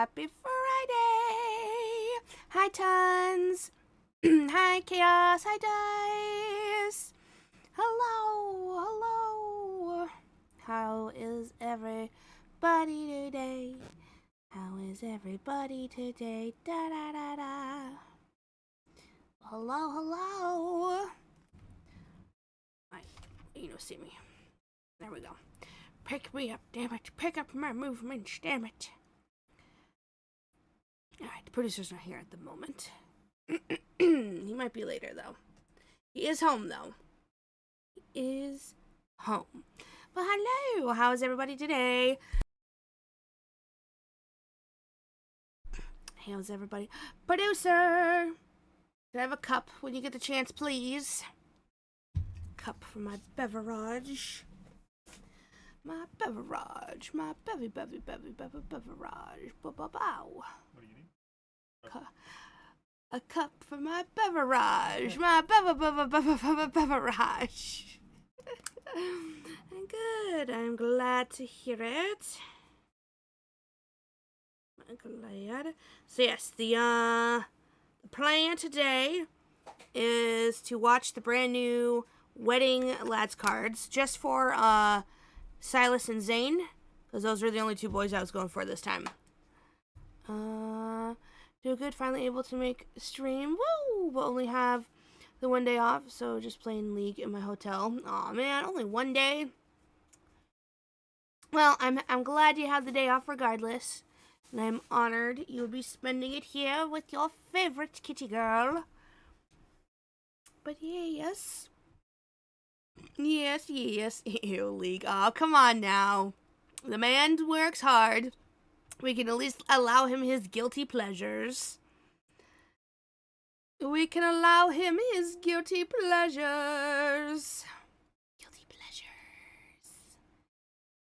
Happy Friday! Hi, Tons! Hi, Chaos! Hi, Dice! Hello! Hello! How is everybody today? How is everybody today? Da da da da! Hello, hello! See me. There we go. Pick me up, damn it. Pick up my movements, damn it. Alright, the producer's not here at the moment. He might be later, though. He is home, though. He is home. Well, hello. How is everybody today? How's everybody? Producer! Can I have a cup when you get the chance, please? Cup for my beverage. My beverage. My beverage. Beverage. Bow. What do you need? A cup for my beverage. My beverage. Good. I'm glad to hear it. I'm glad. So yes, the plan today is to watch the brand new Wedding Lads cards just for Silas and Zane, because those were the only two boys I was going for this time. Do good, finally able to make a stream. Woo! We'll only have the one day off, so just playing League in my hotel. Aw, man, only one day. Well, I'm glad you had the day off regardless, and I'm honored you would be spending it here with your favorite kitty girl. But yes. Yes. Ew, League. Oh, come on now. The man works hard. We can at least allow him his guilty pleasures. We can allow him his guilty pleasures. Guilty pleasures.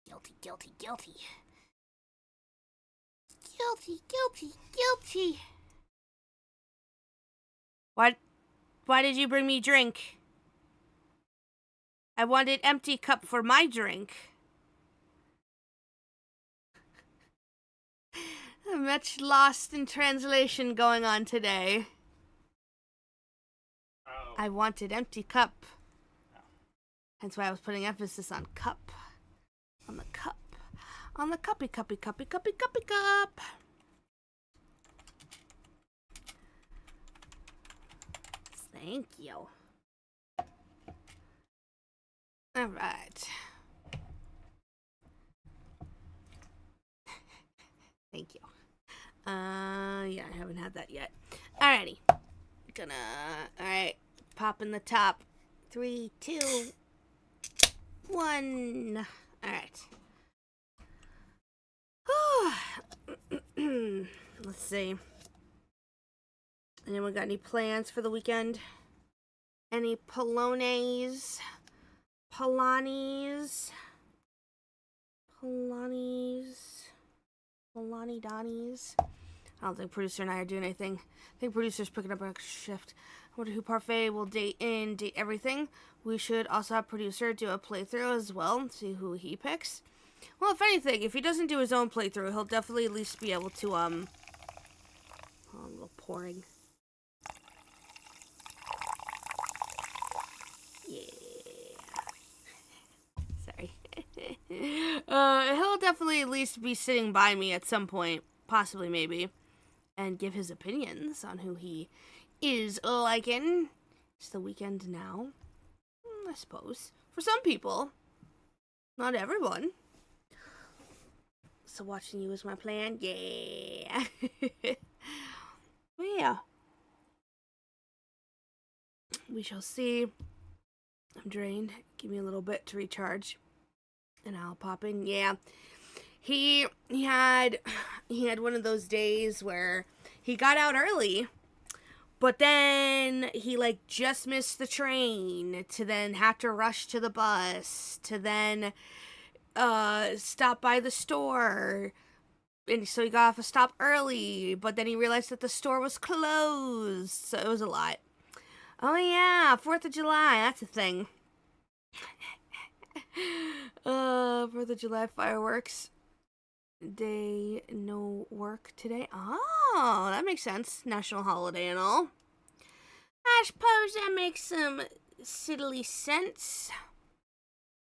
Guilty. Guilty. What? Why did you bring me drink? I wanted empty cup for my drink. Much lost in translation going on today. Oh. I wanted empty cup. Hence why I was putting emphasis on cup. On the cup. On the cuppy cup. Thank you. Alright. Thank you. Yeah, I haven't had that yet. Alrighty. Alright. Pop in the top. 3, 2, 1. Alright. Let's see. Anyone got any plans for the weekend? Any Polonis? Polani Donnies. I don't think producer and I are doing anything. I think producer's picking up an extra shift. I wonder who Parfait will date everything. We should also have producer do a playthrough as well and see who he picks. Well, if anything, if he doesn't do his own playthrough, he'll definitely at least be able to, oh, a little pouring. Yeah. Sorry. He'll definitely at least be sitting by me at some point, possibly maybe, and give his opinions on who he is liking. It's the weekend now, I suppose. For some people, not everyone. So watching you is my plan. Yeah. Well, yeah. We shall see. I'm drained. Give me a little bit to recharge, and I'll pop in. Yeah. He had one of those days where he got out early, but then he just missed the train to then have to rush to the bus to then stop by the store. And so he got off a stop early, but then he realized that the store was closed. So it was a lot. Oh yeah, 4th of July, that's a thing. 4th of July fireworks. day, no work today. Oh, that makes sense. National holiday and all. I suppose that makes some silly sense.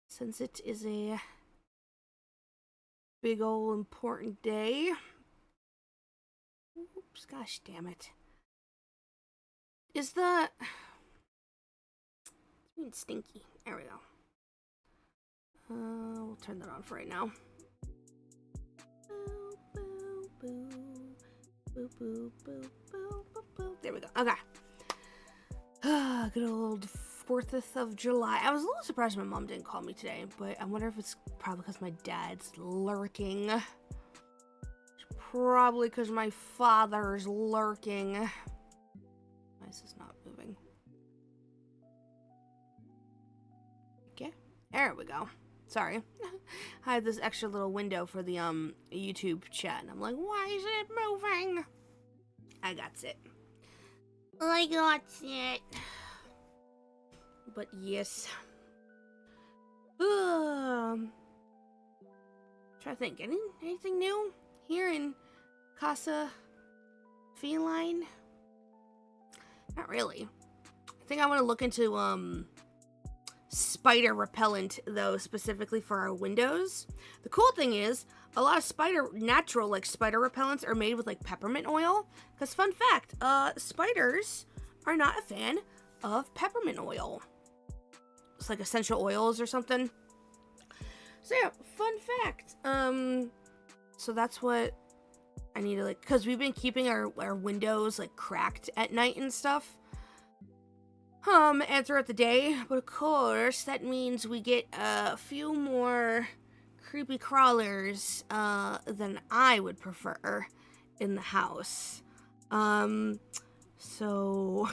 Since it is a big ol' important day. Oops, gosh damn it. Is the... It's being stinky. There we go. We'll turn that on for right now. Boo, boo, boo. Boo, boo, boo, boo, boo, boo. There we go. Okay. Good old 4th of July. I was a little surprised my mom didn't call me today, but I wonder if it's probably because my dad's lurking. It's probably because my father's lurking. Why is this not moving? Okay. There we go. Sorry. I had this extra little window for the YouTube chat, and I'm like, why is it moving? I got it. I got it. But yes. Try to think. Anything new here in Casa Feline? Not really. I think I want to look into spider repellent, though, specifically for our windows. The cool thing is, a lot of natural spider repellents are made with peppermint oil. Because fun fact, spiders are not a fan of peppermint oil. It's like essential oils or something. So yeah, fun fact. So that's what I need to because we've been keeping our windows cracked at night and stuff. And throughout the day, but of course that means we get a few more creepy crawlers than I would prefer in the house. So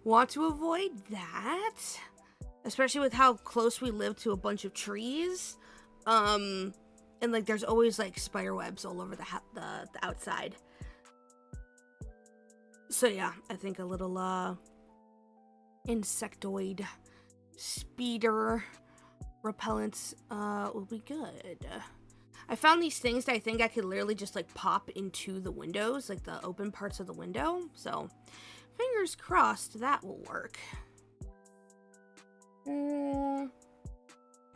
want to avoid that, especially with how close we live to a bunch of trees. And there's always spider webs all over the outside. So yeah, I think a little insectoid speeder repellents will be good. I found these things that I think I could literally just pop into the windows, the open parts of the window. So fingers crossed that will work.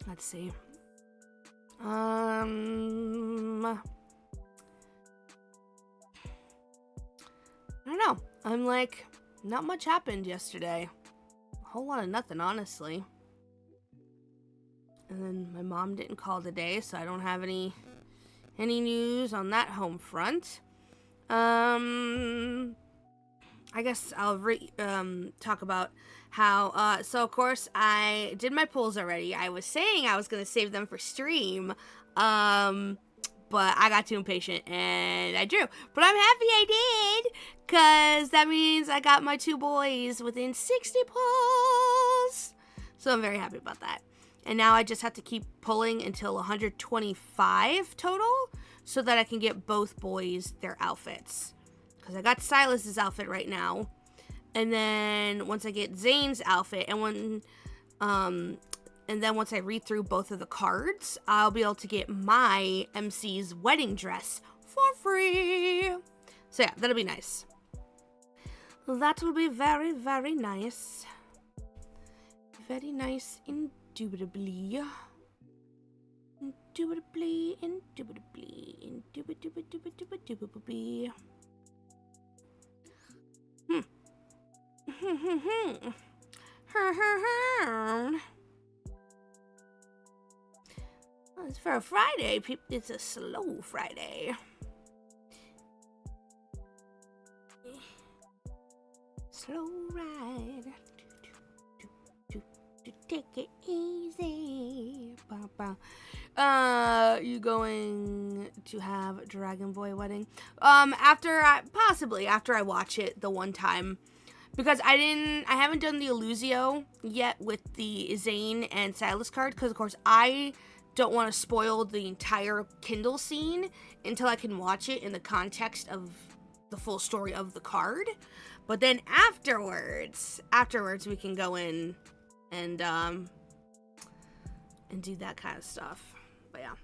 Let's see. I don't know. I'm not much happened yesterday. A whole lot of nothing, honestly. And then my mom didn't call today, so I don't have any news on that home front. I guess I'll talk about how, so of course I did my polls already. I was saying I was going to save them for stream, but I got too impatient and I drew. But I'm happy I did, because that means I got my 2 boys within 60 polls. So I'm very happy about that. And now I just have to keep pulling until 125 total, so that I can get both boys their outfits. Because I got Silas's outfit right now. And then once I get Zane's outfit, and then once I read through both of the cards, I'll be able to get my MC's wedding dress for free. So yeah, that'll be nice. That will be very, very nice. Very nice indubitably. Indubitably. Well, it's for a Friday. It's a slow Friday. Slow ride. Take it easy. You going to have Dragon Boy wedding? After I watch it the one time, because I haven't done the Illusio yet with the Zane and Silas card, because of course I don't want to spoil the entire Kindle scene until I can watch it in the context of the full story of the card. But then afterwards we can go in and do that kind of stuff. But yeah,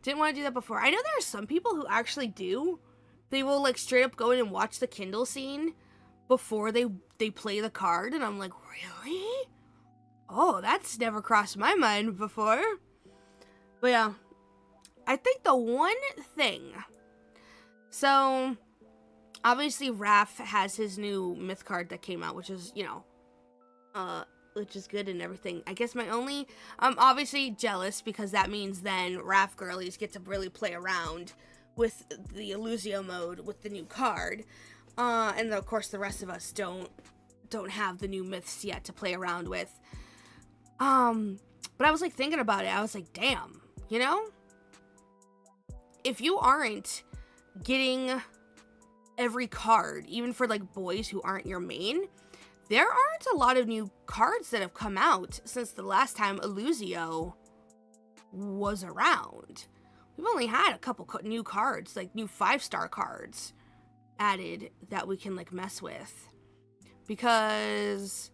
Didn't want to do that before. I know there are some people who actually do. They will like straight up go in and watch the Kindle scene before they play the card, and I'm like, really? Oh, that's never crossed my mind before. But yeah, I think the one thing. So, obviously, Raph has his new myth card that came out, which is, which is good and everything. I guess my only, I'm obviously jealous because that means then Raph girlies get to really play around with the Illusio mode with the new card. And of course the rest of us don't have the new myths yet to play around with. But I was like thinking about it. I was like, damn, if you aren't getting every card, even for like boys who aren't your main, there aren't a lot of new cards that have come out since the last time Illusio was around. We've only had a couple new cards, like new 5-star cards added that we can like mess with. Because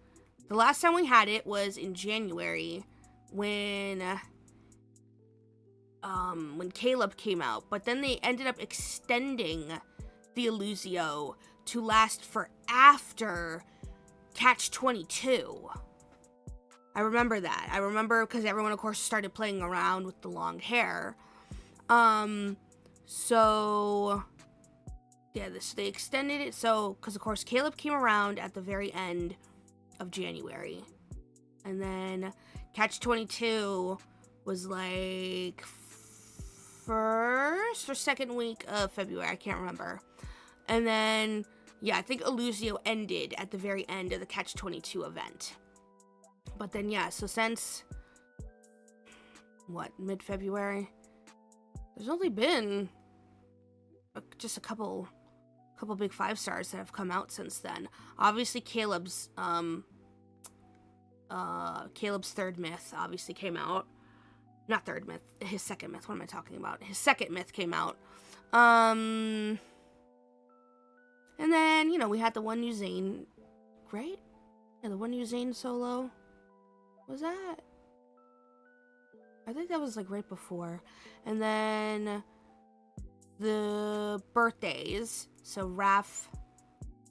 the last time we had it was in January when Caleb came out, but then they ended up extending the Illusio to last for after Catch 22. I remember that. I remember because everyone, of course, started playing around with the long hair. So yeah, they extended it. So, because of course, Caleb came around at the very end of January, and then Catch 22 was like first or second week of February. I can't remember. And then, yeah, I think Illusio ended at the very end of the Catch 22 event. But then, yeah, so since, mid-February? There's only been just a couple big 5-stars that have come out since then. Obviously, Caleb's third myth obviously came out. Not third myth, his second myth. What am I talking about? His second myth came out. And then, we had the one new Zane, right? Yeah, the one new Zane solo. Was that? I think that was like right before. And then the birthdays. So Raph,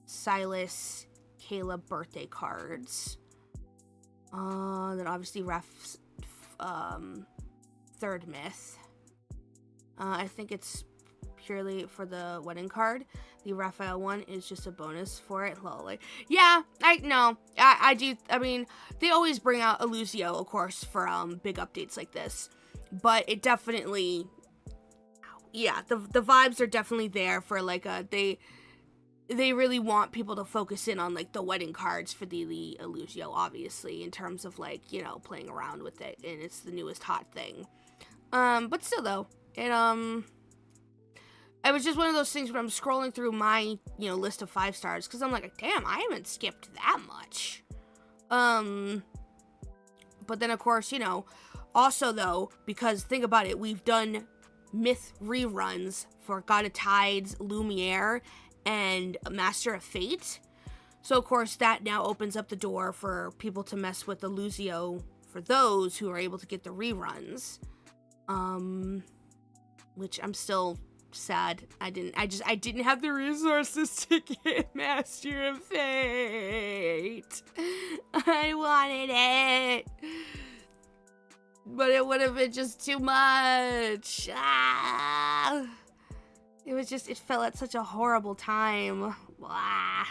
Silas, Caleb birthday cards. Then obviously Raph's third myth. I think it's purely for the wedding card. The Raphael one is just a bonus for it. Lol. Yeah, I do. I mean, they always bring out Illusio, of course, for big updates like this. But it definitely, yeah, the vibes are definitely there for like they really want people to focus in on like the wedding cards for the Illusio, obviously, in terms of like, playing around with it, and it's the newest hot thing. But still though, it was just one of those things when I'm scrolling through my, list of 5-stars, because I'm like, damn, I haven't skipped that much. But then, of course, also, though, because think about it, we've done myth reruns for God of Tides, Lumiere, and Master of Fate. So, of course, that now opens up the door for people to mess with Illusio for those who are able to get the reruns. Which I'm still sad I didn't have the resources to get Master of Fate. I wanted it, but it would have been just too much. It felt at such a horrible time. Blah.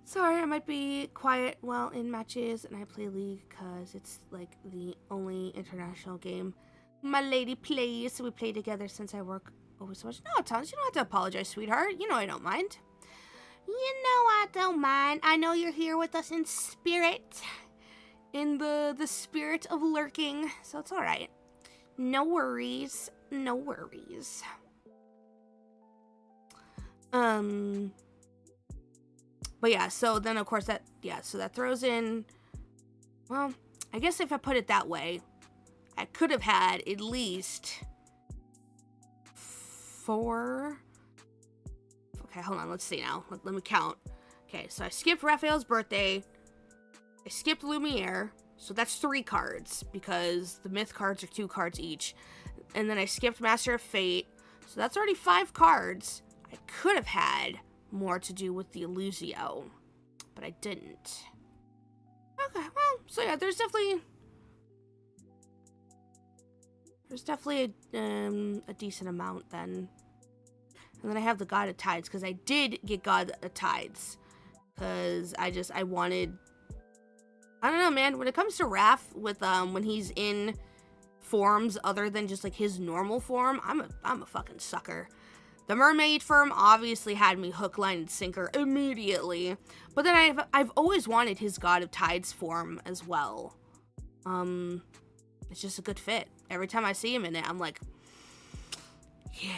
Sorry, I might be quiet while in matches and I play League because it's like the only international game my lady plays, so we play together since I work over so much. No, Thomas, you don't have to apologize, sweetheart. I don't mind. I don't mind. I know you're here with us in spirit. In the spirit of lurking. So it's alright. No worries. No worries. But yeah, so then of course that throws in, well, I guess if I put it that way, I could have had at least 4. Okay, hold on. Let's see now. Let me count. Okay, so I skipped Raphael's birthday. I skipped Lumiere. So that's 3 cards because the myth cards are 2 cards each. And then I skipped Master of Fate. So that's already 5 cards. I could have had more to do with the Illusio, but I didn't. Okay, well, so yeah, there's definitely a decent amount then. And then I have the God of Tides, because I did get God of Tides. Because I wanted... I don't know, man. When it comes to Raph, with, when he's in forms other than just, like, his normal form, I'm a fucking sucker. The Mermaid form obviously had me hook, line, and sinker immediately. But then I've always wanted his God of Tides form as well. It's just a good fit. Every time I see him in it, I'm like, yeah.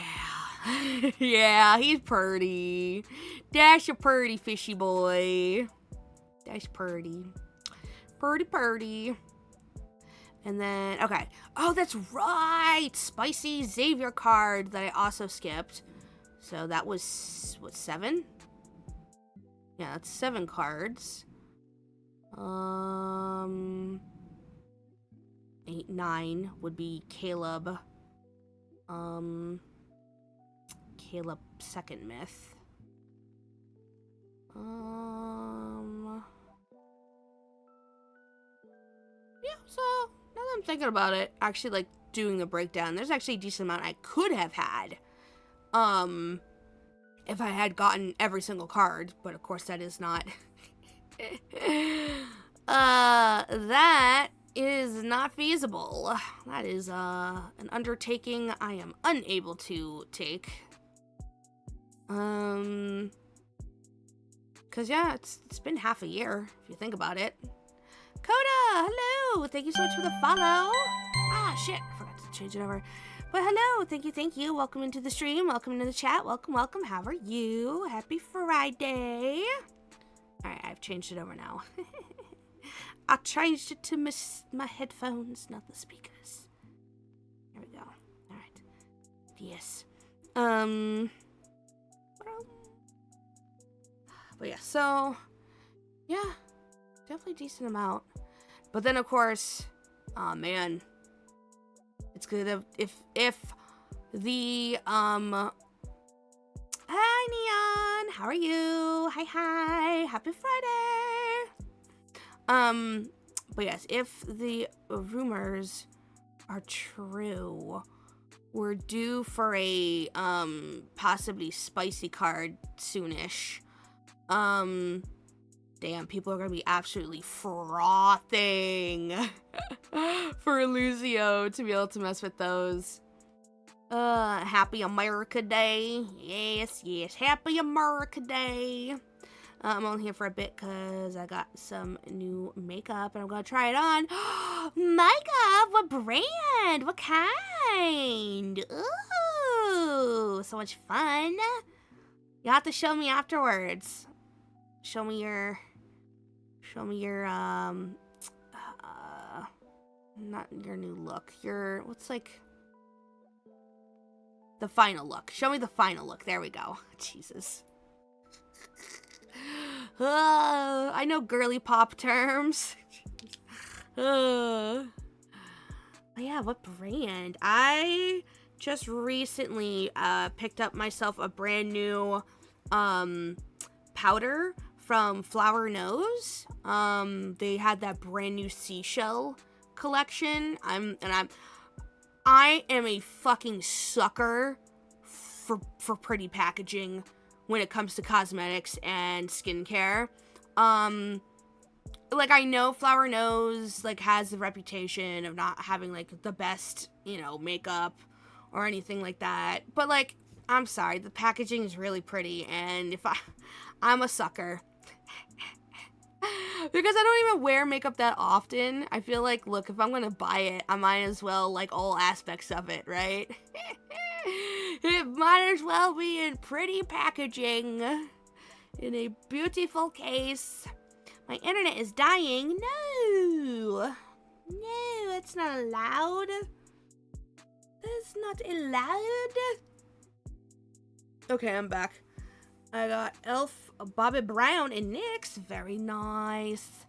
Yeah, he's purty. Dash a purty fishy boy. Dash purty. Purty. And then, okay. Oh, that's right. Spicy Xavier card that I also skipped. So that was, what, 7? Yeah, that's 7 cards. 8, 9 would be Caleb. Caleb second myth. Yeah, so now that I'm thinking about it, actually like doing the breakdown, there's actually a decent amount I could have had. If I had gotten every single card, but of course that is not. That is not feasible. That is an undertaking I am unable to take. Cause yeah, it's been half a year if you think about it. Coda, hello! Thank you so much for the follow. Ah, shit, I forgot to change it over. But hello, thank you. Welcome into the stream. Welcome into the chat. Welcome. How are you? Happy Friday. Alright, I've changed it over now. I changed it to my headphones, not the speakers. There we go. Alright. Yes. But yeah, so yeah, definitely a decent amount. But then of course, oh man, it's good if the hi Neon, how are you? Hi, happy Friday. But yes, if the rumors are true, we're due for a possibly spicy card soonish. Damn, people are gonna be absolutely frothing for Illusio to be able to mess with those. Happy America Day. Yes, Happy America Day. I'm only here for a bit because I got some new makeup and I'm gonna try it on. Makeup? What brand? What kind? Ooh, so much fun. You have to show me afterwards. Show me your, not your new look. What's like, the final look. Show me the final look. There we go. Jesus. I know girly pop terms. But yeah, what brand? I just recently picked up myself a brand new powder from Flower Nose. They had that brand new seashell collection. I am a fucking sucker for pretty packaging when it comes to cosmetics and skincare. Like, I know Flower Nose, like, has the reputation of not having, like, the best, makeup or anything like that. But, like, I'm sorry, the packaging is really pretty, and I'm a sucker. Because I don't even wear makeup that often. I feel like, look, if I'm gonna buy it, I might as well like all aspects of it, right? It might as well be in pretty packaging. In a beautiful case. My internet is dying. No, that's not allowed. That's not allowed. Okay, I'm back. I got Elf, Bobby Brown, and NYX. Very nice.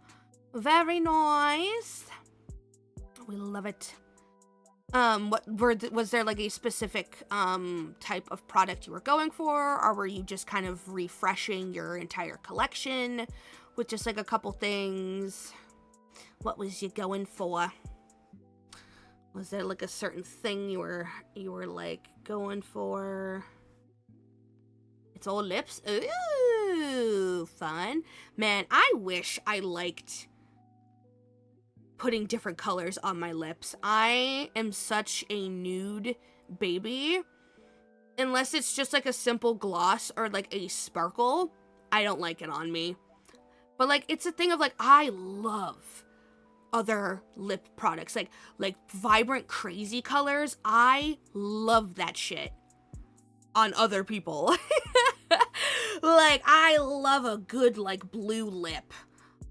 Very nice. We love it. Was there like a specific type of product you were going for, or were you just kind of refreshing your entire collection with just like a couple things? What was you going for? Was there like a certain thing you were like going for? It's all lips. Ooh, fun. Man, I wish I liked putting different colors on my lips. I am such a nude baby. Unless it's just like a simple gloss or like a sparkle, I don't like it on me. But like, it's a thing of like, I love other lip products, like vibrant crazy colors. I love that shit on other people. Like, I love a good like blue lip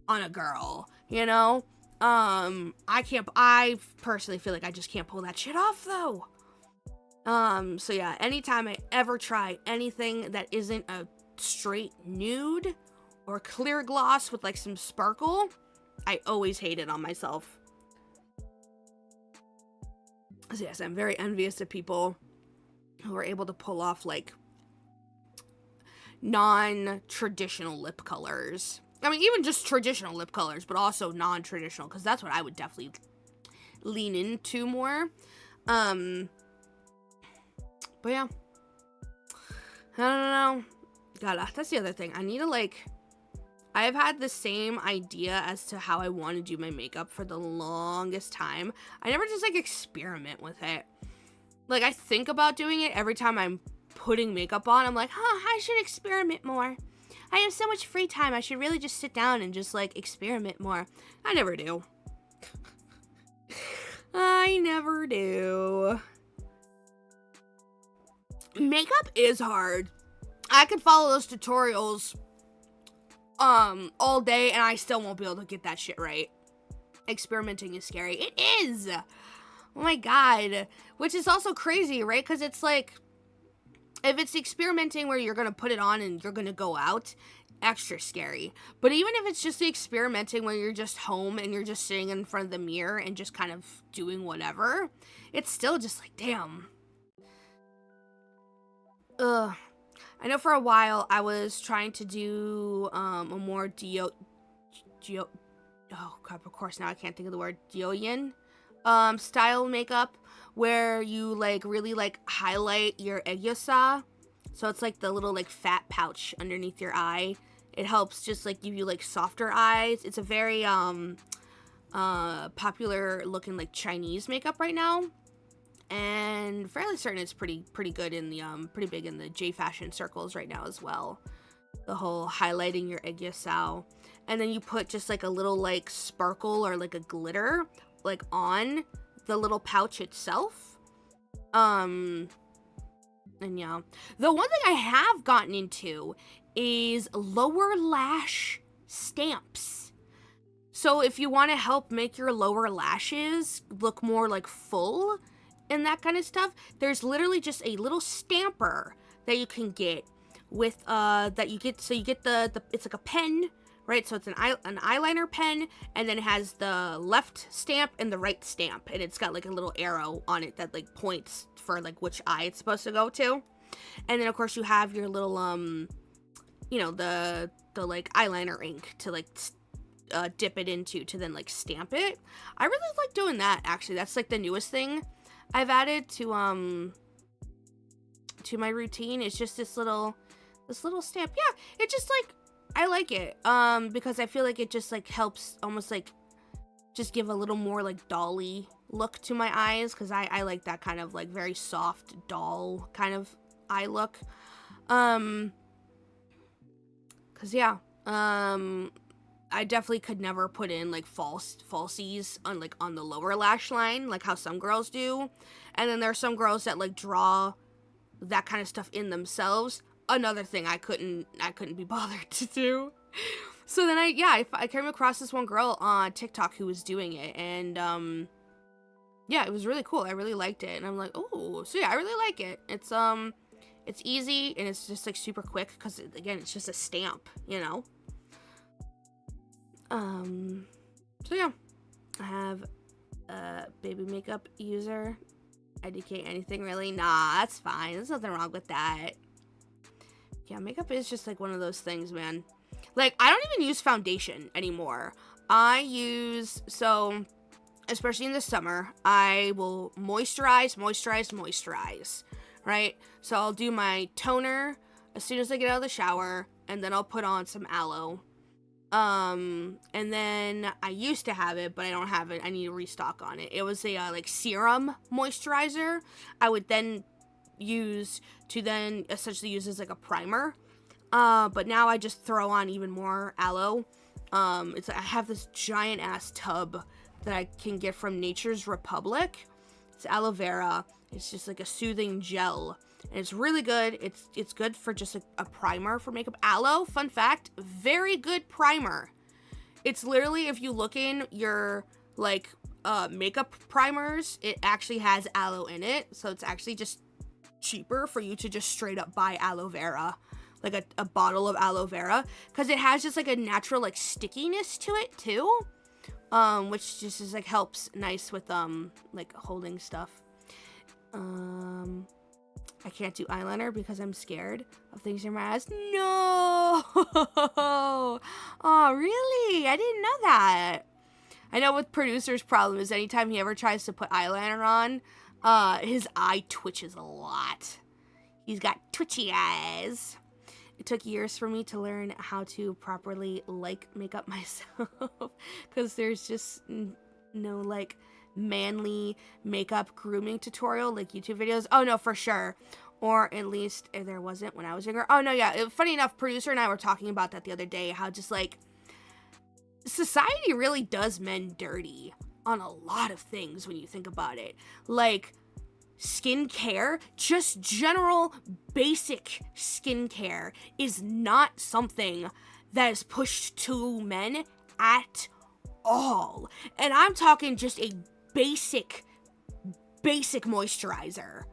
on a girl, you know? I personally feel like I just can't pull that shit off though. So yeah, anytime I ever try anything that isn't a straight nude or clear gloss with like some sparkle, I always hate it on myself. So yes, I'm very envious of people who are able to pull off like non-traditional lip colors. I mean, even just traditional lip colors, but also non-traditional, because that's what I would definitely lean into more. But yeah. I don't know. God, that's the other thing. I need to like... I've had the same idea as to how I want to do my makeup for the longest time. I never just like experiment with it. Like, I think about doing it every time I'm putting makeup on. I'm like, I should experiment more. I have so much free time. I should really just sit down and just like experiment more. I never do. I never do. Makeup is hard. I could follow those tutorials all day and I still won't be able to get that shit right. Experimenting is scary. It is. Oh my god. Which is also crazy, right? Because it's like, if it's experimenting where you're going to put it on and you're going to go out, extra scary. But even if it's just the experimenting where you're just home and you're just sitting in front of the mirror and just kind of doing whatever, it's still just like, damn. Ugh. I know for a while I was trying to do a more oh crap, of course now I can't think of the word, Deoyin style makeup, where you like really like highlight your aegyosa. So it's like the little like fat pouch underneath your eye. It helps just like give you like softer eyes. It's a very popular looking like Chinese makeup right now. And fairly certain it's pretty good in the pretty big in the J fashion circles right now as well. The whole highlighting your aegyosa, and then you put just like a little like sparkle or like a glitter like on the little pouch itself. And yeah, the one thing I have gotten into is lower lash stamps. So if you want to help make your lower lashes look more like full and that kind of stuff, there's literally just a little stamper that you can get with that you get. So you get the it's like a pen, right? So it's an eyeliner pen, and then it has the left stamp and the right stamp, and it's got like a little arrow on it that like points for like which eye it's supposed to go to. And then of course you have your little you know, the like eyeliner ink to like dip it into to then like stamp it. I really like doing that, actually. That's like the newest thing I've added to my routine. It's just this little stamp. Yeah, it just like, I like it because I feel like it just like helps almost like just give a little more like dolly look to my eyes, because I like that kind of like very soft doll kind of eye look. Because yeah, I definitely could never put in like falsies on like on the lower lash line like how some girls do, and then there are some girls that like draw that kind of stuff in themselves. Another thing I couldn't be bothered to do. So then I came across this one girl on TikTok who was doing it, and yeah, it was really cool. I really liked it, and I'm like, oh, so yeah, I really like it. It's easy and it's just like super quick because again, it's just a stamp, you know. So yeah, I have a baby makeup user. IDK anything really? Nah, that's fine. There's nothing wrong with that. Yeah, makeup is just like one of those things, man. Like, I don't even use foundation anymore. I use, so, especially in the summer, I will moisturize, right? So I'll do my toner as soon as I get out of the shower, and then I'll put on some aloe. And then I used to have it, but I don't have it. I need to restock on it. It was a, like, serum moisturizer I would then use to then essentially use as, like, a primer. But now I just throw on even more aloe. I have this giant ass tub that I can get from Nature's Republic. It's aloe vera. It's just like a soothing gel, and it's really good. It's good for just a primer for makeup. Aloe, fun fact, very good primer. It's literally, if you look in your like makeup primers, it actually has aloe in it, so it's actually just cheaper for you to just straight up buy aloe vera, like a bottle of aloe vera, because it has just like a natural like stickiness to it too, which just is like helps nice with like holding stuff. I can't do eyeliner because I'm scared of things in my eyes. No. Oh, really? I didn't know that. I know what producer's problem is, anytime he ever tries to put eyeliner on, his eye twitches a lot. He's got twitchy eyes. It took years for me to learn how to properly like makeup myself, because there's just no like manly makeup grooming tutorial like YouTube videos. Oh no, for sure. Or at least there wasn't when I was younger. Oh no, yeah. Funny enough, producer and I were talking about that the other day, how just like society really does men dirty on a lot of things when you think about it. Like skincare, just general basic skincare is not something that is pushed to men at all. And I'm talking just a basic moisturizer.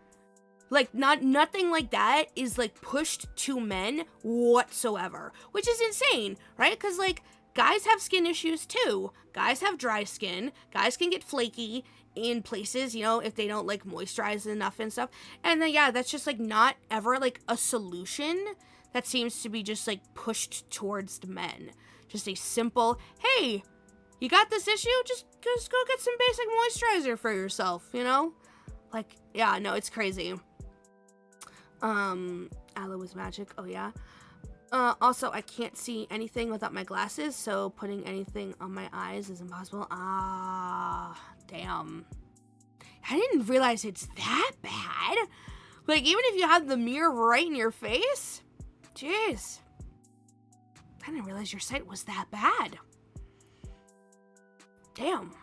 Like nothing like that is like pushed to men whatsoever, which is insane, right? Because like guys have skin issues too. Guys have dry skin. Guys can get flaky in places, you know, if they don't like moisturize enough and stuff. And then yeah, that's just like not ever like a solution that seems to be just like pushed towards the men. Just a simple, hey, you got this issue? Just go get some basic moisturizer for yourself, you know? Like, yeah, no, it's crazy. Aloe is magic. Oh, yeah. Also, I can't see anything without my glasses, so putting anything on my eyes is impossible. Ah, damn. I didn't realize it's that bad. Like, even if you have the mirror right in your face? Jeez. I didn't realize your sight was that bad. Damn.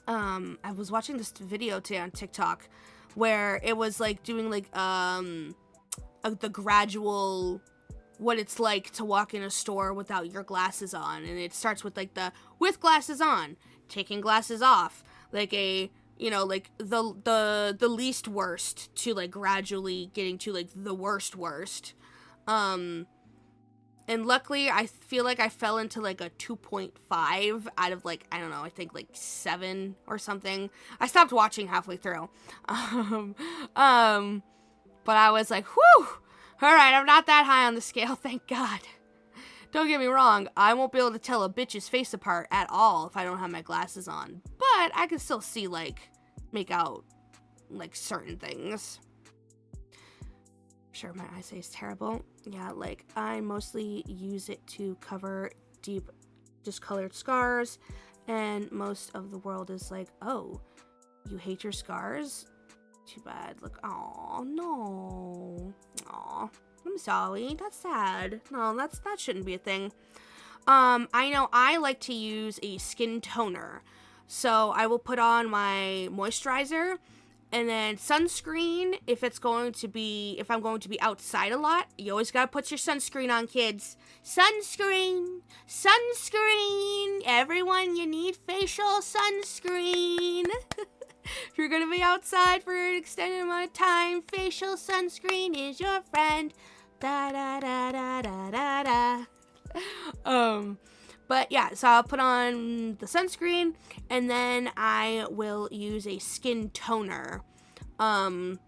I was watching this video today on TikTok where it was like doing like the gradual what it's like to walk in a store without your glasses on, and it starts with like the with glasses on, taking glasses off, like a, you know, like the least worst to like gradually getting to like the worst. And luckily, I feel like I fell into like a 2.5 out of like, I don't know, I think like 7 or something. I stopped watching halfway through. But I was like, whew, all right, I'm not that high on the scale, thank God. Don't get me wrong, I won't be able to tell a bitch's face apart at all if I don't have my glasses on. But I can still see, like, make out, like, certain things. Sure, my eyesight is terrible. Yeah, like, I mostly use it to cover deep discolored scars, and most of the world is like, oh, you hate your scars? Too bad. Look, oh no. Aw, I'm sorry. That's sad. No, that shouldn't be a thing. I know I like to use a skin toner. So I will put on my moisturizer, and then sunscreen if I'm going to be outside a lot. You always gotta put your sunscreen on, kids. Sunscreen! Everyone, you need facial sunscreen. If you're gonna be outside for an extended amount of time, facial sunscreen is your friend. Da da da da da da da. But yeah, so I'll put on the sunscreen, and then I will use a skin toner. And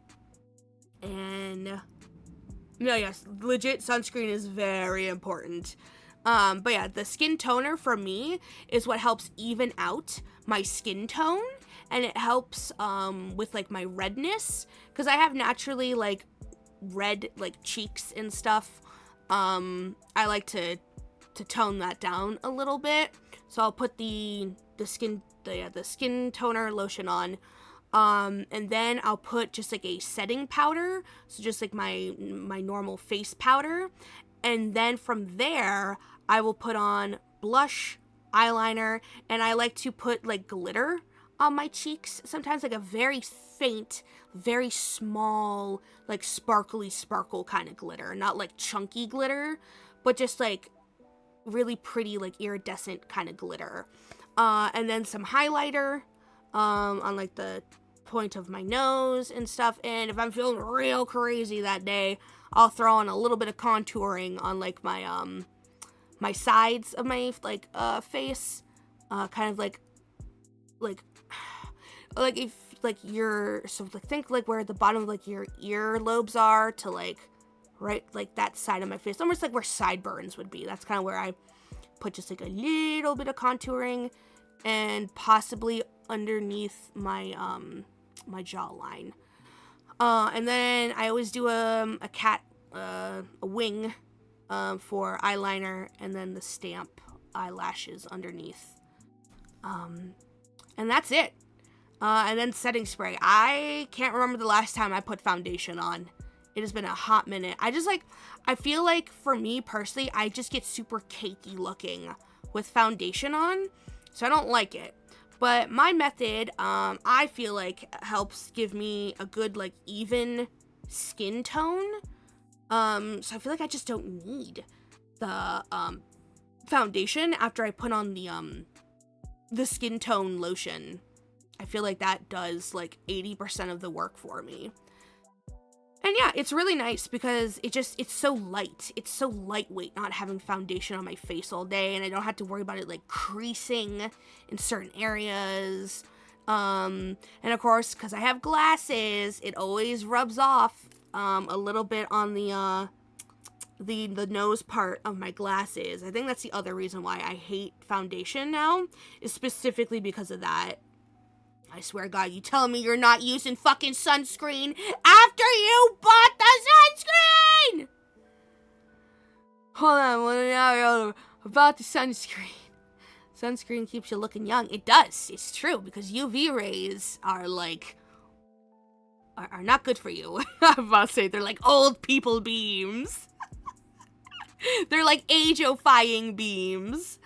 no, yes, legit sunscreen is very important. But yeah, the skin toner for me is what helps even out my skin tone, and it helps with like my redness, because I have naturally like red like cheeks and stuff. I like to tone that down a little bit, so I'll put the skin toner lotion on, and then I'll put just like a setting powder, so just like my normal face powder, and then from there I will put on blush, eyeliner, and I like to put like glitter on my cheeks sometimes, like a very faint, very small, like sparkle kind of glitter, not like chunky glitter, but just like really pretty, like iridescent kind of glitter. And then some highlighter on like the point of my nose and stuff. And if I'm feeling real crazy that day, I'll throw on a little bit of contouring on like my my sides of my like face, kind of like if like your, so like think like where the bottom of like your ear lobes are to like right like that side of my face, almost like where sideburns would be. That's kind of where I put just like a little bit of contouring, and possibly underneath my my jawline. And then I always do a wing for eyeliner, and then the stamp eyelashes underneath. And that's it. And then setting spray. I can't remember the last time I put foundation on. It has been a hot minute. I feel like for me personally, I just get super cakey looking with foundation on, so I don't like it. But my method, I feel like helps give me a good like even skin tone. So I feel like I just don't need the foundation after I put on the skin tone lotion. I feel like that does like 80% of the work for me. And yeah, it's really nice because it's so light. It's so lightweight not having foundation on my face all day, and I don't have to worry about it like creasing in certain areas. And of course, because I have glasses, it always rubs off a little bit on the nose part of my glasses. I think that's the other reason why I hate foundation now, is specifically because of that. I swear to God, you telling me you're not using fucking sunscreen after you bought the sunscreen? Hold on, now about the sunscreen. Sunscreen keeps you looking young. It does. It's true, because UV rays are like are not good for you. I'm about to say they're like old people beams. They're like age-defying beams.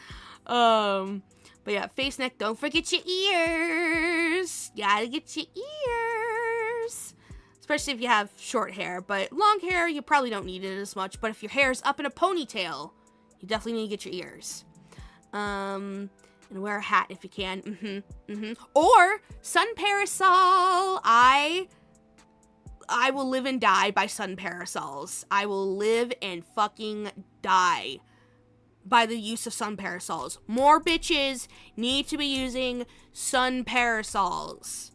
But yeah, face, neck, don't forget your ears. Gotta get your ears. Especially if you have short hair. But long hair, you probably don't need it as much. But if your hair's up in a ponytail, you definitely need to get your ears. And wear a hat if you can. Or sun parasol. I will live and die by sun parasols. I will live and fucking die by the use of sun parasols. More bitches need to be using sun parasols.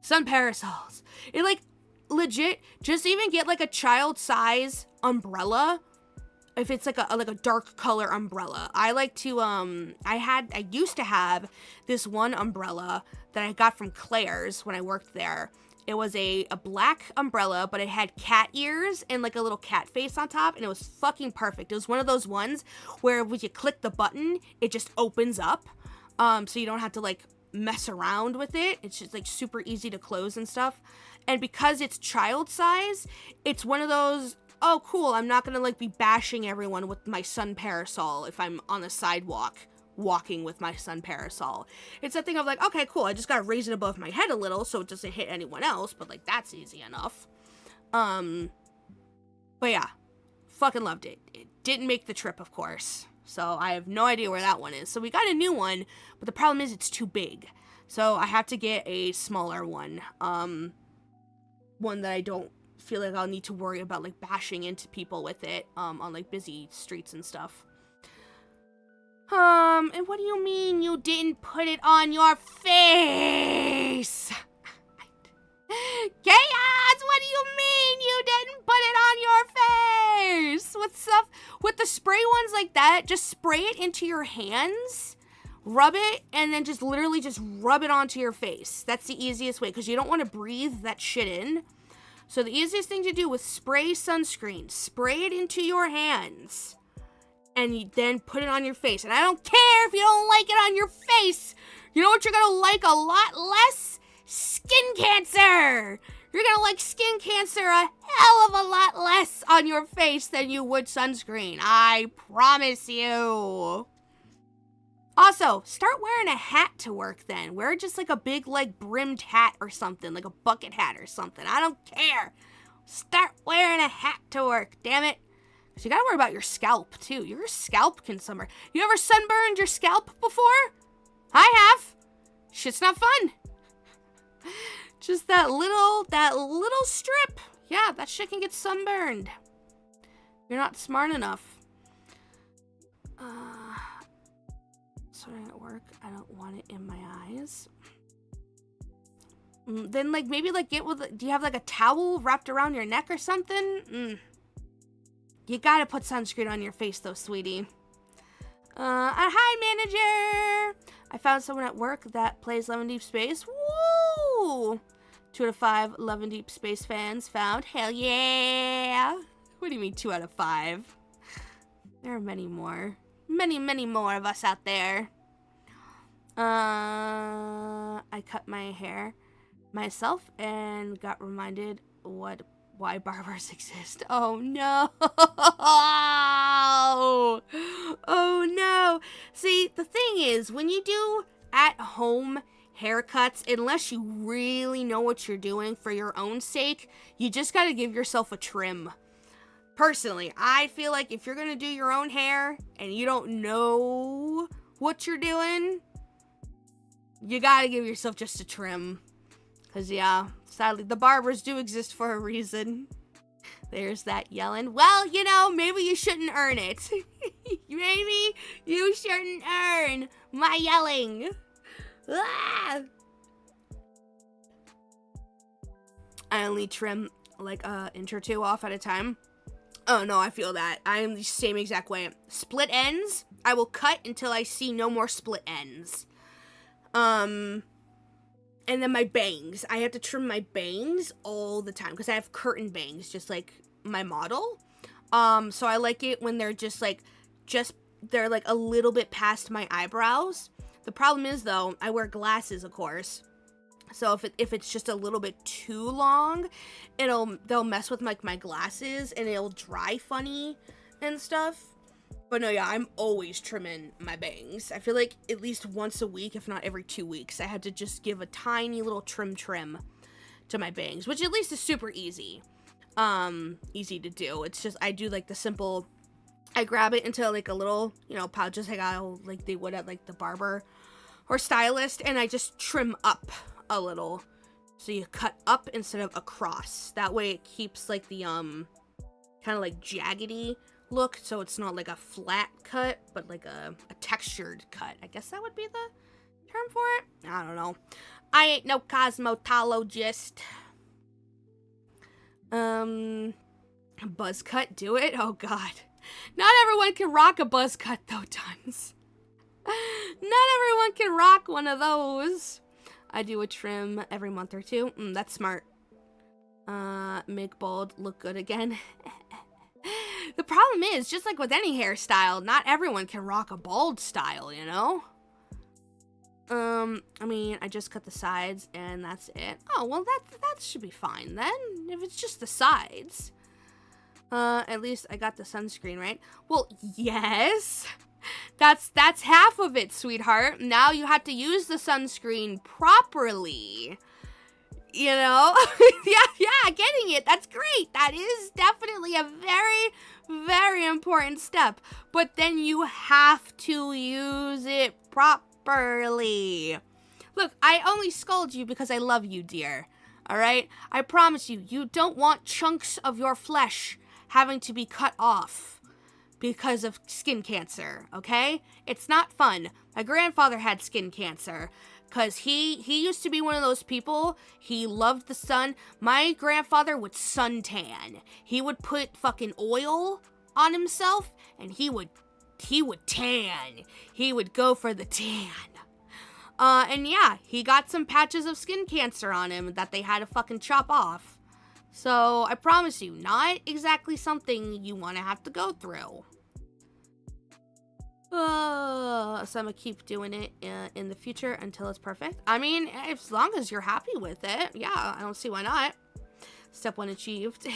Sun parasols. It like legit, just even get like a child size umbrella. If it's like a dark color umbrella. I like to I used to have this one umbrella that I got from Claire's when I worked there. It was a black umbrella, but it had cat ears and like a little cat face on top, and it was fucking perfect. It was one of those ones where when you click the button, it just opens up, so you don't have to like mess around with it. It's just like super easy to close and stuff. And because it's child size, it's one of those, oh cool, I'm not gonna like be bashing everyone with my sun parasol if I'm on the sidewalk walking with my sun parasol. It's a thing of like, okay, cool, I just gotta raise it above my head a little so it doesn't hit anyone else, but like that's easy enough. But yeah, fucking loved it. It didn't make the trip, of course, so I have no idea where that one is. So we got a new one, but the problem is it's too big, so I have to get a smaller one, one that I don't feel like I'll need to worry about like bashing into people with it on like busy streets and stuff. And what do you mean you didn't put it on your face? Chaos, what do you mean you didn't put it on your face? With stuff, with the spray ones like that, just spray it into your hands, rub it, and then just literally just rub it onto your face. That's the easiest way, because you don't want to breathe that shit in. So the easiest thing to do with spray sunscreen, spray it into your hands, and you then put it on your face. And I don't care if you don't like it on your face. You know what you're going to like a lot less? Skin cancer. You're going to like skin cancer a hell of a lot less on your face than you would sunscreen. I promise you. Also, start wearing a hat to work then. Wear just like a big like brimmed hat or something, like a bucket hat or something. I don't care. Start wearing a hat to work, damn it. Because you gotta worry about your scalp too. Your scalp can sunburn. You ever sunburned your scalp before? I have. Shit's not fun. Just that little strip. Yeah, that shit can get sunburned. You're not smart enough. Starting at work, I don't want it in my eyes. Then like maybe like get with, do you have like a towel wrapped around your neck or something? You gotta put sunscreen on your face though, sweetie. Hi manager! I found someone at work that plays Love in Deep Space. Woo! 2 out of 5 Love in Deep Space fans found. Hell yeah! What do you mean 2 out of 5? There are many more. Many, many more of us out there. I cut my hair myself and got reminded why barbers exist. Oh no! Oh no! See, the thing is, when you do at-home haircuts, unless you really know what you're doing for your own sake, you just gotta give yourself a trim. Personally, I feel like if you're gonna do your own hair and you don't know what you're doing, you gotta give yourself just a trim. Because, yeah, sadly, the barbers do exist for a reason. There's that yelling. Well, you know, maybe you shouldn't earn it. Maybe you shouldn't earn my yelling. Ah! I only trim like an inch or two off at a time. Oh no, I feel that. I am the same exact way. Split ends, I will cut until I see no more split ends. And then my bangs. I have to trim my bangs all the time because I have curtain bangs, just like my model. So I like it when they're they're like a little bit past my eyebrows. The problem is though, I wear glasses, of course. So if it's just a little bit too long, they'll mess with like my glasses and it'll dry funny and stuff. But no, yeah, I'm always trimming my bangs. I feel like at least once a week, if not every 2 weeks, I had to just give a tiny little trim to my bangs, which at least is super easy. Easy to do. It's just, I do like the simple, I grab it into like a little, pouch, just like they would at like the barber or stylist, and I just trim up a little. So you cut up instead of across. That way it keeps like the kind of like jaggedy look, so it's not like a flat cut, but like a textured cut. I guess that would be the term for it. I don't know. I ain't no cosmetologist. Buzz cut, do it? Oh god. Not everyone can rock a buzz cut though, tons. Not everyone can rock one of those. I do a trim every month or two. That's smart. Make bald look good again. The problem is, just like with any hairstyle, not everyone can rock a bald style, you know? I mean, I just cut the sides and that's it. Oh, well, that should be fine then, if it's just the sides. At least I got the sunscreen, right? Well, yes. That's half of it, sweetheart. Now you have to use the sunscreen properly. You know? yeah, getting it. That's great. That is definitely a very, very important step. But then you have to use it properly. Look, I only scold you because I love you, dear. Alright? I promise you, you don't want chunks of your flesh having to be cut off because of skin cancer, okay? It's not fun. My grandfather had skin cancer because he used to be one of those people. He loved the sun. My grandfather would suntan. He would put fucking oil on himself and he would tan. He would go for the tan. And yeah, he got some patches of skin cancer on him that they had to fucking chop off. So I promise you, not exactly something you want to have to go through. So I'm gonna keep doing it in the future until it's perfect. I mean, as long as you're happy with it, yeah, I don't see why not. Step 1 achieved.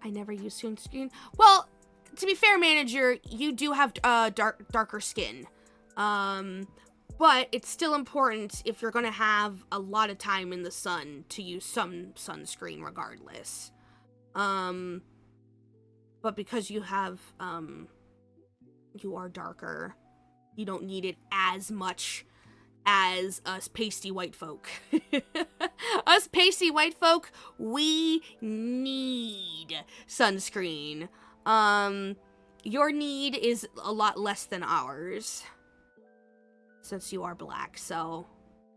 I never use sunscreen. Well, to be fair, manager, you do have darker skin. But it's still important if you're gonna have a lot of time in the sun to use some sunscreen regardless. But because you have, you are darker, you don't need it as much as us pasty white folk. Us pasty white folk, we need sunscreen. Your need is a lot less than ours. Since you are black, so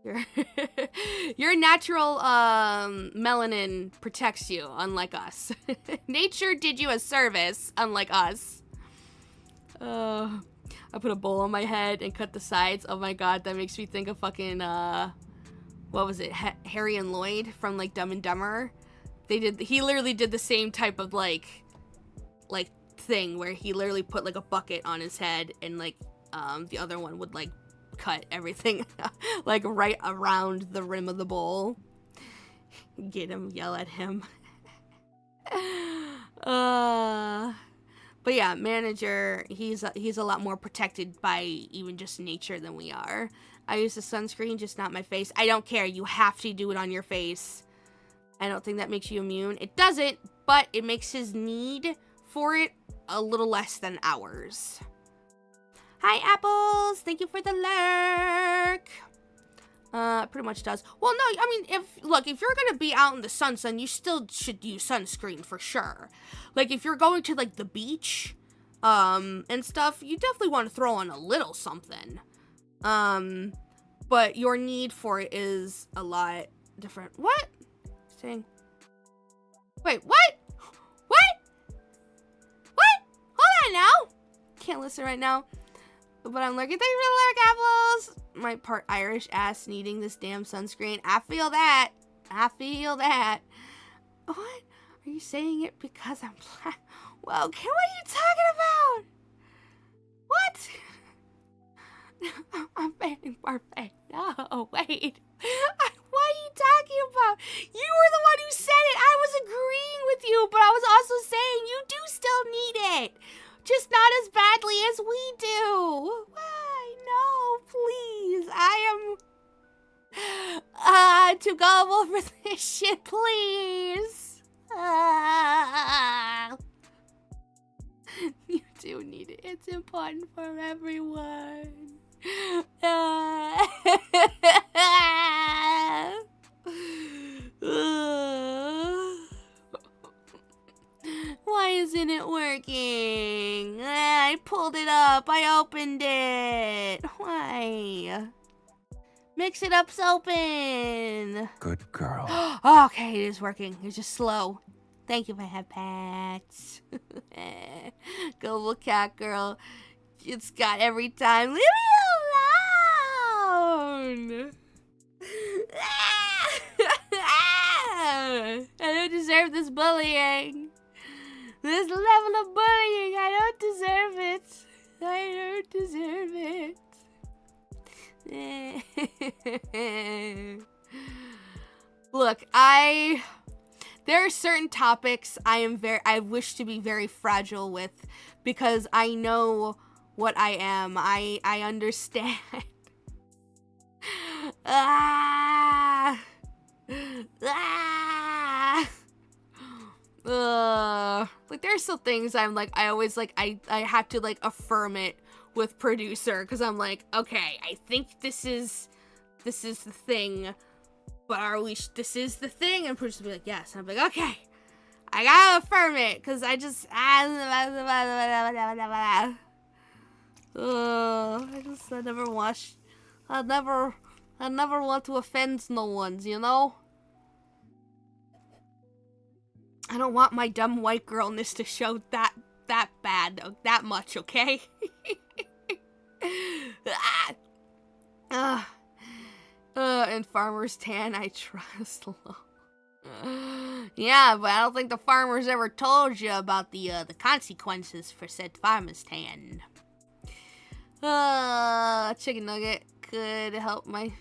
your natural melanin protects you, unlike us. Nature did you a service, unlike us. I put a bowl on my head and cut the sides. Oh my god, that makes me think of fucking what was it? Harry and Lloyd from like Dumb and Dumber. He literally did the same type of like thing where he literally put like a bucket on his head and like the other one would like cut everything like right around the rim of the bowl. Get him, yell at him. But yeah, manager, he's a lot more protected by even just nature than we are. I use the sunscreen, just not my face. I don't care, you have to do it on your face. I don't think that makes you immune. It doesn't, but it makes his need for it a little less than ours. Hi, Apples! Thank you for the lurk! Pretty much does. Well, no, I mean, if you're gonna be out in the sun, you still should use sunscreen for sure. Like, if you're going to, like, the beach, and stuff, you definitely want to throw on a little something. But your need for it is a lot different. What? Saying. Wait, what? What? What? Hold on now! Can't listen right now. But I'm lurking. Thank you for the lurk, Apples! My part Irish ass needing this damn sunscreen. I feel that. I feel that. What? Are you saying it because I'm black? Well, what are you talking about? What? I'm being perfect. No, wait. What are you talking about? You were the one who said it. I was agreeing with you, but I was also saying you do still need it. Just not as badly as we do. Why? No, please. I am too gullible for this shit, please. You do need it. It's important for everyone. Why isn't it working? I pulled it up. I opened it. Why? Mix it up's open. Good girl. Okay, it is working. It's just slow. Thank you, my head pats. Gullible cat girl. It's got every time. Leave me alone! I don't deserve this bullying. This level of bullying, I don't deserve it. I don't deserve it. Look, there are certain topics I wish to be very fragile with because I know what I am. I understand. Like there's still things I always I have to like affirm it with producer because I'm like, okay, I think this is the thing, but this is the thing? And producer will be like, yes. And I'm like, okay, I gotta affirm it, because I just... I never watched... I never want to offend no ones, you know? I don't want my dumb white girlness to show that bad, that much, okay? And Farmer's Tan, I trust. Yeah, but I don't think the farmers ever told you about the consequences for said Farmer's Tan. Chicken nugget could help my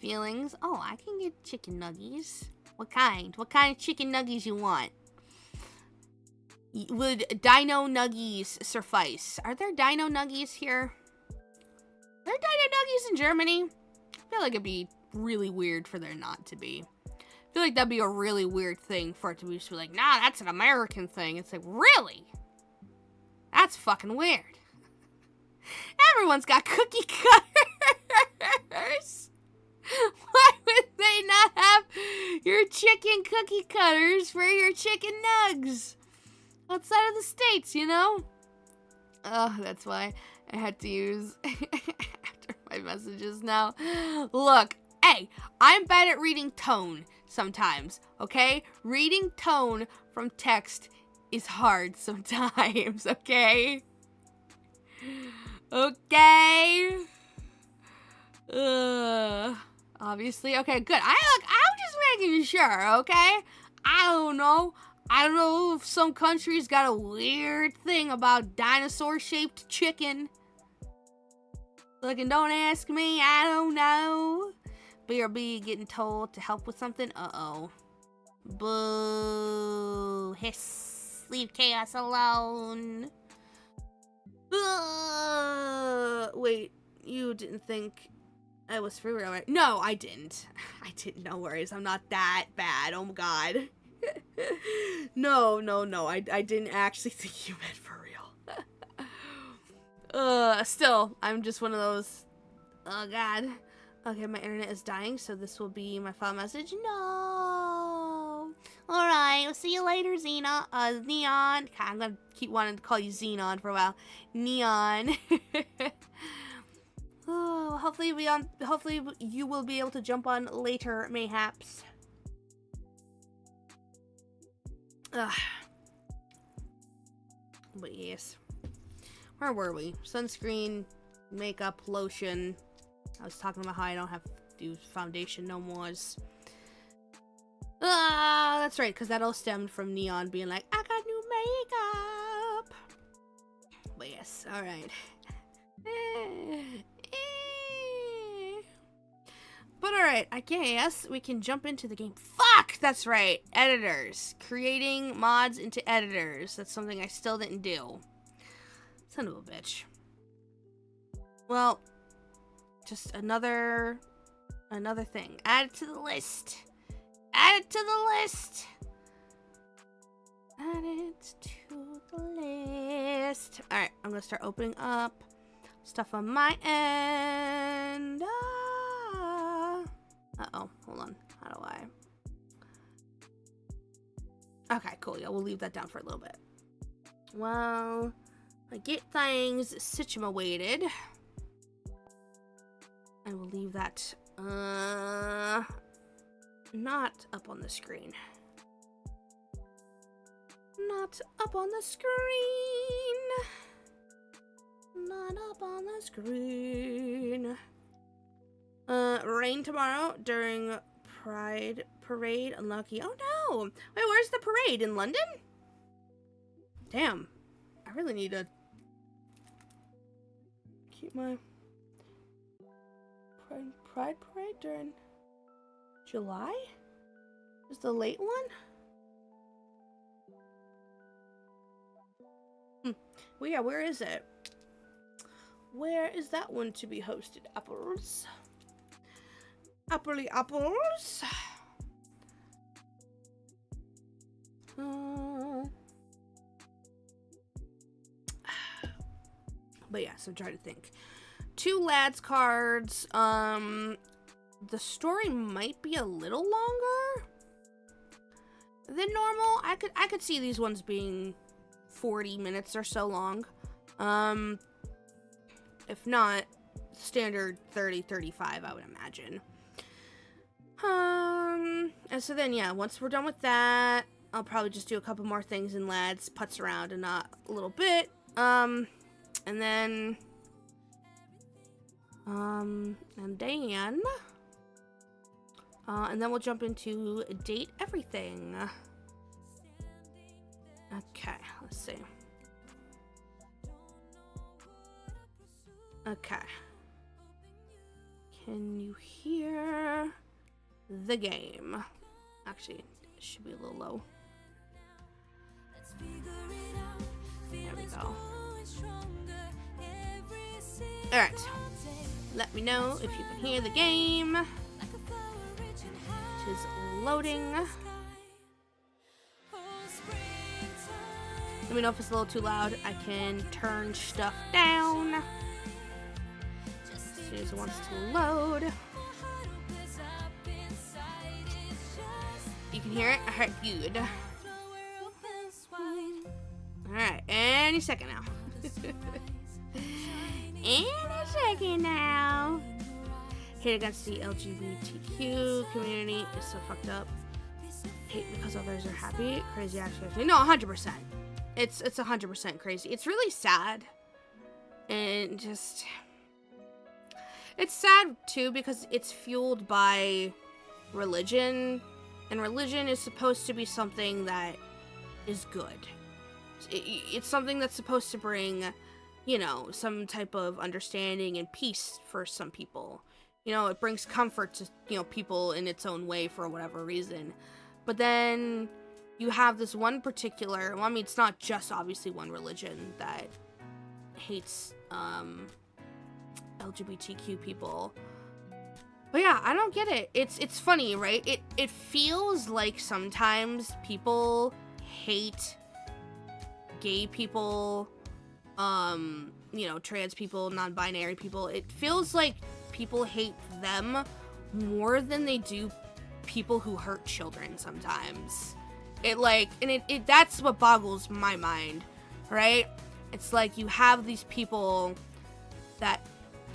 feelings. Oh, I can get chicken nuggies. What kind? What kind of chicken nuggies you want? Would dino nuggies suffice? Are there dino nuggies here? Are there dino nuggies in Germany? I feel like it'd be really weird for there not to be. I feel like that'd be a really weird thing for it to be just be like, nah, that's an American thing. It's like, really? That's fucking weird. Everyone's got cookie cutters. Why would they not have your chicken cookie cutters for your chicken nugs? Outside of the States, you know? Oh, that's why I had to use after my messages now. Look, hey, I'm bad at reading tone sometimes, okay? Reading tone from text is hard sometimes, okay? Okay? Obviously. Okay, good. I'm just making sure, okay? I don't know if some countries got a weird thing about dinosaur-shaped chicken. Look, and don't ask me, I don't know. BRB getting told to help with something? Uh-oh. Boo. Hiss. Leave chaos alone. Wait, you didn't think I was for real, right? No, I didn't. I didn't. No worries. I'm not that bad. Oh, my God. No. I didn't actually think you meant for real. Still, I'm just one of those. Oh, God. Okay, my internet is dying, so this will be my final message. No. All right. We'll see you later, Neon. God, I'm gonna keep wanting to call you Xenon for a while. Neon. Oh, hopefully you will be able to jump on later, mayhaps. Ugh. But yes. Where were we? Sunscreen, makeup, lotion. I was talking about how I don't have to do foundation no more. That's right, because that all stemmed from Neon being like, I got new makeup. But yes, alright. But alright, I guess we can jump into the game. Fuck! That's right. Editors. Creating mods into editors. That's something I still didn't do. Son of a bitch. Well, just another thing. Add it to the list. Add it to the list. Add it to the list. Alright, I'm gonna start opening up stuff on my end. Uh-oh, hold on. How do I? Okay, cool. Yeah, we'll leave that down for a little bit. Well, I get things situated. I will leave that, not up on the screen. Not up on the screen. Not up on the screen. Rain tomorrow during Pride Parade. Unlucky. Oh no! Wait, where's the parade? In London? Damn. I really need to keep my Pride Parade during July? Is the late one? Well, yeah, where is it? Where is that one to be hosted? Apples. Appley apples. But yes, I'm trying to think. 2 lads cards. The story might be a little longer. than normal. I could see these ones being 40 minutes or so long. If not, standard 30-35, I would imagine. And so then, yeah, once we're done with that, I'll probably just do a couple more things in Lads, putz around and not a little bit. And then, we'll jump into date everything. Okay, let's see. Okay. Can you hear the game? Actually, it should be a little low. There we go. Alright. Let me know if you can hear the game. It is loading. Let me know if it's a little too loud. I can turn stuff down as soon as it wants to load. You can hear it? Alright, good. Alright, any second now. Any second now. Hate against the LGBTQ community is so fucked up. Hate because others are happy. Crazy actually. No, 100%. It's 100% crazy. It's really sad. And just... It's sad, too, because it's fueled by religion. And religion is supposed to be something that is good. It's something that's supposed to bring, you know, some type of understanding and peace for some people. You know, it brings comfort to, you know, people in its own way for whatever reason. But then you have this one particular, well, I mean, it's not just obviously one religion that hates LGBTQ people. But yeah, I don't get it. It's funny, right? It feels like sometimes people hate gay people, you know, trans people, non-binary people. It feels like people hate them more than they do people who hurt children sometimes. That's what boggles my mind, right? It's like you have these people that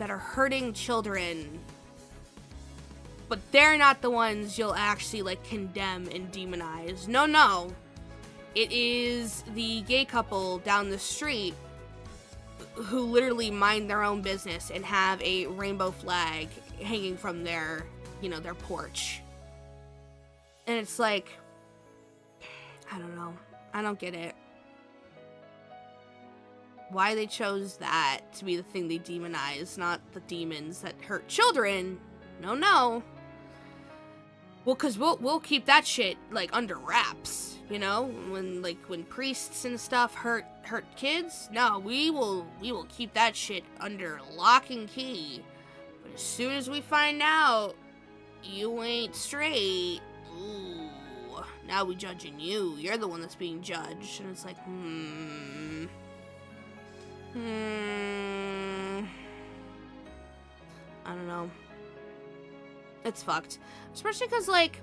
are hurting children, but they're not the ones you'll actually, like, condemn and demonize. No. It is the gay couple down the street who literally mind their own business and have a rainbow flag hanging from their, you know, their porch. And it's like, I don't know. I don't get it. Why they chose that to be the thing they demonize, not the demons that hurt children. No. Well, because we'll keep that shit, like, under wraps, you know? When priests and stuff hurt kids, no, we will keep that shit under lock and key. But as soon as we find out you ain't straight, ooh, now we judging you. You're the one that's being judged. And it's like, I don't know. It's fucked. Especially because, like,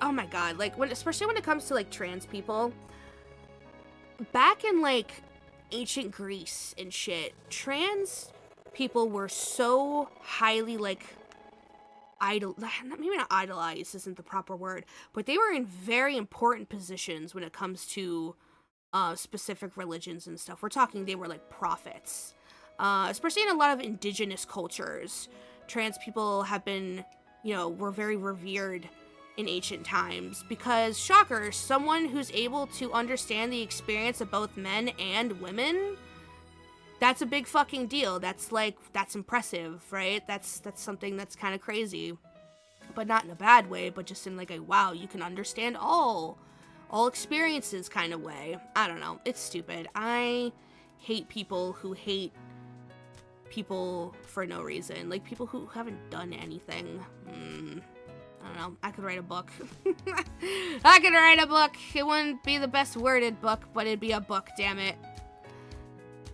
oh my god, like, especially when it comes to, like, trans people, back in, like, ancient Greece and shit, trans people were so highly, like, maybe not idolized isn't the proper word, but they were in very important positions when it comes to specific religions and stuff. We're talking they were, like, prophets. Especially in a lot of indigenous cultures, trans people have been, you know, were very revered in ancient times because, shocker, someone who's able to understand the experience of both men and women, that's a big fucking deal. That's impressive, right? That's something that's kind of crazy, but not in a bad way, but just in, like, a wow, you can understand all experiences kind of way. I don't know. It's stupid. I hate people who hate people for no reason. Like, people who haven't done anything. I don't know. I could write a book. I could write a book. It wouldn't be the best worded book, but it'd be a book, damn it.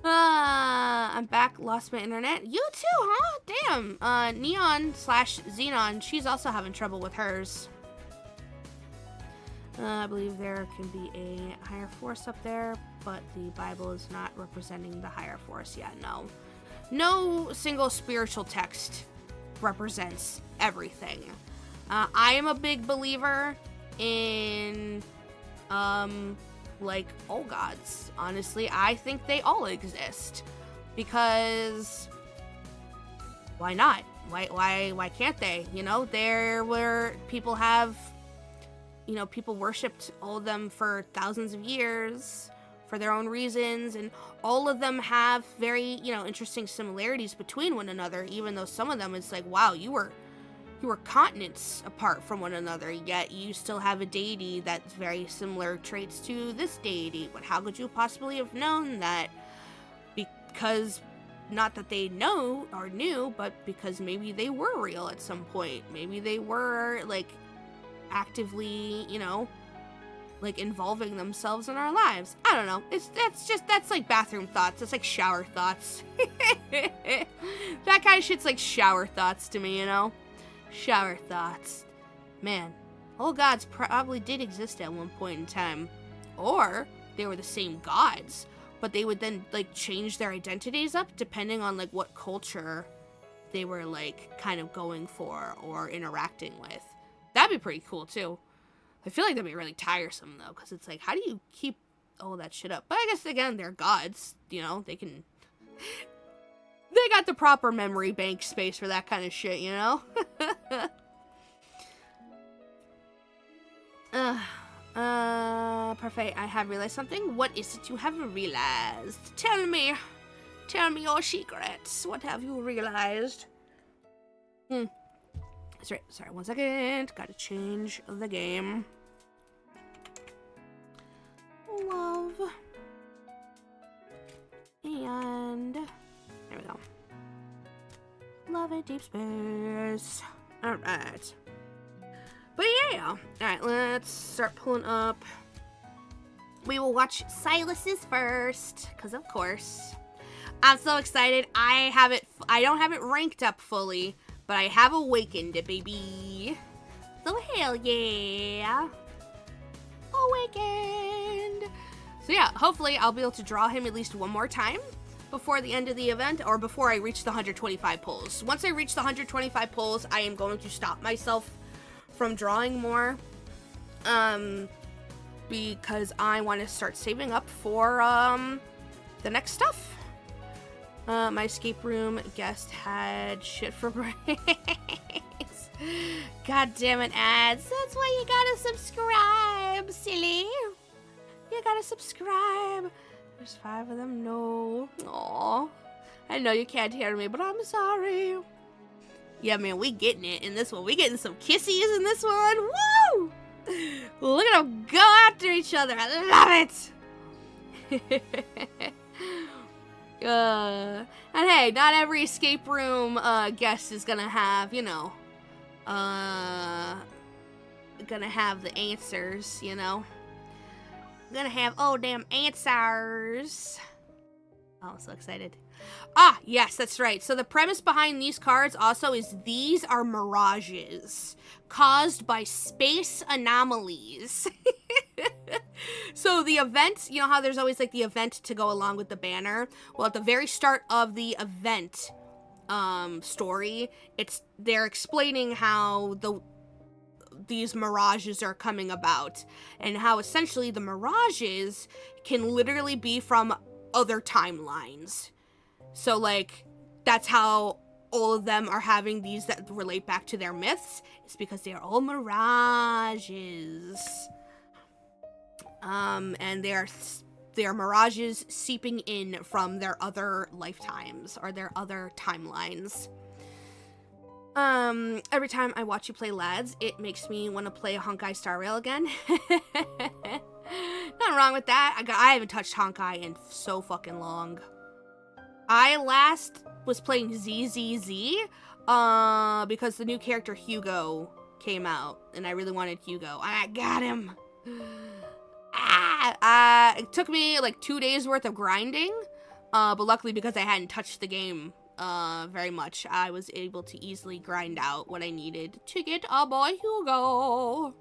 I'm back. Lost my internet. You too, huh? Damn. Neon/Xenon, she's also having trouble with hers. I believe there can be a higher force up there, but the Bible is not representing the higher force yet, no. No single spiritual text represents everything. I am a big believer in, like, all gods. Honestly, I think they all exist. Because why not? Why can't they? You know, there were people have, you know, people worshipped all of them for thousands of years for their own reasons, and all of them have very, you know, interesting similarities between one another, even though some of them it's like, wow, you were continents apart from one another, yet you still have a deity that's very similar traits to this deity. But how could you possibly have known that? Because not that they know or knew, but because maybe they were real at some point. Maybe they were, like, actively, you know, like, involving themselves in our lives. I don't know. That's like bathroom thoughts. It's like shower thoughts. That kind of shit's like shower thoughts to me, you know? Shower thoughts. Man, all gods probably did exist at one point in time. Or they were the same gods, but they would then, like, change their identities up depending on, like, what culture they were, like, kind of going for or interacting with. That'd be pretty cool, too. I feel like that'd be really tiresome, though, because it's like, how do you keep all that shit up? But I guess, again, they're gods, you know? They can... They got the proper memory bank space for that kind of shit, you know? Perfect. I have realized something. What is it you haven't realized? Tell me your secrets. What have you realized? Sorry, 1 second. Gotta change the game. Love. And there we go. Love in deep space. Alright. But yeah. Alright, let's start pulling up. We will watch Silas's first, because of course. I'm so excited. I don't have it ranked up fully, but I have awakened it, baby. So hell yeah. Awakened. So yeah, hopefully I'll be able to draw him at least one more time before the end of the event, or before I reach the 125 pulls. Once I reach the 125 pulls, I am going to stop myself from drawing more. Because I want to start saving up for, the next stuff. My escape room guest had shit for brains. God damn it, ads. That's why you gotta subscribe, silly. You gotta subscribe. There's 5 of them. No. Aw. I know you can't hear me, but I'm sorry. Yeah, man, we getting it in this one. We getting some kissies in this one. Woo! Look at them go after each other. I love it. And hey, not every escape room guest is gonna have, you know, gonna have the answers, you know. Gonna have damn answers. Oh, I'm so excited. Ah, yes, that's right. So the premise behind these cards also is these are mirages caused by space anomalies. So the event, you know how there's always like the event to go along with the banner? Well, at the very start of the event story, they're explaining how these mirages are coming about, and how essentially the mirages can literally be from other timelines. So, like, that's how all of them are having these that relate back to their myths. It's because they are all mirages. And they are mirages seeping in from their other lifetimes or their other timelines. Every time I watch you play Lads, it makes me want to play Honkai Star Rail again. Nothing wrong with that. I haven't touched Honkai in so fucking long. I last was playing ZZZ, because the new character Hugo came out, and I really wanted Hugo. I got him. It took me like 2 days worth of grinding, but luckily because I hadn't touched the game very much, I was able to easily grind out what I needed to get a boy Hugo.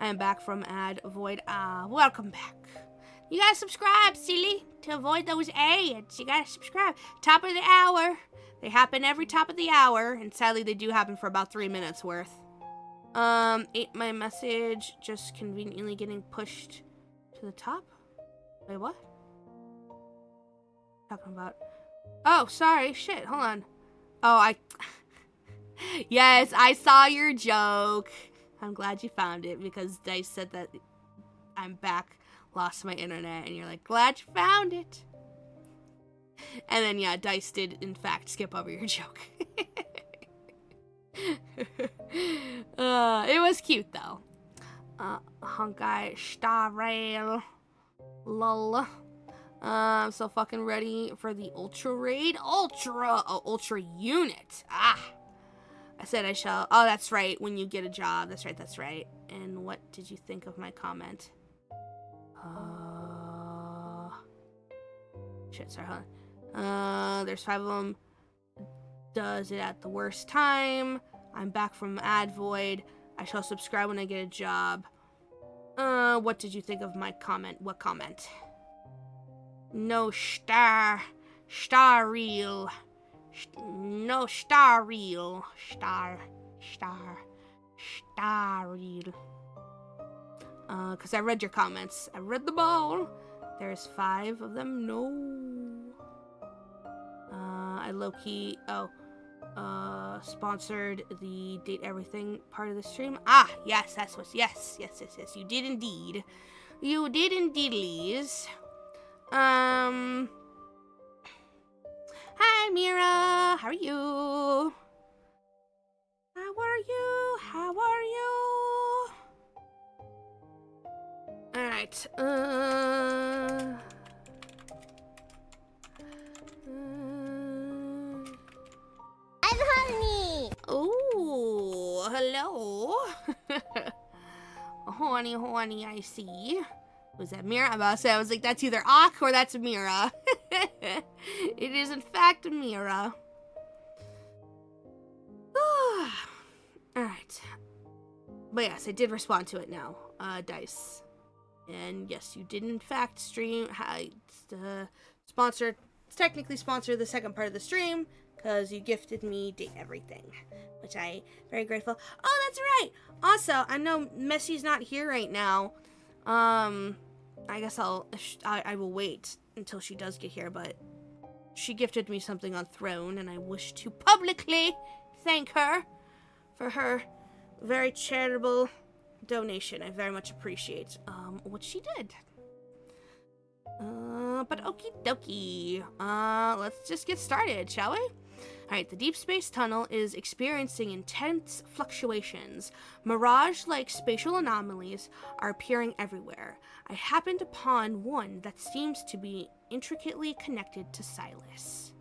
I am back from ad void. Welcome back. You gotta subscribe, silly, to avoid those ads. You gotta subscribe. Top of the hour. They happen every top of the hour, and sadly they do happen for about 3 minutes worth. My message just conveniently getting pushed to the top. Wait, what? Talking about? Oh, sorry. Shit, hold on. Oh, yes, I saw your joke. I'm glad you found it because Dice said that I'm back, lost my internet, and you're like, glad you found it. And then, yeah, Dice did, in fact, skip over your joke. It was cute, though. Honkai Star Rail. Lol. I'm so fucking ready for the Ultra Raid. Ultra Unit. I said I shall. Oh, that's right. When you get a job. That's right. And what did you think of my comment? Shit, sorry, hold on. There's 5 of them. Does it at the worst time. I'm back from ad void. I shall subscribe when I get a job. What did you think of my comment? What comment? No star reel. No star reel. Star reel. Cause I read your comments. I read them all. There's 5 of them. No. I low-key, sponsored the Date Everything part of the stream. Yes, that's what, yes, you did indeed. You did indeed, Liz. Hi, Mira, how are you? Alright, honey. Oh, hello. Honey, I see. Was that Mira? I'm about to say, I was like, that's either Ak or that's Mira. It is, in fact, Mira. Alright. But yes, I did respond to it now, Dice. And yes, you did, in fact, technically sponsor the second part of the stream, because you gifted me Date Everything, which I'm very grateful. Oh, that's right. Also, I know Messy's not here right now. I guess I will wait until she does get here, but she gifted me something on Throne, and I wish to publicly thank her for her very charitable donation. I very much appreciate what she did. But okie dokie. Let's just get started, shall we? Alright, the Deep Space Tunnel is experiencing intense fluctuations. Mirage-like spatial anomalies are appearing everywhere. I happened upon one that seems to be intricately connected to Silas.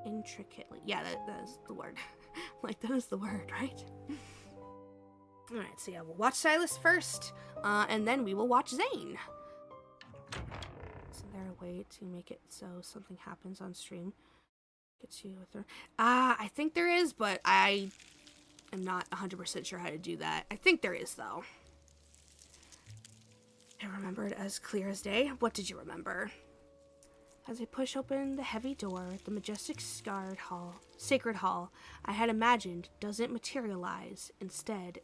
Intricately. Yeah, that is the word. Like, that is the word, right? Alright, so yeah, we'll watch Silas first, and then we will watch Zane. Is there a way to make it so something happens on stream? Gets you with her. I think there is, but I am not 100% sure how to do that. I think there is, though. I remembered as clear as day. What did you remember? As I push open the heavy door, the majestic sacred hall I had imagined doesn't materialize. Instead,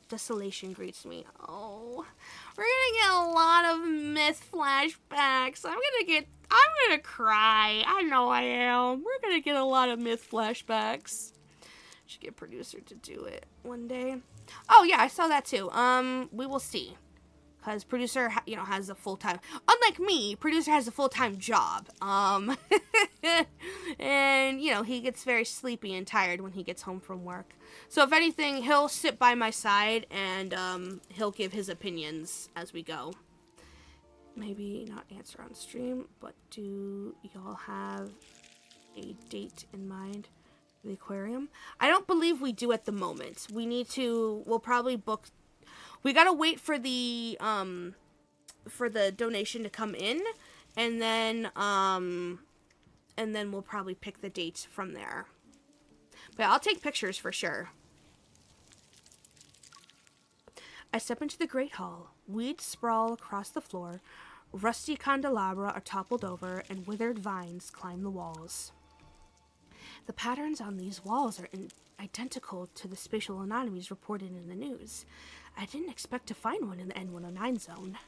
desolation greets me. Oh, we're gonna get a lot of myth flashbacks. I'm gonna cry. I know I am. We're gonna get a lot of myth flashbacks. Should get producer to do it one day. Oh yeah, I saw that too. We will see. Because producer, has a full-time... Unlike me, producer has a full-time job. And, he gets very sleepy and tired when he gets home from work. So if anything, he'll sit by my side and he'll give his opinions as we go. Maybe not answer on stream, but do y'all have a date in mind for the aquarium? I don't believe we do at the moment. We'll probably book... We gotta wait for the donation to come in, and then we'll probably pick the dates from there. But I'll take pictures for sure. I step into the great hall. Weeds sprawl across the floor. Rusty candelabra are toppled over, and withered vines climb the walls. The patterns on these walls are identical to the spatial anomalies reported in the news. I didn't expect to find one in the N109 zone.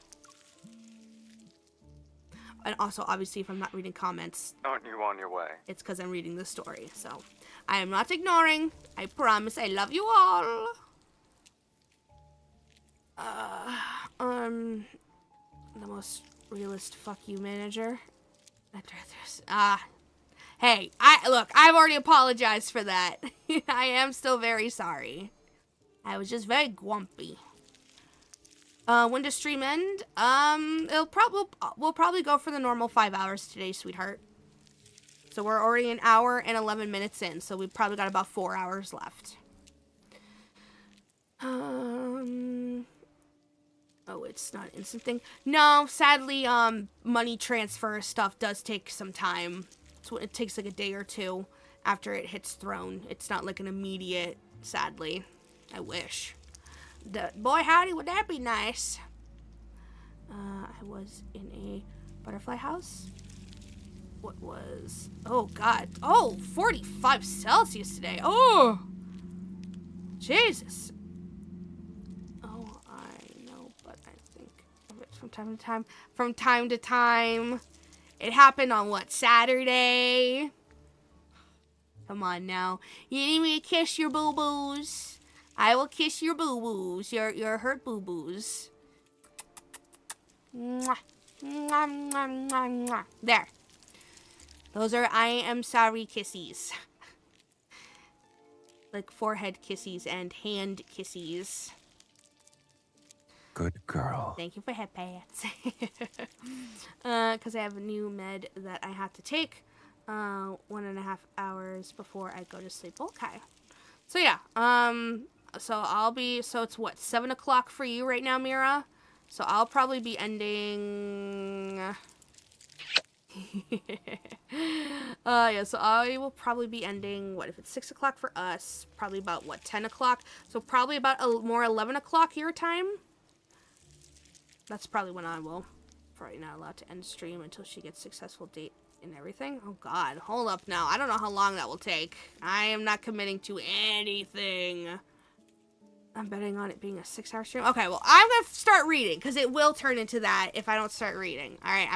And also, obviously, if I'm not reading comments, Aren't you on your way? it's because I'm reading the story. So, I am not ignoring. I promise I love you all. The most realist fuck you manager. Hey, I've already apologized for that. I am still very sorry. I was just very grumpy. When does stream end? We'll probably go for the normal 5 hours today, sweetheart. So we're already an hour and 11 minutes in, so we've probably got about 4 hours left. Oh, it's not an instant thing. No, sadly, money transfer stuff does take some time. So it takes like a day or two after it hits Throne. It's not like an immediate, sadly. I wish. Boy, howdy, would that be nice? I was in a butterfly house. What was... Oh, God. Oh, 45 Celsius today. Oh! Jesus. Oh, I know, but I think of it from time to time. From time to time. It happened on, what, Saturday? Come on now. You need me to kiss your boo-boos? I will kiss your boo-boos. Your hurt boo-boos. Mwah. Mwah, mwah, mwah, mwah. There. Those are I am sorry kissies. Like forehead kissies and hand kissies. Good girl. Thank you for head pats. Because I have a new med that I have to take 1.5 hours before I go to sleep. Okay. So yeah, so it's what, 7 o'clock for you right now, Mira? So I'll probably be ending... yeah, so I will probably be ending, what, if it's 6 o'clock for us, probably about, what, 10 o'clock? So probably about more 11 o'clock your time? That's probably when I will. Probably not allowed to end stream until she gets successful date and everything. Oh God, hold up now. I don't know how long that will take. I am not committing to anything. I'm betting on it being a 6-hour stream. Okay, well, I'm gonna start reading because it will turn into that if I don't start reading. All right,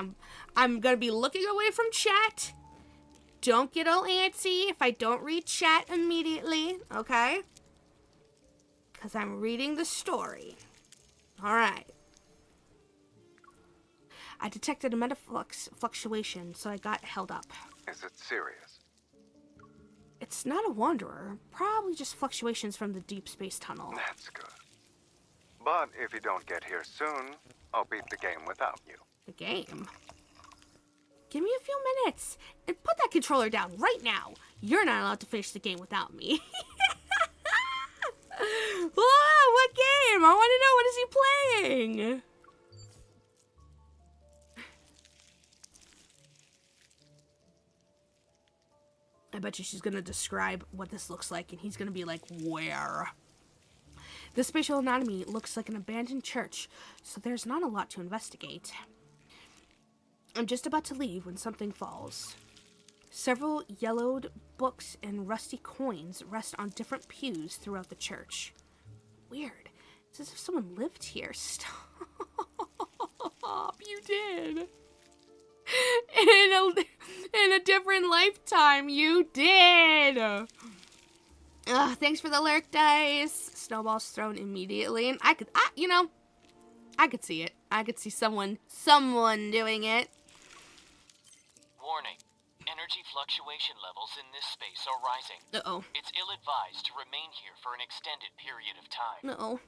I'm gonna be looking away from chat. Don't get all antsy if I don't read chat immediately, okay? Because I'm reading the story. All right. I detected a fluctuation, so I got held up. Is it serious? It's not a wanderer. Probably just fluctuations from the deep space tunnel. That's good. But if you don't get here soon, I'll beat the game without you. The game? Give me a few minutes and put that controller down right now. You're not allowed to finish the game without me. Whoa, what game? I want to know, what is he playing? I bet you she's going to describe what this looks like, and he's going to be like, where? The spatial anatomy looks like an abandoned church, so there's not a lot to investigate. I'm just about to leave when something falls. Several yellowed books and rusty coins rest on different pews throughout the church. Weird. It's as if someone lived here. Stop. You did. In a different lifetime, you did. Thanks for the lurk dice. Snowballs thrown immediately, and I could see it. I could see someone doing it. Warning. Energy fluctuation levels in this space are rising. Uh-oh. It's ill-advised to remain here for an extended period of time. Uh-oh.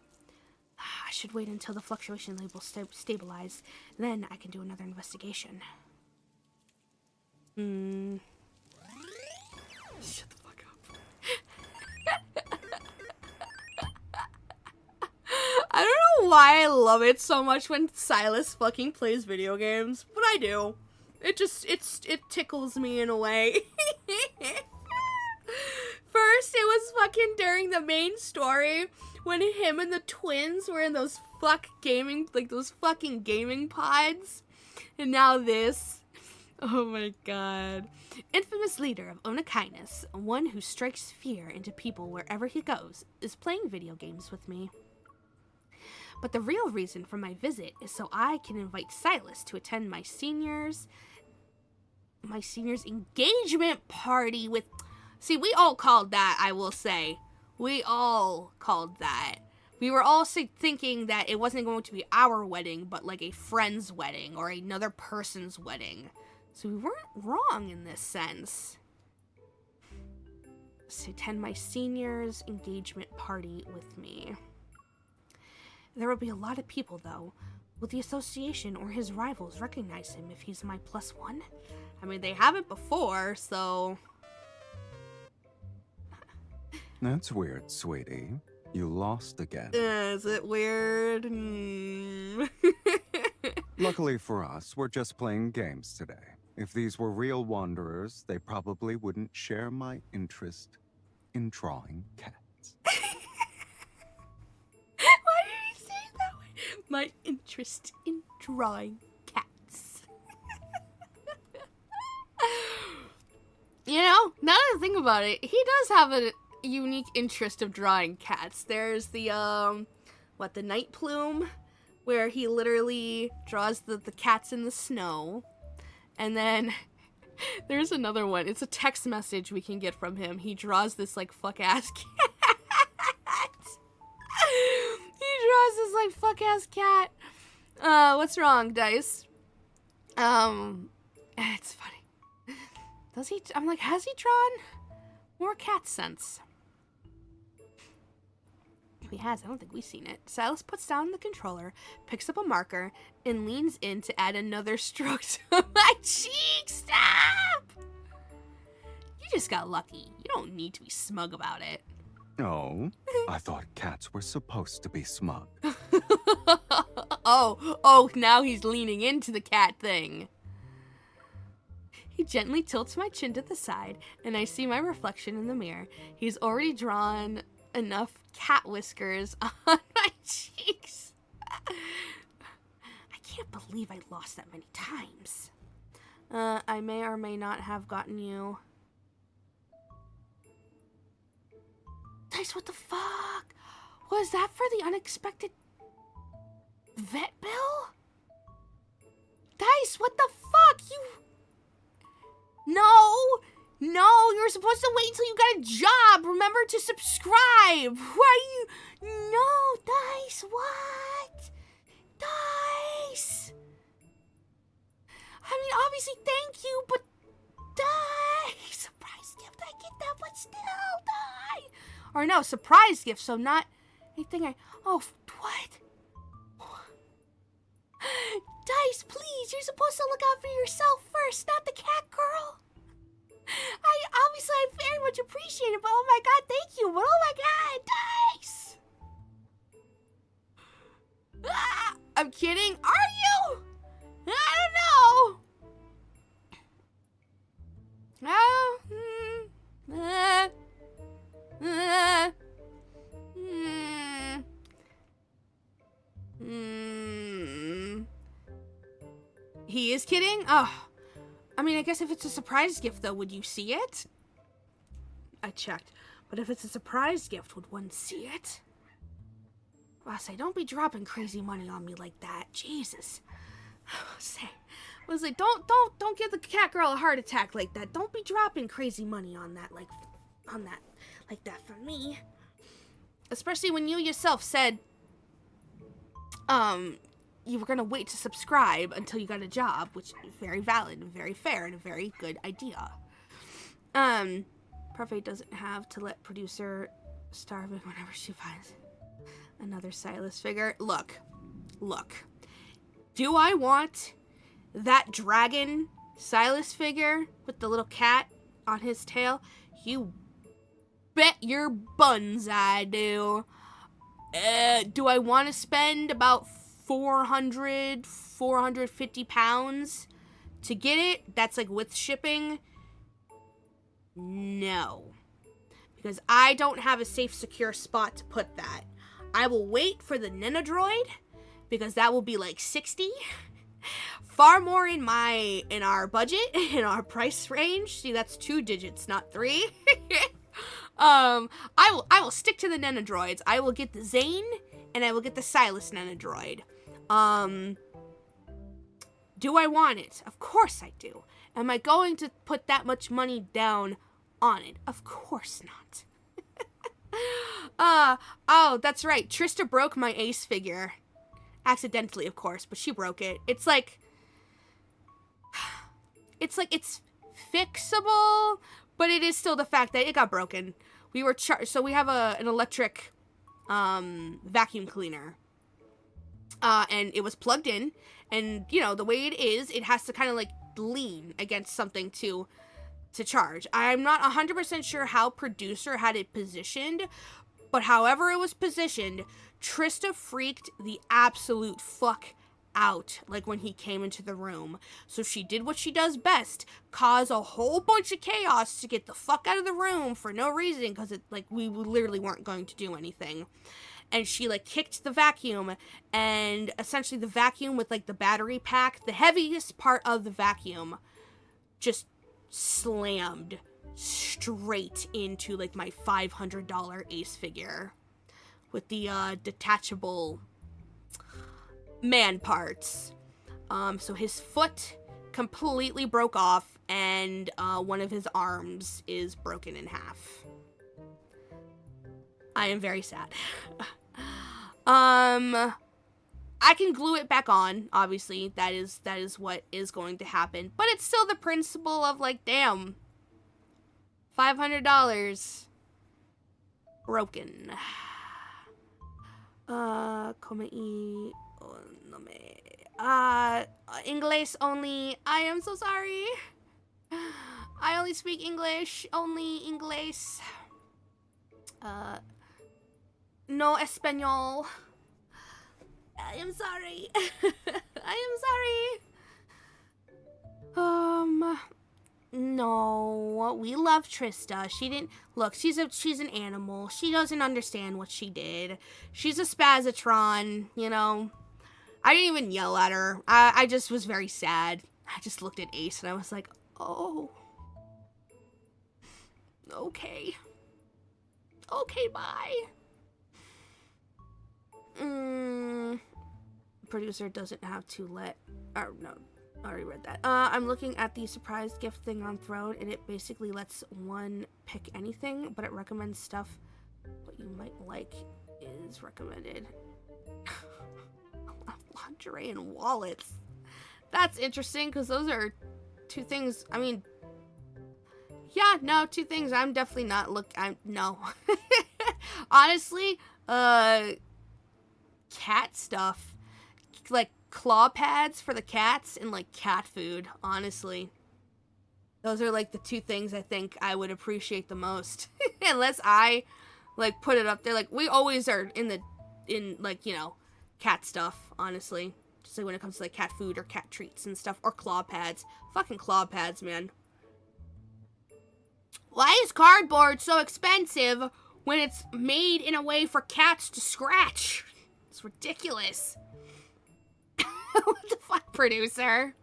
I should wait until the fluctuation levels stabilize. Then I can do another investigation. Shut the fuck up. I don't know why I love it so much when Silas fucking plays video games, but I do. It tickles me in a way. first it was fucking during the main story when him and the twins were in those those fucking gaming pods. And now this. Oh my god. Infamous leader of Onakainis, one who strikes fear into people wherever he goes, is playing video games with me. But the real reason for my visit is so I can invite Silas to attend my senior's engagement party with... See, we all called that, I will say. We all called that. We were all thinking that it wasn't going to be our wedding, but like a friend's wedding or another person's wedding. So we weren't wrong in this sense. To attend my senior's engagement party with me. There will be a lot of people, though. Will the association or his rivals recognize him if he's my +1? I mean, they haven't before, so... That's weird, sweetie. You lost again. Is it weird? Luckily for us, we're just playing games today. If these were real wanderers, they probably wouldn't share my interest in drawing cats. Why did he say it that way? My interest in drawing cats. You know, now that I think about it, he does have a unique interest of drawing cats. There's the, the Night Plume, where he literally draws the cats in the snow. And then there's another one. It's a text message we can get from him. He draws this, like, fuck-ass cat. He draws this, like, fuck-ass cat. What's wrong, Dice? It's funny. Does he... I'm like, has he drawn more cat sense? If he has, I don't think we've seen it. Silas puts down the controller, picks up a marker, and leans in to add another stroke to my cheek. Stop! You just got lucky. You don't need to be smug about it. Oh, I thought cats were supposed to be smug. Oh, now he's leaning into the cat thing. He gently tilts my chin to the side, and I see my reflection in the mirror. He's already drawn enough cat whiskers on my cheeks. I can't believe I lost that many times. I may or may not have gotten you. Dice, what the fuck? Was that for the unexpected vet bill? Dice, what the fuck? No, you're supposed to wait until you got a job. Remember to subscribe. Why are you... No, Dice, what? Dice. I mean, obviously, thank you, but Dice. Surprise gift, I get that, but still, die. Or no, surprise gift, so not anything Oh, what? Dice, please, you're supposed to look out for yourself first, not the cat girl. I very much appreciate it, but oh my god, thank you, but oh my god, Dice! Ah, I'm kidding, are you? I don't know. He is kidding? Oh. I mean, I guess if it's a surprise gift, though, would you see it? I checked. But if it's a surprise gift, would one see it? I say, don't be dropping crazy money on me like that. Jesus. I was like, don't give the cat girl a heart attack like that. Don't be dropping crazy money on that, like that for me. Especially when you yourself said, you were gonna wait to subscribe until you got a job, which is very valid and very fair and a very good idea. Parfait doesn't have to let producer starve it whenever she finds another Silas figure. Look. Do I want that dragon Silas figure with the little cat on his tail? You bet your buns I do. Do I want to spend about 450 pounds to get it? That's like with shipping? No. because I don't have a safe, secure spot to put that. I will wait for the Nenadroid, because that will be like 60. Far more in our budget, in our price range. See, that's 2 digits, not 3. I will stick to the Nenadroids. I will get the Zane, and I will get the Silas Nenadroid. Do I want it? Of course I do. Am I going to put that much money down on it? Of course not. Oh, that's right. Trista broke my Ace figure. Accidentally, of course, but she broke it. It's fixable, but it is still the fact that it got broken. We were so we have an electric vacuum cleaner. And it was plugged in, and you know, the way it is, it has to kind of like lean against something to charge. I'm not 100% sure how producer had it positioned, but however it was positioned, Trista freaked the absolute fuck out, like when he came into the room. So she did what she does best, cause a whole bunch of chaos to get the fuck out of the room for no reason, because it, like, we literally weren't going to do anything. And she, like, kicked the vacuum, and essentially the vacuum with, like, the battery pack, the heaviest part of the vacuum, just slammed straight into, like, my $500 Ace figure with the detachable man parts. So his foot completely broke off, and one of his arms is broken in half. I am very sad. I can glue it back on, obviously. That is what is going to happen. But it's still the principle of, like, damn, $500 broken. Como y no me. English only. I am so sorry. I only speak English. Only English. No Espanol. I am sorry. I am sorry. No, we love Trista. She didn't look. She's an animal. She doesn't understand what she did. She's a spazatron. You know. I didn't even yell at her. I just was very sad. I just looked at Ace and I was like, oh, okay. Okay, bye. Producer doesn't have to let. Or no, I already read that. I'm looking at the surprise gift thing on Throne, and it basically lets one pick anything, but it recommends stuff. What you might like is recommended. Lingerie and wallets. That's interesting, because those are 2 things. I mean, yeah, no, 2 things I'm definitely not no. Honestly, cat stuff. Like claw pads for the cats and like cat food, honestly. Those are like the 2 things I think I would appreciate the most. Unless I like put it up there. Like we always are in like, you know, cat stuff, honestly. Just like when it comes to like cat food or cat treats and stuff, or claw pads. Fucking claw pads, man. Why is cardboard so expensive when it's made in a way for cats to scratch? It's ridiculous. What the fuck, producer?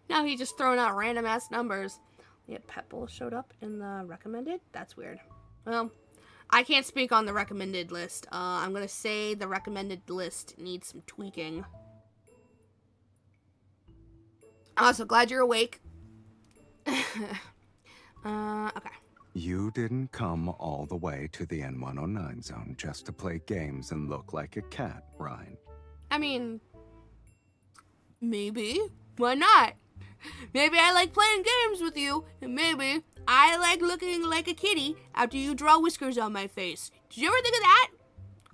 Now he just throwing out random ass numbers. Yeah, Petbull showed up in the recommended? That's weird. Well, I can't speak on the recommended list. I'm gonna say the recommended list needs some tweaking. Also, glad you're awake. Okay. You didn't come all the way to the N109 zone just to play games and look like a cat, right? I mean, maybe. Why not? Maybe I like playing games with you, and maybe I like looking like a kitty after you draw whiskers on my face. Did you ever think of that?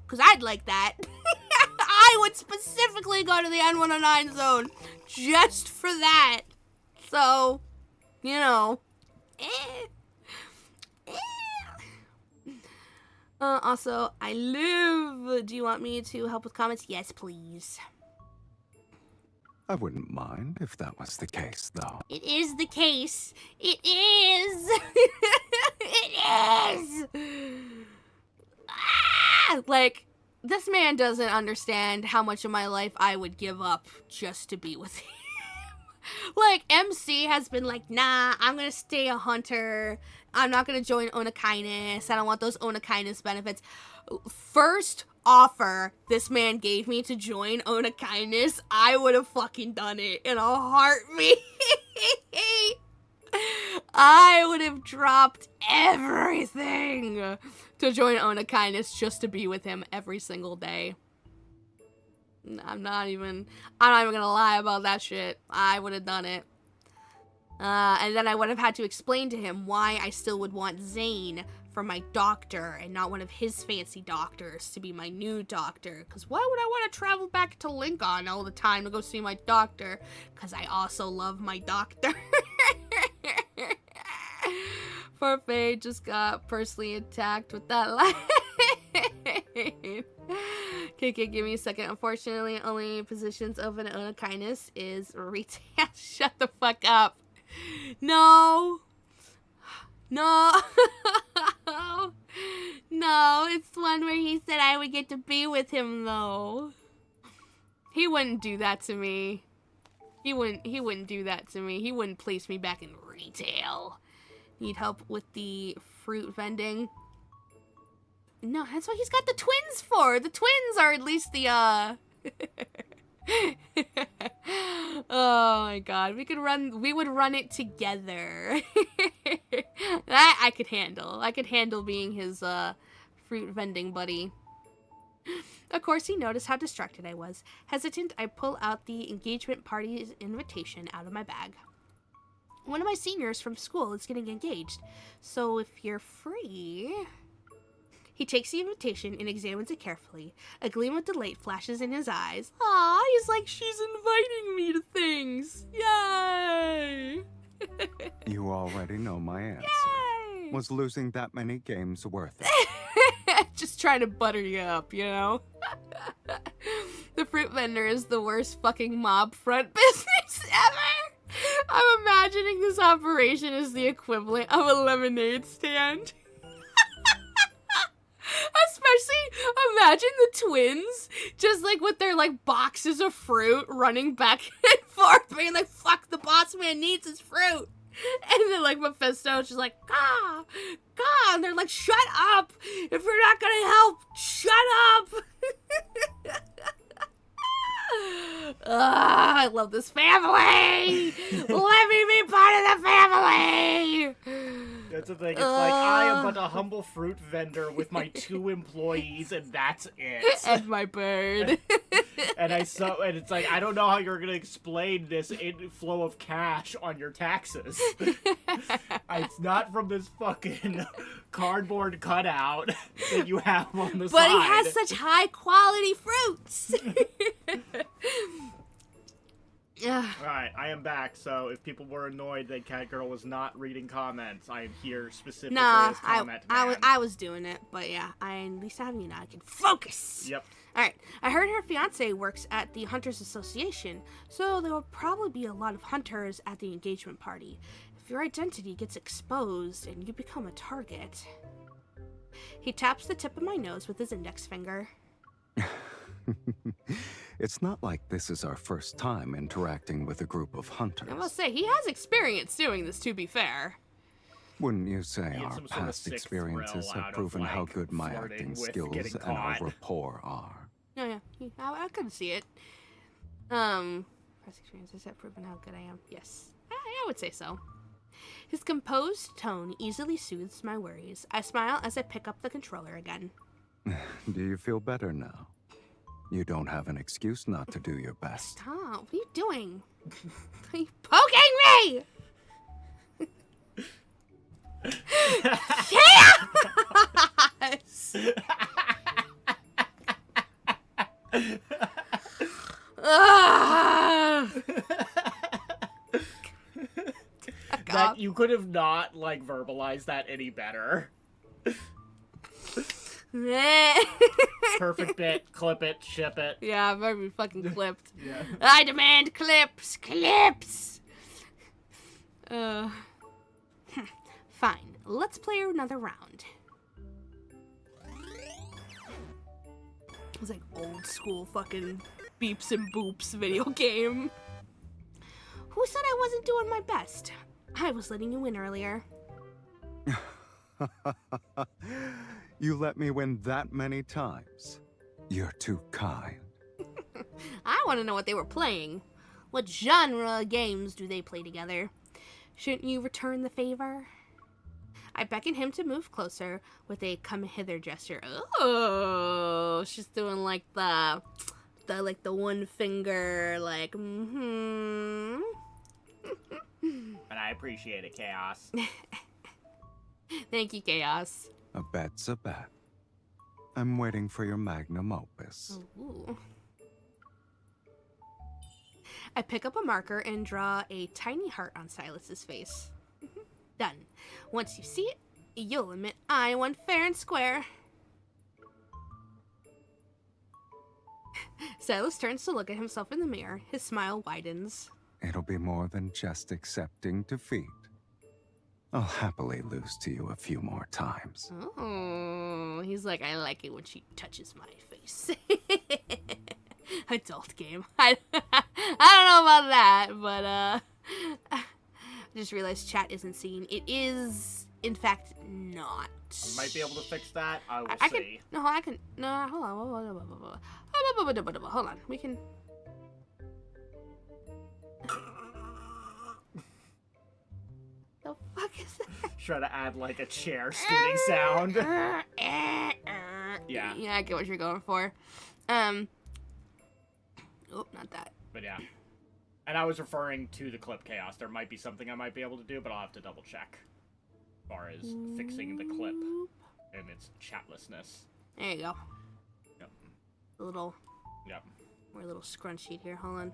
Because I'd like that. I would specifically go to the N109 zone just for that. So, you know. Also, I live. Do you want me to help with comments? Yes, please. I wouldn't mind if that was the case, though. It is the case. It is. please! Ah! Like, this man doesn't understand how much of my life I would give up just to be with him. Like, MC has been like, nah, I'm gonna stay a hunter. I'm not gonna join Onakindness. I don't want those Onakindness benefits. First offer this man gave me to join Onakindness, I would have fucking done it in a heartbeat. I would have dropped everything to join Onakindness just to be with him every single day. I'm not even gonna lie about that shit. I would have done it. And then I would have had to explain to him why I still would want Zane for my doctor and not one of his fancy doctors to be my new doctor. Because why would I want to travel back to Lincoln all the time to go see my doctor? Because I also love my doctor. Poor Faye just got personally attacked with that line. Okay, give me a second. Unfortunately, only positions open at Onakindness is retail. Shut the fuck up. No. No. No, it's the one where he said I would get to be with him, though. He wouldn't do that to me. He wouldn't do that to me. He wouldn't place me back in retail. Need help with the fruit vending? No, that's what he's got the twins for. The twins are at least the, Oh my god, we would run it together. That I could handle. I could handle being his, fruit vending buddy. Of course, he noticed how distracted I was. Hesitant, I pull out the engagement party's invitation out of my bag. One of my seniors from school is getting engaged, so if you're free... He takes the invitation and examines it carefully. A gleam of delight flashes in his eyes. Aw, he's like, she's inviting me to things. Yay! You already know my answer. Yay! Was losing that many games worth it? Just trying to butter you up, you know? The fruit vendor is the worst fucking mob front business ever! I'm imagining this operation is the equivalent of a lemonade stand. Especially, imagine the twins, just like with their like boxes of fruit running back and forth, being like, fuck, the boss man needs his fruit. And then like Mephisto's just like, gah, gah, and they're like, shut up, if you're not gonna help, shut up. I love this family. Let me be part of the family. That's the thing. It's like, I am but a humble fruit vendor with my 2 employees, and that's it. And my bird. And it's like, I don't know how you're gonna explain this inflow of cash on your taxes. It's not from this fucking cardboard cutout that you have on the side. But he has such high quality fruits. Alright, I am back, so if people were annoyed that Catgirl was not reading comments, I am here specifically as comment man. I was doing it, but yeah, at least I have you now. I can focus. Yep. Alright, I heard her fiance works at the Hunters Association, so there will probably be a lot of hunters at the engagement party. If your identity gets exposed and you become a target... He taps the tip of my nose with his index finger. It's not like this is our first time interacting with a group of hunters. I must say, he has experience doing this, to be fair. Wouldn't you say Get our some sort of past sick experiences thrill have out of, proven how like, good my flirting acting with skills getting and our caught. rapport are? Oh yeah, I couldn't see it. Past experiences have proven how good I am. Yes, I would say so. His composed tone easily soothes my worries. I smile as I pick up the controller again. Do you feel better now? You don't have an excuse not to do your best. Stop. What are you doing? Are you poking me? Yes! That you could have not, like, verbalized that any better. Perfect bit. Clip it. Ship it. Yeah, very fucking clipped. Yeah. I demand clips! Clips! Fine. let's play another round. It's like old school fucking beeps and boops video game. Who said I wasn't doing my best? I was letting you win earlier. You let me win that many times. You're too kind. I want to know what they were playing. What genre of games do they play together? Shouldn't you return the favor? I beckon him to move closer with a come hither gesture. Oh, she's doing like the one finger, like, mm-hmm. And I appreciate it, Chaos. Thank you, Chaos. A bet's a bet. I'm waiting for your magnum opus. Ooh. I pick up a marker and draw a tiny heart on Silas's face. Done. Once you see it, you'll admit I won fair and square. Silas turns to look at himself in the mirror. His smile widens. It'll be more than just accepting defeat. I'll happily lose to you a few more times. Oh, he's like, I like it when she touches my face. Adult game. I don't know about that, but I just realized chat isn't seen. It is, in fact, not. Might be able to fix that. I will I see. No, hold on. Hold on. We can. The fuck is that? Try to add like a chair scooting sound. Yeah. Yeah, I get what you're going for. Oh, not that. But yeah. And I was referring to the clip, Chaos. There might be something I might be able to do, but I'll have to double check. As far as fixing the clip and its chatlessness. There you go. Yep. A little. Yep. We're a little scrunchy here. Hold on.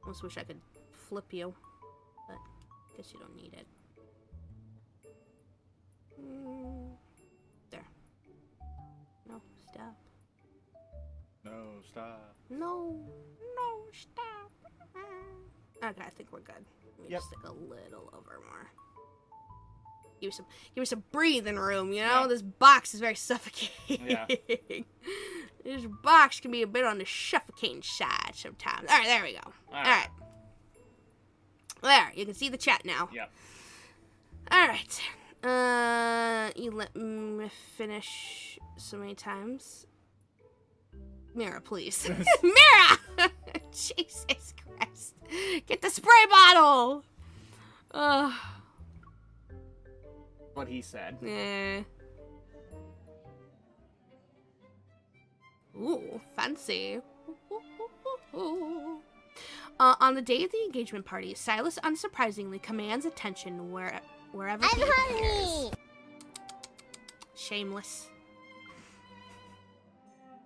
Almost wish I could flip you, but guess you don't need it. There. No, stop. No, stop. No, stop. Okay, I think we're good. Let me just stick a little over more. Give me some breathing room, you know? Yeah. This box is very suffocating. Yeah. This box can be a bit on the suffocating side sometimes. Alright, there we go. Alright. There, you can see the chat now. Yep. Alright. You let me finish so many times. Mira, please. Mira! Jesus Christ. Get the spray bottle! What he said. Yeah. Ooh, fancy. On the day of the engagement party, Silas unsurprisingly commands attention wherever he appears. Shameless.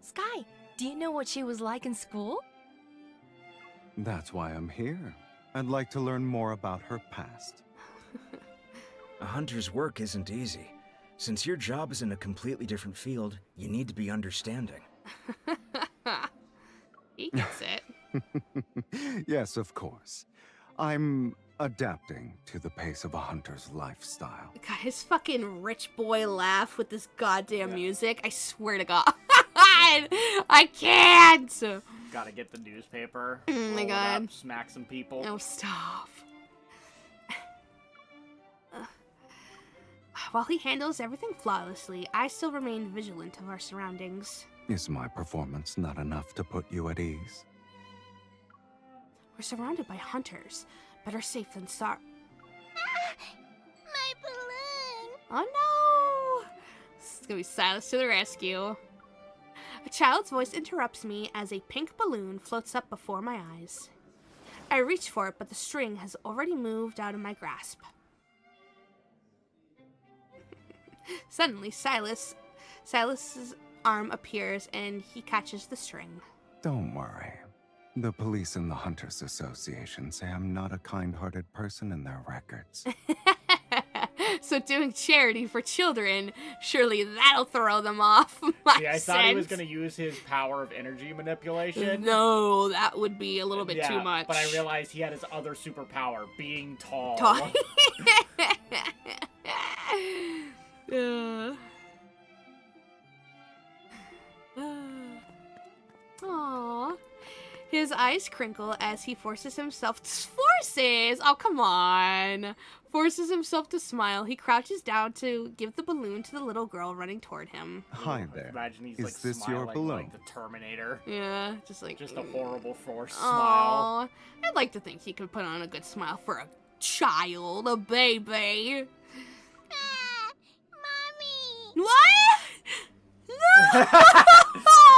Sky, do you know what she was like in school? That's why I'm here. I'd like to learn more about her past. A hunter's work isn't easy. Since your job is in a completely different field, you need to be understanding. He gets it. Yes, of course. I'm adapting to the pace of a hunter's lifestyle. God, his fucking rich boy laugh with this goddamn music. I swear to God. I can't. Gotta get the newspaper. Oh my roll it God. up, smack some people. No, stop. While he handles everything flawlessly, I still remain vigilant of our surroundings. Is my performance not enough to put you at ease? We're surrounded by hunters. Better safe than sorry. My balloon! Oh no! This is gonna be Silas to the rescue. A child's voice interrupts me as a pink balloon floats up before my eyes. I reach for it, but the string has already moved out of my grasp. Suddenly, Silas's arm appears and he catches the string. Don't worry. The police and the Hunters Association say I'm not a kind-hearted person in their records. So doing charity for children, surely that'll throw them off. My See, I thought he was sense. going to use his power of energy manipulation. No, that would be a little bit Yeah, too much. But I realized he had his other superpower, being tall. Talk. uh. Aww. His eyes crinkle as he forces himself oh, come on. Forces himself to smile. He crouches down to give the balloon to the little girl running toward him. Hi there. Imagine he's Is like this your smiling balloon? like the Terminator. Yeah, just like... Just a horrible forced smile. Aw, I'd like to think he could put on a good smile for a child, a baby. Mommy! What? No!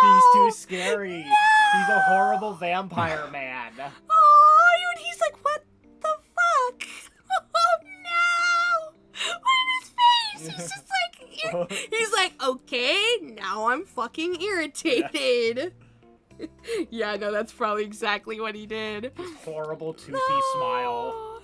He's too scary. He's a horrible vampire man. Oh, and he's like, what the fuck? Oh no! Look at his face. He's just like, he's like, okay, now I'm fucking irritated. Yeah, no, that's probably exactly what he did. Horrible toothy smile.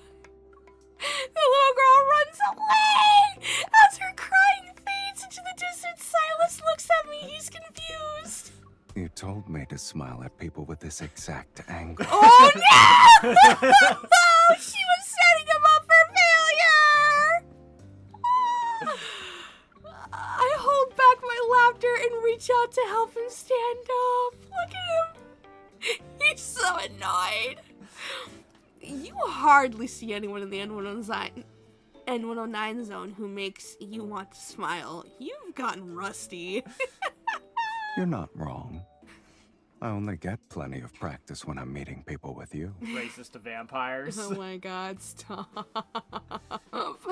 The little girl runs away as her crying fades into the distance. Silas looks at me. He's confused. You told me to smile at people with this exact angle. Oh no! She was setting him up for failure! I hold back my laughter and reach out to help him stand up. Look at him. He's so annoyed. You hardly see anyone in the N109 zone who makes you want to smile. You've gotten rusty. You're not wrong. I only get plenty of practice when I'm meeting people with you. Racist to vampires. Oh my god, stop.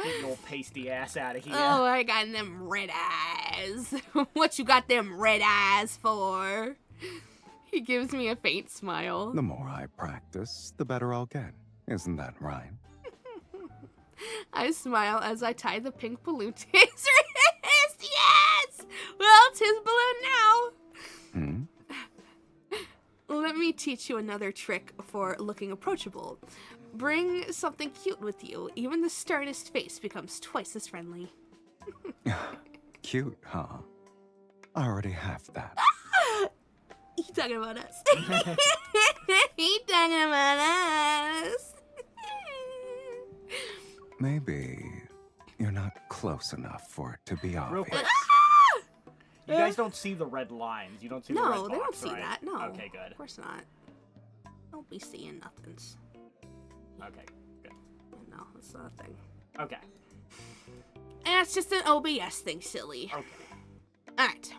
Get your pasty ass out of here. Oh, I got them red eyes. What you got them red eyes for? He gives me a faint smile. The more I practice, the better I'll get. Isn't that right? I smile as I tie the pink balloon to his wrist. Yes! Well, it's his balloon now. Hmm? Let me teach you another trick for looking approachable. Bring something cute with you. Even the sternest face becomes twice as friendly. Cute, huh? I already have that. He talking about us. He talking about us. Maybe you're not close enough for it to be Real obvious. quick. You guys don't see the red lines. You don't see the red box, No, they don't see right? that. No. Okay, good. Of course not. Don't be seeing nothings. Okay, good. No, that's not a thing. Okay. And that's just an OBS thing, silly. Okay. Alright.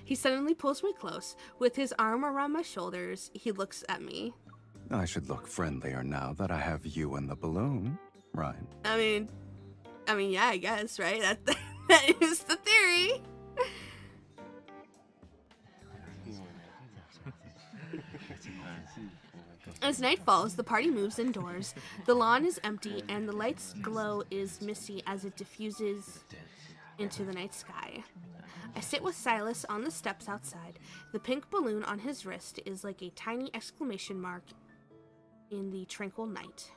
He suddenly pulls me close. With his arm around my shoulders, he looks at me. I should look friendlier now that I have you and the balloon, right? I mean, yeah, I guess, right? That is the theory. As night falls, the party moves indoors. The lawn is empty, and the light's glow is misty as it diffuses into the night sky. I sit with Silas on the steps outside. The pink balloon on his wrist is like a tiny exclamation mark in the tranquil night.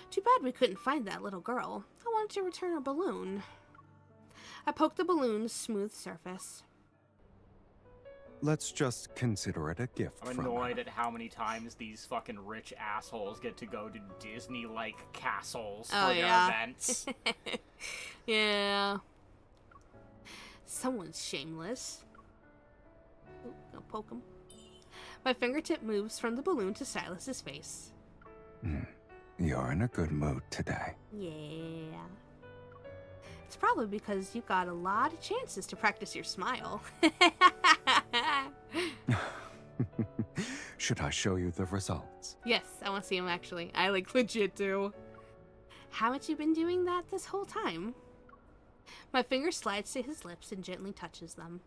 Too bad we couldn't find that little girl. I wanted to return her balloon. I poke the balloon's smooth surface. Let's just consider it a gift I'm from annoyed her. at how many times these fucking rich assholes get to go to Disney-like castles for Oh, their yeah. events. Yeah. Someone's shameless. Ooh, I'll poke him. My fingertip moves from the balloon to Silas's face. You're in a good mood today. Yeah. It's probably because you got a lot of chances to practice your smile. Should I show you the results? Yes, I want to see him actually. I legit do. Haven't you been doing that this whole time? My finger slides to his lips and gently touches them.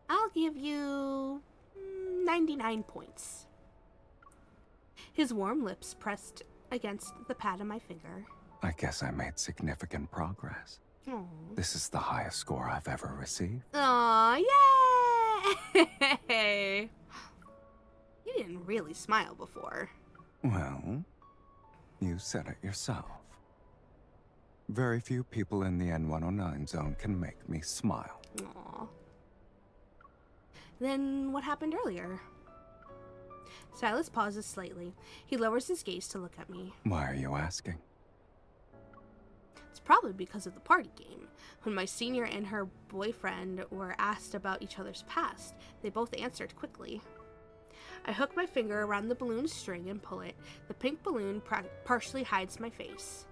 I'll give you 99 points. His warm lips pressed against the pad of my finger. I guess I made significant progress. Aww. This is the highest score I've ever received. Aw, yay! He didn't really smile before. Well, you said it yourself. Very few people in the N109 zone can make me smile. Aww. Then what happened earlier? Silas pauses slightly. He lowers his gaze to look at me. Why are you asking? It's probably because of the party game. When my senior and her boyfriend were asked about each other's past, they both answered quickly. I hook my finger around the balloon string and pull it. The pink balloon partially hides my face.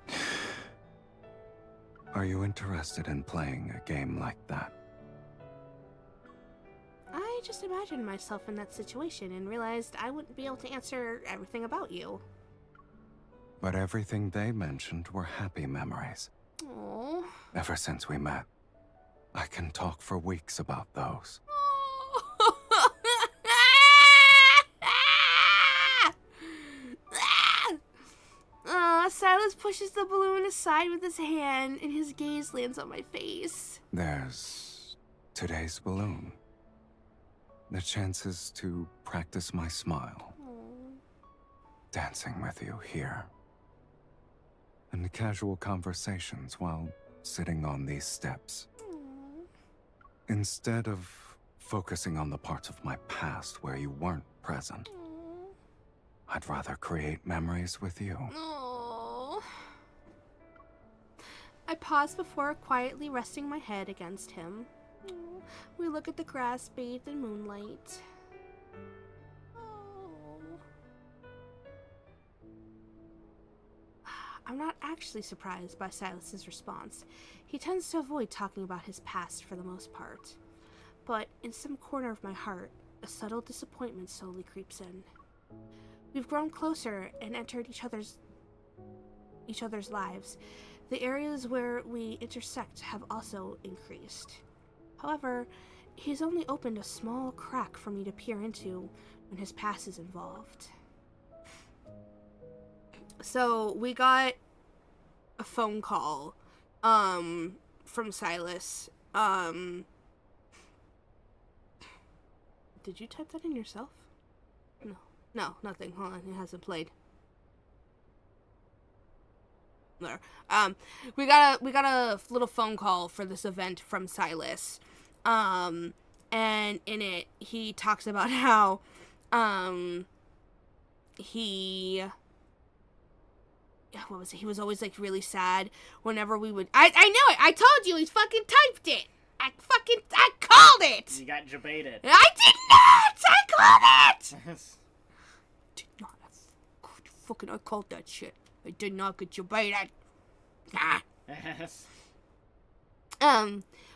Are you interested in playing a game like that? I just imagined myself in that situation and realized I wouldn't be able to answer everything about you. But everything they mentioned were happy memories. Aww. Ever since we met, I can talk for weeks about those. Silas pushes the balloon aside with his hand, and his gaze lands on my face. There's today's balloon. The chances to practice my smile. Dancing with you here. And casual conversations while sitting on these steps. Instead of focusing on the parts of my past where you weren't present, I'd rather create memories with you. Aww. I pause before quietly resting my head against him. We look at the grass bathed in moonlight. I'm not actually surprised by Silas's response. He tends to avoid talking about his past for the most part. But in some corner of my heart, a subtle disappointment slowly creeps in. We've grown closer and entered each other's lives. The areas where we intersect have also increased. However, he's only opened a small crack for me to peer into when his past is involved. So we got a phone call from Silas. Did you type that in yourself? No, nothing. Hold on, it hasn't played. There. We got a little phone call for this event from Silas. And in it he talks about how he what was it? He was always like really sad whenever we would I knew it. I told you he fucking typed it. I called it. You got debated. I did not. I called it. Did not. I called that shit. I did not get debated. Nah.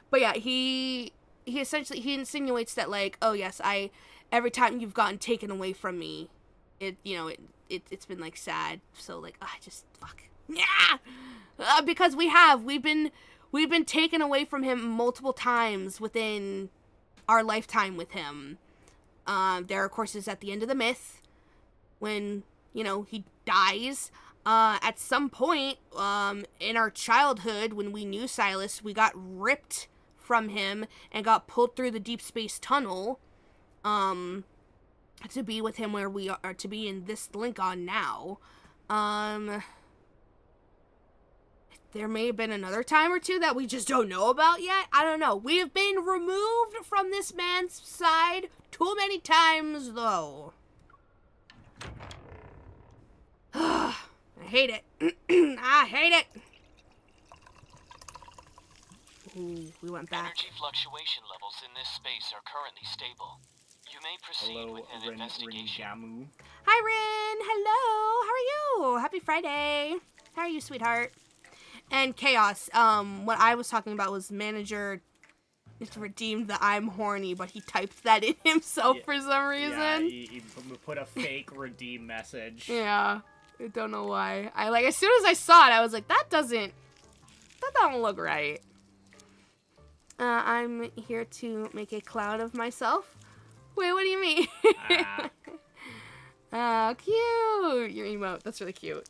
But yeah, he essentially he insinuates that like, oh yes, every time you've gotten taken away from me, it's been like sad. So like, I just fuck. Yeah. Because we've been taken away from him multiple times within our lifetime with him. There of course is at the end of the myth when, he dies. At some point, in our childhood, when we knew Silas, we got ripped from him and got pulled through the deep space tunnel, to be with him where we are, to be in this Lincoln now. There may have been another time or two that we just don't know about yet. I don't know. We have been removed from this man's side too many times, though. I hate it. I hate it. Ooh, we went back. Energy fluctuation levels in this space are currently stable. You may proceed Hello, with an investigation. Jamu. Hi, Rin. Hello. How are you? Happy Friday. How are you, sweetheart? And Chaos. What I was talking about was manager redeemed the I'm horny, but he typed that in himself for some reason. Yeah, he put a fake redeem message. Yeah. I don't know why. As soon as I saw it, I was like, that don't look right. I'm here to make a clown of myself. Wait, what do you mean? Oh, cute. Your emote. That's really cute.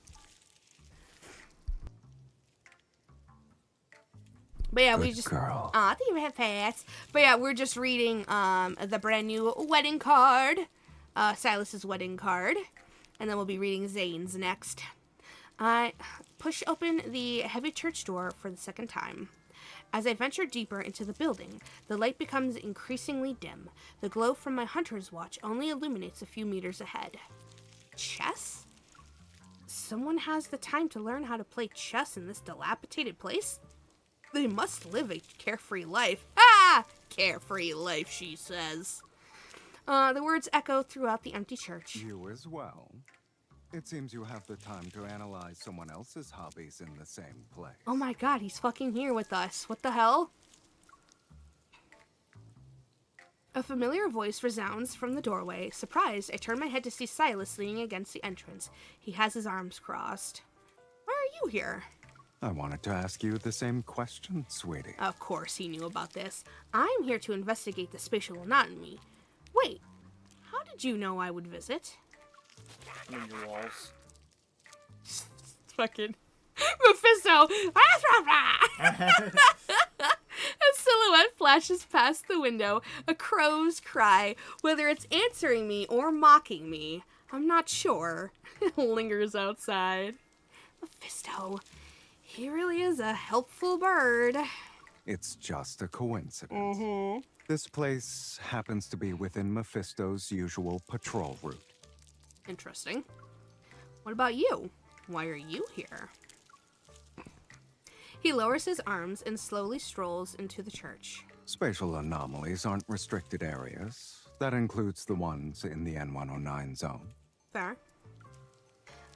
But yeah, Good girl. Aw, thank you for having pass. But yeah, we're just reading the brand new wedding card Silas's wedding card. And then we'll be reading Zane's next. I push open the heavy church door for the second time. As I venture deeper into the building, the light becomes increasingly dim. The glow from my hunter's watch only illuminates a few meters ahead. Chess? Someone has the time to learn how to play chess in this dilapidated place? They must live a carefree life. Ah! Carefree life, she says. The words echo throughout the empty church. You as well. It seems you have the time to analyze someone else's hobbies in the same place. Oh my god, he's fucking here with us. What the hell? A familiar voice resounds from the doorway. Surprised, I turn my head to see Silas leaning against the entrance. He has his arms crossed. Why are you here? I wanted to ask you the same question, sweetie. Of course he knew about this. I'm here to investigate the spatial anatomy. Wait, how did you know I would visit? In your walls. Fucking Mephisto! A silhouette flashes past the window, a crow's cry. Whether it's answering me or mocking me, I'm not sure. Lingers outside. Mephisto, he really is a helpful bird. It's just a coincidence. This place happens to be within Mephisto's usual patrol route. Interesting. What about you? Why are you here? He lowers his arms and slowly strolls into the church. Spatial anomalies aren't restricted areas. That includes the ones in the N109 zone. Fair.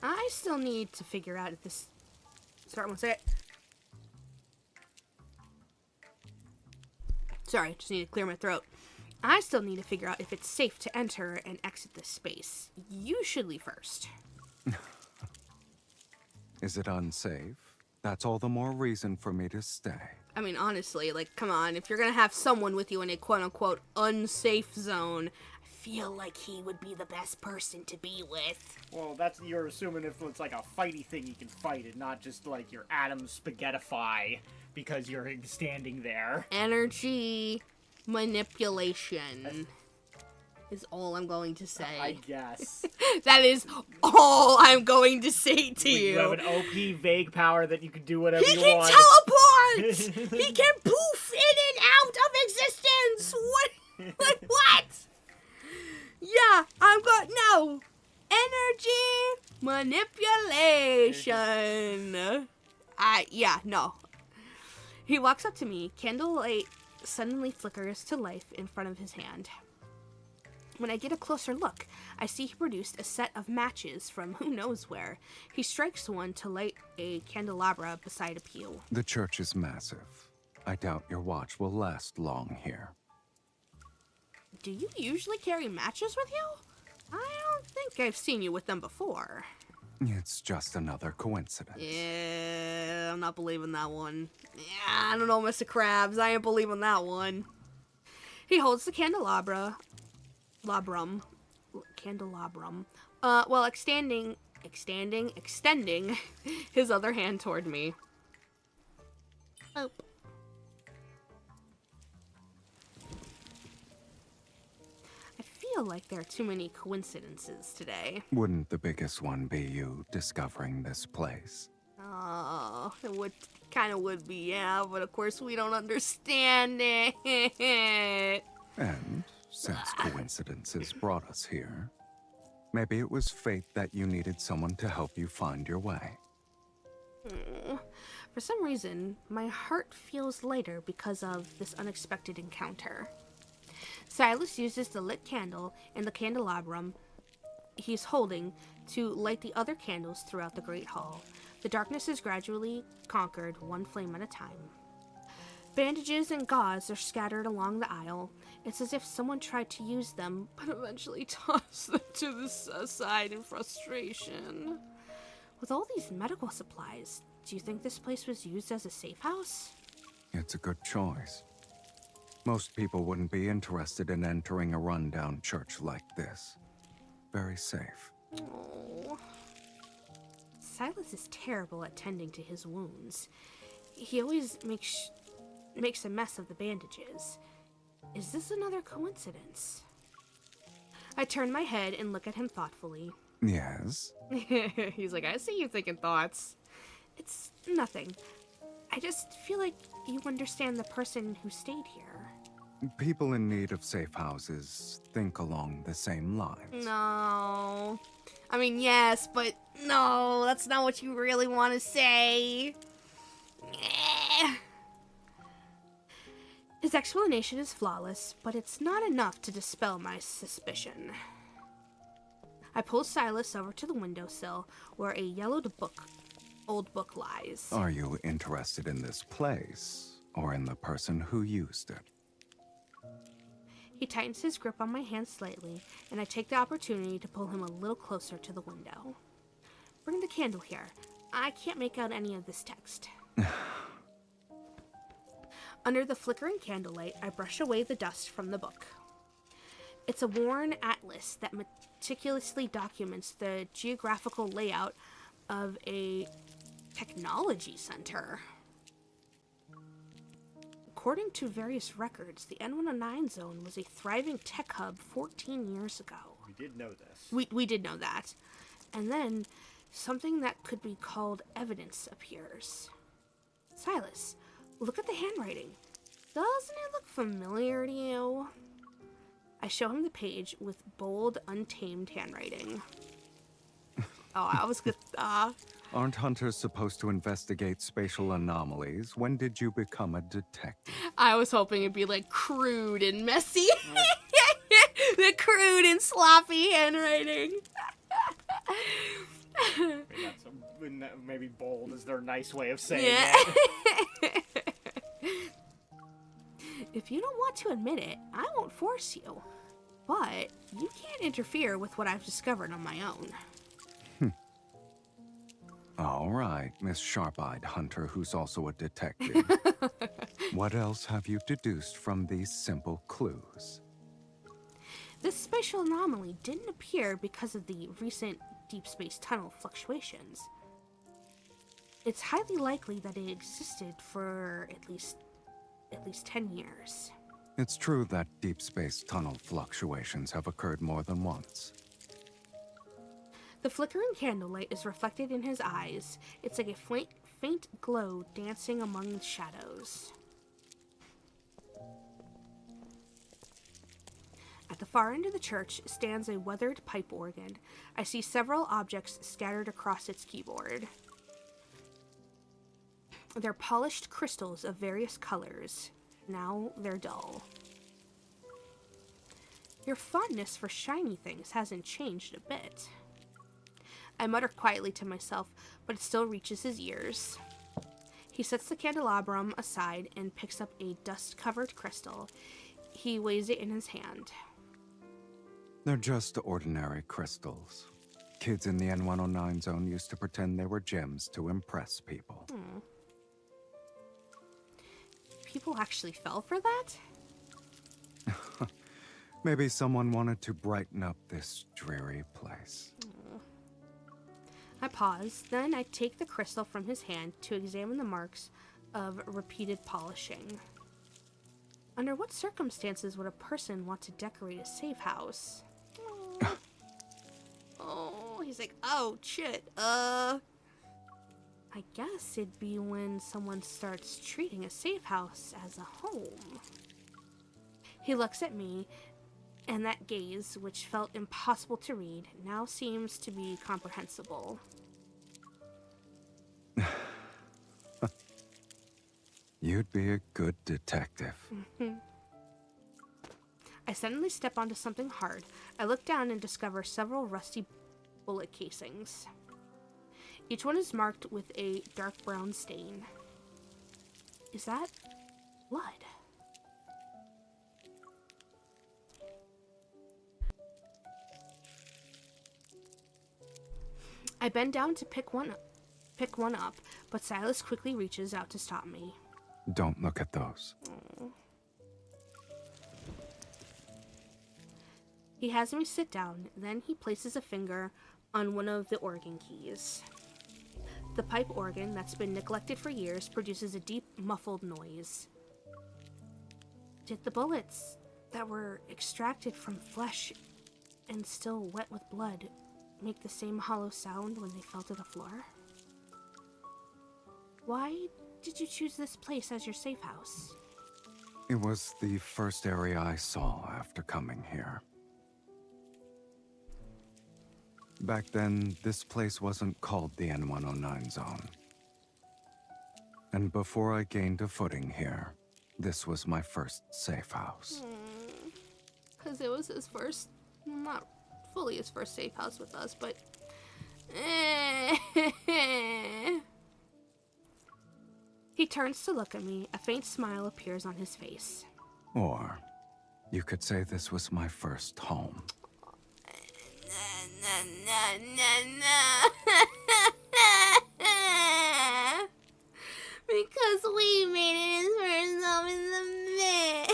I still need to figure out if this... Sorry, one second. Sorry, just need to clear my throat. I still need to figure out if it's safe to enter and exit this space. You should leave first. Is it unsafe? That's all the more reason for me to stay. I mean, honestly, like, come on. If you're gonna have someone with you in a quote-unquote unsafe zone, I feel like he would be the best person to be with. Well, you're assuming if it's like a fighty thing, you can fight it, not just like your atom spaghettify because you're standing there. Energy manipulation is all I'm going to say. I guess. That is all I'm going to say to you. You have an OP vague power that you can do whatever you want. He can teleport! He can poof in and out of existence! What? Like, what? Yeah, I'm going... No! Energy manipulation. Yeah, no. He walks up to me. Candlelight suddenly flickers to life in front of his hand. When I get a closer look, I see he produced a set of matches from who knows where. He strikes one to light a candelabra beside a pew. The church is massive. I doubt your watch will last long here. Do you usually carry matches with you? I don't think I've seen you with them before. It's just another coincidence. Yeah, I'm not believing that one. Yeah, I don't know, Mr. Krabs. I ain't believing that one. He holds the candelabrum, while extending his other hand toward me. Oh. I feel like there are too many coincidences today. Wouldn't the biggest one be you discovering this place? Oh, it kind of would be, yeah, but of course we don't understand it. And since coincidences brought us here, maybe it was fate that you needed someone to help you find your way. For some reason, my heart feels lighter because of this unexpected encounter. Silas uses the lit candle in the candelabrum he's holding to light the other candles throughout the Great Hall. The darkness is gradually conquered, one flame at a time. Bandages and gauze are scattered along the aisle. It's as if someone tried to use them, but eventually tossed them to the side in frustration. With all these medical supplies, do you think this place was used as a safe house? It's a good choice. Most people wouldn't be interested in entering a rundown church like this. Very safe. Oh. Silas is terrible at tending to his wounds. He always makes a mess of the bandages. Is this another coincidence? I turn my head and look at him thoughtfully. Yes? He's like, I see you thinking thoughts. It's nothing. I just feel like you understand the person who stayed here. People in need of safe houses think along the same lines. No. I mean, yes, but no, that's not what you really want to say. His explanation is flawless, but it's not enough to dispel my suspicion. I pull Silas over to the windowsill where a yellowed old book lies. Are you interested in this place, or in the person who used it? He tightens his grip on my hand slightly, and I take the opportunity to pull him a little closer to the window. Bring the candle here. I can't make out any of this text. Under the flickering candlelight, I brush away the dust from the book. It's a worn atlas that meticulously documents the geographical layout of a technology center. According to various records, the N109 zone was a thriving tech hub 14 years ago. We did know this. We did know that. And then something that could be called evidence appears. Silas, look at the handwriting. Doesn't it look familiar to you? I show him the page with bold, untamed handwriting. Oh, I was good. Aren't hunters supposed to investigate spatial anomalies? When did you become a detective? I was hoping it'd be like crude and messy. The crude and sloppy handwriting. Maybe bold is their nice way of saying Yeah. it. If you don't want to admit it, I won't force you. But you can't interfere with what I've discovered on my own. All right, Miss Sharp-Eyed Hunter, who's also a detective. What else have you deduced from these simple clues? This spatial anomaly didn't appear because of the recent deep space tunnel fluctuations. It's highly likely that it existed for at least 10 years. It's true that deep space tunnel fluctuations have occurred more than once. The flickering candlelight is reflected in his eyes. It's like a faint glow dancing among the shadows. At the far end of the church stands a weathered pipe organ. I see several objects scattered across its keyboard. They're polished crystals of various colors. Now they're dull. Your fondness for shiny things hasn't changed a bit. I mutter quietly to myself, but it still reaches his ears. He sets the candelabrum aside and picks up a dust-covered crystal. He weighs it in his hand. They're just ordinary crystals. Kids in the N109 zone used to pretend they were gems to impress people. People actually fell for that? Maybe someone wanted to brighten up this dreary place. I pause, then I take the crystal from his hand to examine the marks of repeated polishing. Under what circumstances would a person want to decorate a safe house? Oh, he's like, oh, shit, I guess it'd be when someone starts treating a safe house as a home. He looks at me, and that gaze, which felt impossible to read, now seems to be comprehensible. You'd be a good detective. I suddenly step onto something hard. I look down and discover several rusty bullet casings. Each one is marked with a dark brown stain. Is that blood? I bend down to pick one up, but Silas quickly reaches out to stop me. Don't look at those. He has me sit down, then he places a finger on one of the organ keys. The pipe organ that's been neglected for years produces a deep, muffled noise. Did the bullets that were extracted from flesh and still wet with blood make the same hollow sound when they fell to the floor? Why did you choose this place as your safe house? It was the first area I saw after coming here. Back then, this place wasn't called the N109 zone. And before I gained a footing here, this was my first safe house. Because it was his first, not fully his first safe house with us, but... He turns to look at me. A faint smile appears on his face. Or, you could say this was my first home. Because we made it his first home in the bed.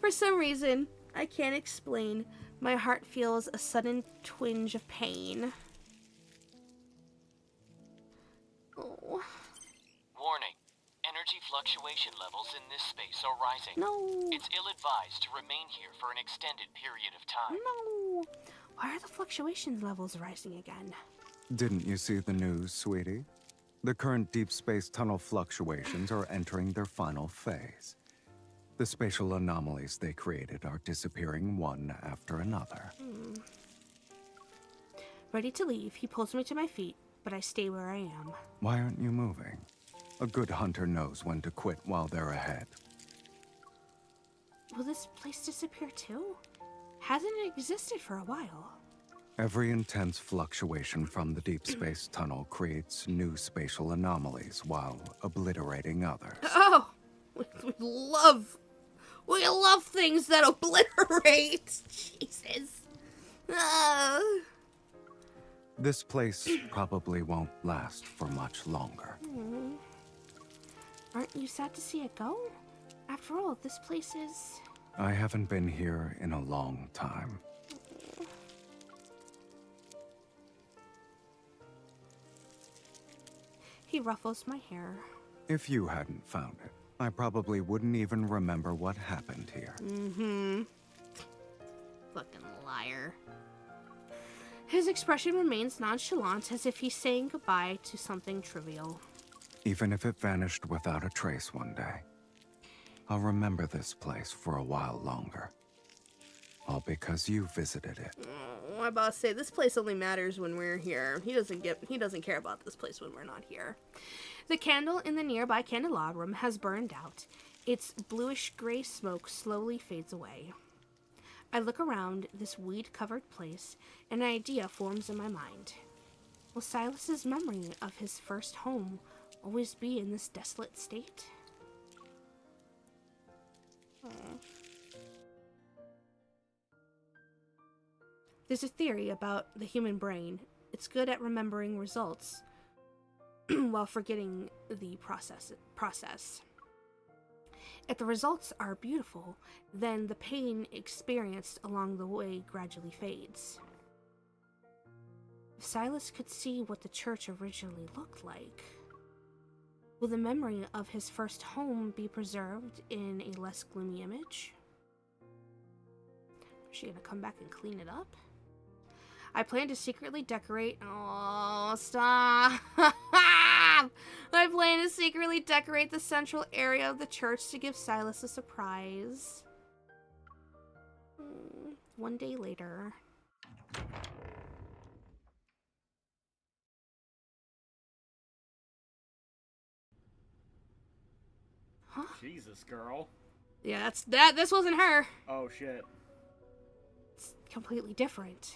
For some reason, I can't explain, my heart feels a sudden twinge of pain. Oh. Warning. Energy fluctuation levels in this space are rising. No. It's ill-advised to remain here for an extended period of time. No. Why are the fluctuation levels rising again? Didn't you see the news, sweetie? The current deep space tunnel fluctuations are entering their final phase. The spatial anomalies they created are disappearing one after another. Ready to leave, he pulls me to my feet, but I stay where I am. Why aren't you moving? A good hunter knows when to quit while they're ahead. Will this place disappear too? Hasn't it existed for a while? Every intense fluctuation from the deep space tunnel creates new spatial anomalies while obliterating others. Oh! We love things that obliterate! Jesus. This place probably won't last for much longer. Aren't you sad to see it go? After all, this place is... I haven't been here in a long time. He ruffles my hair. If you hadn't found it, I probably wouldn't even remember what happened here. Fucking liar. His expression remains nonchalant, as if he's saying goodbye to something trivial. Even if it vanished without a trace one day, I'll remember this place for a while longer. All because you visited it. My boss say this place only matters when we're here. He doesn't care about this place when we're not here. The candle in the nearby candelabrum has burned out. Its bluish-gray smoke slowly fades away. I look around this weed-covered place, and an idea forms in my mind. Will Silas's memory of his first home always be in this desolate state? There's a theory about the human brain. It's good at remembering results while forgetting the process. If the results are beautiful, then the pain experienced along the way gradually fades. If Silas could see what the church originally looked like, will the memory of his first home be preserved in a less gloomy image? Is she gonna come back and clean it up? I plan to secretly decorate... Oh, stop! I plan to secretly decorate the central area of the church to give Silas a surprise. One day later... Huh? Jesus, girl. Yeah, this wasn't her. Oh, shit. It's completely different.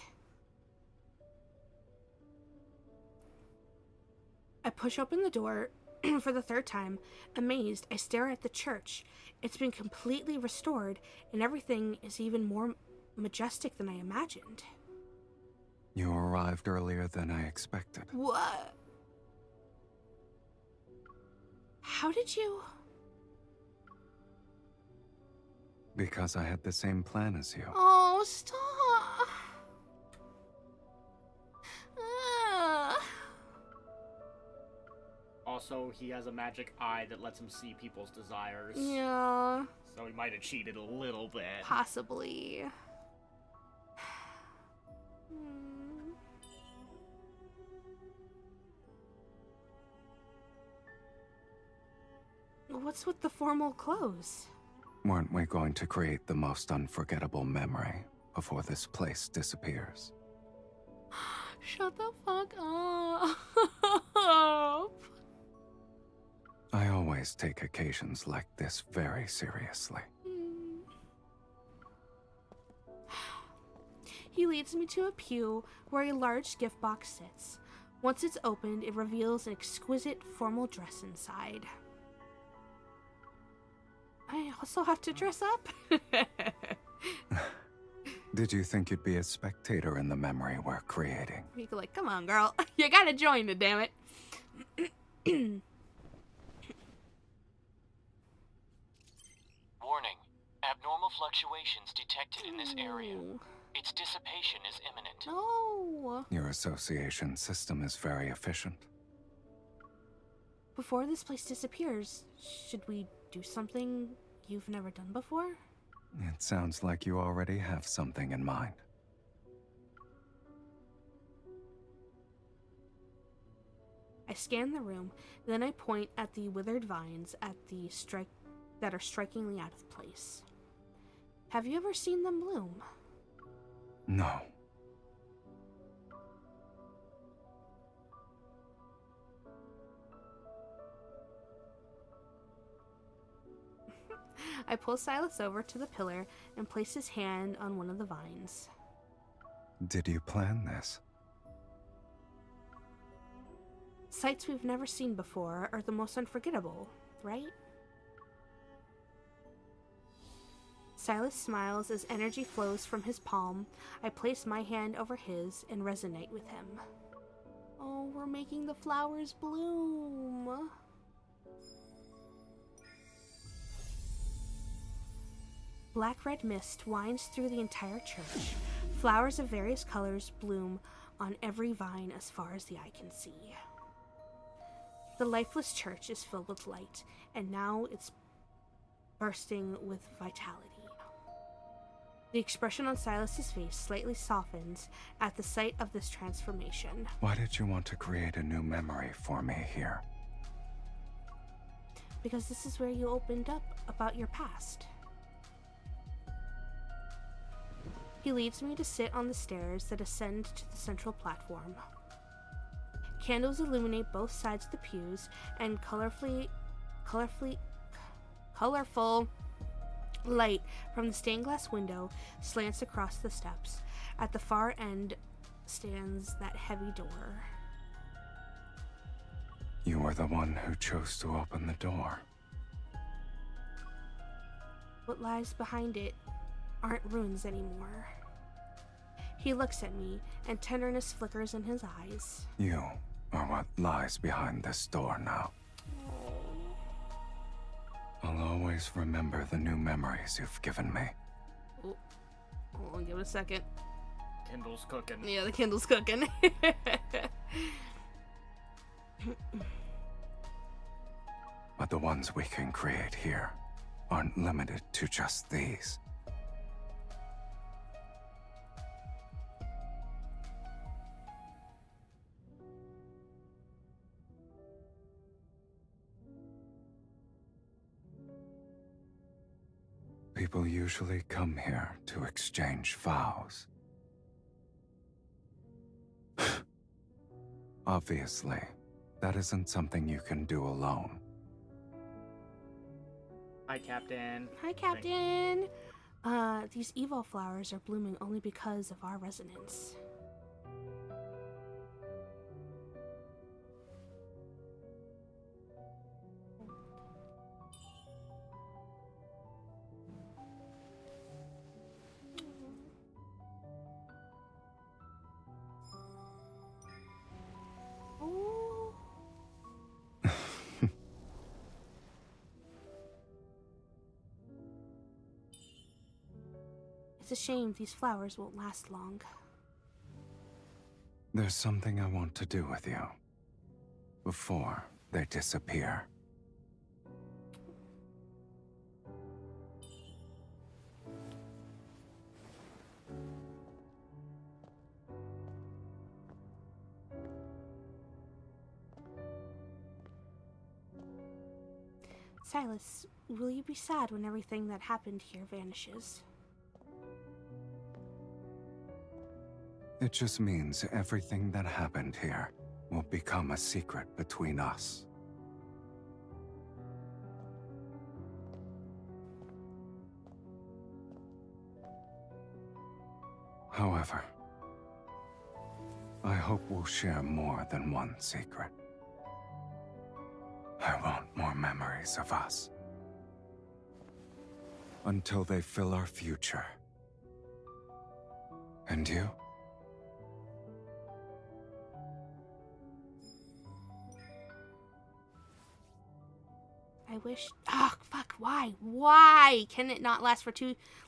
I push open the door for the third time. Amazed, I stare at the church. It's been completely restored, and everything is even more majestic than I imagined. You arrived earlier than I expected. What? How did you... Because I had the same plan as you. Oh, stop. also he has a magic eye that lets him see people's desires. Yeah, So he might have cheated a little bit. possibly. What's with the formal clothes? Weren't we going to create the most unforgettable memory before this place disappears? Shut the fuck up. I always take occasions like this very seriously. He leads me to a pew where a large gift box sits. Once it's opened, it reveals an exquisite formal dress inside. I also have to dress up? Did you think you'd be a spectator in the memory we're creating? You go like, come on, girl. You gotta join it, damn it. Warning. Abnormal fluctuations detected in this area. Its dissipation is imminent. No. Your association system is very efficient. Before this place disappears, should we do something you've never done before? It sounds like you already have something in mind. I scan the room, then I point at the withered vines that are strikingly out of place. Have you ever seen them bloom? No. I pull Silas over to the pillar and place his hand on one of the vines. Did you plan this? Sights we've never seen before are the most unforgettable, right? Silas smiles as energy flows from his palm. I place my hand over his and resonate with him. Oh, we're making the flowers bloom. Black-red mist winds through the entire church. Flowers of various colors bloom on every vine as far as the eye can see. The lifeless church is filled with light, and now it's bursting with vitality. The expression on Silas's face slightly softens at the sight of this transformation. Why did you want to create a new memory for me here? Because this is where you opened up about your past. He leads me to sit on the stairs that ascend to the central platform. Candles illuminate both sides of the pews, and colorful light from the stained glass window slants across the steps. At the far end stands that heavy door. You were the one who chose to open the door. What lies behind it aren't ruins anymore. He looks at me, and tenderness flickers in his eyes. You are what lies behind this door now. I'll always remember the new memories you've given me. Oh, hold on, give it a second. Kindle's cooking. Yeah, the Kindle's cooking. But the ones we can create here aren't limited to just these. People usually come here to exchange vows. Obviously, that isn't something you can do alone. Hi, Captain. Hi, Captain. These evil flowers are blooming only because of our resonance. Oh. It's a shame these flowers won't last long. There's something I want to do with you. Before they disappear. Silas, will you be sad when everything that happened here vanishes? It just means everything that happened here will become a secret between us. However, I hope we'll share more than one secret. I want more memories of us. Until they fill our future. And you? I wish. Oh, fuck. Why? Why can it not last for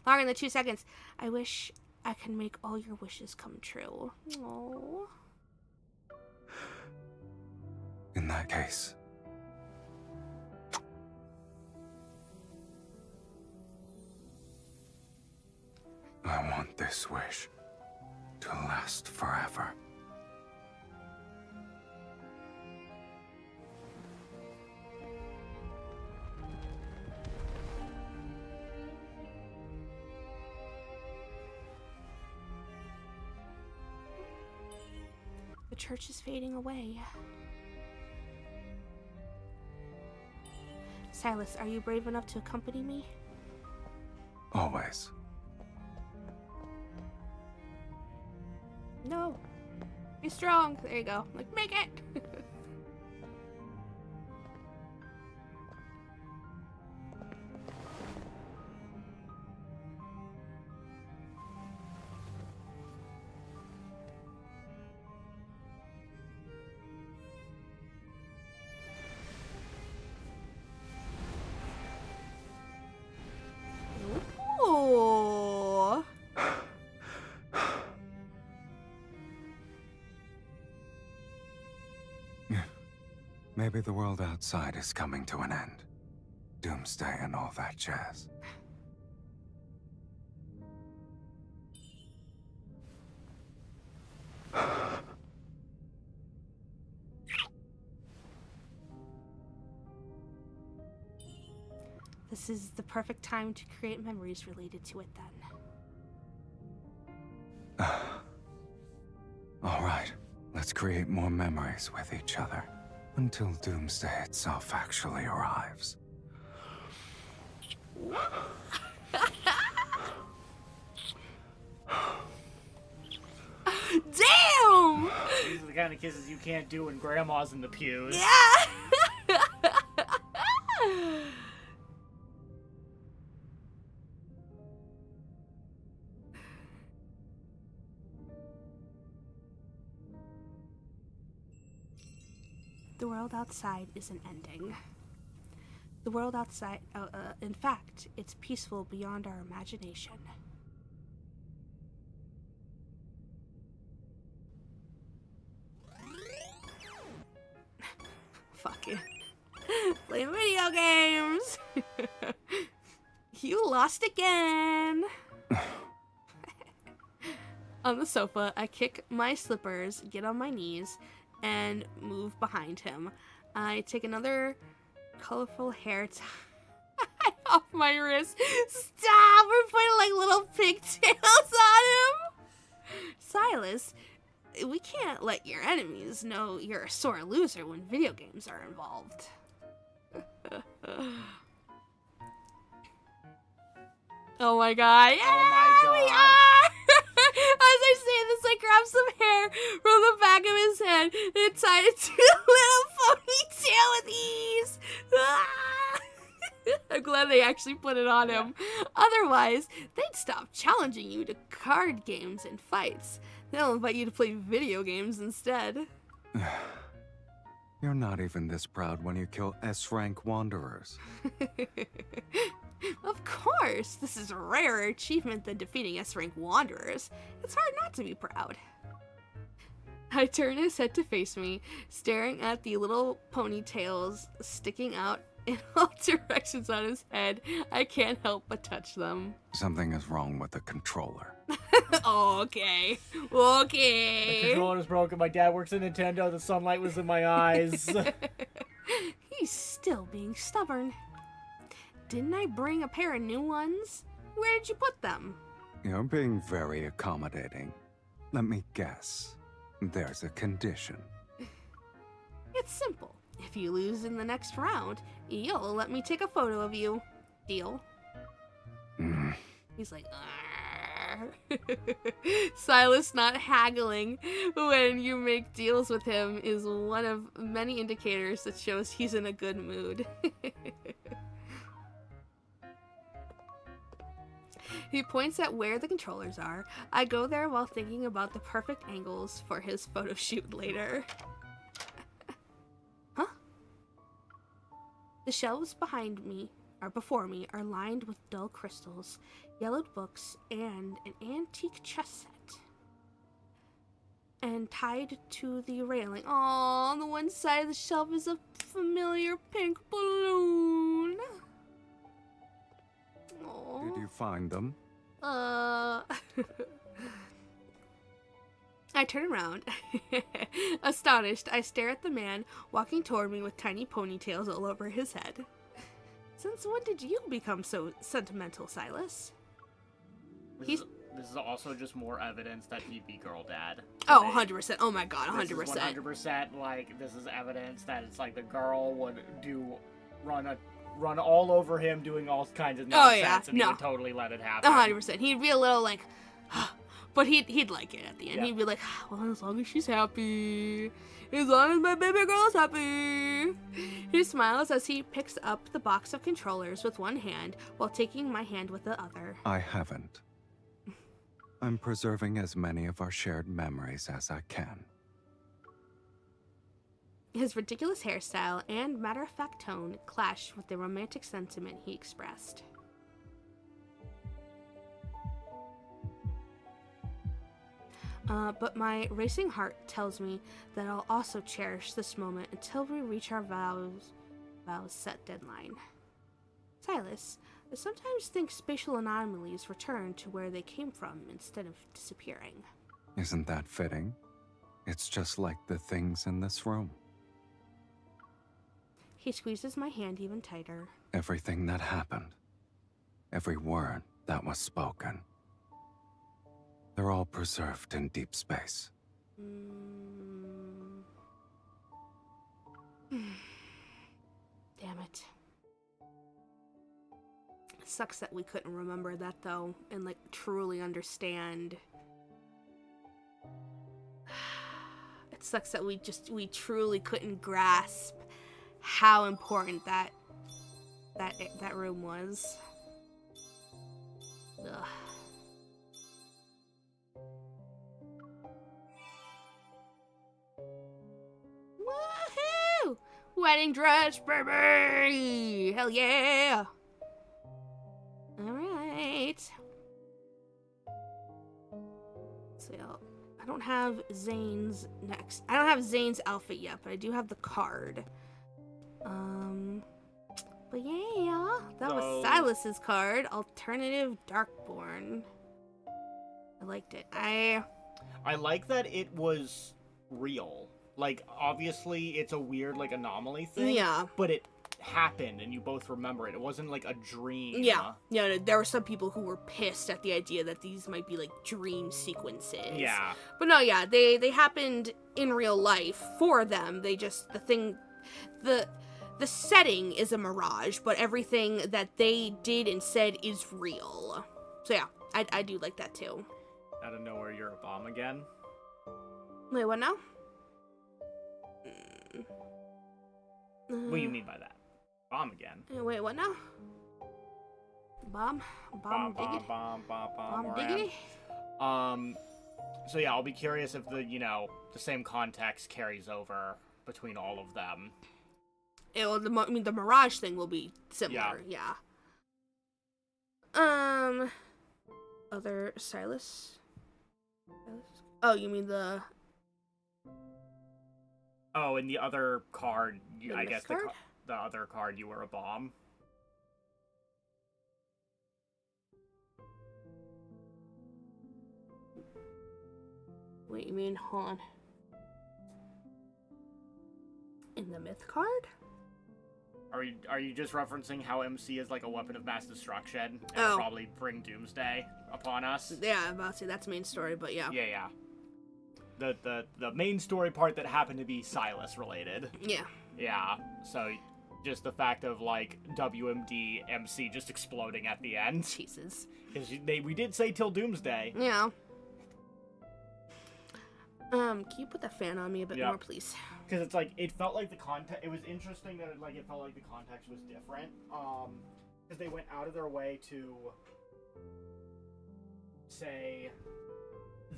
longer than 2 seconds? I wish I could make all your wishes come true. Oh. In that case, I want this wish to last forever. The church is fading away. Silas, are you brave enough to accompany me? Always. No. Be strong. There you go. Like, make it. Ooh. Maybe the world outside is coming to an end. Doomsday and all that jazz. This is the perfect time to create memories related to it then. All right, let's create more memories with each other. Until Doomsday itself actually arrives. Damn! These are the kind of kisses you can't do when grandma's in the pews. Yeah! The world outside isn't ending. The world outside, in fact, it's peaceful beyond our imagination. Fuck it. Play video games! You lost again! On the sofa, I kick my slippers, get on my knees, and move behind him. I take another colorful hair tie off my wrist. Stop! We're putting like little pigtails on him! Silas, we can't let your enemies know you're a sore loser when video games are involved. Oh my god. Yeah, Oh my we God. are! As I say this, I grab some hair from the back of his head and tied it to a little ponytail with ease. Ah! I'm glad they actually put it on him. Otherwise, they'd stop challenging you to card games and fights. They'll invite you to play video games instead. You're not even this proud when you kill S-rank wanderers. Of course, this is a rarer achievement than defeating S-rank wanderers. It's hard not to be proud. I turn his head to face me, staring at the little ponytails sticking out in all directions on his head. I can't help but touch them. Something is wrong with the controller. Okay. The Okay. controller's broken. My dad works at Nintendo. The sunlight was in my eyes. He's still being stubborn. Didn't I bring a pair of new ones? Where did you put them? You're being very accommodating. Let me guess. There's a condition. It's simple. If you lose in the next round, you'll let me take a photo of you. Deal? Mm. He's like, "Arr." Silas not haggling when you make deals with him is one of many indicators that shows he's in a good mood. He points at where the controllers are. I go there while thinking about the perfect angles for his photo shoot later. Huh? The shelves before me are lined with dull crystals, yellowed books, and an antique chess set. And tied to the railing, on the one side of the shelf is a familiar pink balloon. Aww. Did you find them? I turn around. Astonished, I stare at the man walking toward me with tiny ponytails all over his head. Since when did you become so sentimental, Silas? This is also just more evidence that he'd be girl dad. Oh, 100%. Oh my god, 100%. This is 100%, like, this is evidence that it's like the girl would run all over him doing all kinds of nonsense, Oh, yeah. and No. he would totally let it happen. 100%. He'd be a little like, but he'd like it at the end. Yeah. He'd be like, well, as long as she's happy. As long as my baby girl's happy. He smiles as he picks up the box of controllers with one hand while taking my hand with the other. I haven't. I'm preserving as many of our shared memories as I can. His ridiculous hairstyle and matter-of-fact tone clash with the romantic sentiment he expressed. But my racing heart tells me that I'll also cherish this moment until we reach our vows set deadline. Silas, I sometimes think spatial anomalies return to where they came from instead of disappearing. Isn't that fitting? It's just like the things in this room. He squeezes my hand even tighter. Everything that happened. Every word that was spoken. They're all preserved in deep space. Damn it. It sucks that we couldn't remember that though, and like truly understand. It sucks that we truly couldn't grasp how important that room was. Ugh. Woohoo! Wedding dress, baby! Hell yeah! Alright. So, I don't have Zane's next. I don't have Zane's outfit yet, but I do have the card. But yeah, that was Silas's card. Alternative Darkborn. I liked it. I like that it was real. Like, obviously, it's a weird, like, anomaly thing. Yeah. But it happened, and you both remember it. It wasn't, like, a dream. Yeah. Yeah, there were some people who were pissed at the idea that these might be, like, dream sequences. Yeah. But no, yeah, they happened in real life for them. They just, the setting is a mirage, but everything that they did and said is real. So yeah, I do like that too. Out of nowhere, you're a bomb again. Wait, what now? What do you mean by that? Bomb again. Wait, what now? Bomb diggity? Bomb diggity? So yeah, I'll be curious if the same context carries over between all of them. The mirage thing will be similar, yeah. Other Silas? Oh, you mean the Oh, and the other card, The I myth guess card? the other card, you were a bomb. Wait, you mean, hold on. In the myth card? Are you just referencing how MC is like a weapon of mass destruction and Oh. will probably bring doomsday upon us? Yeah, I'm about to say that's main story, but yeah. Yeah. The main story part that happened to be Silas related. Yeah. Yeah. So just the fact of like WMD MC just exploding at the end. Jesus. Because we did say till doomsday. Yeah. Can you put the fan on me a bit Yeah. more, please? Because it's like, it felt like the context, it was interesting that it felt like the context was different. Because they went out of their way to say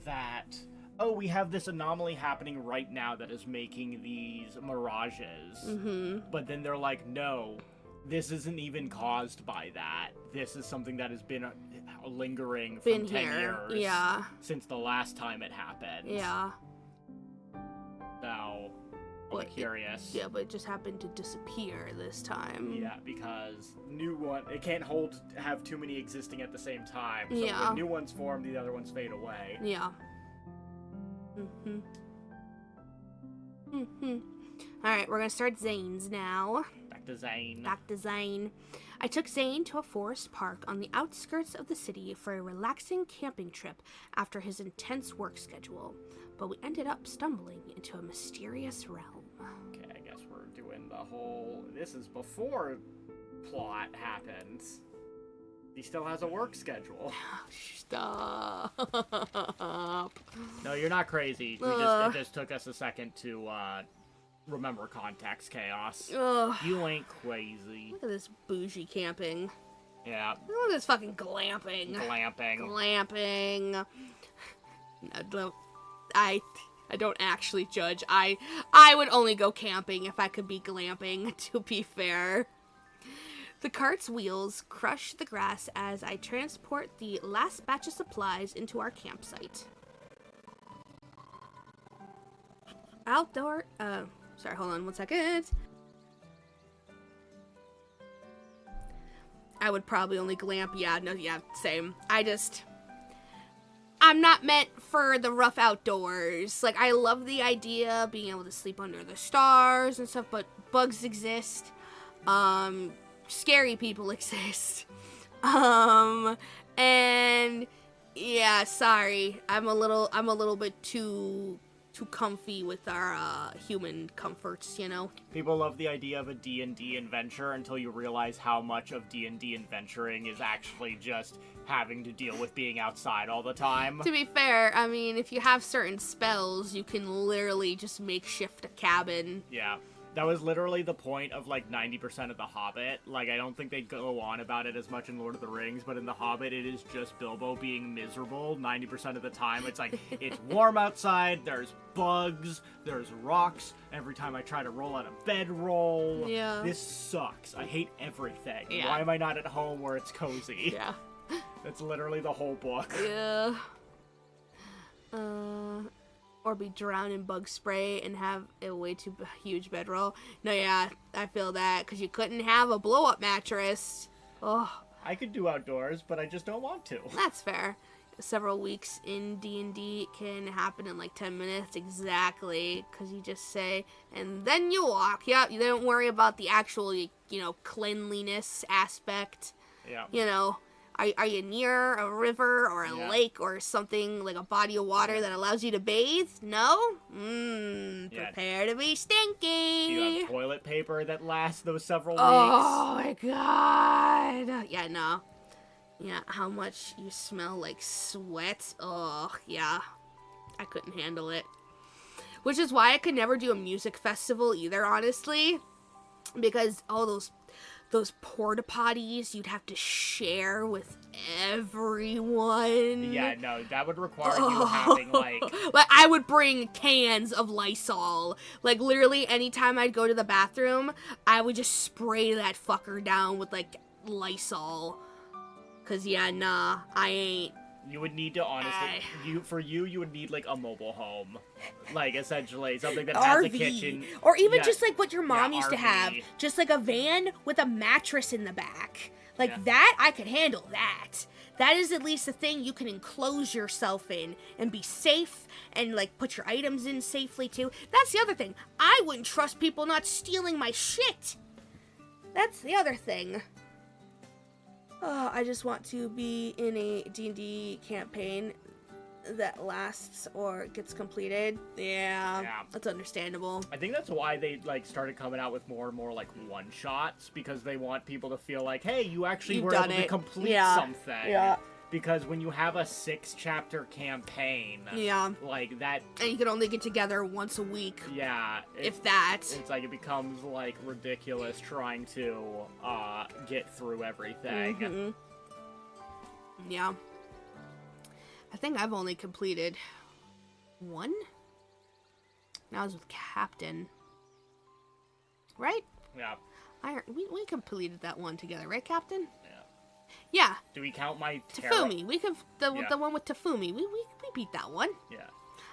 that, oh, we have this anomaly happening right now that is making these mirages. Mm-hmm. But then they're like, no, this isn't even caused by that. This is something that has been lingering for Been 10 here. years. Yeah. Since the last time it happened. Yeah. So, I'm But curious. Yeah, but it just happened to disappear this time. Yeah, because it can't have too many existing at the same time. So Yeah. when new ones form, the other ones fade away. Yeah. Mm-hmm. Mm-hmm. Alright, we're gonna start Zane's now. Back to Zane. Back to Zane. I took Zane to a forest park on the outskirts of the city for a relaxing camping trip after his intense work schedule, but we ended up stumbling into a mysterious realm. Okay, I guess we're doing the whole... This is before plot happens. He still has a work schedule. Stop. No, you're not crazy. It just took us a second to remember context chaos. Ugh. You ain't crazy. Look at this bougie camping. Yeah, Look at this fucking glamping. glamping. Glamping. I don't actually judge. I would only go camping if I could be glamping, to be fair. The cart's wheels crush the grass as I transport the last batch of supplies into our campsite. Outdoor, sorry, hold on one second. I would probably only glamp, same. I'm not meant for the rough outdoors. Like, I love the idea of being able to sleep under the stars and stuff, but bugs exist. Scary people exist. And yeah, sorry. I'm a little bit too comfy with our human comforts, you know. People love the idea of a D&D adventure until you realize how much of D&D adventuring is actually just having to deal with being outside all the time. To be fair, I mean, if you have certain spells, you can literally just makeshift a cabin. Yeah. That was literally the point of, like, 90% of The Hobbit. Like, I don't think they go on about it as much in Lord of the Rings, but in The Hobbit, it is just Bilbo being miserable 90% of the time. It's like, it's warm outside, there's bugs, there's rocks, every time I try to roll out a bedroll. Yeah. This sucks. I hate everything. Yeah. Why am I not at home where it's cozy? Yeah. That's literally the whole book. Yeah. Or be drowned in bug spray and have a way too huge bedroll. No, yeah, I feel that, because you couldn't have a blow-up mattress. Oh, I could do outdoors, but I just don't want to. that's fair. Several weeks in D&D can happen in like 10 minutes exactly, because you just say, and then you walk. Yeah, you don't worry about the actual, cleanliness aspect. Yeah. You know, are you near a river or a Yeah. lake or something, like a body of water that allows you to bathe? No? Yeah. Prepare to be stinky. Do you have toilet paper that lasts those several Oh my god. Yeah, no. Yeah, how much you smell like sweat. Oh, yeah. I couldn't handle it. Which is why I could never do a music festival either, honestly. Because all those porta potties you'd have to share with everyone. weeks? Yeah, no, that would require you having, like... Like, I would bring cans of Lysol. Like, literally, anytime I'd go to the bathroom, I would just spray that fucker down with, like, Lysol. 'Cause, yeah, nah, I You would need to honestly, you would need like a mobile home, like essentially something that has a kitchen, or even Yeah. just like what your mom Yeah, used to have, RV. just like a van with a mattress in the back. Like Yeah. that, I could handle that. That is at least a thing you can enclose yourself in and be safe and like put your items in safely too. That's the other thing. I wouldn't trust people not stealing my shit. That's the other thing. I just want to be in a D&D campaign that lasts or gets completed. Yeah. That's understandable. I think that's why they like started coming out with more and more like one shots, because they want people to feel like, hey, you actually You've were done able to it. complete Yeah. something. Yeah. Because when you have a 6-chapter campaign, Yeah. like that, And you can only get together once a week, yeah, if that. it's like it becomes like ridiculous trying to get through everything. Mhm. Yeah. I think I've only completed one. And I was with Captain. Right? Yeah, We completed that one together, right, Captain? yeah. Yeah. Do we count my tarot? Tafumi. Yeah. The one with Tafumi. We beat that one. Yeah.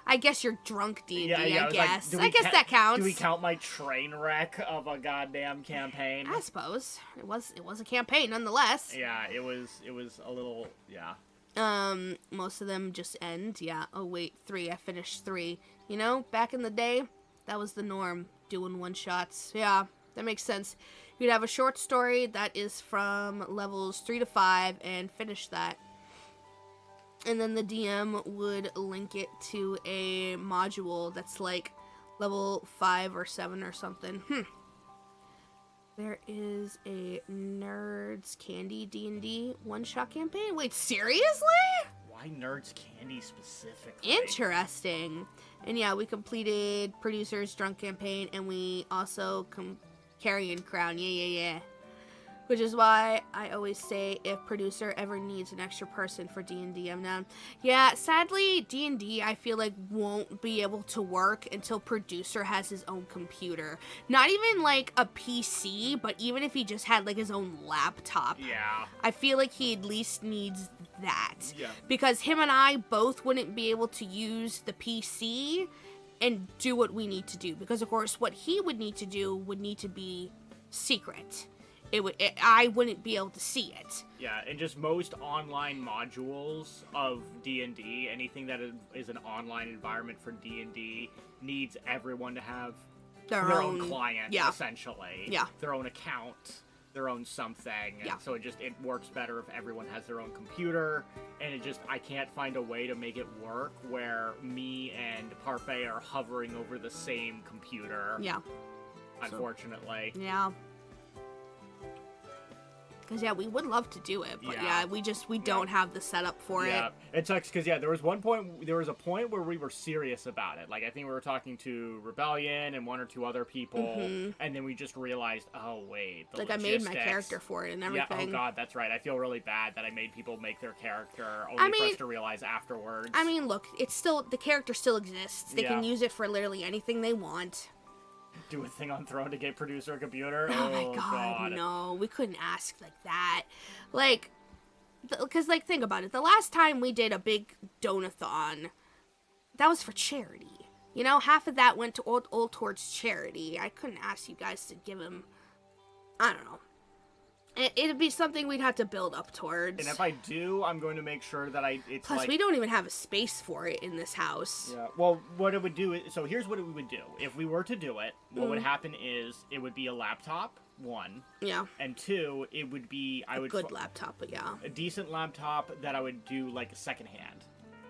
I guess you're drunk D&D, Yeah, yeah. I was like, guess. do we I guess that counts. Do we count my train wreck of a goddamn campaign? I suppose. It was a campaign nonetheless. Yeah, it was a little, yeah. Most of them just end. Yeah. Oh wait, 3. I finished 3. You know, back in the day, that was the norm, doing one-shots. Yeah, that makes sense. You'd have a short story that is from levels 3 to 5 and finish that. And then the DM would link it to a module that's like level 5 or 7 or something. There is a Nerds Candy D&D one-shot campaign. Wait, seriously? Why Nerds Candy specifically? Interesting. And yeah, we completed Producer's Drunk campaign, and we also Carrion Crown. Yeah. Which is why I always say if Producer ever needs an extra person for D&D, I'm down. Yeah, sadly, D&D I feel like won't be able to work until Producer has his own computer. Not even like a PC, but even if he just had like his own laptop. Yeah. I feel like he at least needs that. Yeah. Because him and I both wouldn't be able to use the PC and do what we need to do. Because, of course, what he would need to do would need to be secret. I wouldn't be able to see it. Yeah, and just most online modules of D&D, anything that is an online environment for D&D, needs everyone to have their own client, yeah. essentially. Yeah. Their own account, their own something. Yeah. So it works better if everyone has their own computer, and I can't find a way to make it work where me and Parfait are hovering over the same computer. Yeah. Unfortunately. Yeah. Because, yeah, we would love to do it, but Yeah. we don't have the setup for Yeah, it. it sucks because there was a point where we were serious about it. Like I think we were talking to Rebellion and one or two other people, and then we just realized, oh wait, the Like, I made my logistics. character for it and Yeah, everything. oh god, that's right. I feel really bad that I made people make their character only for us to realize afterwards. I mean, look, the character still exists. They can Yeah. use it for literally anything they want. Do a thing on Throne to get Producer a computer. Oh my god, no. We couldn't ask like that. Like, because, like, think about it. The last time we did a big donathon, that was for charity. You know, half of that went to all towards charity. I couldn't ask you guys to give him, I don't know. It'd be something we'd have to build up towards. And if I do, I'm going to make sure that it's Plus, like... we don't even have a space for it in this house. Yeah. Well, what it would do is... So here's what we would do. If we were to do it, what would happen is it would be a laptop, 1. Yeah. And 2, it would be... A good laptop, but yeah. A decent laptop that I would do, like, secondhand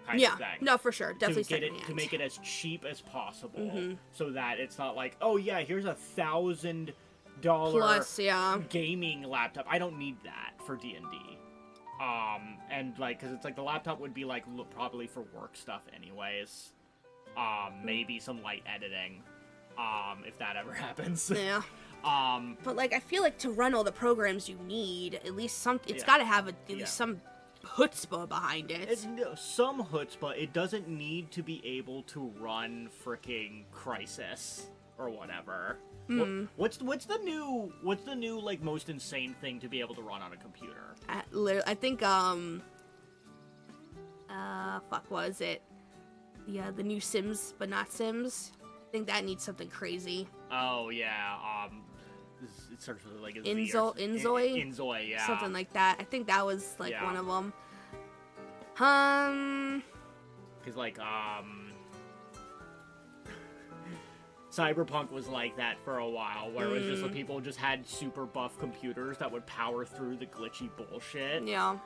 kind Yeah. of thing. No, for sure. Definitely to get secondhand. to make it as cheap as possible, so that it's not like, oh yeah, here's $1,000 Plus, yeah. gaming laptop. I don't need that for D&D. And like, because it's like the laptop would be like probably for work stuff anyways. Maybe some light editing, if that ever happens. Yeah. But like, I feel like to run all the programs you need, at least it's Yeah. got to have at least some chutzpah behind it. It's some chutzpah. It doesn't need to be able to run freaking Crisis or whatever. What's the new like most insane thing to be able to run on a computer? I think Fuck, what is it? The new Sims, but not Sims. I think that needs something crazy. Oh yeah. It starts with like a Z Inzoi? Inzoi, yeah. Something like that. I think that was like Yeah. one of them. Because like Cyberpunk was like that for a while, where it was just like people just had super buff computers that would power through the glitchy bullshit. Yeah.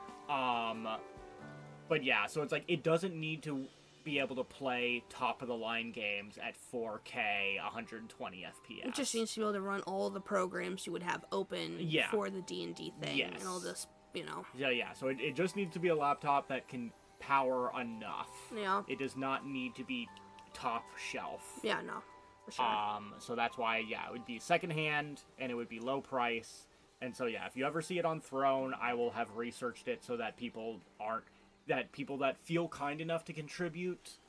But yeah, so it's like it doesn't need to be able to play top of the line games at 4K 120 FPS. It just needs to be able to run all the programs you would have open Yeah. for the D&D thing. Yes. And all this, Yeah, so it just needs to be a laptop that can power enough. Yeah. It does not need to be top shelf. Yeah, no. For sure. So that's why, yeah, it would be secondhand, and it would be low price. And so, yeah, if you ever see it on Throne, I will have researched it so that people that feel kind enough to contribute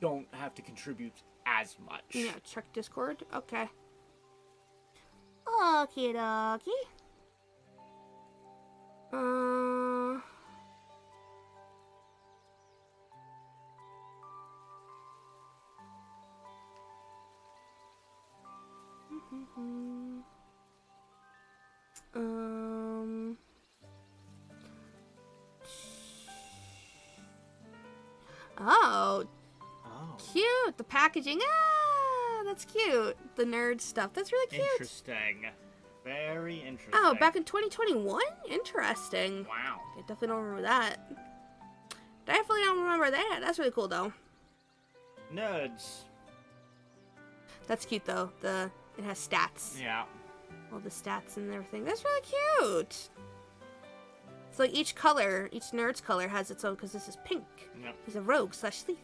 don't have to contribute as much. Yeah, check Discord. Okay. Okie dokie. Oh, Oh, cute. The packaging. Ah, that's cute. The nerd stuff. That's really cute. interesting. Very interesting. Oh, back in 2021? Interesting. Wow. I definitely don't remember that. Definitely don't remember that. That's really cool, though. Nerds. That's cute, though. It has stats. Yeah. All the stats and everything. That's really cute. It's like each nerd's color has its own, because this is pink. Yep. He's a rogue / thief.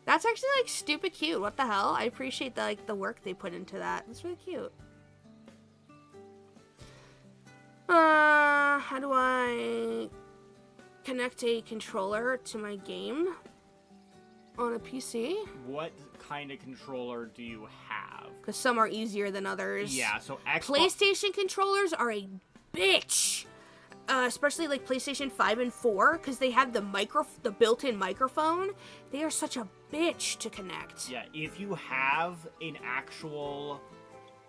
That's actually, like, stupid cute. What the hell? I appreciate the work they put into that. That's really cute. How do I connect a controller to my game on a PC? What kind of controller do you have? Because some are easier than others. Yeah, so Xbox. PlayStation controllers are a bitch. Especially like PlayStation 5 and 4, because they have the built-in microphone. They are such a bitch to connect. Yeah, if you have an actual...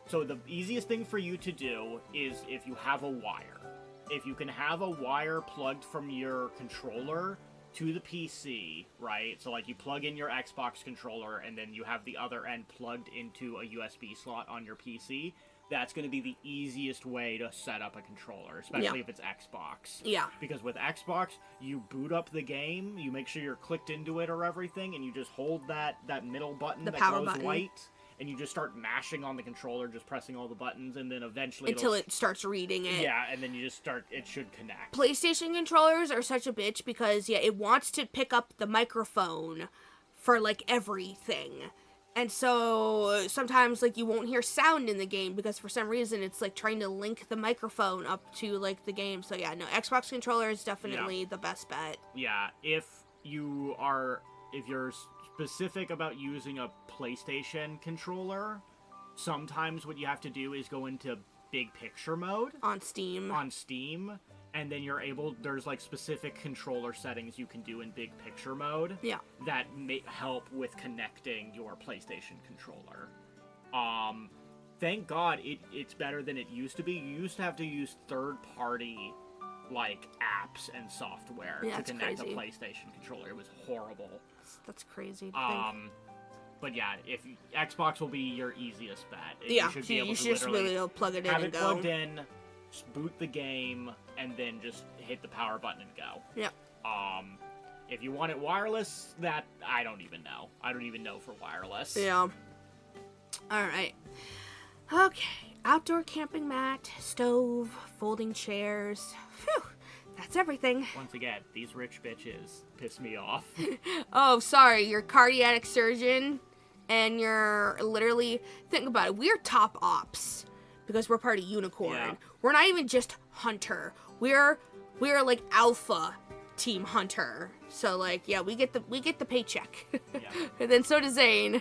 So the easiest thing for you to do is if you have a wire. If you can have a wire plugged from your controller to the PC, right? So like you plug in your Xbox controller and then you have the other end plugged into a USB slot on your PC. That's going to be the easiest way to set up a controller, especially if it's Xbox. Yeah. Because with Xbox, you boot up the game, you make sure you're clicked into it or everything, and you just hold that middle button The that power goes button. white, and you just start mashing on the controller, just pressing all the buttons, and then eventually Until it starts reading it. Yeah, and then you just start, it should connect. PlayStation controllers are such a bitch because, yeah, it wants to pick up the microphone for, like, everything. And so sometimes, like, you won't hear sound in the game because for some reason it's, like, trying to link the microphone up to, like, the game. So, yeah, no, Xbox controller is definitely the best bet. Yeah, if you're specific about using a PlayStation controller, sometimes what you have to do is go into big picture mode On Steam. on Steam, and then there's like specific controller settings you can do in big picture mode Yeah. that may help with connecting your PlayStation controller. Thank God it's better than it used to be. You used to have to use third-party like apps and software Yeah, to it's connect crazy. a PlayStation controller. It was horrible. That's crazy to think. But yeah, Xbox will be your easiest bet. Yeah, you should be able you to should just literally really plug it in have and it go. plugged in, just boot the game, and then just hit the power button and go. Yeah. If you want it wireless, that I don't even know. I don't even know for wireless. Yeah. Alright. Okay. Outdoor camping mat, stove, folding chairs. Phew. That's everything. Once again, these rich bitches piss me off. Oh, sorry. You're a cardiac surgeon, and you're literally... Think about it. We're top ops, because we're part of Unicorn. Yeah. We're not even just Hunter. We're like Alpha Team Hunter. So, like, yeah, we get the paycheck. Yeah. And then so does Zane.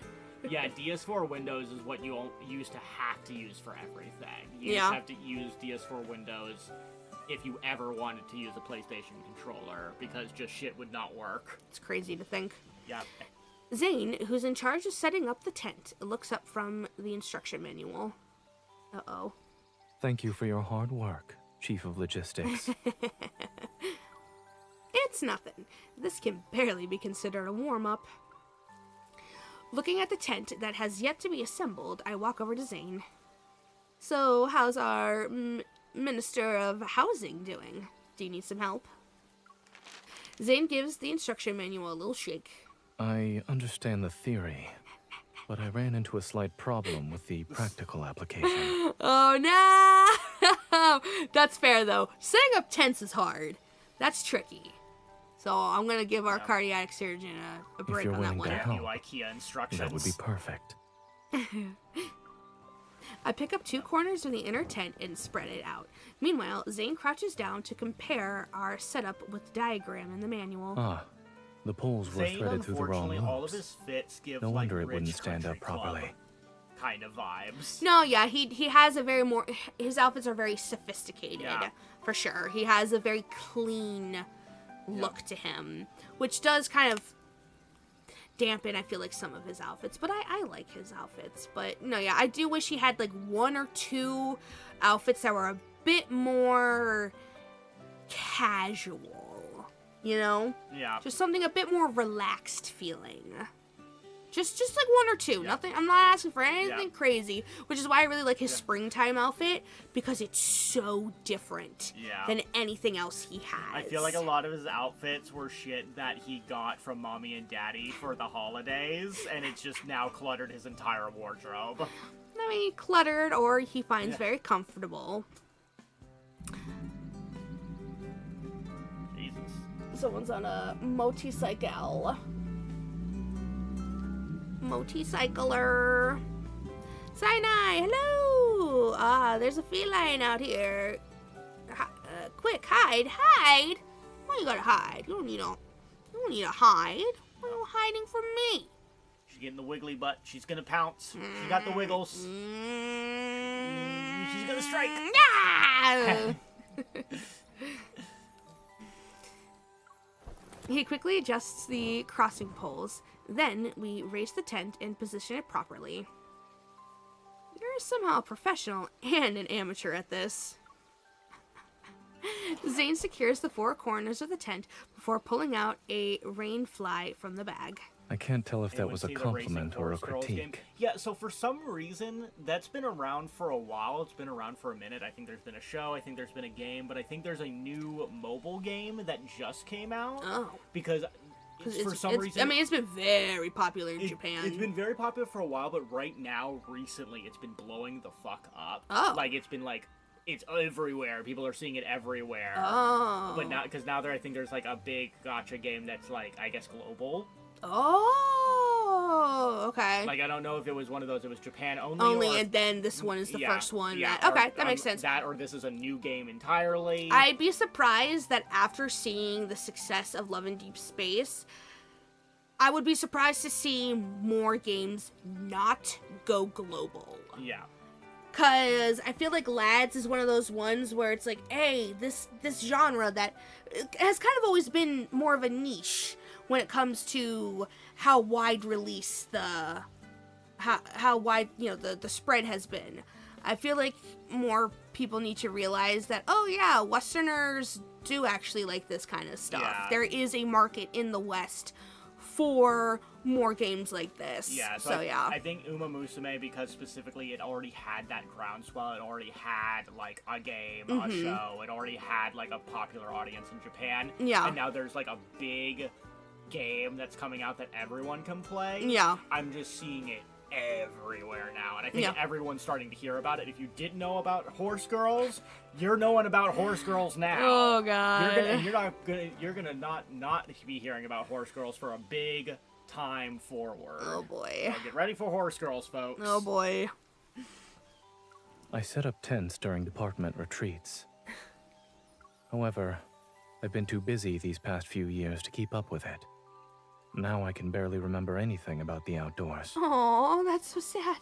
Yeah, DS4 Windows is what you used to have to use for everything. You Yeah. just have to use DS4 Windows if you ever wanted to use a PlayStation controller, because just shit would not work. It's crazy to think. Yeah. Zane, who's in charge of setting up the tent, looks up from the instruction manual. Uh-oh. Thank you for your hard work, Chief of Logistics. It's nothing. This can barely be considered a warm-up. Looking at the tent that has yet to be assembled, I walk over to Zane. So, how's our Minister of Housing doing? Do you need some help? Zane gives the instruction manual a little shake. I understand the theory, but I ran into a slight problem with the practical application. Oh no! That's fair though. Setting up tents is hard. That's tricky. So I'm gonna give our cardiac surgeon a break you're on that willing one. to Yeah, help, new IKEA instructions. That would be perfect. I pick up 2 corners of the inner tent and spread it out. Meanwhile, Zane crouches down to compare our setup with the diagram in the manual. Ah, the poles were Zane, threaded through the wrong unfortunately, all of loops. his fits give No like wonder it rich wouldn't stand country up properly. club kind of vibes. No, yeah, he has a very more... His outfits are very sophisticated, Yeah. for sure. He has a very clean look to him, which does kind of dampen, I feel like, some of his outfits. But I like his outfits. But, no, yeah, I do wish he had, like, 1 or 2 outfits that were a bit more casual, you know? Yeah. Just something a bit more relaxed feeling. Just like 1 or 2. Nothing. I'm not asking for anything crazy, which is why I really like his springtime outfit, because it's so different than anything else he has. I feel like a lot of his outfits were shit that he got from mommy and daddy for the holidays, and it's just now cluttered his entire wardrobe. I mean, cluttered or he finds very comfortable. Jesus. Someone's on a motorcycle. Motorcycler. Sinai, hello! There's a feline out here. Quick, hide, hide! Why you gotta hide? You don't need to hide. Why are you hiding from me? She's getting the wiggly butt. She's gonna pounce. She got the wiggles. She's gonna strike. Ah! He quickly adjusts the crossing poles. Then we raise the tent and position it properly. You're somehow a professional and an amateur at this. Zane secures the 4 corners of the tent before pulling out a rain fly from the bag. I can't tell if that Anyone was a see the Racing compliment or a Horse Girls game? critique. Yeah, so for some reason, that's been around for a while. It's been around for a minute. I think there's been a show, I think there's been a game, but I think there's a new mobile game that just came out. Oh. Because for some reason... I mean, it's been very popular in Japan. It's been very popular for a while, but right now, recently, it's been blowing the fuck up. Oh. Like, it's been like... It's everywhere. People are seeing it everywhere. Oh. But now, because now I think there's like a big gacha game that's like, I guess, global. Oh, okay. Like, I don't know if it was one of those. It was Japan only. Only, or, and then this one is the first one. Yeah, that, okay, or, that makes sense. That or this is a new game entirely. I'd be surprised that after seeing the success of Love in Deep Space, I would be surprised to see more games not go global. Yeah. Cause I feel like Lads is one of those ones where it's like, hey, this genre that has kind of always been more of a niche when it comes to how wide release how wide, you know, the spread has been. I feel like more people need to realize that, oh yeah, Westerners do actually like this kind of stuff. Yeah. There is a market in the West for more games like this. Yeah, so yeah. I think Uma Musume, because specifically it already had that groundswell, it already had like a game, a show, it already had like a popular audience in Japan. Yeah. And now there's like a big game that's coming out that everyone can play. Yeah. I'm just seeing it everywhere now, and I think Yeah. everyone's starting to hear about it. If you didn't know about Horse Girls, you're knowing about Horse Girls now. Oh god. You're gonna not be hearing about Horse Girls for a big time forward. Oh boy. So get ready for Horse Girls, folks. Oh boy. I set up tents during department retreats. However, I've been too busy these past few years to keep up with it. Now I can barely remember anything about the outdoors. Oh, that's so sad.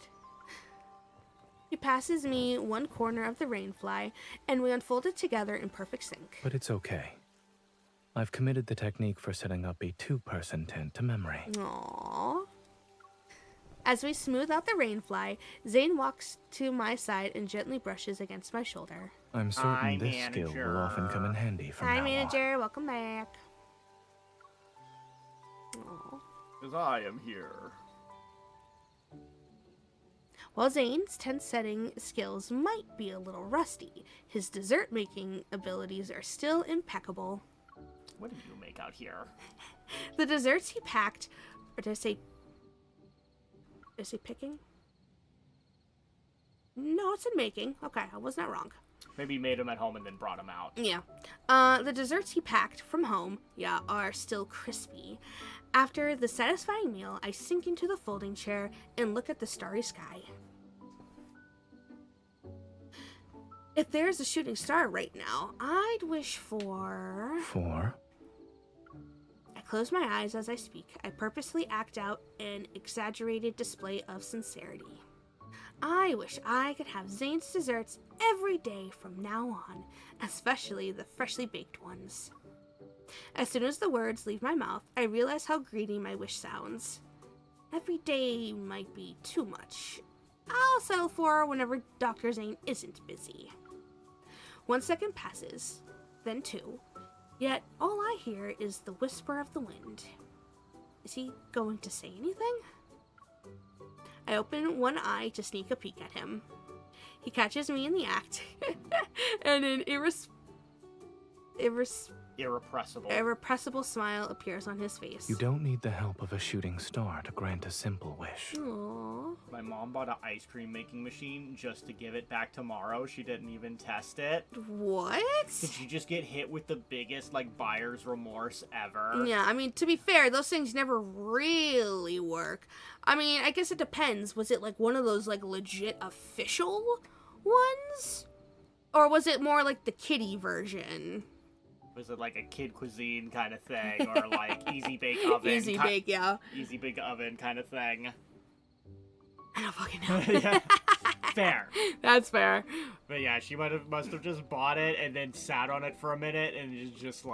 He passes me one corner of the rainfly, and we unfold it together in perfect sync. But it's okay. I've committed the technique for setting up a two-person tent to memory. Aww. As we smooth out the rainfly, Zane walks to my side and gently brushes against my shoulder. I'm certain Hi, this skill will often come in handy from Hi, now manager. Welcome back. Aww. Because I am here. While Zane's tent setting skills might be a little rusty, his dessert making abilities are still impeccable. What do you make out here? The desserts he packed, or did I say picking? No, it's in making. Okay, I was not wrong. Maybe he made them at home and then brought them out. Yeah. The desserts he packed from home, are still crispy. After the satisfying meal, I sink into the folding chair and look at the starry sky. If there's a shooting star right now, I'd wish for... For? I close my eyes as I speak. I purposely act out an exaggerated display of sincerity. I wish I could have Zane's desserts every day from now on, especially the freshly baked ones. As soon as the words leave my mouth, I realize how greedy my wish sounds. Every day might be too much. I'll settle for whenever Dr. Zane isn't busy. 1 second passes, then 2. Yet all I hear is the whisper of the wind. Is he going to say anything? I open one eye to sneak a peek at him. He catches me in the act, and an irrepressible smile appears on his face. You don't need the help of a shooting star to grant a simple wish. Aww. My mom bought an ice cream making machine just to give it back tomorrow. She didn't even test it. What? Did she just get hit with the biggest, buyer's remorse ever? Yeah, I mean, to be fair, those things never really work. I mean, I guess it depends. Was it one of those legit official ones? Or was it more like the kiddie version? Was it a kid cuisine kind of thing? Or easy bake oven? Easy bake, yeah. Easy bake oven kind of thing. I don't fucking know. Yeah. Fair. That's fair. But yeah, she must have just bought it and then sat on it for a minute and it's just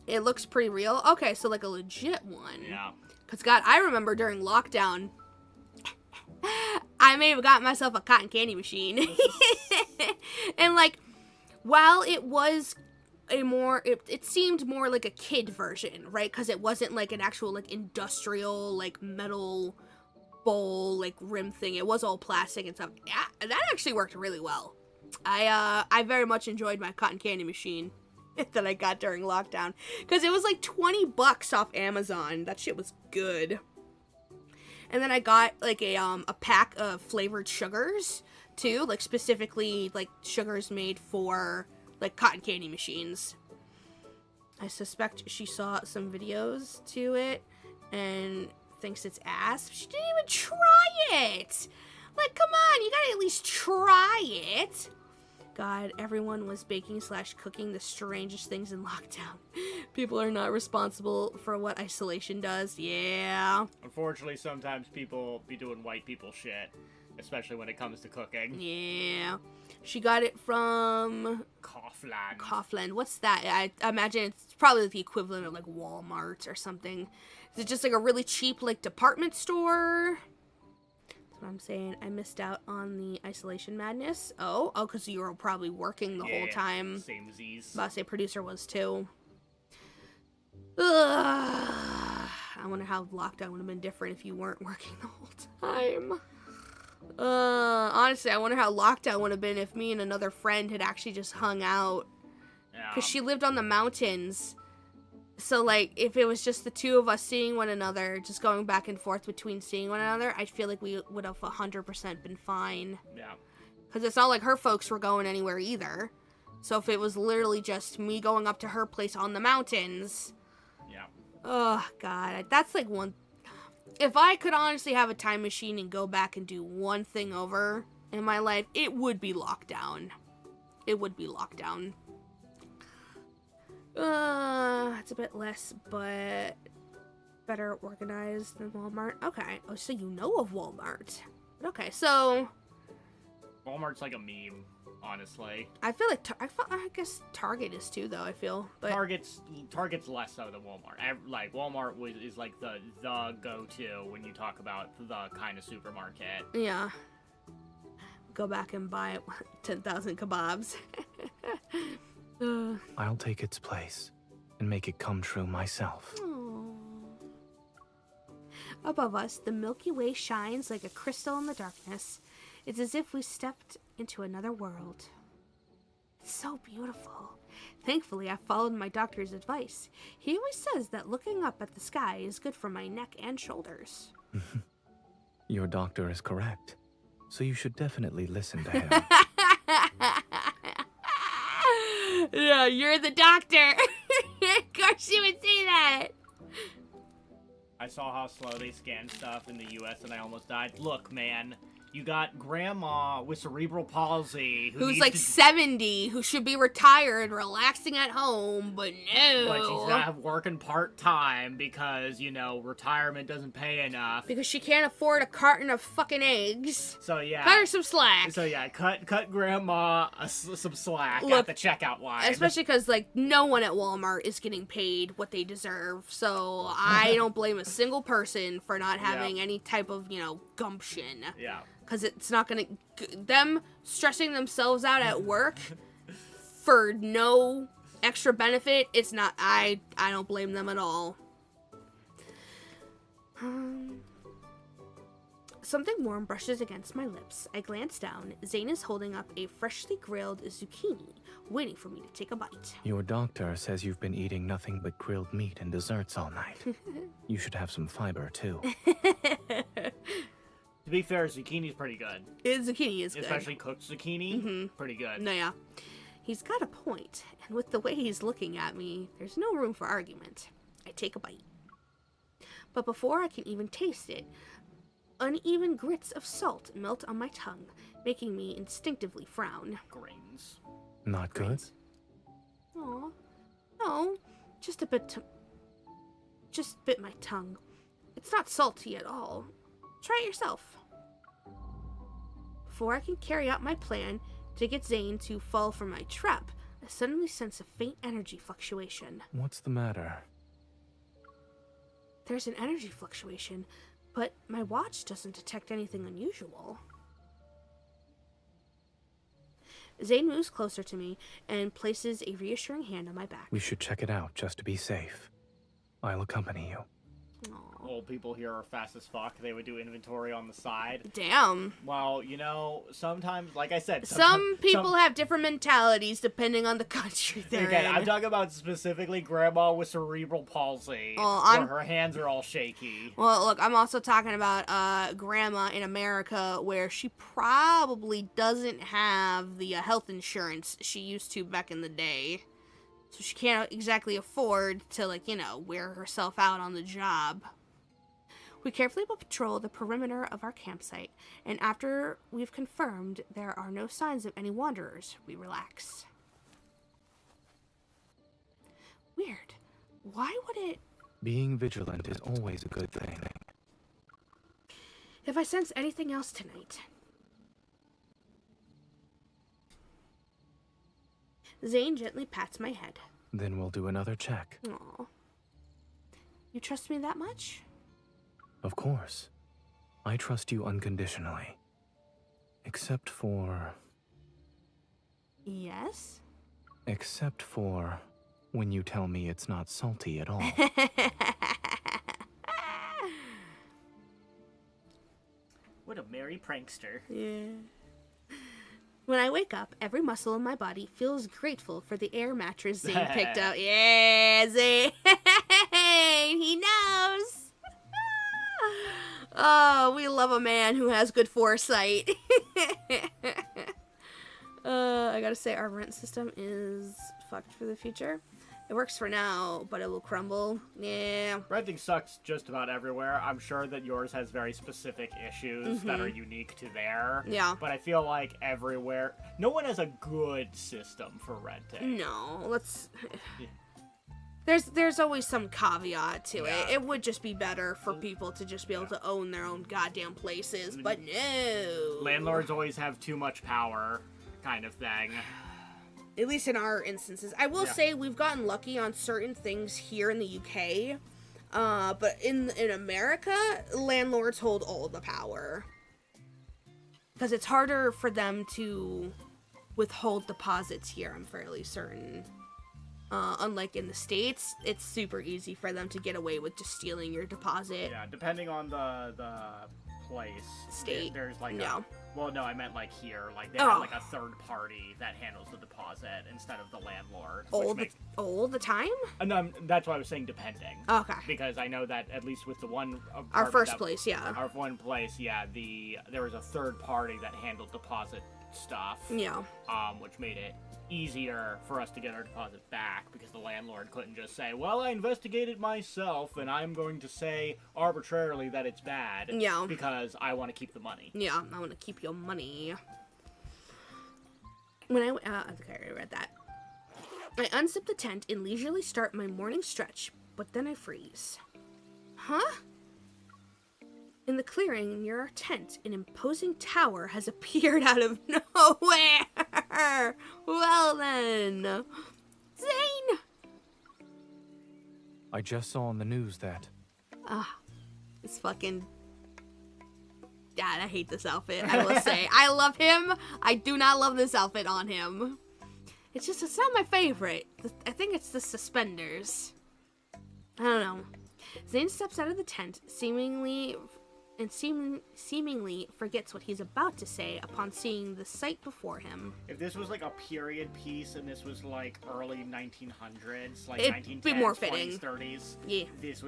It looks pretty real. Okay, so a legit one. yeah. Because, God, I remember during lockdown, I may have got myself a cotton candy machine. And, while it was it seemed more like a kid version, right? Because it wasn't an actual industrial metal bowl rim thing. It was all plastic and stuff. Yeah, that actually worked really well. I very much enjoyed my cotton candy machine that I got during lockdown, because it was $20 off Amazon. That shit was good. And then I got a pack of flavored sugars too, specifically sugars made for cotton candy machines. I suspect she saw some videos to it and thinks it's ass. She didn't even try it. Come on, you gotta at least try it. God, everyone was baking/cooking the strangest things in lockdown. People are not responsible for what isolation does. Yeah. Unfortunately, sometimes people be doing white people shit, especially when it comes to cooking. Yeah. She got it from Kaufland. What's that? I imagine it's probably the equivalent of Walmart or something. Is it just a really cheap department store? That's what I'm saying. I missed out on the isolation madness. Oh, because you were probably working the whole time. Same Z's. About to say producer was too. Ugh. I wonder how lockdown would have been different if you weren't working the whole time. Honestly, I wonder how lockdown would have been if me and another friend had actually just hung out. Because she lived on the mountains. So, if it was just the two of us seeing one another, just going back and forth between seeing one another, I feel like we would have 100% been fine. Yeah. Because it's not like her folks were going anywhere either. So if it was literally just me going up to her place on the mountains. Yeah. Oh, God. That's one... If I could honestly have a time machine and go back and do one thing over in my life, it would be lockdown. It would be lockdown. It's a bit less, but better organized than Walmart. Okay. Oh, so you know of Walmart. Okay, so Walmart's like a meme, honestly. I feel like I guess Target is too, though. I feel, but Target's less so than Walmart. Like Walmart is like the go-to when you talk about the kind of supermarket. yeah. Go back and buy 10,000 kebabs. I'll take its place and make it come true myself. Aww. Above us, the Milky Way shines like a crystal in the darkness. It's as if we stepped into another world. It's so beautiful. Thankfully, I followed my doctor's advice. He always says that looking up at the sky is good for my neck and shoulders. Your doctor is correct, so you should definitely listen to him. Yeah, you're the doctor. Of course you would say that. I saw how slow they scan stuff in the U.S. and I almost died. Look, man, you got grandma with cerebral palsy Who's needs like to- 70, who should be retired, relaxing at home, but no. But she's not working part-time because, retirement doesn't pay enough. Because she can't afford a carton of fucking eggs. So, yeah. Cut her some slack. So, yeah, cut grandma some slack Look, at the checkout line. Especially because, like, no one at Walmart is getting paid what they deserve. So I don't blame a single person for not having any type of, gumption. Yeah. Because it's not going to... Them stressing themselves out at work for no extra benefit, it's not... I don't blame them at all. Something warm brushes against my lips. I glance down. Zane is holding up a freshly grilled zucchini, waiting for me to take a bite. Your doctor says you've been eating nothing but grilled meat and desserts all night. You should have some fiber, too. To be fair, zucchini's pretty good. Zucchini is good. Especially cooked zucchini. Pretty good. No, yeah. He's got a point, and with the way he's looking at me, there's no room for argument. I take a bite. But before I can even taste it, uneven grits of salt melt on my tongue, making me instinctively frown. Grains. Not good? Aw. No, just a bit just bit my tongue. It's not salty at all. Try it yourself. Before I can carry out my plan to get Zane to fall for my trap, I suddenly sense a faint energy fluctuation. What's the matter? There's an energy fluctuation, but my watch doesn't detect anything unusual. Zane moves closer to me and places a reassuring hand on my back. We should check it out just to be safe. I'll accompany you. Aw. Old people here are fast as fuck. They would do inventory on the side. Damn. Well, sometimes, like I said... Some people have different mentalities depending on the country they're Again, in. I'm talking about specifically grandma with cerebral palsy, Oh, where her hands are all shaky. Well, look, I'm also talking about grandma in America where she probably doesn't have the health insurance she used to back in the day. So she can't exactly afford to, wear herself out on the job. We carefully patrol the perimeter of our campsite, and after we've confirmed there are no signs of any wanderers, we relax. Weird. Why would it... Being vigilant is always a good thing. If I sense anything else tonight... Zane gently pats my head. Then we'll do another check. Aw. You trust me that much? Of course. I trust you unconditionally. Except for... Yes? Except for when you tell me it's not salty at all. What a merry prankster. Yeah. When I wake up, every muscle in my body feels grateful for the air mattress Zane picked up. Yeah, Zane. He knows. Oh, we love a man who has good foresight. I gotta say, our rent system is fucked for the future. It works for now, but it will crumble. Yeah. Renting sucks just about everywhere. I'm sure that yours has very specific issues that are unique to there. Yeah. But I feel like everywhere, no one has a good system for renting. No, there's always some caveat to Yeah. it. It would just be better for people to just be able to own their own goddamn places, but no. Landlords always have too much power, kind of thing. At least in our instances. I will Yeah. say we've gotten lucky on certain things here in the UK. But in America, landlords hold all the power. Because it's harder for them to withhold deposits here, I'm fairly certain. Unlike in the States, it's super easy for them to get away with just stealing your deposit. Yeah, depending on the place. State. There's like No. well, no, I meant like here. Like they Oh. have like a third party that handles the deposit instead of the landlord. All the time? No, that's why I was saying depending. Okay. Because I know that at least with the one Our apartment first that- place, yeah. Our one place, yeah. There was a third party that handled deposit stuff. Yeah. Which made it easier for us to get our deposit back because the landlord couldn't just say, well, I investigated myself and I'm going to say arbitrarily that it's bad Yeah. because I want to keep the money. Yeah, I want to keep your money. When I think I already read that. I unzip the tent and leisurely start my morning stretch, but then I freeze. Huh? In the clearing near our tent, an imposing tower has appeared out of nowhere. Well then, Zane. I just saw on the news that. It's fucking. God, I hate this outfit. I will say, I love him. I do not love this outfit on him. It's not my favorite. I think it's the suspenders. I don't know. Zane steps out of the tent, seemingly forgets what he's about to say upon seeing the sight before him. If this was like a period piece and this was like early 1900s, like It'd 1910s, be more 20s, fitting. 30s, Yeah. this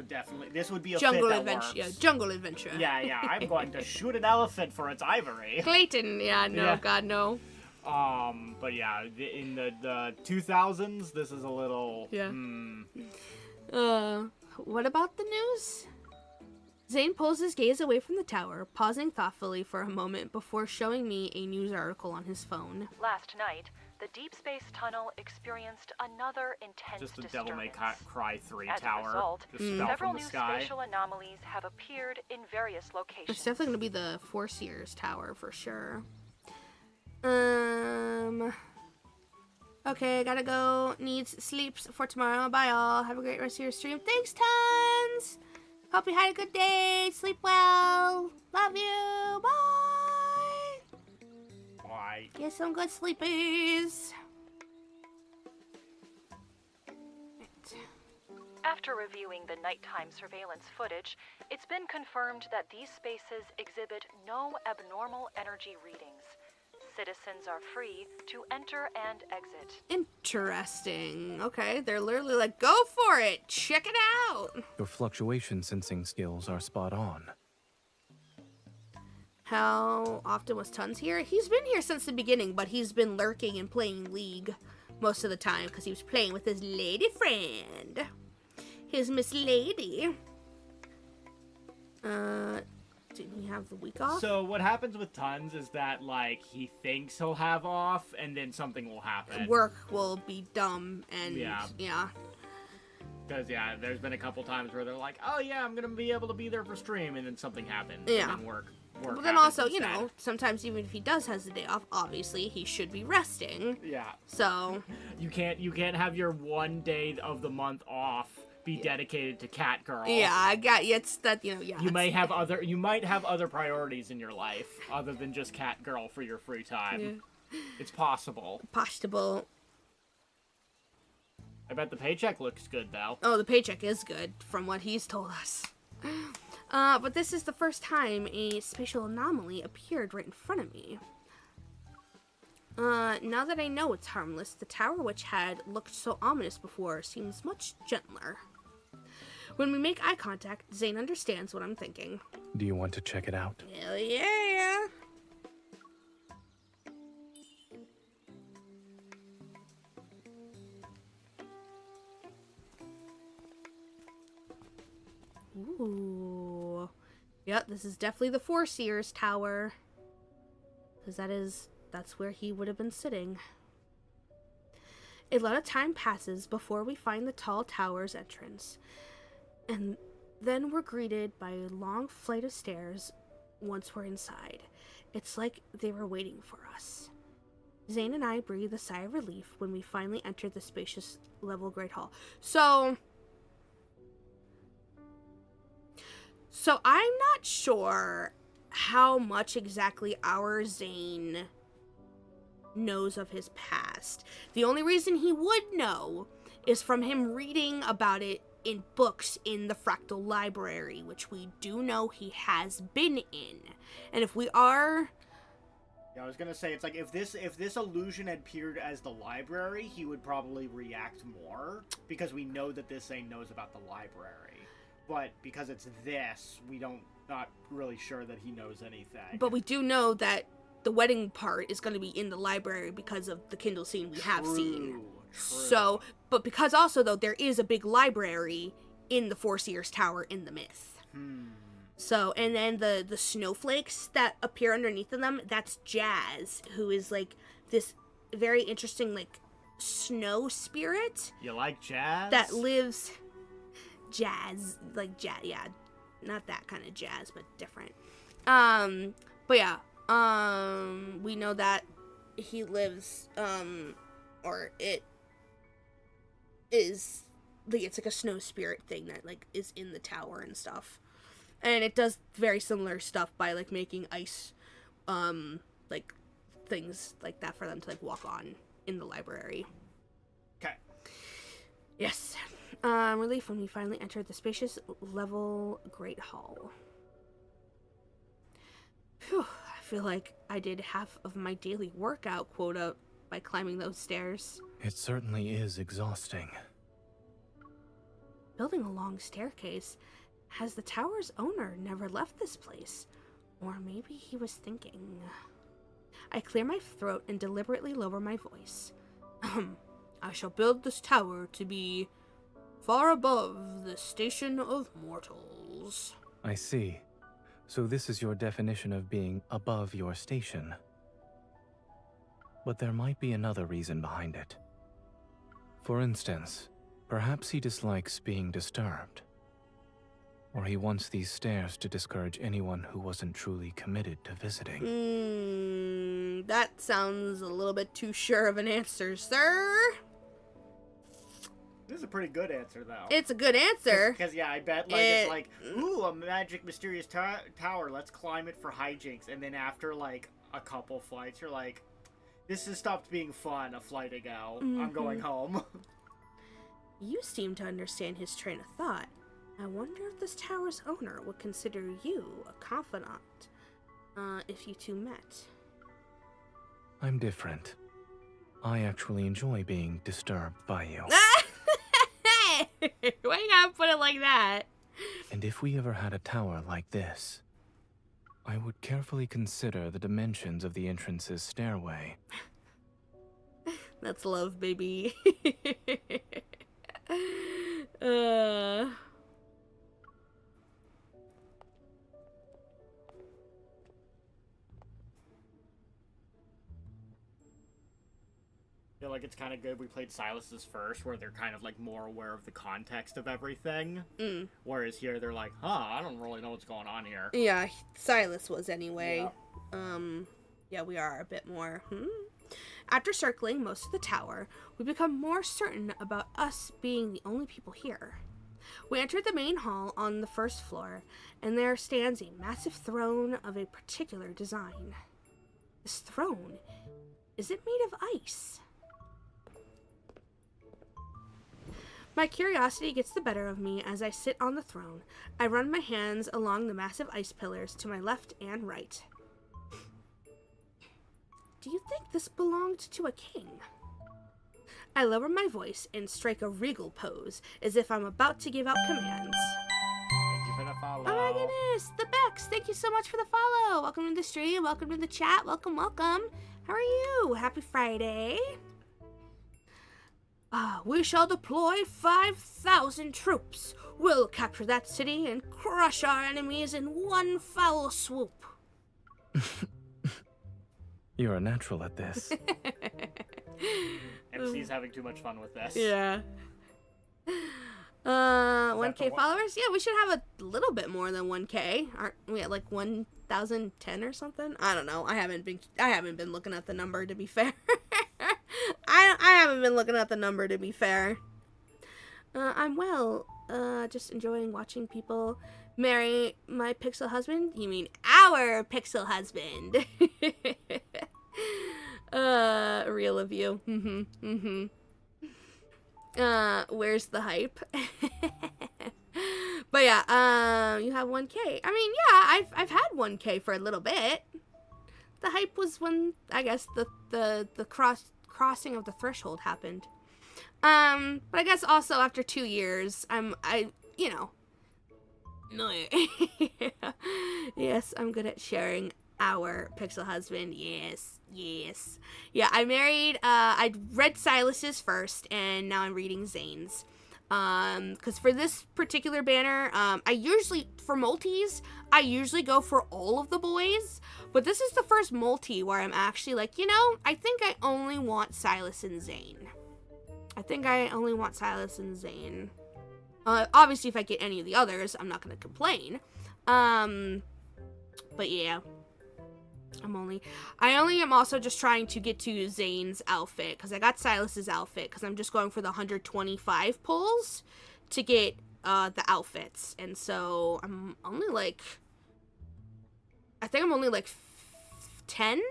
would be a Jungle fit that adventure. works. Yeah, jungle adventure. Yeah, I'm going to shoot an elephant for its ivory. Clayton. Yeah, no, Yeah. God, no. But yeah, in the 2000s, this is a little. Yeah. What about the news? Zane pulls his gaze away from the tower, pausing thoughtfully for a moment before showing me a news article on his phone. Last night, the Deep Space Tunnel experienced another intense Just a disturbance. Devil May Cry 3 As a tower. result, Just fell several from the new sky. spatial anomalies have appeared in various locations. It's definitely gonna be the Four Seers Tower for sure. Okay, gotta go. Needs sleeps for tomorrow. Bye all. Have a great rest of your stream. Thanks tons. Hope you had a good day. Sleep well. Love you. Bye. Why? Get some good sleepies. Right. After reviewing the nighttime surveillance footage, it's been confirmed that these spaces exhibit no abnormal energy readings. Citizens are free to enter and exit. Interesting. Okay, they're literally like, go for it. Check it out. Your fluctuation sensing skills are spot on. How often was Tons here? He's been here since the beginning, but he's been lurking and playing League most of the time because he was playing with his lady friend. His Miss Lady. Didn't he have the week off? So what happens with Tons is that like he thinks he'll have off and then something will happen. Work will be dumb and Yeah. Because there's been a couple times where they're like, oh yeah, I'm gonna be able to be there for stream, and then something happens. Yeah. And then work But then happens also, instead. sometimes even if he does has the day off, obviously he should be resting. Yeah. So You can't have your one day of the month off be dedicated to Cat Girl. yeah, I got you. It's that You it's- might have other priorities in your life other than just Cat Girl for your free time. Yeah. It's possible. possible. I bet the paycheck looks good though. Oh, the paycheck is good from what he's told us. But this is the first time a spatial anomaly appeared right in front of me. Now that I know it's harmless, the tower which had looked so ominous before seems much gentler. When we make eye contact, Zane understands what I'm thinking. Do you want to check it out? Hell yeah! Ooh. Yep, this is definitely the Four Seers Tower. Because that's where he would have been sitting. A lot of time passes before we find the tall tower's entrance. And then we're greeted by a long flight of stairs once we're inside. It's like they were waiting for us. Zane and I breathe a sigh of relief when we finally enter the spacious level Great Hall. So I'm not sure how much exactly our Zane knows of his past. The only reason he would know is from him reading about it in books in the Fractal Library, which we do know he has been in. And if we are... Yeah, I was gonna say, it's like, if this illusion had appeared as the library, he would probably react more, because we know that this thing knows about the library. But because it's this, not really sure that he knows anything. But we do know that the wedding part is going to be in the library because of the Kindle scene we have seen. True. So, but because also, though, there is a big library in the Four Seers Tower in the myth. So, and then the snowflakes that appear underneath of them, that's Jazz, who is, like, this very interesting, like, snow spirit. You like jazz? That lives... Jazz, like, jazz, yeah. Not that kind of jazz, but different. But yeah, we know that he lives, or it is, like, it's like a snow spirit thing that, like, is in the tower and stuff. And it does very similar stuff by, like, making ice, like, things like that for them to, like, walk on in the library. Okay. Yes. Relief when we finally entered the spacious level Great Hall. Phew, I feel like I did half of my daily workout quota by climbing those stairs. It certainly is exhausting. Building a long staircase, has the tower's owner never left this place? Or maybe he was thinking. I clear my throat and deliberately lower my voice. I shall build this tower to be far above the station of mortals. I see. So this is your definition of being above your station. But there might be another reason behind it. For instance, perhaps he dislikes being disturbed. Or he wants these stairs to discourage anyone who wasn't truly committed to visiting. That sounds a little bit too sure of an answer, sir. This is a pretty good answer, though. It's a good answer. Because, yeah, I bet, like, it's like, ooh, a magic, mysterious tower, let's climb it for hijinks. And then after, like, a couple flights, you're like, this has stopped being fun a flight ago. I'm going home. You seem to understand his train of thought. I wonder if this tower's owner would consider you a confidant, if you two met. I'm different. I actually enjoy being disturbed by you. Why you gotta put it like that? And if we ever had a tower like this, I would carefully consider the dimensions of the entrance's stairway. That's love, baby. I feel like it's kind of good we played Silas's first, where they're kind of, like, more aware of the context of everything. Whereas here, they're like, I don't really know what's going on here. Yeah, Silas was anyway. Yeah. Yeah, we are a bit more. After circling most of the tower, we become more certain about us being the only people here. We entered the main hall on the first floor, and there stands a massive throne of a particular design. This throne, is it made of ice? My curiosity gets the better of me as I sit on the throne. I run my hands along the massive ice pillars to my left and right. Do you think this belonged to a king? I lower my voice and strike a regal pose, as if I'm about to give out commands. Thank you for the follow. Oh my goodness, the Bex, thank you so much for the follow. Welcome to the stream, welcome to the chat, welcome. How are you? Happy Friday. We shall deploy 5,000 troops. We'll capture that city and crush our enemies in one foul swoop. You're a natural at this. MC's having too much fun with this. Yeah. the 1K one? followers? Yeah, we should have a little bit more than 1K. Aren't we at like 1,010 or something? I don't know. I haven't been looking at the number, to be fair. I haven't been looking at the number, to be fair. I'm well. Just enjoying watching people marry my pixel husband. You mean our pixel husband? Real of you. Where's the hype? But yeah, you have 1K. I mean, yeah, I've had 1K for a little bit. The hype was when, I guess, the crossing of the threshold happened. But I guess also after 2 years, you know. No. Yes, I'm good at sharing our pixel husband. Yes. Yeah, I read Silas's first, and now I'm reading Zane's. Because for this particular banner, for multis, I usually go for all of the boys, but this is the first multi where I'm actually like, you know, I think I only want Silas and Zane. Obviously, if I get any of the others, I'm not going to complain. But yeah. I only am also just trying to get to Zane's outfit, because I got Silas's outfit, because I'm just going for the 125 pulls to get the outfits. And so I'm only like, I think I'm only like 10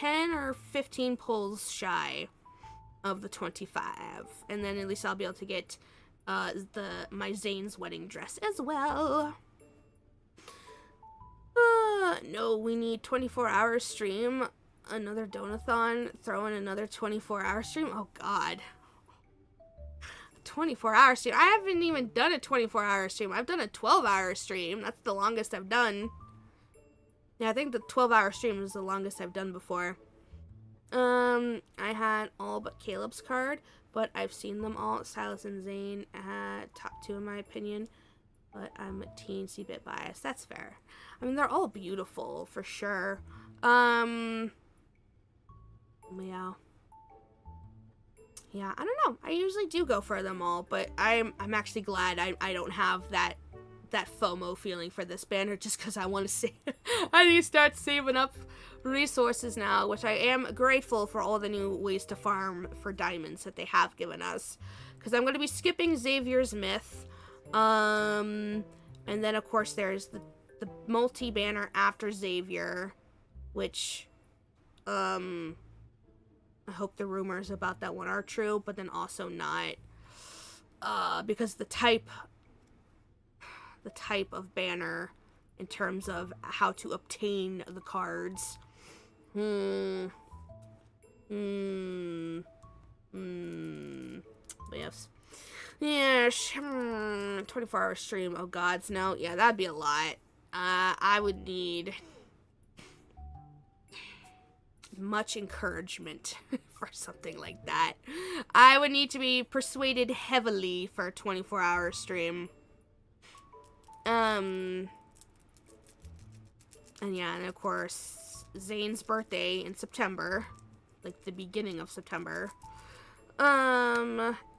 or 15 pulls shy of the 25. And then at least I'll be able to get my Zane's wedding dress as well. No, we need 24-hour stream. Another donathon. Throw in another 24-hour stream. Oh, God. 24-hour stream. I haven't even done a 24-hour stream. I've done a 12-hour stream. That's the longest I've done. Yeah, I think the 12-hour stream is the longest I've done before. I had all but Caleb's card, but I've seen them all. Silas and Zane top 2 in my opinion. But I'm a teensy bit biased. That's fair. I mean, they're all beautiful, for sure. Yeah. Yeah, I don't know. I usually do go for them all, but I'm actually glad I don't have that FOMO feeling for this banner, just because I want to see. I need to start saving up resources now, which I am grateful for all the new ways to farm for diamonds that they have given us. Because I'm going to be skipping Xavier's Myth. And then of course there's the multi-banner after Xavier, which, I hope the rumors about that one are true, but then also not, because the type of banner in terms of how to obtain the cards, but yes. Yeah, 24-hour stream. Oh, gods, no. Yeah, that'd be a lot. I would need much encouragement for something like that. I would need to be persuaded heavily for a 24-hour stream. And yeah, and of course, Zane's birthday in September. Like, the beginning of September.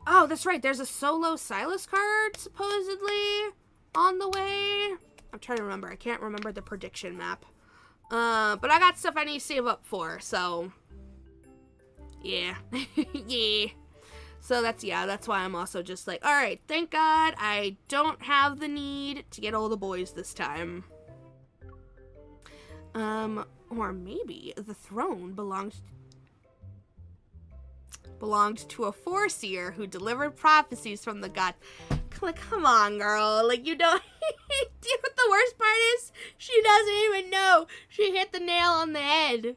Oh, that's right. There's a solo Silas card, supposedly, on the way. I'm trying to remember. I can't remember the prediction map. But I got stuff I need to save up for, so. Yeah. Yeah. So that's why I'm also just like, alright, thank God I don't have the need to get all the boys this time. Or maybe the throne belonged to a foreseer who delivered prophecies from the gods. Like, come on, girl. Like, you don't. Do you know what the worst part is? She doesn't even know. She hit the nail on the head.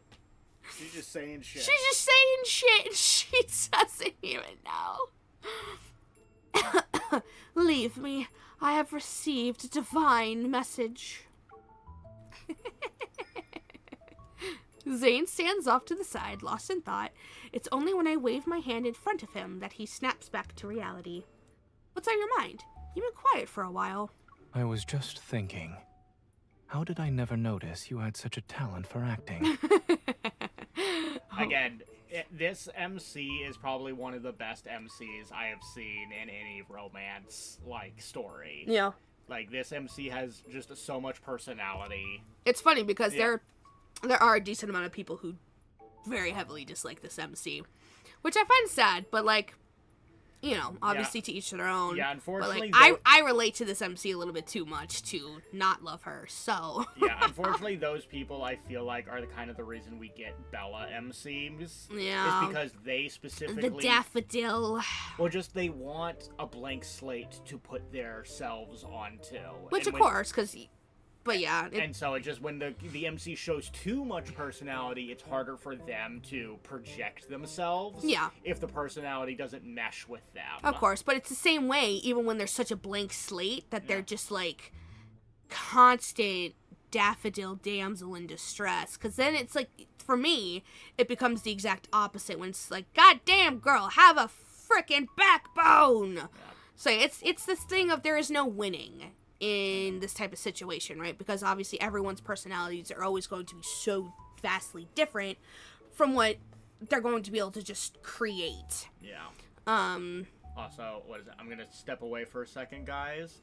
She's just saying shit. She's just saying shit, and she doesn't even know. Leave me. I have received a divine message. Zane stands off to the side, lost in thought. It's only when I wave my hand in front of him that he snaps back to reality. What's on your mind? You've been quiet for a while. I was just thinking. How did I never notice you had such a talent for acting? Again, This MC is probably one of the best MCs I have seen in any romance like story. Yeah. Like, this MC has just so much personality. It's funny because Yeah. there are a decent amount of people who very heavily dislike this MC, which I find sad, but like, you know, obviously to each their own. Yeah, unfortunately, but like, I relate to this MC a little bit too much to not love her, so. Yeah, unfortunately, those people I feel like are the kind of the reason we get Bella MCs. Yeah. Is because they specifically... The daffodil. Well, just they want a blank slate to put themselves onto. Which, And of when- course, because... But yeah. And so it just, when the MC shows too much personality, it's harder for them to project themselves. Yeah. If the personality doesn't mesh with them. Of course, but it's the same way, even when there's such a blank slate, that they're just like constant daffodil damsel in distress. Because then it's like, for me, it becomes the exact opposite when it's like, God damn, girl, have a freaking backbone. Yeah. So it's this thing of there is no winning in this type of situation, right? Because obviously everyone's personalities are always going to be so vastly different from what they're going to be able to just create. Yeah. Also, what is it? I'm gonna step away for a second, guys.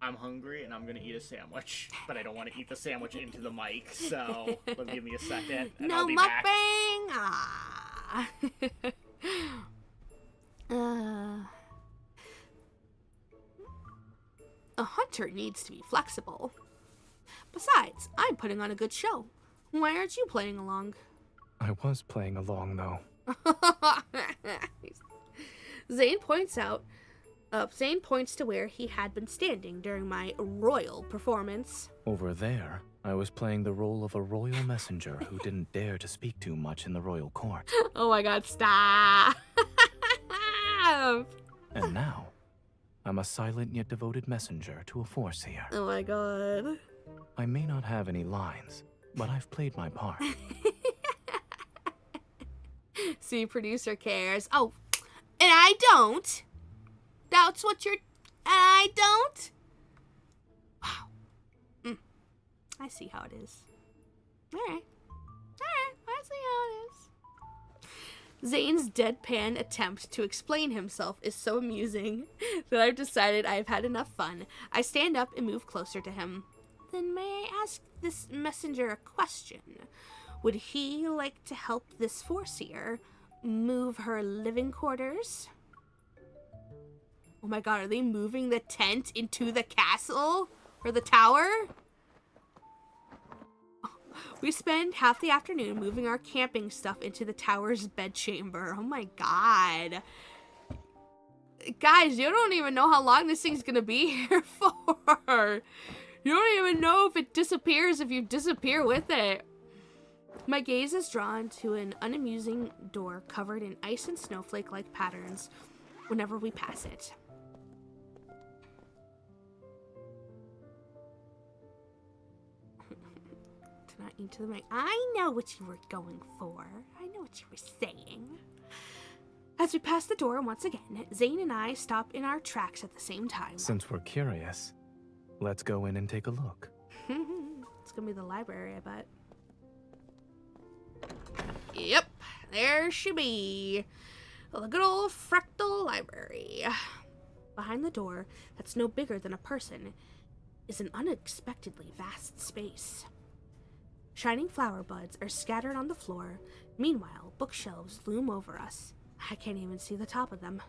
I'm hungry and I'm gonna eat a sandwich, but I don't want to eat the sandwich into the mic, so give me a second and I'll be back. A hunter needs to be flexible. Besides, I'm putting on a good show. Why aren't you playing along? I was playing along, though. Zane points to where he had been standing during my royal performance. Over there, I was playing the role of a royal messenger who didn't dare to speak too much in the royal court. Oh my god, stop! And now, I'm a silent yet devoted messenger to a Foreseer. Oh my god. I may not have any lines, but I've played my part. See, producer cares. Oh, and I don't. That's what you're... I don't? Wow. I see how it is. Alright. I see how it is. Zane's deadpan attempt to explain himself is so amusing that I've decided I've had enough fun. I stand up and move closer to him. Then may I ask this messenger a question? Would he like to help this Foreseer move her living quarters? Oh my god, are they moving the tent into the castle? Or the tower? We spend half the afternoon moving our camping stuff into the tower's bedchamber. Oh my god. Guys, you don't even know how long this thing's gonna be here for. You don't even know if it disappears if you disappear with it. My gaze is drawn to an unamusing door covered in ice and snowflake-like patterns whenever we pass it. Not into the mic. I know what you were going for. I know what you were saying. As we pass the door once again, Zane and I stop in our tracks at the same time. Since we're curious, let's go in and take a look. It's gonna be the library, I bet. Yep, there she be. The good old fractal library. Behind the door, that's no bigger than a person, is an unexpectedly vast space. Shining flower buds are scattered on the floor. Meanwhile, bookshelves loom over us. I can't even see the top of them.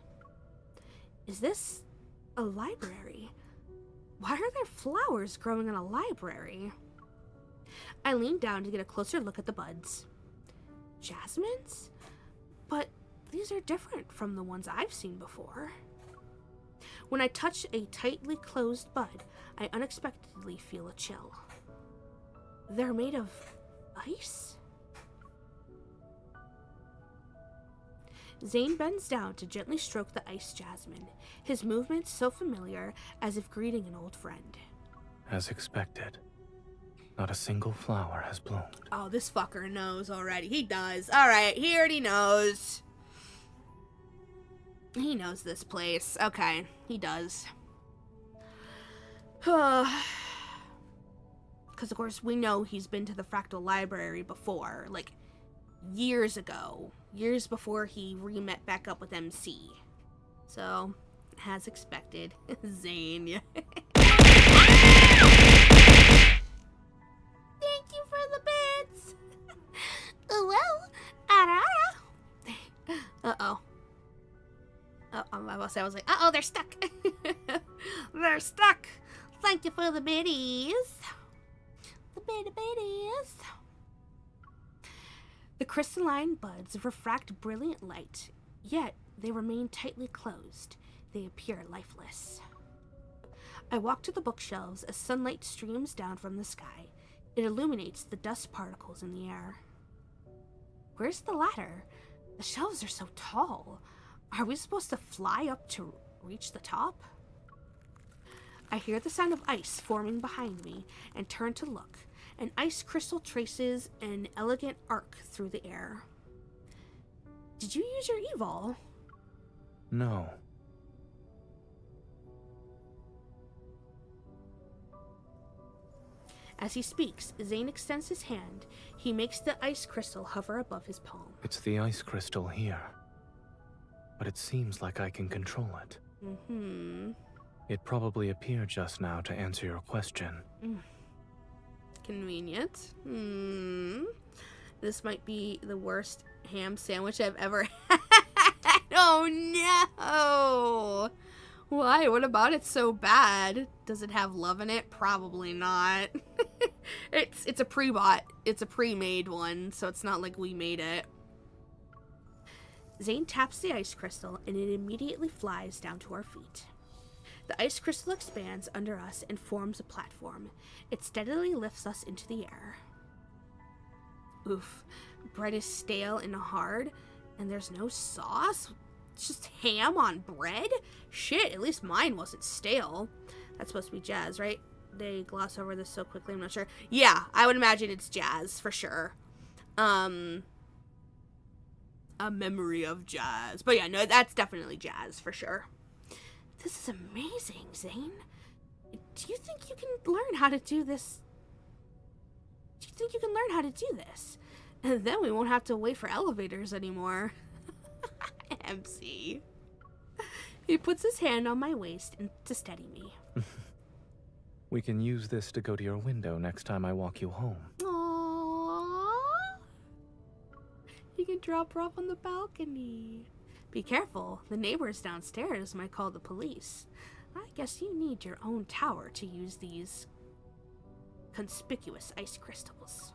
Is this a library? Why are there flowers growing in a library? I lean down to get a closer look at the buds. Jasmines? But these are different from the ones I've seen before. When I touch a tightly closed bud, I unexpectedly feel a chill. They're made of ice? Zane bends down to gently stroke the ice jasmine, his movements so familiar as if greeting an old friend. As expected, not a single flower has bloomed. Oh, this fucker knows already. He does. Alright, he already knows. He knows this place. Okay, he does. Because, of course, we know he's been to the Fractal Library before, like, years ago. years before he re-met back up with MC. So, as expected, Zane. Yeah. Thank you for the bits. Well, uh-oh. Oh, I was like, uh-oh, they're stuck. They're stuck. Thank you for the biddies. The biddies. The crystalline buds refract brilliant light, yet they remain tightly closed. They appear lifeless. I walk to the bookshelves as sunlight streams down from the sky. It illuminates the dust particles in the air. Where's the ladder? The shelves are so tall. Are we supposed to fly up to reach the top? I hear the sound of ice forming behind me and turn to look. An ice crystal traces an elegant arc through the air. Did you use your evol? No. As he speaks, Zane extends his hand. He makes the ice crystal hover above his palm. It's the ice crystal here. But it seems like I can control it. Mm-hmm. It probably appeared just now to answer your question. Convenient. This might be the worst ham sandwich I've ever had. Oh no! Why? What about it so bad? Does it have love in it? Probably not. It's a pre-bought. It's a pre-made one, so it's not like we made it. Zane taps the ice crystal and it immediately flies down to our feet. The ice crystal expands under us and forms a platform. It steadily lifts us into the air. Oof. Bread is stale and hard, and there's no sauce? It's just ham on bread? Shit, at least mine wasn't stale. That's supposed to be Jazz, right? They gloss over this so quickly, I'm not sure. Yeah, I would imagine it's Jazz, for sure. A memory of Jazz. But yeah, no, that's definitely Jazz, for sure. This is amazing, Zane. Do you think you can learn how to do this? Do you think you can learn how to do this? And then we won't have to wait for elevators anymore. MC. He puts his hand on my waist to steady me. We can use this to go to your window next time I walk you home. Aww. You can drop her off on the balcony. Be careful, the neighbors downstairs might call the police. I guess you need your own tower to use these conspicuous ice crystals.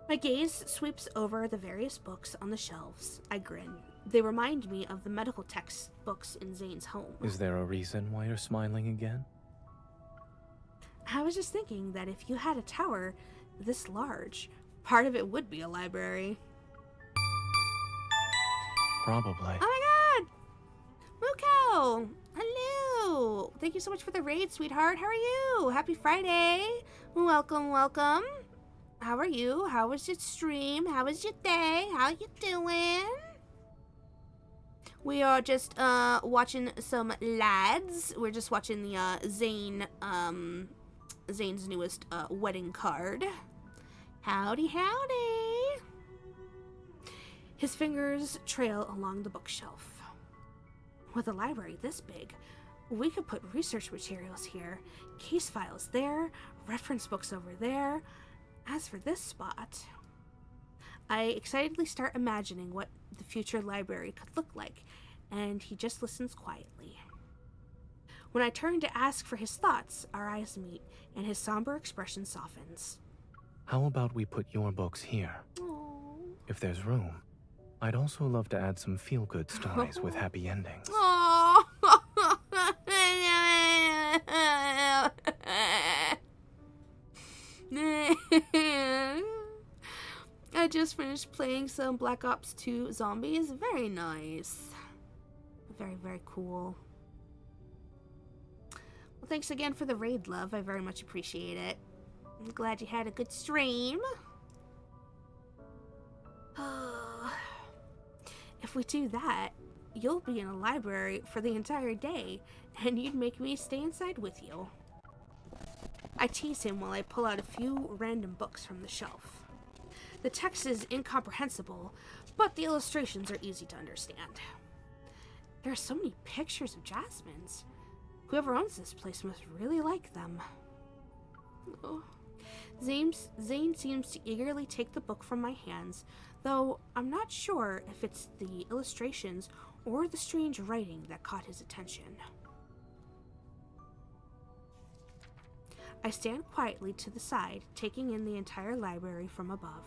My gaze sweeps over the various books on the shelves. I grin. They remind me of the medical textbooks in Zane's home. Is there a reason why you're smiling again? I was just thinking that if you had a tower this large, part of it would be a library. Probably. Oh my god! Muko! Hello! Thank you so much for the raid, sweetheart. How are you? Happy Friday! Welcome, welcome. How are you? How was your stream? How was your day? How you doing? We are just watching some lads. We're just watching the Zane's newest wedding card. Howdy, howdy. His fingers trail along the bookshelf. With a library this big, we could put research materials here, case files there, reference books over there. As for this spot, I excitedly start imagining what the future library could look like, and he just listens quietly. When I turn to ask for his thoughts, our eyes meet, and his somber expression softens. How about we put your books here? Aww. If there's room. I'd also love to add some feel-good stories with happy endings. Aww. I just finished playing some Black Ops 2 Zombies. Very nice. Very, very cool. Well, thanks again for the raid, love. I very much appreciate it. I'm glad you had a good stream. If we do that, you'll be in a library for the entire day, and you'd make me stay inside with you. I tease him while I pull out a few random books from the shelf. The text is incomprehensible, but the illustrations are easy to understand. There are so many pictures of jasmines. Whoever owns this place must really like them. Oh. Zane seems to eagerly take the book from my hands, though I'm not sure if it's the illustrations or the strange writing that caught his attention. I stand quietly to the side, taking in the entire library from above.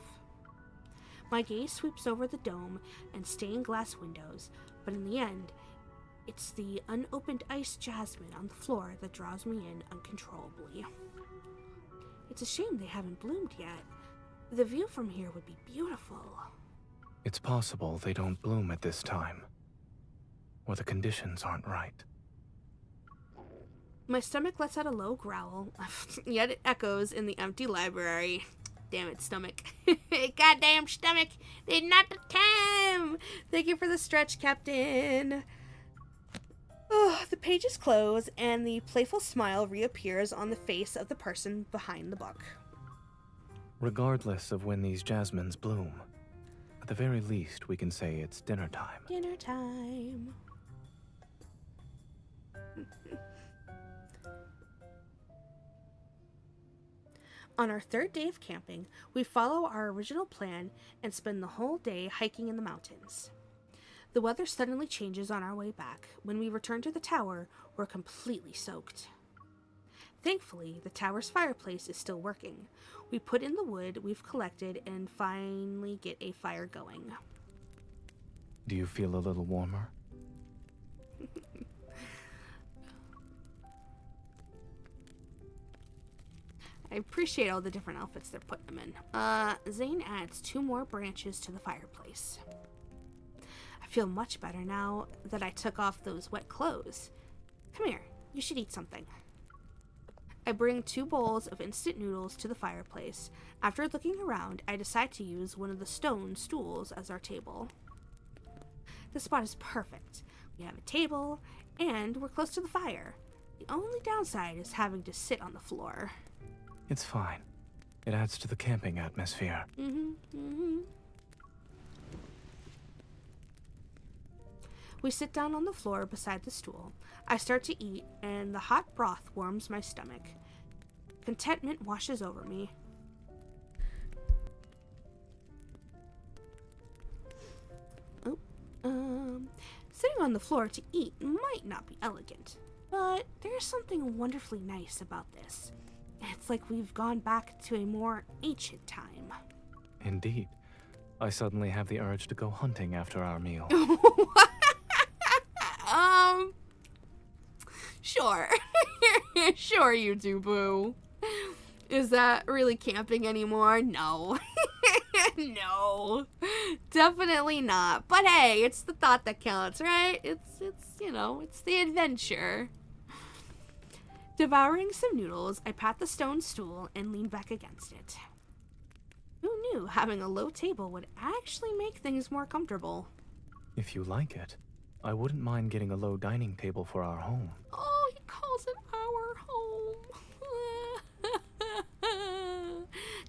My gaze sweeps over the dome and stained glass windows, but in the end, it's the unopened ice jasmine on the floor that draws me in uncontrollably. It's a shame they haven't bloomed yet. The view from here would be beautiful. It's possible they don't bloom at this time, or the conditions aren't right. My stomach lets out a low growl, yet it echoes in the empty library. Damn it, stomach. Goddamn stomach! It's not the time! Thank you for the stretch, Captain. Oh, the pages close, and the playful smile reappears on the face of the person behind the book. Regardless of when these jasmines bloom, at the very least we can say it's dinner time. Dinner time. On our third day of camping, we follow our original plan and spend the whole day hiking in the mountains. The weather suddenly changes on our way back. When we return to the tower, we're completely soaked. Thankfully, the tower's fireplace is still working. We put in the wood we've collected and finally get a fire going. Do you feel a little warmer? I appreciate all the different outfits they're putting them in. Zane adds 2 more branches to the fireplace. I feel much better now that I took off those wet clothes. Come here, you should eat something. I bring 2 bowls of instant noodles to the fireplace. After looking around, I decide to use one of the stone stools as our table. The spot is perfect. We have a table, and we're close to the fire. The only downside is having to sit on the floor. It's fine. It adds to the camping atmosphere. We sit down on the floor beside the stool. I start to eat, and the hot broth warms my stomach. Contentment washes over me. Sitting on the floor to eat might not be elegant, but there's something wonderfully nice about this. It's like we've gone back to a more ancient time. Indeed. I suddenly have the urge to go hunting after our meal. Sure. Sure you do, boo. Is that really camping anymore? No. No. Definitely not. But hey, it's the thought that counts, right? It's the adventure. Devouring some noodles, I pat the stone stool and lean back against it. Who knew having a low table would actually make things more comfortable? If you like it, I wouldn't mind getting a low dining table for our home. Oh, he calls it our home.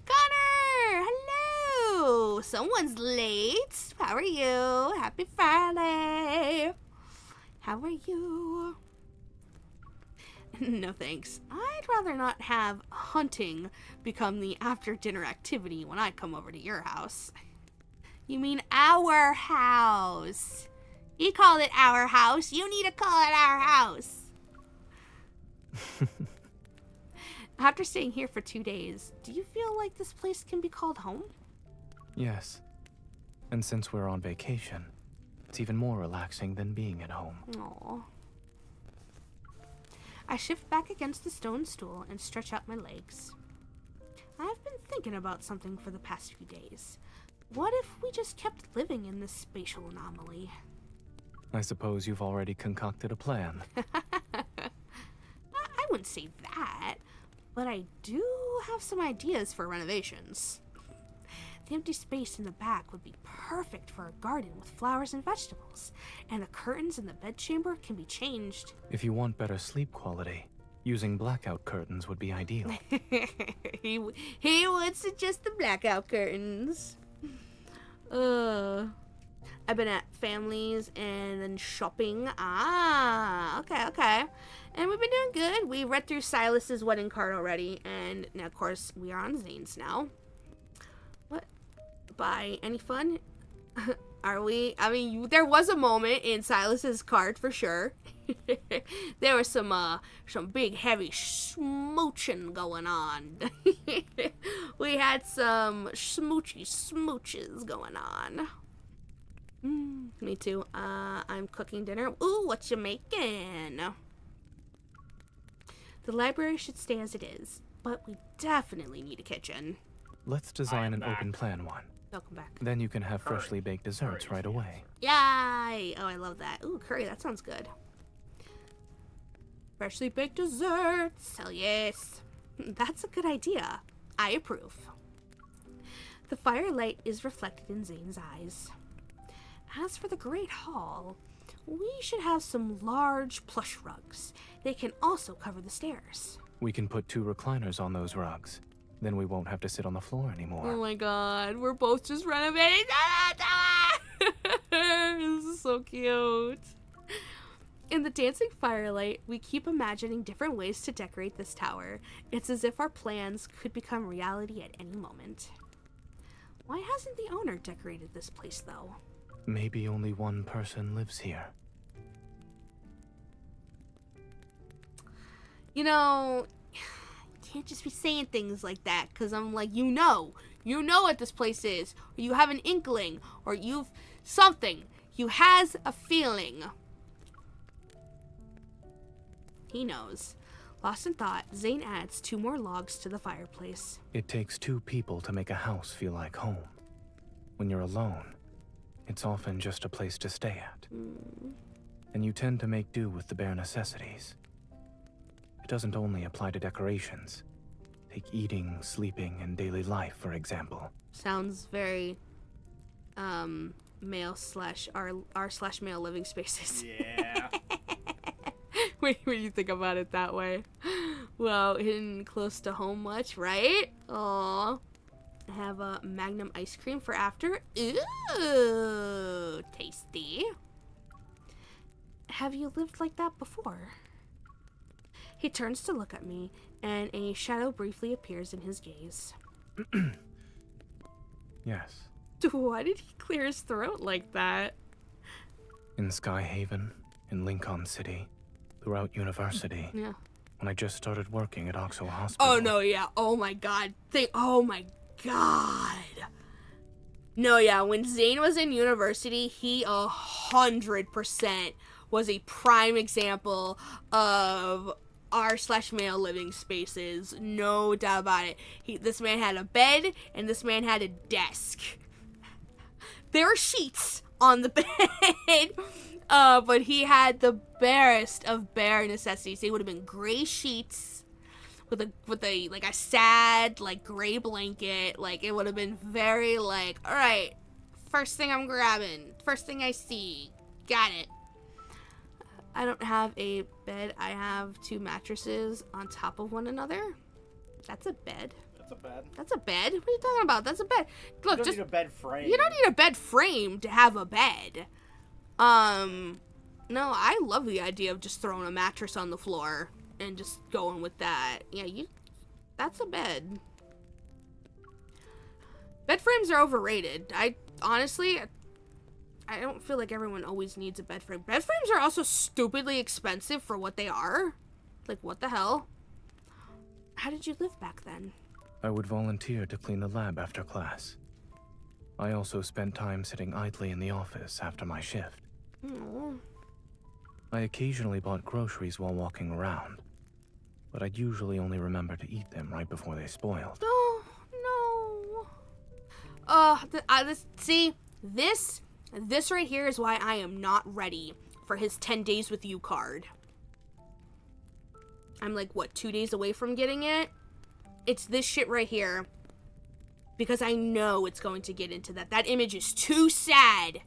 Connor! Hello! Someone's late. How are you? Happy Friday. How are you? No thanks. I'd rather not have hunting become the after-dinner activity when I come over to your house. You mean our house. He called it our house. You need to call it our house. After staying here for 2 days, do you feel like this place can be called home? Yes. And since we're on vacation, it's even more relaxing than being at home. Aww. I shift back against the stone stool and stretch out my legs. I've been thinking about something for the past few days. What if we just kept living in this spatial anomaly? I suppose you've already concocted a plan. I wouldn't say that, but I do have some ideas for renovations. The empty space in the back would be perfect for a garden with flowers and vegetables, and the curtains in the bedchamber can be changed. If you want better sleep quality, using blackout curtains would be ideal. He would suggest the blackout curtains. I've been at families and then shopping. Ah, okay. And we've been doing good. We read through Silas's wedding card already, and now, of course, we are on Zane's now. What? By any fun? Are we? I mean, there was a moment in Silas's card for sure. There was some big heavy smooching going on. We had some smooches going on. Me too. I'm cooking dinner. Ooh, what you making? The library should stay as it is, but we definitely need a kitchen. Let's design an open plan one. Welcome back. Then you can have freshly baked desserts right away. Yay! Oh, I love that. Ooh, curry. That sounds good. Freshly baked desserts. Hell yes. That's a good idea. I approve. The firelight is reflected in Zane's eyes. As for the Great Hall, we should have some large plush rugs. They can also cover the stairs. We can put 2 recliners on those rugs. Then we won't have to sit on the floor anymore. Oh my god, we're both just renovating. This is so cute. In the dancing firelight, we keep imagining different ways to decorate this tower. It's as if our plans could become reality at any moment. Why hasn't the owner decorated this place, though? Maybe only one person lives here. You know, you can't just be saying things like that, because I'm like, you know what this place is, or you have an inkling, or you've something. You has a feeling. He knows. Lost in thought, Zane adds 2 more logs to the fireplace. It takes 2 people to make a house feel like home. When you're alone, it's often just a place to stay at. And you tend to make do with the bare necessities. It doesn't only apply to decorations. Take eating, sleeping, and daily life, for example. Sounds very, r/male living spaces. Yeah. when you think about it that way. Well, hitting close to home much, right? Aw. I have a Magnum ice cream for after. Ooh, tasty. Have you lived like that before? He turns to look at me, and a shadow briefly appears in his gaze. Yes. Why did he clear his throat like that? In Skyhaven, in Lincoln City, throughout university. Yeah. When I just started working at Oxo Hospital. Oh, no, yeah. Oh, my God. Oh, my God. No, yeah. When Zane was in university, he 100% was a prime example of r/male living spaces. No doubt about it. This man had a bed, and this man had a desk. There were sheets on the bed. But he had the barest of bare necessities. They would have been gray sheets with a sad gray blanket. Like, it would have been very all right, first thing I'm grabbing, first thing I see, got it. I don't have a bed. I have 2 mattresses on top of one another. That's a bed. That's a bed. That's a bed. What are you talking about? That's a bed. Look, You don't need a bed frame. You don't need a bed frame to have a bed. No, I love the idea of just throwing a mattress on the floor and just going with that. Yeah, that's a bed. Bed frames are overrated. I don't feel like everyone always needs a bed frame. Bed frames are also stupidly expensive for what they are. Like, what the hell? How did you live back then? I would volunteer to clean the lab after class. I also spent time sitting idly in the office after my shift. Oh. I occasionally bought groceries while walking around, but I'd usually only remember to eat them right before they spoiled. Oh, no. This right here is why I am not ready for his 10 days with you card. I'm 2 days away from getting it? It's this shit right here. Because I know it's going to get into that. That image is too sad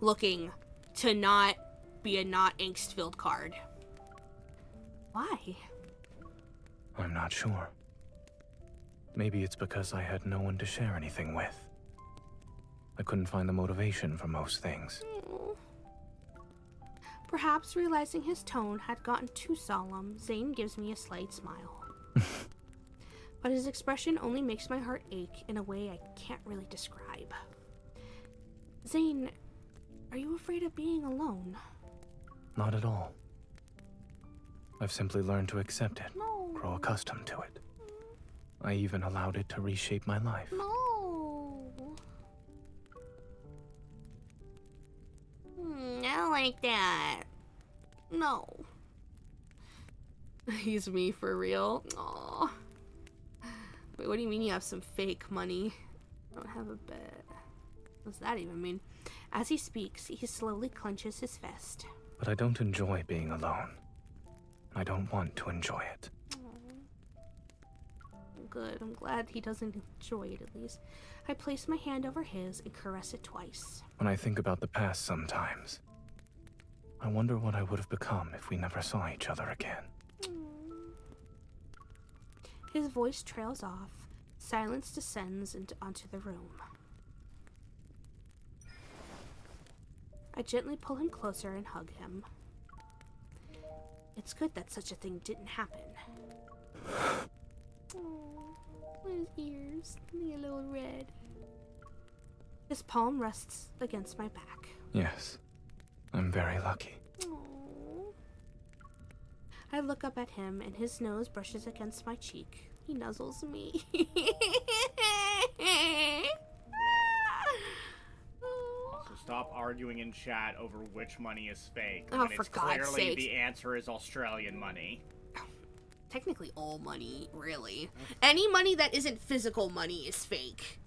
looking to not be a not angst-filled card. Why? I'm not sure. Maybe it's because I had no one to share anything with. I couldn't find the motivation for most things. Perhaps realizing his tone had gotten too solemn, Zane gives me a slight smile. But his expression only makes my heart ache in a way I can't really describe. Zane, are you afraid of being alone? Not at all. I've simply learned to accept it, No. grow accustomed to it. I even allowed it to reshape my life. No. I don't like that. No. He's me for real. Aww. Wait, what do you mean you have some fake money? I don't have a bet. What does that even mean? As he speaks, he slowly clenches his fist. But I don't enjoy being alone. I don't want to enjoy it. Good. I'm glad he doesn't enjoy it, at least. I place my hand over his and caress it twice. When I think about the past sometimes, I wonder what I would have become if we never saw each other again. His voice trails off. Silence descends onto the room. I gently pull him closer and hug him. It's good that such a thing didn't happen. His ears, they a little red. His palm rests against my back. Yes, I'm very lucky. Aww. I look up at him and his nose brushes against my cheek. He nuzzles me. So stop arguing in chat over which money is fake. Oh, when for it's God's clearly sake. the answer is Australian money. Technically all money, really. Any money that isn't physical money is fake.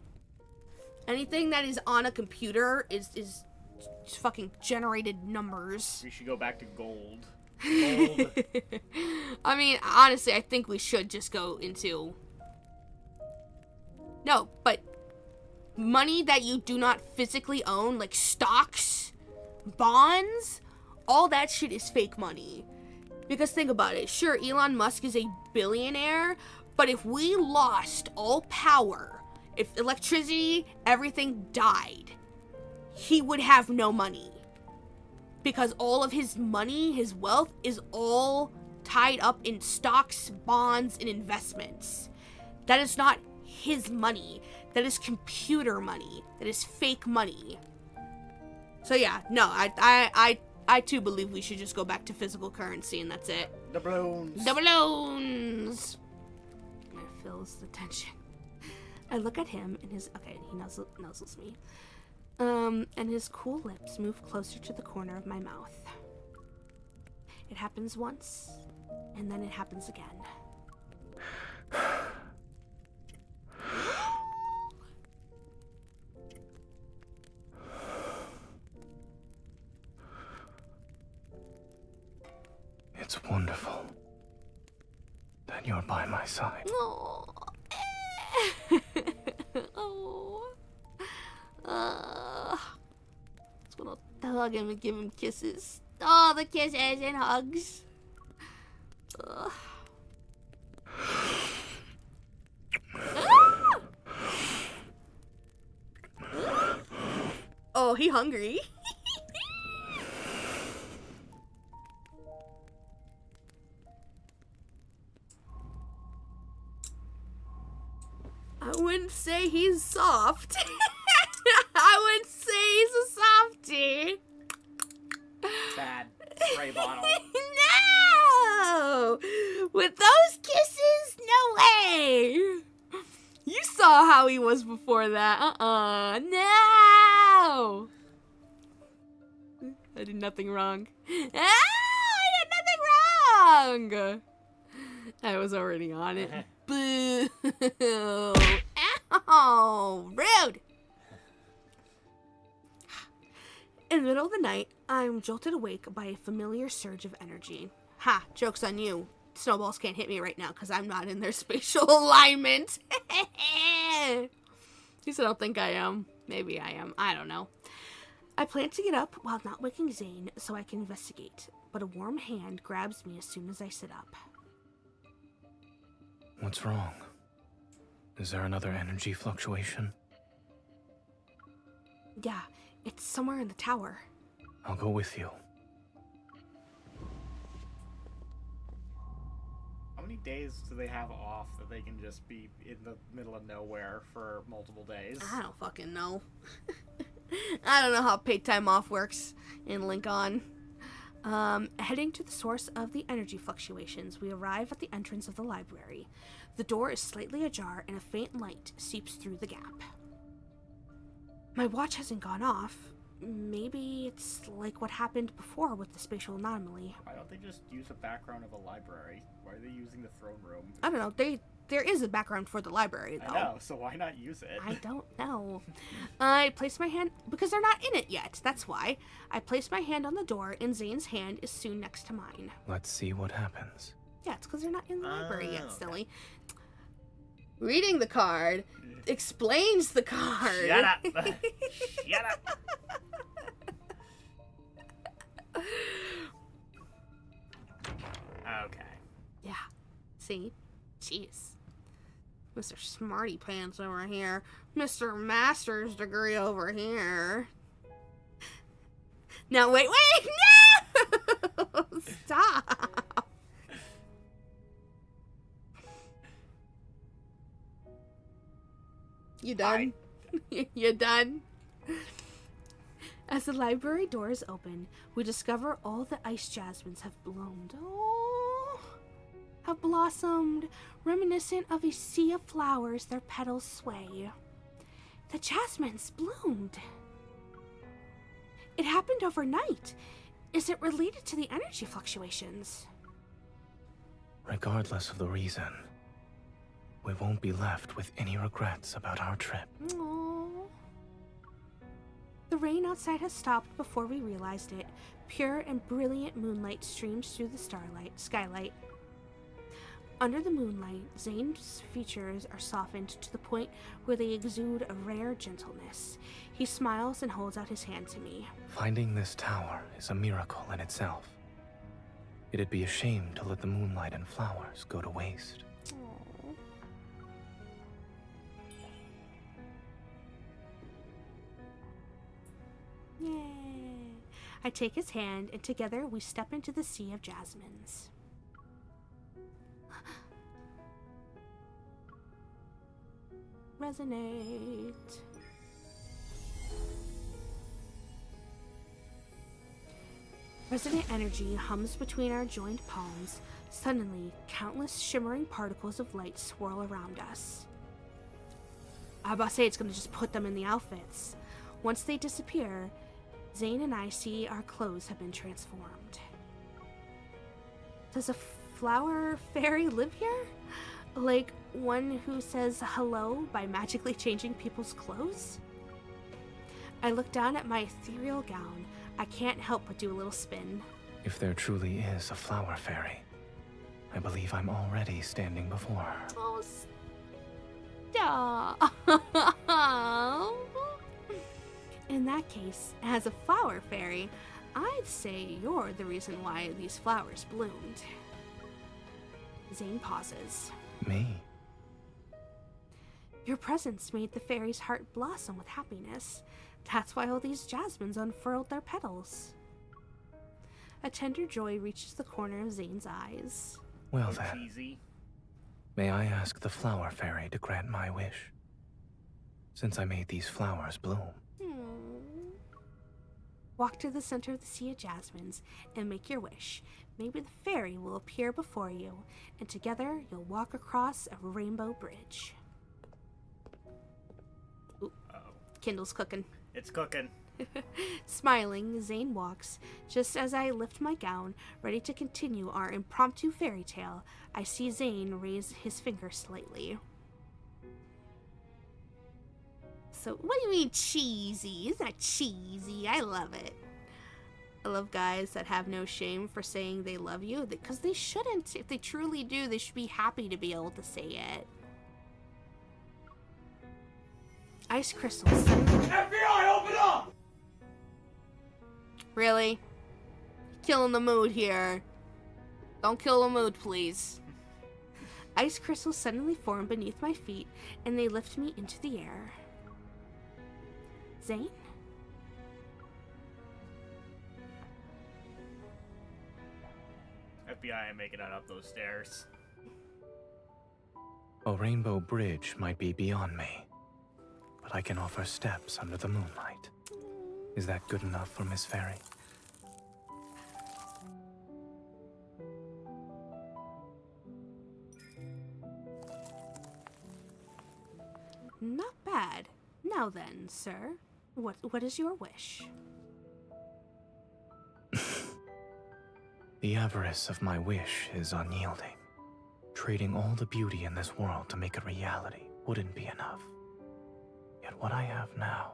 Anything that is on a computer is fucking generated numbers. We should go back to gold. Gold. I mean, honestly, I think we should just go into... No, but money that you do not physically own, like stocks, bonds, all that shit is fake money. Because think about it. Sure, Elon Musk is a billionaire, but if we lost all power, if electricity, everything died, he would have no money. Because all of his money, his wealth, is all tied up in stocks, bonds, and investments. That is not his money. That is computer money. That is fake money. So yeah, no, I too believe we should just go back to physical currency and that's it. The balloons. The balloons! It fills the tension. I look at him and he nuzzles me. And his cool lips move closer to the corner of my mouth. It happens once, and then it happens again. It's wonderful that you're by my side. Oh. Oh. Just gonna hug him and give him kisses. Oh, the kisses and hugs. Ugh. Oh, he hungry. I wouldn't say he's soft. I wouldn't say he's a softie. Bad. Spray bottle. No! With those kisses, no way! You saw how he was before that. No! I did nothing wrong. I did nothing wrong! I was already on it. Boo! Ow! Rude! In the middle of the night, I'm jolted awake by a familiar surge of energy. Ha! Joke's on you. Snowballs can't hit me right now because I'm not in their spatial alignment. At least I don't think I am. Maybe I am. I don't know. I plan to get up while not waking Zane so I can investigate, but a warm hand grabs me as soon as I sit up. What's wrong? Is there another energy fluctuation? Yeah, it's somewhere in the tower. I'll go with you. How many days do they have off that they can just be in the middle of nowhere for multiple days? I don't fucking know. I don't know how paid time off works in Lincoln. Heading to the source of the energy fluctuations, we arrive at the entrance of the library. The door is slightly ajar and a faint light seeps through the gap. My watch hasn't gone off. Maybe it's like what happened before with the spatial anomaly. Why don't they just use a background of a library? Why are they using the throne room? I don't know. There is a background for the library, though. I know, so why not use it? I don't know. I place my hand, because they're not in it yet, that's why. I place my hand on the door, and Zane's hand is soon next to mine. Let's see what happens. Yeah, it's because they're not in the library yet, okay. silly. Reading the card explains the card. Shut up! Shut up! Okay. Yeah. See? Jeez. Mr. Smarty Pants over here. Mr. Master's degree over here. No, wait! No! Stop! You done? You done? As the library doors open, we discover all the ice jasmines have bloomed. Oh, have blossomed, reminiscent of a sea of flowers their petals sway. The jasmines bloomed. It happened overnight. Is it related to the energy fluctuations? Regardless of the reason, we won't be left with any regrets about our trip. Aww. The rain outside has stopped before we realized it. Pure and brilliant moonlight streams through the skylight. Under the moonlight, Zane's features are softened to the point where they exude a rare gentleness. He smiles and holds out his hand to me. Finding this tower is a miracle in itself. It'd be a shame to let the moonlight and flowers go to waste. Aww. Yay. I take his hand, and together we step into the sea of jasmines. Resonate. Resonant energy hums between our joined palms. Suddenly, countless shimmering particles of light swirl around us. I was about to say it's gonna just put them in the outfits. Once they disappear, Zane and I see our clothes have been transformed. Does a flower fairy live here? Like one who says hello by magically changing people's clothes? I look down at my ethereal gown. I can't help but do a little spin. If there truly is a flower fairy, I believe I'm already standing before her. Oh, stop. In that case, as a flower fairy, I'd say you're the reason why these flowers bloomed. Zane pauses. Me? Your presence made the fairy's heart blossom with happiness. That's why all these jasmines unfurled their petals. A tender joy reaches the corner of Zane's eyes. Well then, Cheesy. may I ask the flower fairy to grant my wish? Since I made these flowers bloom. Walk to the center of the sea of jasmines and make your wish. Maybe the fairy will appear before you, and together you'll walk across a rainbow bridge. Ooh, Uh-oh. Kindle's cooking. It's cooking. Smiling, Zane walks. Just as I lift my gown, ready to continue our impromptu fairy tale, I see Zane raise his finger slightly. So, what do you mean cheesy? It's not cheesy. I love it. I love guys that have no shame for saying they love you, because they shouldn't. If they truly do, they should be happy to be able to say it. Ice crystals. FBI, open up! Really? Killing the mood here. Don't kill the mood, please. Ice crystals suddenly form beneath my feet, and they lift me into the air. Zane? FBI ain't making it up those stairs. A rainbow bridge might be beyond me, but I can offer steps under the moonlight. Is that good enough for Miss Fairy? Not bad. Now then, sir, what is your wish? The avarice of my wish is unyielding. Trading all the beauty in this world to make a reality wouldn't be enough. Yet what I have now...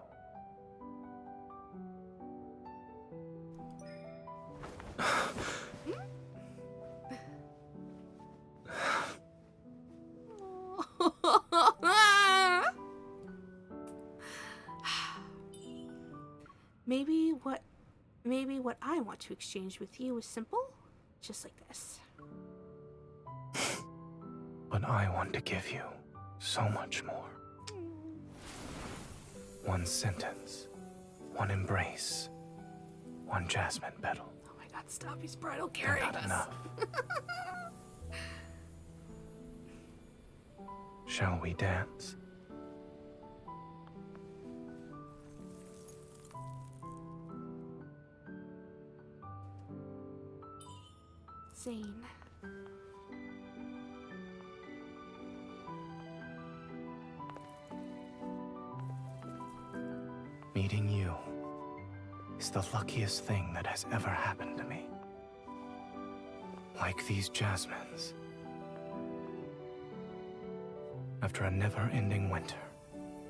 Maybe what I want to exchange with you is simple, just like this. But I want to give you so much more. One sentence, one embrace, one jasmine petal. Oh my god, stop, he's bridal They're carrying not us. enough. Shall we dance? Zane. Meeting you is the luckiest thing that has ever happened to me. Like these jasmines. After a never-ending winter,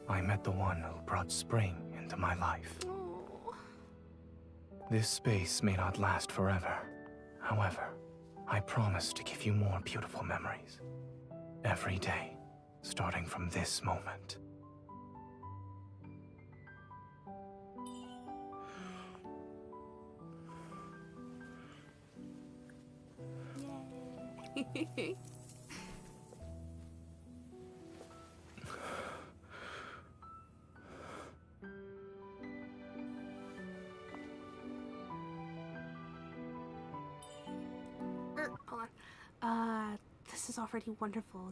I met the one who brought spring into my life. Oh. This space may not last forever. However, I promise to give you more beautiful memories. Every day, starting from this moment. Yay. Hold on. This is already wonderful.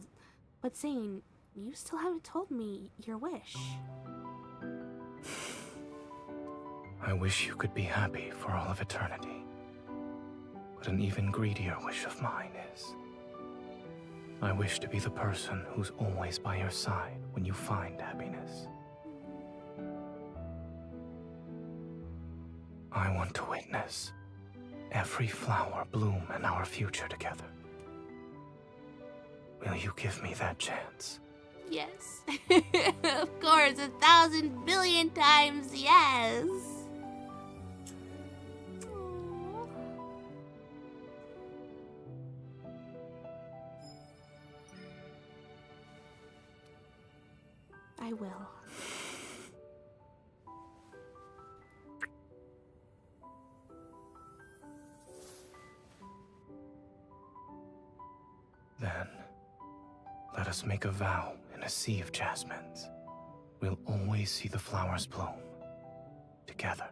But Zane, you still haven't told me your wish. I wish you could be happy for all of eternity. But an even greedier wish of mine is... I wish to be the person who's always by your side when you find happiness. I want to witness every flower bloom in our future together. Will you give me that chance? Yes. Of course, 1,000 billion times yes. Aw. I will. Then, let us make a vow in a sea of jasmines. We'll always see the flowers bloom together.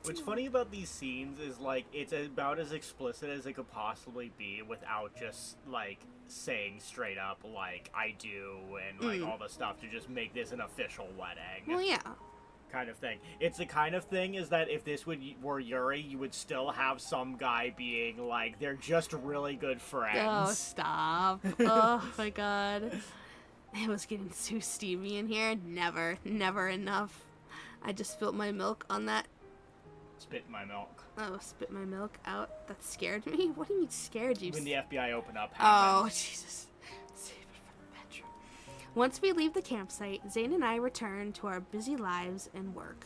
What's funny about these scenes is, like, it's about as explicit as it could possibly be without just, like, saying straight up, like, I do, and, like, all the stuff to just make this an official wedding. Well, yeah. Kind of thing. It's the kind of thing is that if this were Yuri, you would still have some guy being, like, they're just really good friends. Oh, stop. Oh, my God. It was getting too steamy in here. Never enough. I just spilled my milk on that. Spit in my milk. Oh, spit my milk out? That scared me? What do you mean scared you? When the FBI open up Oh, happens. Jesus. Save it for the bedroom. Once we leave the campsite, Zane and I return to our busy lives and work.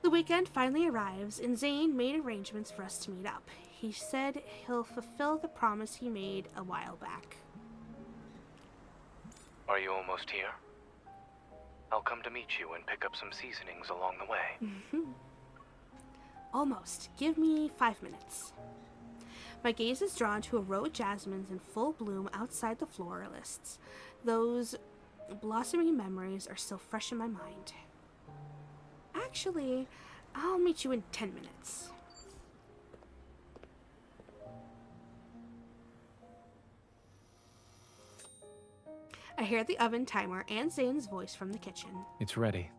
The weekend finally arrives, and Zane made arrangements for us to meet up. He said he'll fulfill the promise he made a while back. Are you almost here? I'll come to meet you and pick up some seasonings along the way. Almost. Give me 5 minutes. My gaze is drawn to a row of jasmines in full bloom outside the florists. Those blossoming memories are still fresh in my mind. Actually, I'll meet you in 10 minutes. I hear the oven timer and Zane's voice from the kitchen. It's ready.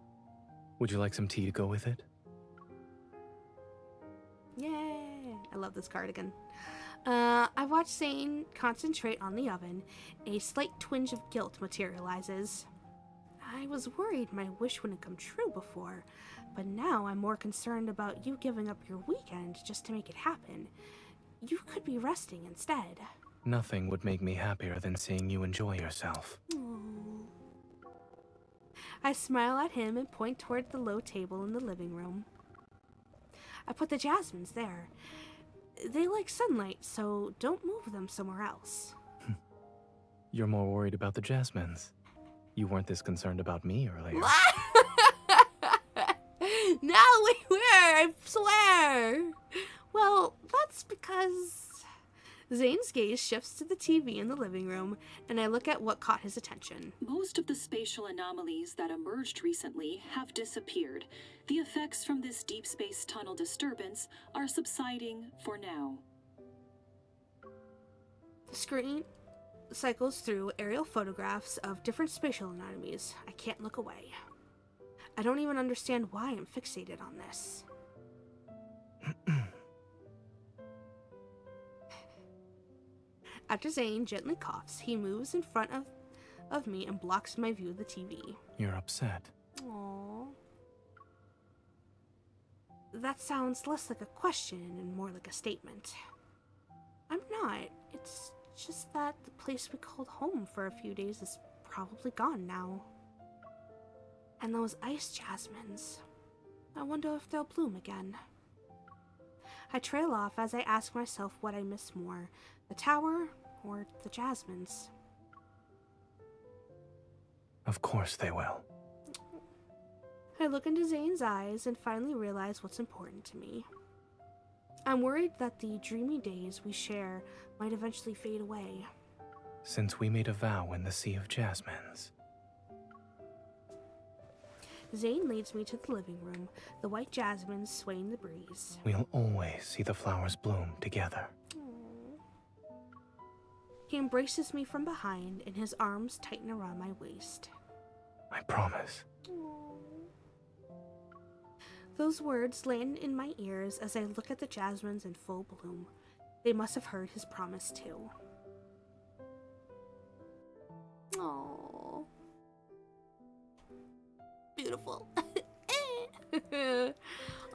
Would you like some tea to go with it? Yay! I love this cardigan. I watch Zane concentrate on the oven. A slight twinge of guilt materializes. I was worried my wish wouldn't come true before, but now I'm more concerned about you giving up your weekend just to make it happen. You could be resting instead. Nothing would make me happier than seeing you enjoy yourself. Aww. I smile at him and point toward the low table in the living room. I put the jasmines there. They like sunlight, so don't move them somewhere else. You're more worried about the jasmines. You weren't this concerned about me earlier. No, we were, I swear. Well, that's because... Zane's gaze shifts to the TV in the living room, and I look at what caught his attention. Most of the spatial anomalies that emerged recently have disappeared. The effects from this deep space tunnel disturbance are subsiding for now. The screen cycles through aerial photographs of different spatial anomalies. I can't look away. I don't even understand why I'm fixated on this. After Zane gently coughs, he moves in front of me and blocks my view of the TV. You're upset. Aww. That sounds less like a question and more like a statement. I'm not. It's just that the place we called home for a few days is probably gone now. And those ice jasmines. I wonder if they'll bloom again. I trail off as I ask myself what I miss more, the tower or the jasmines. Of course they will. I look into Zane's eyes and finally realize what's important to me. I'm worried that the dreamy days we share might eventually fade away. Since we made a vow in the Sea of Jasmines. Zane leads me to the living room, the white jasmines sway in the breeze. We'll always see the flowers bloom together. Aww. He embraces me from behind and his arms tighten around my waist. I promise. Aww. Those words land in my ears as I look at the jasmines in full bloom. They must have heard his promise too. Aww. Beautiful.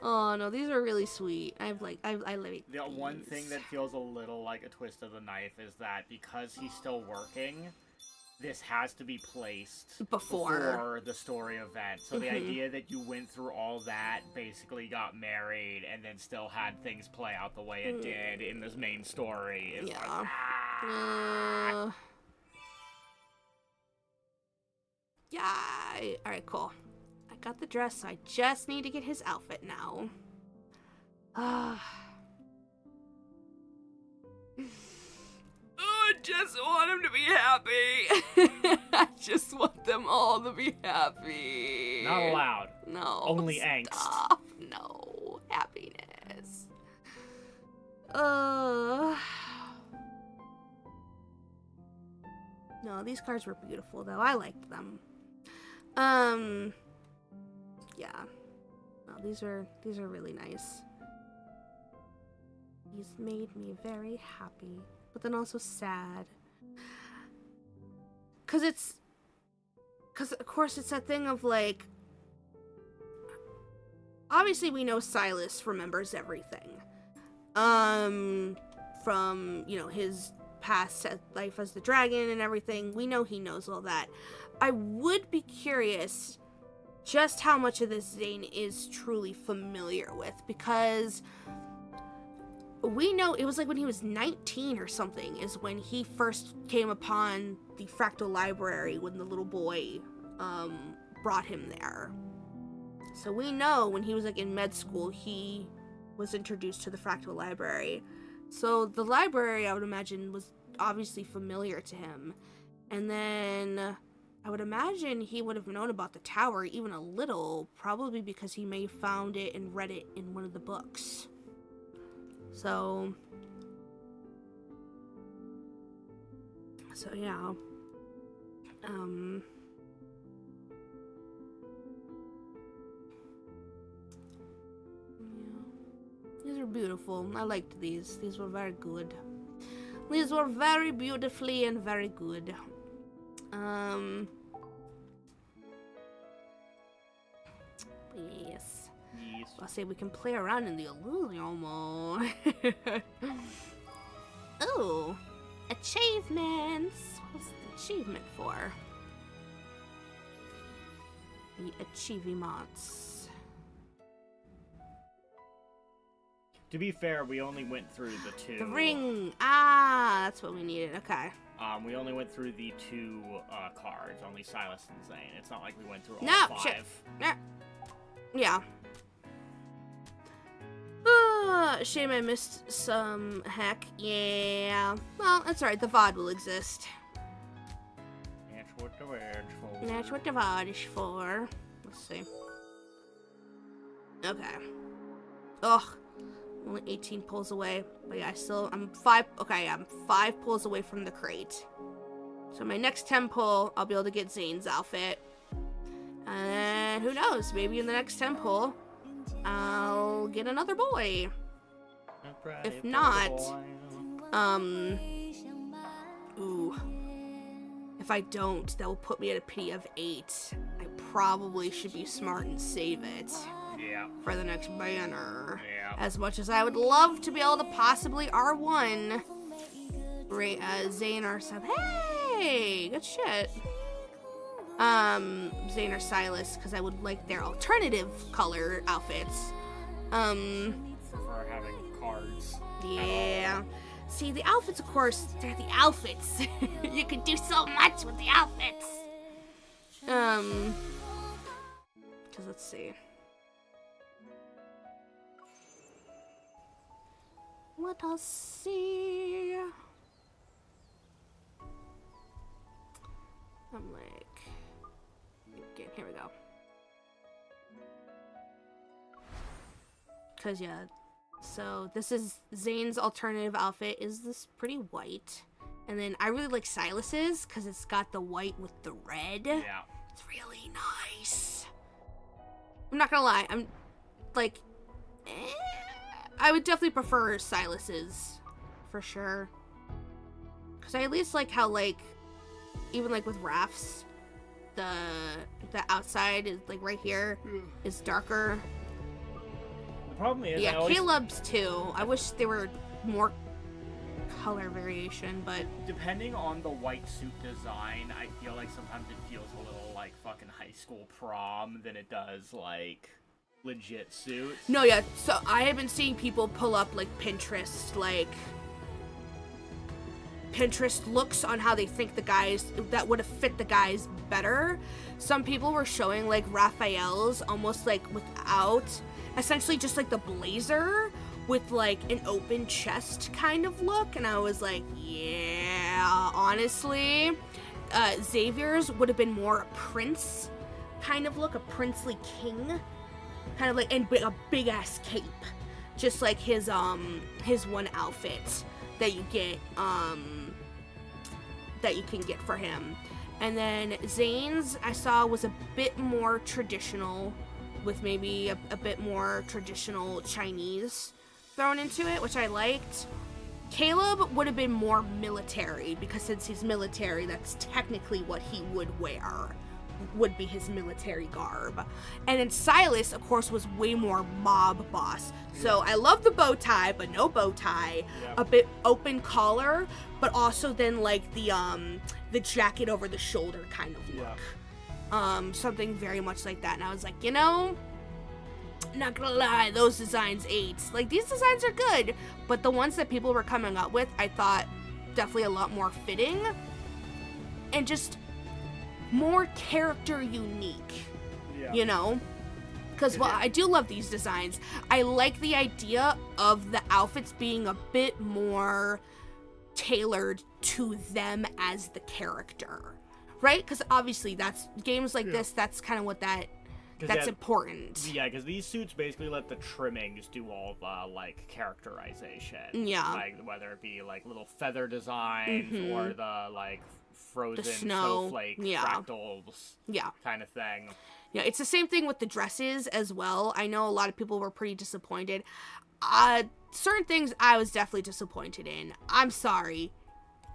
Oh no, these are really sweet. I like The one thing that feels a little like a twist of the knife is that because he's still working, this has to be placed before the story event. So the idea that you went through all that, basically got married, and then still had things play out the way it did in this main story is like, yeah. Alright, cool. I got the dress, so I just need to get his outfit now. I just want him to be happy. I just want them all to be happy. Not allowed. No. Only stop. Angst. No. Happiness. No, these cards were beautiful though. I liked them. Yeah. No, these are really nice. He's made me very happy, but then also sad. Cause of course it's that thing of like, obviously we know Silas remembers everything. From, you know, his past life as the dragon and everything. We know he knows all that. I would be curious just how much of this Zane is truly familiar with, because we know it was like when he was 19 or something is when he first came upon the Fractal Library when the little boy brought him there. So we know when he was like in med school he was introduced to the Fractal Library. So the library, I would imagine, was obviously familiar to him. And then I would imagine he would have known about the tower even a little, probably because he may have found it and read it in one of the books. So yeah. These are beautiful. I liked these. These were very good. These were very beautifully and very good. Yes. I'll say we can play around in the illusion more. Oh, achievements. What's the achievement for? The achievements. To be fair, we only went through the 2. The ring. Ah, that's what we needed. Okay. We only went through the 2 cards, only Silas and Zane. It's not like we went through all No, 5. shit. Yeah. Shame I missed some heck. Yeah. Well, that's alright. The VOD will exist. That's what the VOD's for. That's what the VOD is for. Let's see. Okay. Ugh. Only 18 pulls away. But yeah, I'm 5. Okay, I'm 5 pulls away from the crate. So my next 10 pull, I'll be able to get Zane's outfit. And who knows? Maybe in the next 10 pull, I'll get another boy. If not, ooh. If I don't, that will put me at a pity of 8. I probably should be smart and save it. Yeah. For the next banner. Yeah. As much as I would love to be able to possibly R1 Zane or sub. Hey, good shit. Zane or Silas, because I would like their alternative color outfits. For having cards. Yeah. See, the outfits, of course, they're the outfits. You can do so much with the outfits. Because let's see. Let us see. I'm like, okay, here we go. Cause yeah, so this is Zane's alternative outfit. Is this pretty white? And then I really like Silas's cause it's got the white with the red. Yeah. It's really nice. I'm not gonna lie, I'm like, I would definitely prefer Silas's, for sure. Cause I at least like how like, even like with Raph's, the outside is like right here is darker. The problem is, yeah, Caleb's too. I wish there were more color variation, but depending on the white suit design, I feel like sometimes it feels a little like fucking high school prom than it does like legit suits. No, yeah. So I have been seeing people pull up like Pinterest looks on how they think the guys that would have fit the guys better. Some people were showing like Raphael's almost like without, essentially just like the blazer with like an open chest kind of look, and I was like, yeah, honestly, Xavier's would have been more a prince kind of look, a princely king kind of like, and a big ass cape, just like his one outfit that you get that you can get for him. And then Zane's I saw was a bit more traditional, with maybe a bit more traditional Chinese thrown into it, which I liked. Caleb would have been more military, because since he's military, that's technically what he would wear, would be his military garb. And then Silas, of course, was way more mob boss. So I love the bow tie, but no bow tie. Yeah. A bit open collar, but also then like the jacket over the shoulder kind of look. Yeah. Something very much like that. And I was like, you know, not gonna lie, those designs ate. Like, these designs are good, but the ones that people were coming up with, I thought definitely a lot more fitting and just more character unique. Yeah. You know? Because while I do love these designs, I like the idea of the outfits being a bit more tailored to them as the character, right? Because obviously that's games like this, that's kind of what that's important. Yeah, because these suits basically let the trimmings do all the, like, characterization. Yeah. Like, whether it be, like, little feather designs or the, like, frozen snow, snowflake yeah. fractals kind of thing. Yeah, it's the same thing with the dresses as well. I know a lot of people were pretty disappointed. Certain things I was definitely disappointed in. I'm sorry.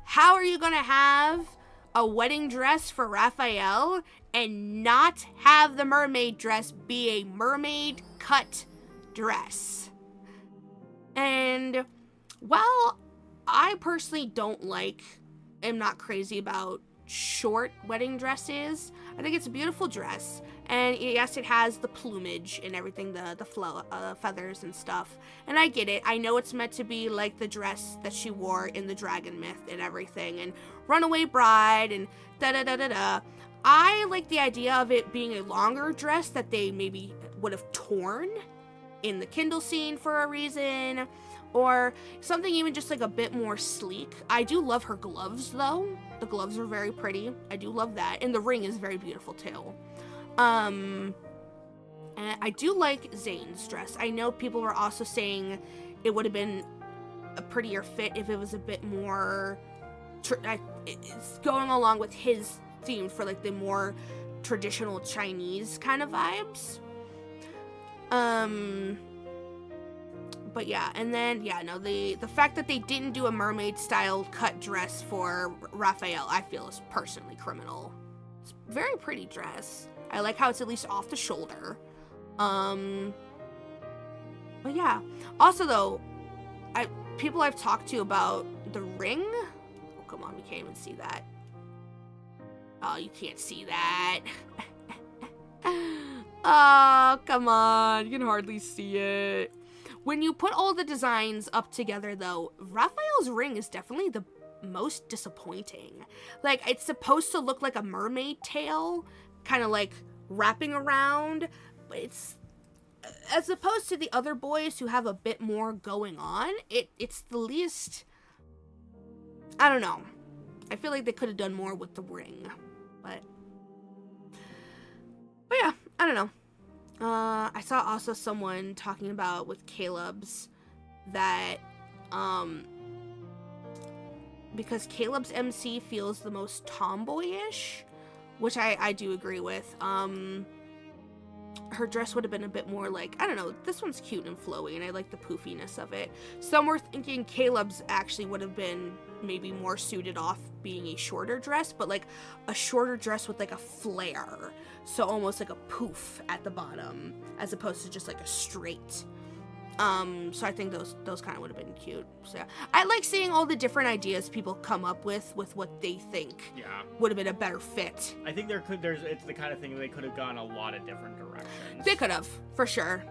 How are you going to have a wedding dress for Raphael and not have the mermaid dress be a mermaid cut dress? And, well, I personally am not crazy about short wedding dresses. I think it's a beautiful dress. And yes, it has the plumage and everything, the feathers and stuff. And I get it. I know it's meant to be like the dress that she wore in the Dragon Myth and everything. And Runaway Bride and da-da-da-da-da. I like the idea of it being a longer dress that they maybe would have torn in the Kindle scene for a reason. Or something even just like a bit more sleek. I do love her gloves though. The gloves are very pretty. I do love that. And the ring is very beautiful too. And I do like Zane's dress. I know people were also saying it would have been a prettier fit if it was a bit more it's going along with his theme for like the more traditional Chinese kind of vibes. But yeah, and then the fact that they didn't do a mermaid style cut dress for Raphael, I feel is personally criminal. It's a very pretty dress. I like how it's at least off the shoulder. But yeah. Also though, people I've talked to about the ring. Oh, come on, we can't even see that. Oh, you can't see that. Oh, come on. You can hardly see it. When you put all the designs up together though, Raphael's ring is definitely the most disappointing. Like, it's supposed to look like a mermaid tail, kind of like wrapping around, but it's, as opposed to the other boys who have a bit more going on, it's the least, I don't know. I feel like they could have done more with the ring, but yeah, I don't know. I saw also someone talking about with Caleb's that, because Caleb's MC feels the most tomboyish, which I do agree with. Her dress would have been a bit more like, I don't know, this one's cute and flowy, and I like the poofiness of it. Some were thinking Caleb's actually would have been maybe more suited off being a shorter dress, but like a shorter dress with like a flare. So almost like a poof at the bottom, as opposed to just like a straight. So I think those kind of would have been cute. So yeah. I like seeing all the different ideas people come up with what they think would have been a better fit. I think it's the kind of thing they could have gone a lot of different directions. They could have, for sure.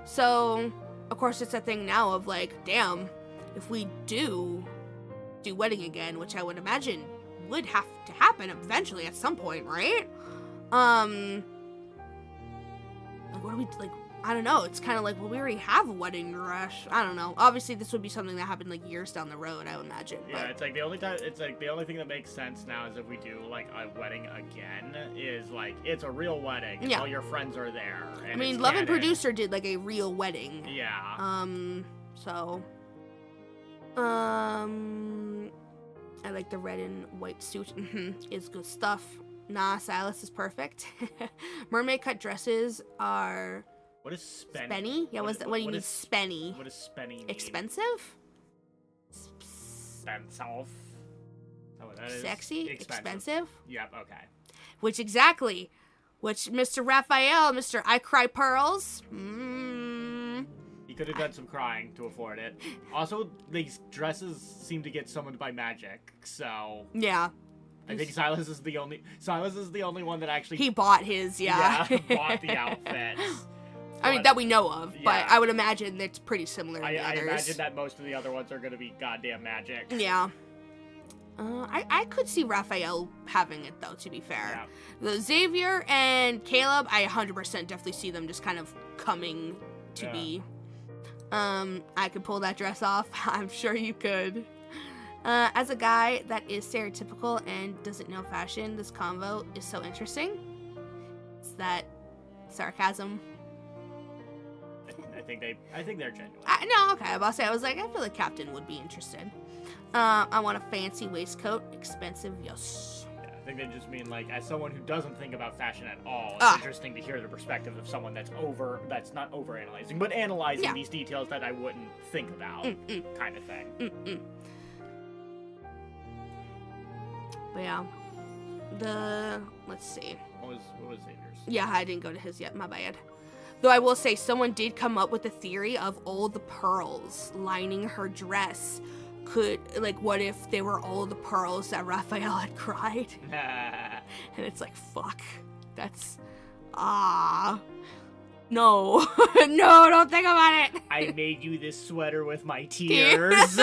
So, of course, it's a thing now of like, damn, if we do wedding again, which I would imagine would have to happen eventually at some point, right? Like, what do we, like, I don't know. It's kind of like, well, we already have a wedding dress. I don't know. Obviously, this would be something that happened like years down the road, I would imagine. Yeah, but it's like the only thing that makes sense now is if we do like a wedding again is like it's a real wedding. And all your friends are there. And I mean, Love and Producer did like a real wedding. Yeah. So, I like the red and white suit. It's good stuff. Nah, Silas is perfect. Mermaid cut dresses are. What is spenny? Spenny? Yeah, what do you mean spenny? What does spenny mean? Expensive? Expensive. Oh, that is sexy? Expensive? Yep, okay. Which Mr. Raphael, Mr. I Cry Pearls. He could have done some crying to afford it. Also, these dresses seem to get summoned by magic, so. Yeah. I think Silas is the only one that actually. He bought his, yeah. Bought the outfits. I mean, that we know of, but I would imagine it's pretty similar to the others. I imagine that most of the other ones are going to be goddamn magic. Yeah. I could see Raphael having it though, to be fair. Yeah. The Xavier and Caleb, I 100% definitely see them just kind of coming to be. I could pull that dress off. I'm sure you could. As a guy that is stereotypical and doesn't know fashion, this convo is so interesting. Is that sarcasm? I think they're genuine. No, okay. I was like, I feel like Captain would be interested. I want a fancy waistcoat, expensive, yes. Yeah, I think they just mean like, as someone who doesn't think about fashion at all, it's interesting to hear the perspective of someone that's not overanalyzing, but analyzing these details that I wouldn't think about, kind of thing. But yeah, let's see. What was Xavier's? Yeah, I didn't go to his yet. My bad. Though I will say, someone did come up with the theory of all the pearls lining her dress. What if they were all the pearls that Raphael had cried? And it's like, fuck. That's... no. No, don't think about it. I made you this sweater with my tears.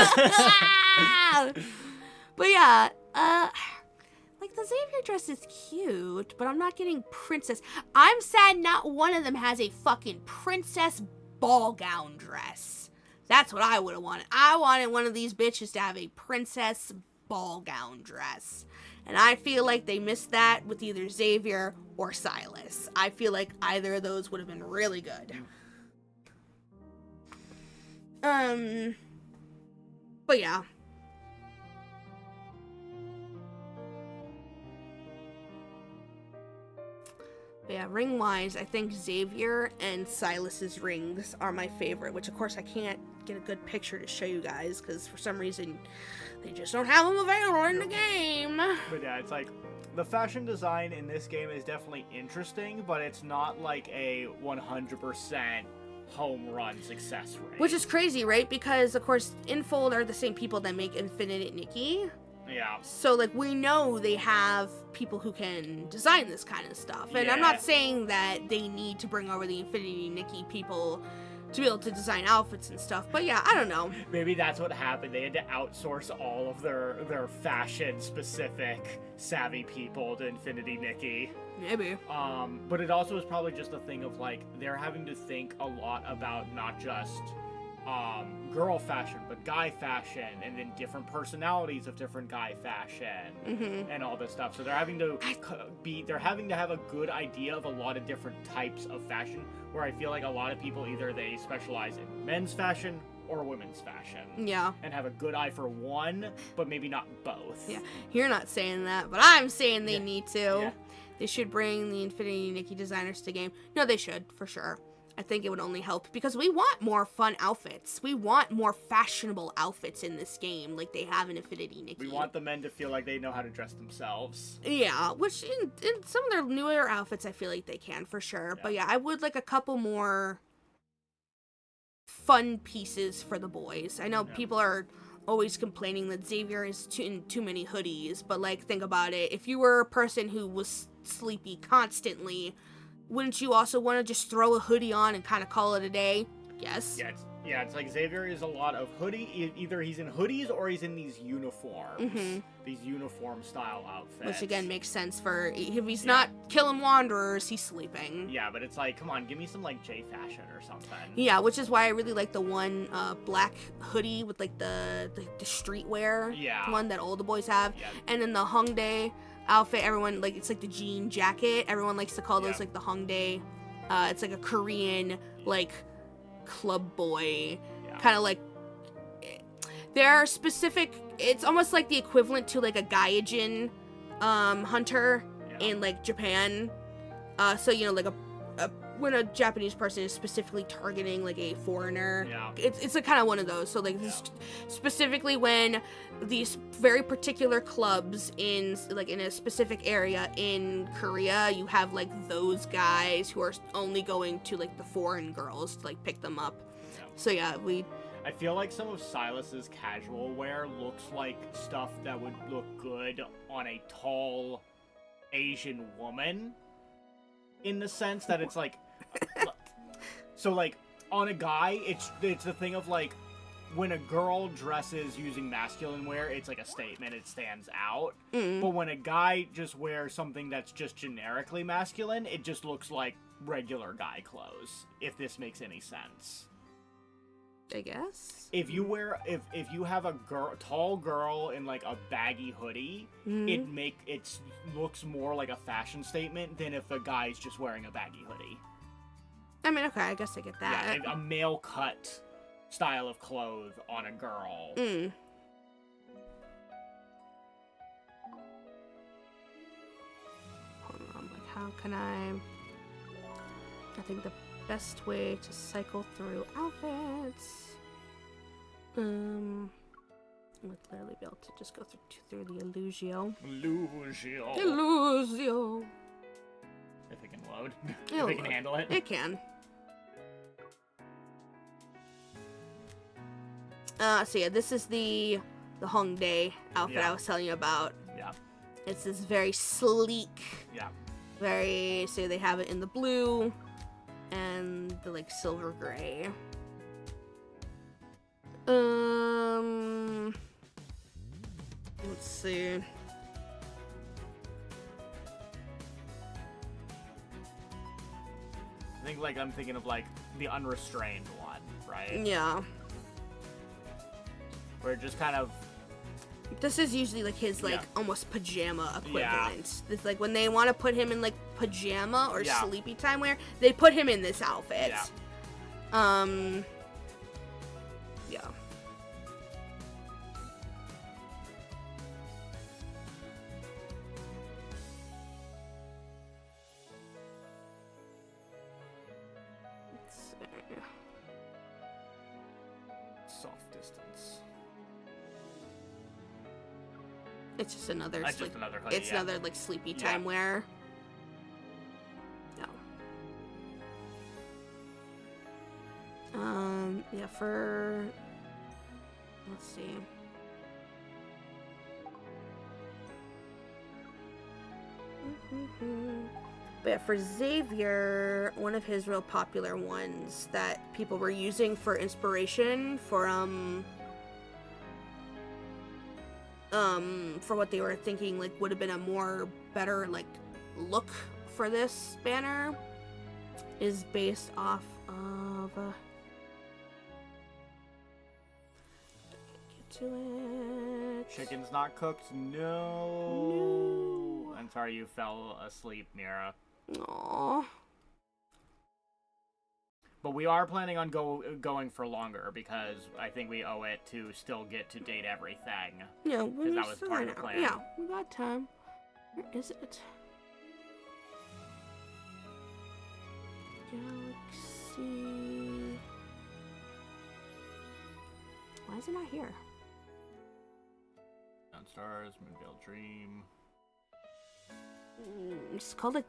But yeah, like the Xavier dress is cute, but I'm not getting princess. I'm sad not one of them has a fucking princess ball gown dress. That's what I would have wanted. I wanted one of these bitches to have a princess ball gown dress. And I feel like they missed that with either Xavier or Silas. I feel like either of those would have been really good. But yeah. But yeah, ring-wise, I think Xavier and Silas's rings are my favorite, which of course I can't get a good picture to show you guys, because for some reason, they just don't have them available in the game. But yeah, it's like, the fashion design in this game is definitely interesting, but it's not like a 100% home run success rate. Which is crazy, right? Because, of course, Infold are the same people that make Infinite Nikki. Yeah. So, like, we know they have people who can design this kind of stuff. And I'm not saying that they need to bring over the Infinity Nikki people to be able to design outfits and stuff. But yeah, I don't know. Maybe that's what happened. They had to outsource all of their fashion-specific savvy people to Infinity Nikki. Maybe. But it also is probably just a thing of, like, they're having to think a lot about not just girl fashion, but guy fashion, and then different personalities of different guy fashion, and all this stuff. So they're having to have a good idea of a lot of different types of fashion, where I feel like a lot of people either they specialize in men's fashion or women's fashion. Yeah. And have a good eye for one, but maybe not both. Yeah. You're not saying that, but I'm saying they need to. Yeah. They should bring the Infinity Nikki designers to the game. No, they should, for sure. I think it would only help because we want more fun outfits. We want more fashionable outfits in this game like they have in Infinity Nikki. We want the men to feel like they know how to dress themselves. Yeah, which in some of their newer outfits I feel like they can for sure. Yeah. But yeah, I would like a couple more fun pieces for the boys. I know people are always complaining that Xavier is in too many hoodies, but like think about it. If you were a person who was sleepy constantly, wouldn't you also want to just throw a hoodie on and kind of call it a day? Yes. Yeah, it's like Xavier is a lot of hoodie. Either he's in hoodies or he's in these uniforms. These uniform style outfits. Which again makes sense for if he's not killing wanderers, he's sleeping. Yeah, but it's like, come on, give me some like J fashion or something. Yeah, which is why I really like the one black hoodie with like the streetwear one that all the boys have. Yeah. And then the Hongdae outfit, everyone like it's like the jean jacket. Everyone likes to call those like the Hongdae. It's like a Korean like club boy kind of like there are specific, it's almost like the equivalent to like a Gaijin hunter in like Japan. So you know, like when a Japanese person is specifically targeting like a foreigner, it's a kind of one of those. So like specifically when these very particular clubs in a specific area in Korea, you have like those guys who are only going to like the foreign girls to like pick them up. So yeah, I feel like some of Silas's casual wear looks like stuff that would look good on a tall Asian woman, in the sense that it's like, so like on a guy, it's the thing of like when a girl dresses using masculine wear, it's like a statement. It stands out. Mm. But when a guy just wears something that's just generically masculine, it just looks like regular guy clothes. If this makes any sense. I guess. If you wear, if you have a tall girl in like a baggy hoodie, it looks more like a fashion statement than if a guy's just wearing a baggy hoodie. I mean, okay, I guess I get that. Yeah, a male cut style of clothes on a girl. Mm. Hold on, like, how can I think the best way to cycle through outfits. Would clearly be able to just go through the Illusio. Illusio. If it can load. It'll if it can load. handle it. It can. So yeah, this is the Hongdae outfit I was telling you about. Yeah. It's this very sleek. Yeah. So they have it in the blue and the like silver gray. Let's see. I think like I'm thinking of like the unrestrained one, right? Yeah. Where it just kind of. This is usually like his like Yeah. almost pajama equivalent. Yeah. It's like when they want to put him in like pajama or Yeah. sleepy time wear, they put him in this outfit. Yeah. Yeah. Let's see. Soft distance. It's just another. That's just another hoodie, It's yeah. another like sleepy Yeah. time wear. No. Yeah. For. Let's see. But yeah, for Xavier, one of his real popular ones that people were using for inspiration for what they were thinking like would have been a more better like look for this banner is based off of get to it. Chicken's not cooked? No. I'm sorry you fell asleep, Mira. Aww. But we are planning on going for longer because I think we owe it to still get to date everything. Yeah, Because that was part of the plan. Yeah, we got time. Where is it? Galaxy. Why is it not here? Stars, Moonveil Dream. It's called a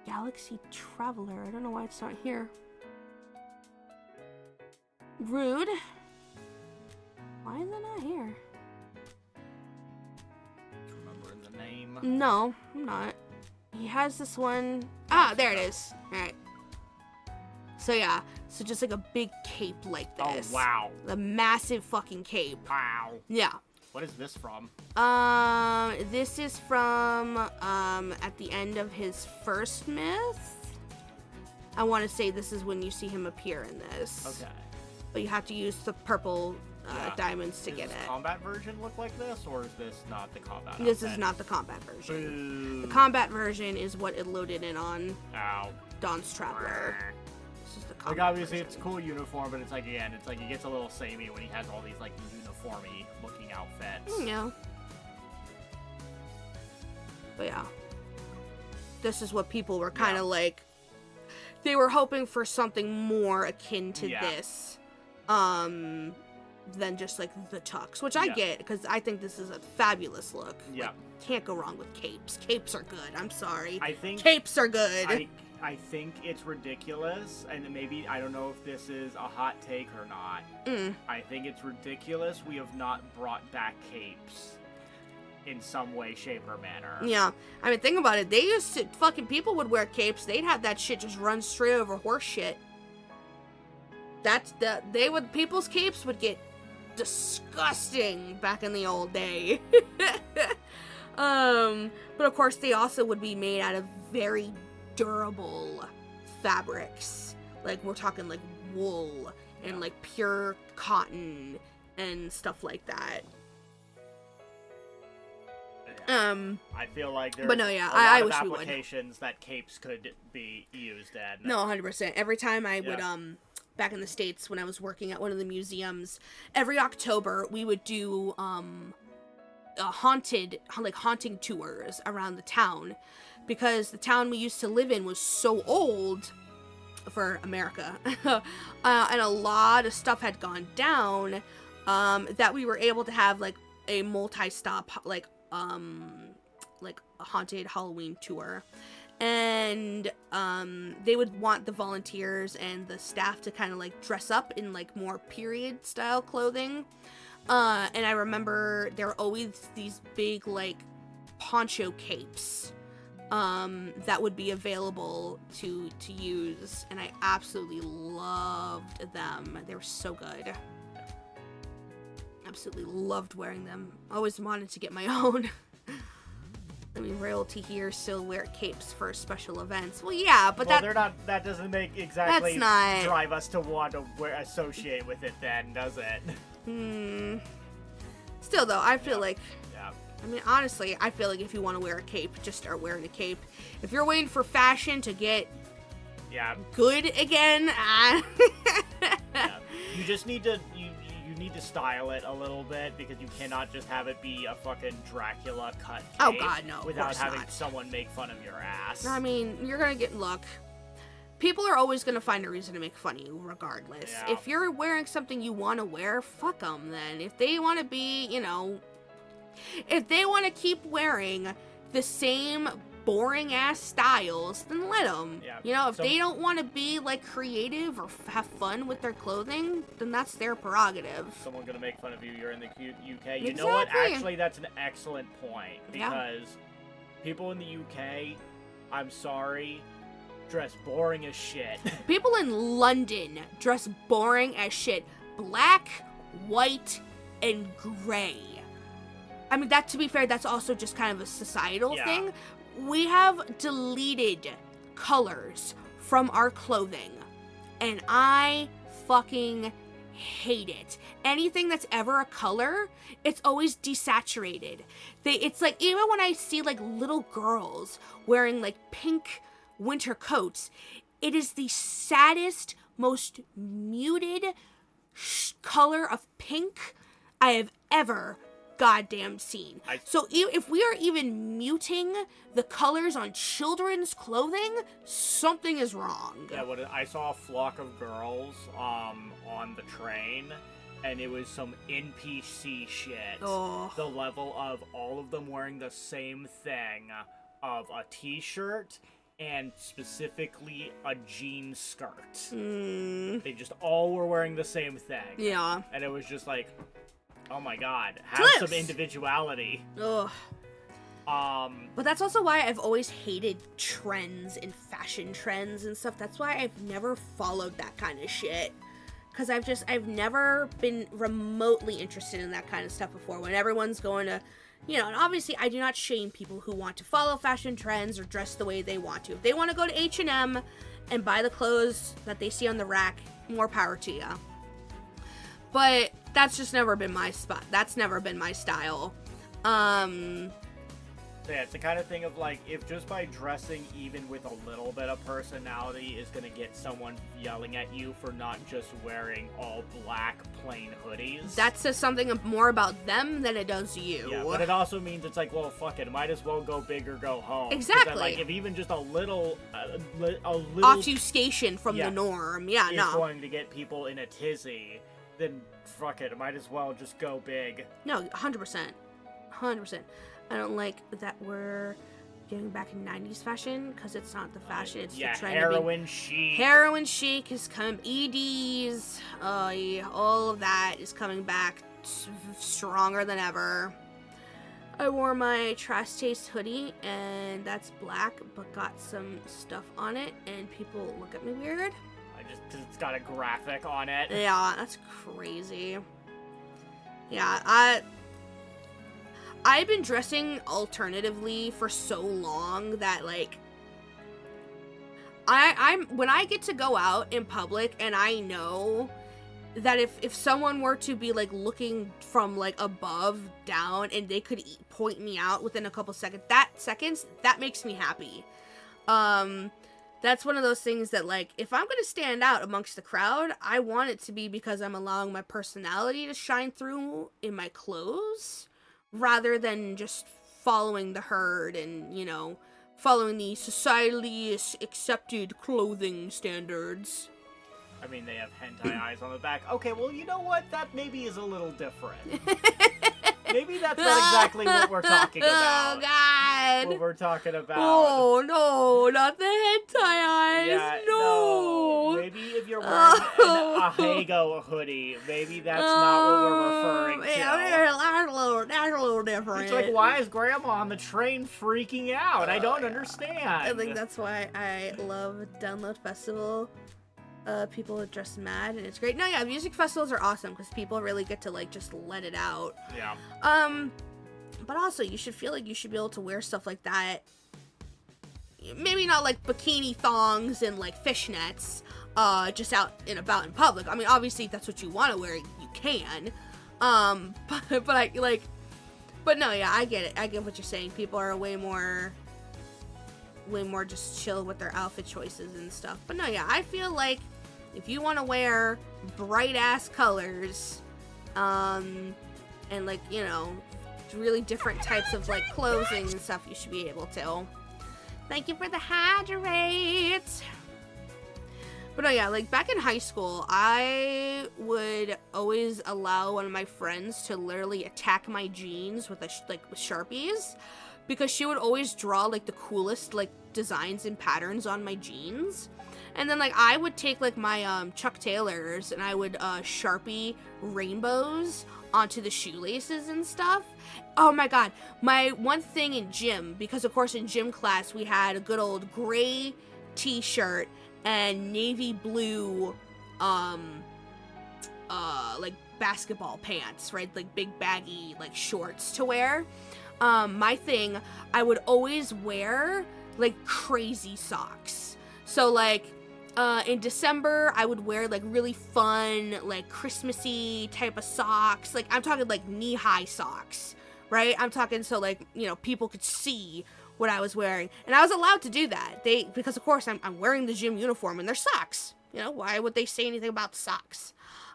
Galaxy Traveler. I don't know why it's not here. Rude. Why is it not here? Remembering the name. No, I'm not. He has this one. Ah, there it is. Alright. So yeah, so just like a big cape like this. Oh, wow. A massive fucking cape. Wow. Yeah. What is this from? This is from, at the end of his first myth. I want to say this is when you see him appear in this. Okay. But you have to use the purple Yeah. diamonds to Does get this it. combat version look like this, or is this not the combat This outfit? is not the combat version. Boo. The combat version is what it loaded in on Ow. Dawn's Traveler. This is the combat Like, obviously, version. it's a cool uniform, but it's like, again, it's like, it gets a little samey when he has all these, like, uniformy looking outfits. Yeah. But yeah. This is what people were kind of like. They were hoping for something more akin to Yeah. this. Than just like the tux, which I Yeah. get because I think this is a fabulous look. Yeah. Like, can't go wrong with capes. Capes are good. I'm sorry. I think Capes are good. I think it's ridiculous, and maybe I don't know if this is a hot take or not. I think it's ridiculous we have not brought back capes in some way, shape, or manner. Yeah. I mean, think about it. They used to fucking people would wear capes. They'd have that shit just run straight over horse shit. People's capes would get disgusting back in the old day. But of course they also would be made out of very durable fabrics. Like we're talking like wool and like pure cotton and stuff like that. I feel like there's but no, yeah, a lot I of wish we would. applications that capes could be used in. No, 100%. Every time I would, Yeah. back in the States when I was working at one of the museums, every October we would do, haunting tours around the town, because the town we used to live in was so old for America, and a lot of stuff had gone down, that we were able to have, like, a multi-stop, like a haunted Halloween tour. And they would want the volunteers and the staff to kind of like dress up in like more period style clothing. And I remember there were always these big like poncho capes that would be available to use, and I absolutely loved them. They were so good. Absolutely loved wearing them. Always wanted to get my own. I mean, royalty here still wear capes for special events. Well, yeah, but Well, they're not. That doesn't make exactly That's not- drive us to want to associate with it. Then, does it? Still, though, I feel like, Yeah. I mean, honestly, I feel like if you want to wear a cape, just start wearing a cape. If you're waiting for fashion to get Yeah. good again, Yeah. You just need to you need to style it a little bit, because you cannot just have it be a fucking Dracula cut cape Oh, God, no, of without course having not. someone make fun of your ass. I mean, you're gonna get luck. People are always gonna find a reason to make fun of you, regardless. Yeah. If you're wearing something you want to wear, fuck them then. If they want to be, you know, if they want to keep wearing the same boring ass styles, then let them. Yeah, You know, if so- they don't want to be like creative or have fun with their clothing, then that's their prerogative. Someone gonna make fun of you. You're in the UK. You know what? Exactly. Actually, that's an excellent point, Yeah. because people in the UK, I'm sorry, dress boring as shit. People in London dress boring as shit. Black, white, and gray. I mean, that, to be fair, that's also just kind of a societal Yeah. thing. We have deleted colors from our clothing, and I fucking hate it. Anything that's ever a color, it's always desaturated. It's like, even when I see like little girls wearing like pink winter coats, it is the saddest, most muted color of pink I have ever goddamn seen. So if we are even muting the colors on children's clothing, something is wrong. Yeah, I saw a flock of girls on the train, and it was some NPC shit. Oh. The level of all of them wearing the same thing, of a t-shirt and specifically a jean skirt. They just all were wearing the same thing. Yeah. And it was just like, oh my god, have some Clips! individuality. Ugh. But that's also why I've always hated trends and fashion trends and stuff. That's why I've never followed that kind of shit. Because I've never been remotely interested in that kind of stuff before. When everyone's going to, you know, and obviously I do not shame people who want to follow fashion trends or dress the way they want to. If they want to go to H&M and buy the clothes that they see on the rack, more power to ya. But that's just never been my spot. That's never been my style. Yeah, it's the kind of thing of like, if just by dressing even with a little bit of personality is gonna get someone yelling at you for not just wearing all black plain hoodies. That says something more about them than it does you. Yeah, but it also means it's like, well, fuck it, might as well go big or go home. 'Cause Exactly. then, like, if even just a little Obfuscation from Yeah. the norm. Yeah, is no. going to get people in a tizzy, then fuck it, might as well just go big. No, 100%. 100%. I don't like that we're getting back in 90s fashion, because it's not the fashion, it's Yeah, the trend. heroin chic. Heroin chic is coming. EDs, yeah, all of that is coming back stronger than ever. I wore my Trash Taste hoodie, and that's black, but got some stuff on it, and people look at me weird. Cause it's got a graphic on it. Yeah, that's crazy. Yeah, I've been dressing alternatively for so long that, like, I'm when I get to go out in public and I know that if someone were to be, like, looking from, like, above down and they could point me out within a couple seconds, that makes me happy. That's one of those things that, like, if I'm gonna stand out amongst the crowd, I want it to be because I'm allowing my personality to shine through in my clothes, rather than just following the herd and, you know, following the societally accepted clothing standards. I mean, they have hentai eyes on the back. Okay, well, you know what? That maybe is a little different. Maybe that's not exactly what we're talking about. Oh, God. What we're talking about. Oh, no, not the hentai eyes. Yeah, no. Maybe if you're wearing a Hago hoodie, maybe that's not what we're referring to. Yeah, that's a little different. It's like, why is Grandma on the train freaking out? I don't understand. I think that's why I love Download Festival. People dress mad, and it's great. No, yeah, music festivals are awesome because people really get to, like, just let it out. Yeah. But also, you should feel like you should be able to wear stuff like that. Maybe not, like, bikini thongs and, like, fishnets, just out and about in public. I mean, obviously, if that's what you want to wear, you can. But no, yeah, I get it. I get what you're saying. People are way more just chill with their outfit choices and stuff. But no, yeah, I feel like if you want to wear bright ass colors, and, like, you know, really different types of, like, clothing and stuff, you should be able to. Thank you for the hydrate. But no, yeah, like, back in high school, I would always allow one of my friends to literally attack my jeans with with Sharpies, because she would always draw, like, the coolest, like, designs and patterns on my jeans. And then, like, I would take, like, my Chuck Taylors and I would Sharpie rainbows onto the shoelaces and stuff. Oh my god, my one thing in gym, because of course in gym class we had a good old gray t-shirt and navy blue like basketball pants, right? Like big baggy, like, shorts to wear. My thing, I would always wear, like, crazy socks. So, like, in December, I would wear, like, really fun, like, Christmassy type of socks. Like, I'm talking, like, knee-high socks, right? I'm talking so, like, you know, people could see what I was wearing. And I was allowed to do that. Because, of course, I'm wearing the gym uniform and they're socks. You know, why would they say anything about socks?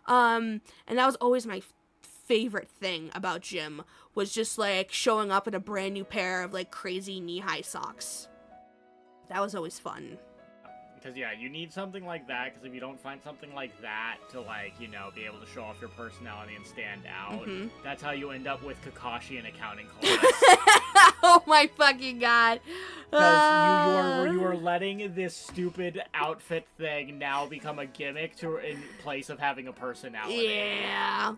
And that was always my favorite thing about gym, was just, like, showing up in a brand new pair of, like, crazy knee-high socks. That was always fun. Because, yeah, you need something like that, because if you don't find something like that to, like, you know, be able to show off your personality and stand out, that's how you end up with Kakashi in accounting class. Oh my fucking god. Because you are letting this stupid outfit thing now become a gimmick in place of having a personality. Yeah.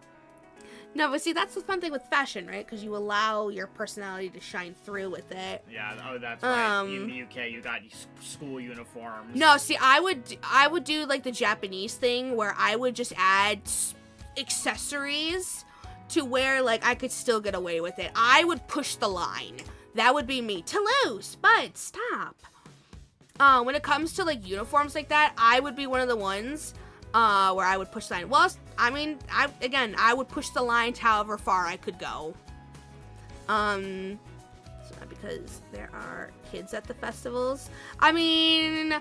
No, but see, that's the fun thing with fashion, right? Because you allow your personality to shine through with it. Yeah, oh, that's right. In the UK, you got school uniforms. No, see, I would do, like, the Japanese thing where I would just add accessories to where, like, I could still get away with it. I would push the line. That would be me. Toulouse, but stop. When it comes to, like, uniforms like that, I would be one of the ones where I would push the line. Well, I mean, I would push the line to however far I could go. Because there are kids at the festivals. I mean,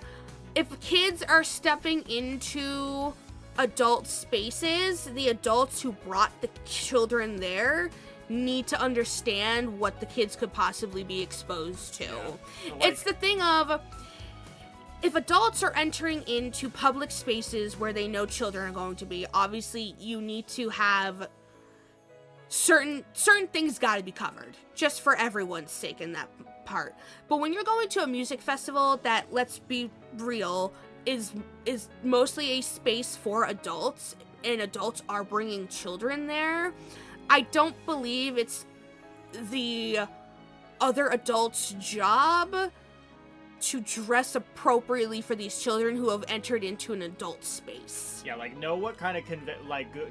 if kids are stepping into adult spaces, the adults who brought the children there need to understand what the kids could possibly be exposed to. Yeah. So, like, it's the thing of, if adults are entering into public spaces where they know children are going to be, obviously you need to have certain things got to be covered, just for everyone's sake in that part. But when you're going to a music festival that, let's be real, is mostly a space for adults, and adults are bringing children there, I don't believe it's the other adult's job to dress appropriately for these children who have entered into an adult space. Yeah, like know what kind of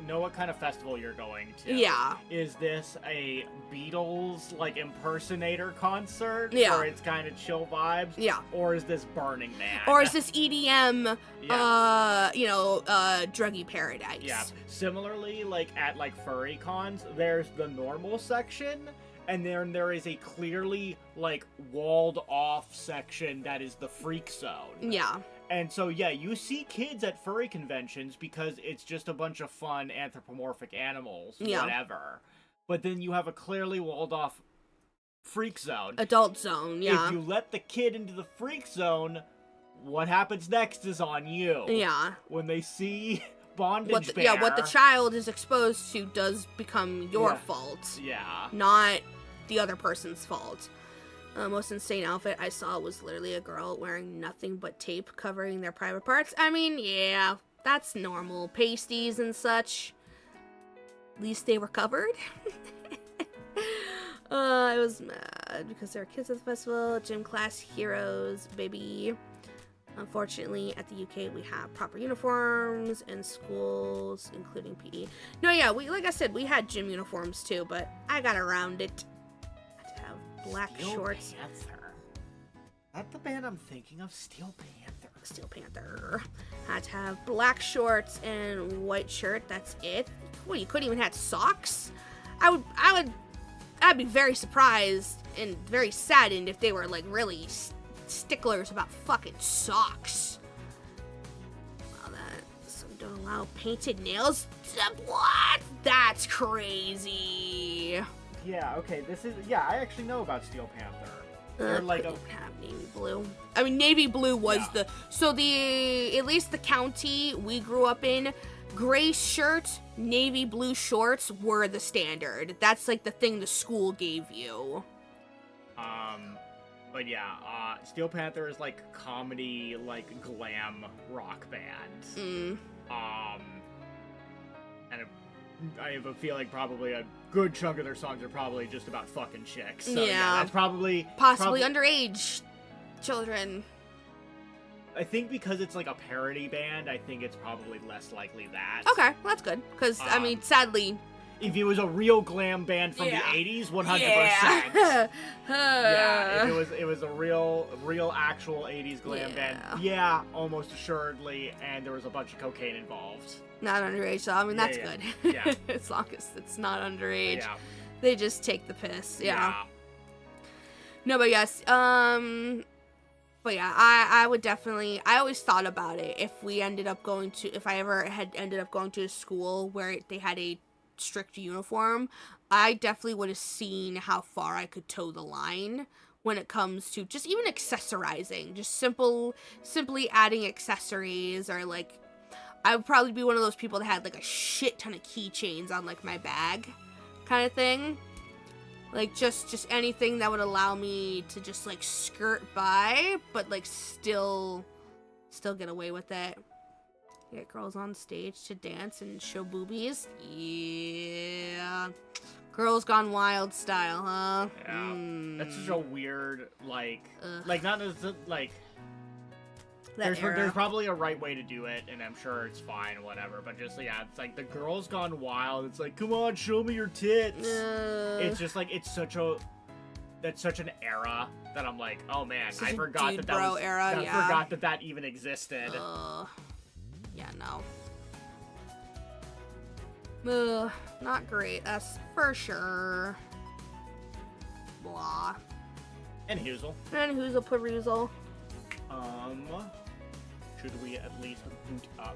know what kind of festival you're going to. Yeah. Is this a Beatles like impersonator concert? Yeah. Where it's kind of chill vibes? Yeah. Or is this Burning Man? Or is this EDM, Yeah. druggy paradise? Yeah. Similarly, like at like furry cons, there's the normal section, and then there is a clearly like walled off section that is the freak zone. Yeah. And so yeah, you see kids at furry conventions because it's just a bunch of fun anthropomorphic animals, Yeah. whatever. But then you have a clearly walled off freak zone. Adult zone, yeah. If you let the kid into the freak zone, what happens next is on you. Yeah. When they see Bondage Bear. Yeah, what the child is exposed to does become your Yeah. fault, Yeah. not the other person's fault. Most insane outfit I saw was literally a girl wearing nothing but tape covering their private parts. I mean, yeah, that's normal. Pasties and such. At least they were covered. I was mad because there were kids at the festival. Gym class heroes, baby. Unfortunately, at the UK, we have proper uniforms in schools, including PE. No, yeah, like I said, we had gym uniforms too, but I got around it. I had to have black Steel shorts. Panther. That's the band I'm thinking of, Steel Panther. Steel Panther. Had to have black shorts and white shirt. That's it. What, you couldn't even have socks? I'd be very surprised and very saddened if they were like really sticklers about fucking socks. Wow, some don't allow painted nails. What? That's crazy. Yeah, okay, I actually know about Steel Panther. They're like couldn't have navy blue. I mean, navy blue was at least the county we grew up in, gray shirt, navy blue shorts were the standard. That's like the thing the school gave you. But yeah, Steel Panther is like comedy, like glam rock band. And I have a feeling probably a good chunk of their songs are probably just about fucking chicks. So, yeah, that's possibly underage children. I think because it's like a parody band, I think it's probably less likely that. Okay, well, that's good. Because, I mean, sadly... If it was a real glam band from the 80s, 100%. Yeah. Yeah, if it was a real actual 80s glam band, yeah, almost assuredly, and there was a bunch of cocaine involved. Not underage, so I mean, that's good. Yeah. As long as it's not underage. Yeah. They just take the piss, yeah. No, but yes, but yeah, I would definitely, I always thought about it if I ever had ended up going to a school where they had a strict uniform, I definitely would have seen how far I could toe the line when it comes to just even accessorizing, just simply adding accessories, or like, I would probably be one of those people that had like a shit ton of keychains on like my bag kind of thing. Like just anything that would allow me to just like skirt by, but like still get away with it. Get girls on stage to dance and show boobies. Yeah. Girls Gone Wild style, huh? Yeah. That's such a weird, there's probably a right way to do it, and I'm sure it's fine, whatever, but just, yeah, it's like the Girls Gone Wild, it's like, come on, show me your tits. It's just like, that's such an era that I'm like, oh man, I forgot that even existed. Yeah, no. Not great, that's for sure. Blah. And Hoozle. Perusal. Should we at least boot up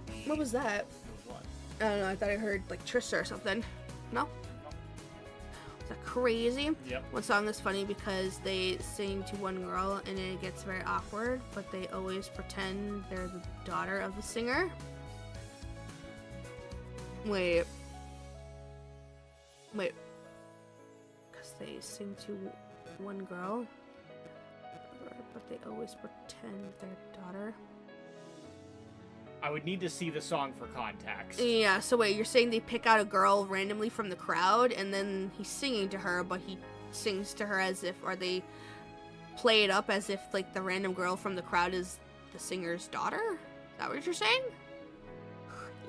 the... What was that? What? I don't know, I thought I heard, like, Trista or something. No? Is that crazy? Yep. One song is funny because they sing to one girl and it gets very awkward, but they always pretend they're the daughter of the singer. Wait. Because they sing to one girl, but they always pretend their daughter. I would need to see the song for context. Yeah, so wait, you're saying they pick out a girl randomly from the crowd, and then he's singing to her, but he sings to her as if, play it up as if like the random girl from the crowd is the singer's daughter? Is that what you're saying?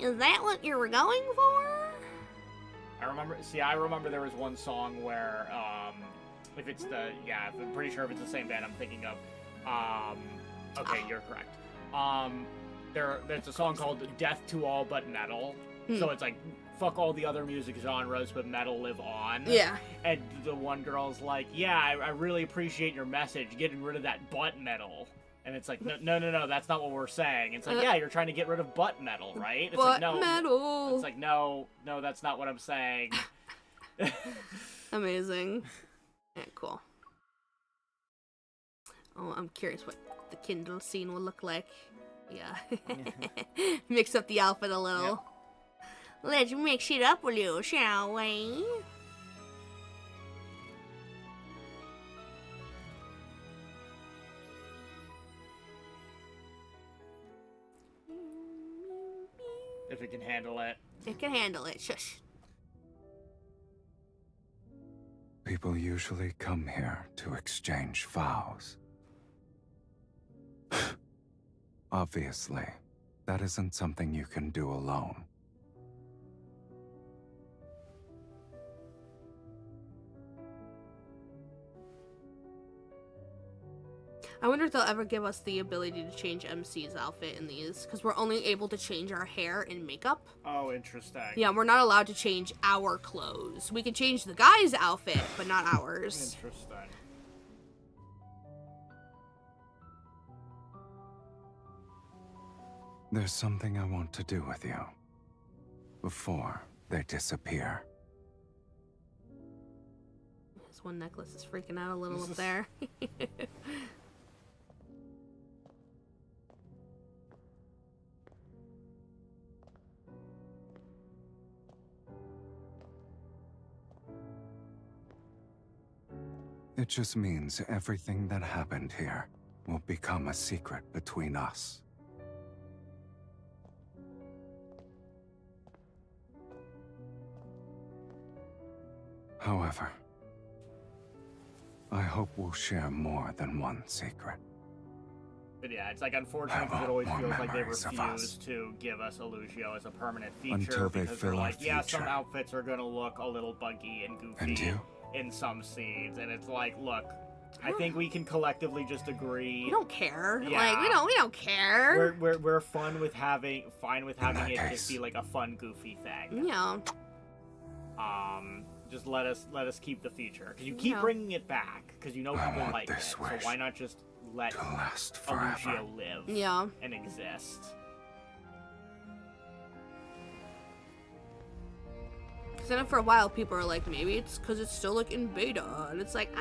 Is that what you were going for? I remember there was one song where, if it's I'm pretty sure if it's the same band I'm thinking of. Okay, you're correct. There's a song called Death to All But Metal. So it's like, fuck all the other music genres, but metal live on. Yeah. And the one girl's like, yeah, I really appreciate your message, getting rid of that butt metal. And it's like, no, that's not what we're saying. It's like, yeah, you're trying to get rid of butt metal, right? It's butt like, no, metal. It's like, no, that's not what I'm saying. Amazing. Yeah, cool. Oh, I'm curious what the Kindle scene will look like. Yeah. Mix up the outfit a little. Yeah. Let's mix it up a little, shall we? If it can handle it. It can handle it. Shush. People usually come here to exchange vows. Obviously, that isn't something you can do alone. I wonder if they'll ever give us the ability to change MC's outfit in these, because we're only able to change our hair and makeup. Oh, interesting. Yeah, we're not allowed to change our clothes. We can change the guy's outfit, but not ours. Interesting. There's something I want to do with you before they disappear. This one necklace is freaking out a little up there. It just means everything that happened here will become a secret between us. However, I hope we'll share more than one secret. But yeah, it's like unfortunate because it always more feels like they memories of refuse us. to give us Illucio as a permanent feature Until they because they're fill our like, yeah, some future. outfits are gonna look a little buggy and goofy And you? in some scenes, and it's like, look, I think we can collectively just agree. We don't care. Yeah. Like, we don't care. We're fine with having that it case. just be like a fun, goofy thing. Yeah. Just let us keep the feature because you keep Yeah. bringing it back because you know I people want like it. this So wish why not just let to last forever. Illucio live Yeah. and exist? Because I know for a while people are like, maybe it's because it's still like in beta, and it's like,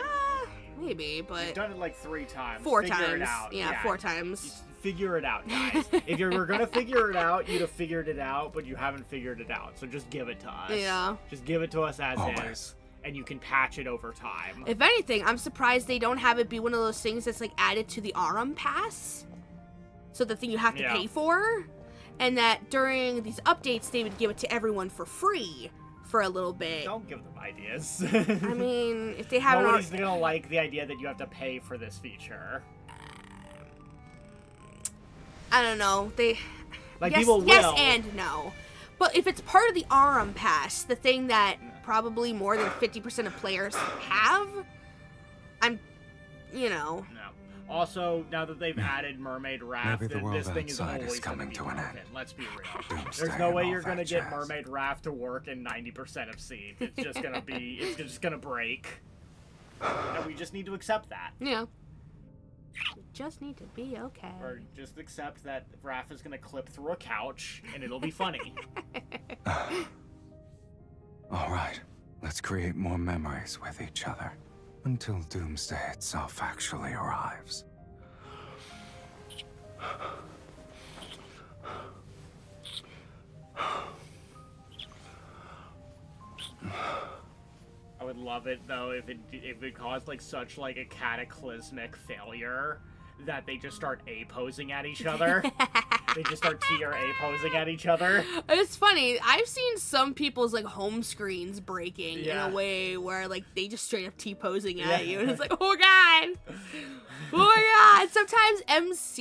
maybe, You've but done it like 3 times. 4 Figure times. It out. Yeah, 4 times. Just figure it out, guys. If you were gonna figure it out, you'd have figured it out, but you haven't figured it out. So just give it to us. Yeah. Just give it to us as Always. is, and you can patch it over time. If anything, I'm surprised they don't have it be one of those things that's like added to the Aram Pass. So the thing you have to Yeah. pay for. And that during these updates, they would give it to everyone for free for a little bit. Don't give them ideas. I mean, if they haven't Nobody's already... gonna like the idea that you have to pay for this feature. I don't know. They... Like, yes, people will. yes and no. But if it's part of the Aram Pass, the thing that probably more than 50% of players have, I'm, you know... No. Also, now that they've added Mermaid Raft, Maybe the world this thing is outside is always coming gonna be to an broken. end. Let's be real. Doomsday There's no way and you're all gonna that get jazz. Mermaid Raft to work in 90% of scenes. It's just gonna be, it's just gonna break. And we just need to accept that. Yeah. You just need to be okay. Or just accept that Raph is gonna clip through a couch, and it'll be funny. All right, let's create more memories with each other until Doomsday itself actually arrives. I would love it though if it caused like such like a cataclysmic failure that they just start A-posing at each other. They just start TRA posing at each other. It's funny. I've seen some people's like home screens breaking Yeah. in a way where like they just straight up T-posing Yeah. at you, and it's like, oh god. sometimes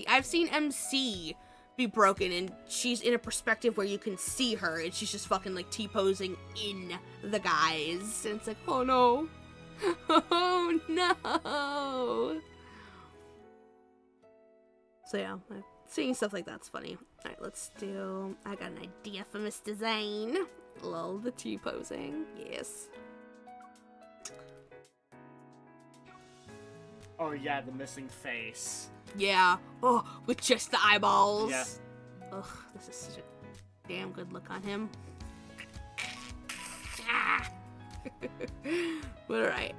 I've seen MC be broken, and she's in a perspective where you can see her, and she's just fucking like T-posing in the guys, and it's like, oh no, oh no. So yeah, seeing stuff like that's funny. All right, let's do. I got an idea for Mr. Zane. Lol, the T-posing. Yes. Oh yeah, the missing face. Yeah. Oh, with just the eyeballs. Yeah. Ugh, this is such a damn good look on him. Ah. Alright.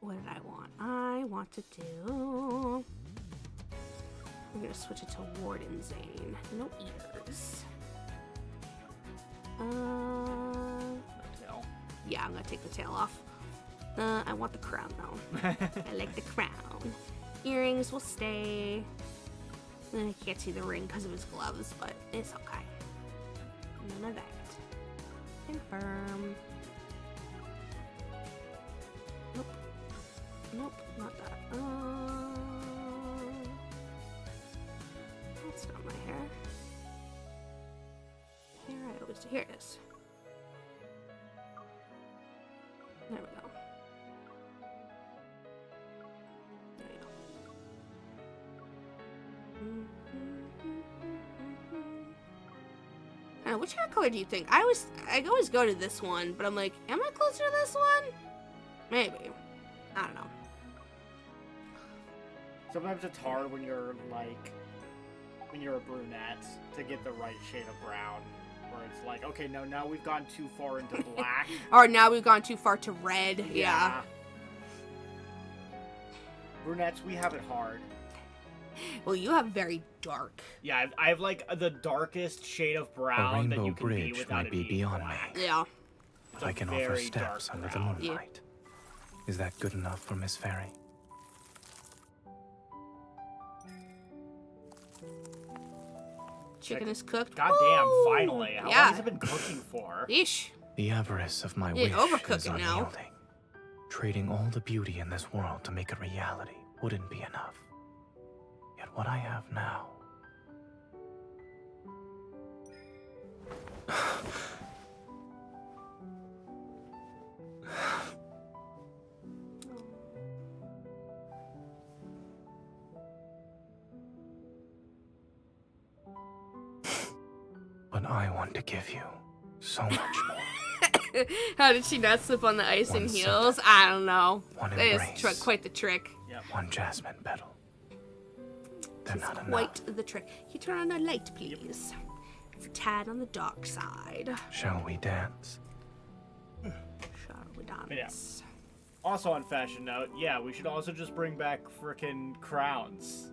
What did I want? I want to do. I'm gonna switch it to Warden Zane. No ears. Tail. Yeah, I'm gonna take the tail off. I want the crown though. I like the crown. Earrings will stay. I can't see the ring because of his gloves, but it's okay. None of that. Confirm. Nope. Nope, not that. That's not my hair. Hair I always do. Here it is. There we go. There you go. Which hair color do you think? I always go to this one, but I'm like, am I closer to this one? Maybe. I don't know. Sometimes it's hard when you're a brunette to get the right shade of brown. Where it's like, okay, no, now we've gone too far into black. Or now we've gone too far to red. Yeah. Brunettes, we have it hard. Well, you have very dark. Yeah, I have like the darkest shade of brown that you can be bridge without might it be being beyond black. me. Yeah. It's a I can offer very steps dark under the brown. moonlight. Is that good enough for Miss Fairy? Chicken is cooked. Goddamn, Woo! finally. How long has it been cooking for? Yeesh. The avarice of my You wish didn't overcook is it now. unyielding. Trading all the beauty in this world to make it reality wouldn't be enough. Yet what I have now... But I want to give you so much more. How did she not slip on the ice One and sip. heels? I don't know. One That is embrace. quite the trick. One jasmine petal. They're not enough. Quite the trick. Can you turn on the light, please? It's a tad on the dark side. Shall we dance? Shall we dance? Yeah. Also on fashion note, yeah, we should also just bring back frickin' crowns.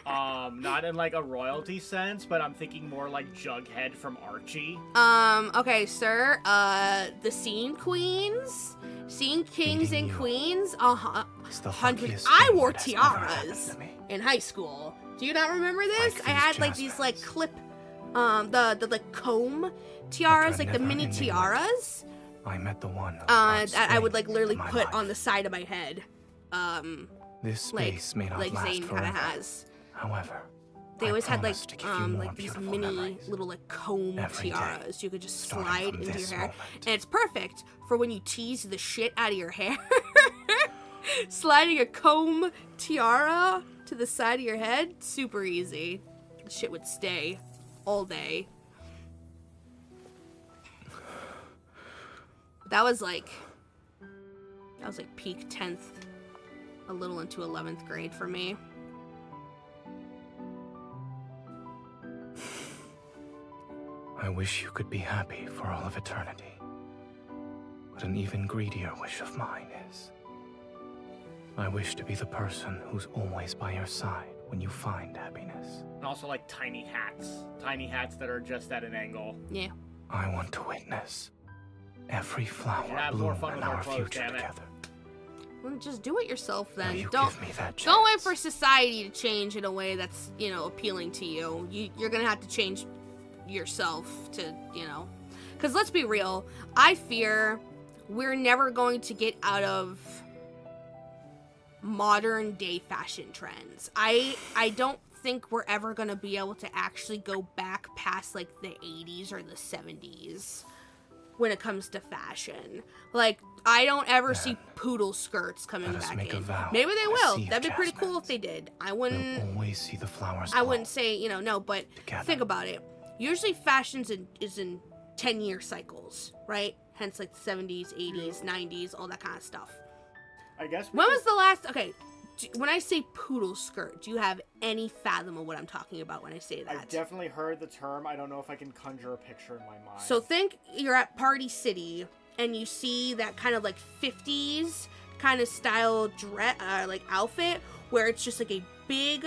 Not in like a royalty sense, but I'm thinking more like Jughead from Archie. Okay, sir. The scene queens, scene kings Meeting and you queens. It's the 100. luckiest I thing wore that has ever happened tiaras to me. in high school. Do you not remember this? Like I these had like these like jasmines. clip, the like comb tiaras, After a like the mini never-ending tiaras. I met the one who That brought I would spring like literally to my put life. on the side of my head. This Like space may not like last Zane forever. kind of has. However, They I always had like promise to give you more like these beautiful mini memories. little like comb Every day, tiaras you could just starting slide from into this your hair, moment. and it's perfect for when you tease the shit out of your hair. Sliding a comb tiara to the side of your head, super easy. The shit would stay all day. That was like peak 10th, a little into 11th grade for me. I wish you could be happy for all of eternity. But an even greedier wish of mine is... I wish to be the person who's always by your side when you find happiness. And also like tiny hats. Tiny hats that are just at an angle. Yeah. I want to witness every flower should have more bloom fun in with our our clothes, future damn it. together. Well, just do it yourself then. Will you Don't give me that don't wait chance? for society to change in a way that's, appealing to you. You're gonna have to change yourself to, because let's be real. I fear we're never going to get out of modern day fashion trends. I don't think we're ever going to be able to actually go back past like the 80s or the 70s when it comes to fashion. Like, I don't ever see poodle skirts coming Let us back make a in. vow. Maybe they A will. sea of That'd be pretty cool if jasmines. they did. I We'll wouldn't always see the flowers. I bloom. wouldn't say, no, but Together. think about it. Usually fashions is in 10-year cycles, right? Hence like the 70s, 80s, 90s, all that kind of stuff. I guess. When was the last? Okay, when I say poodle skirt, do you have any fathom of what I'm talking about when I say that? I've definitely heard the term. I don't know if I can conjure a picture in my mind. So think you're at Party City and you see that kind of like 50s kind of style like outfit where it's just like a big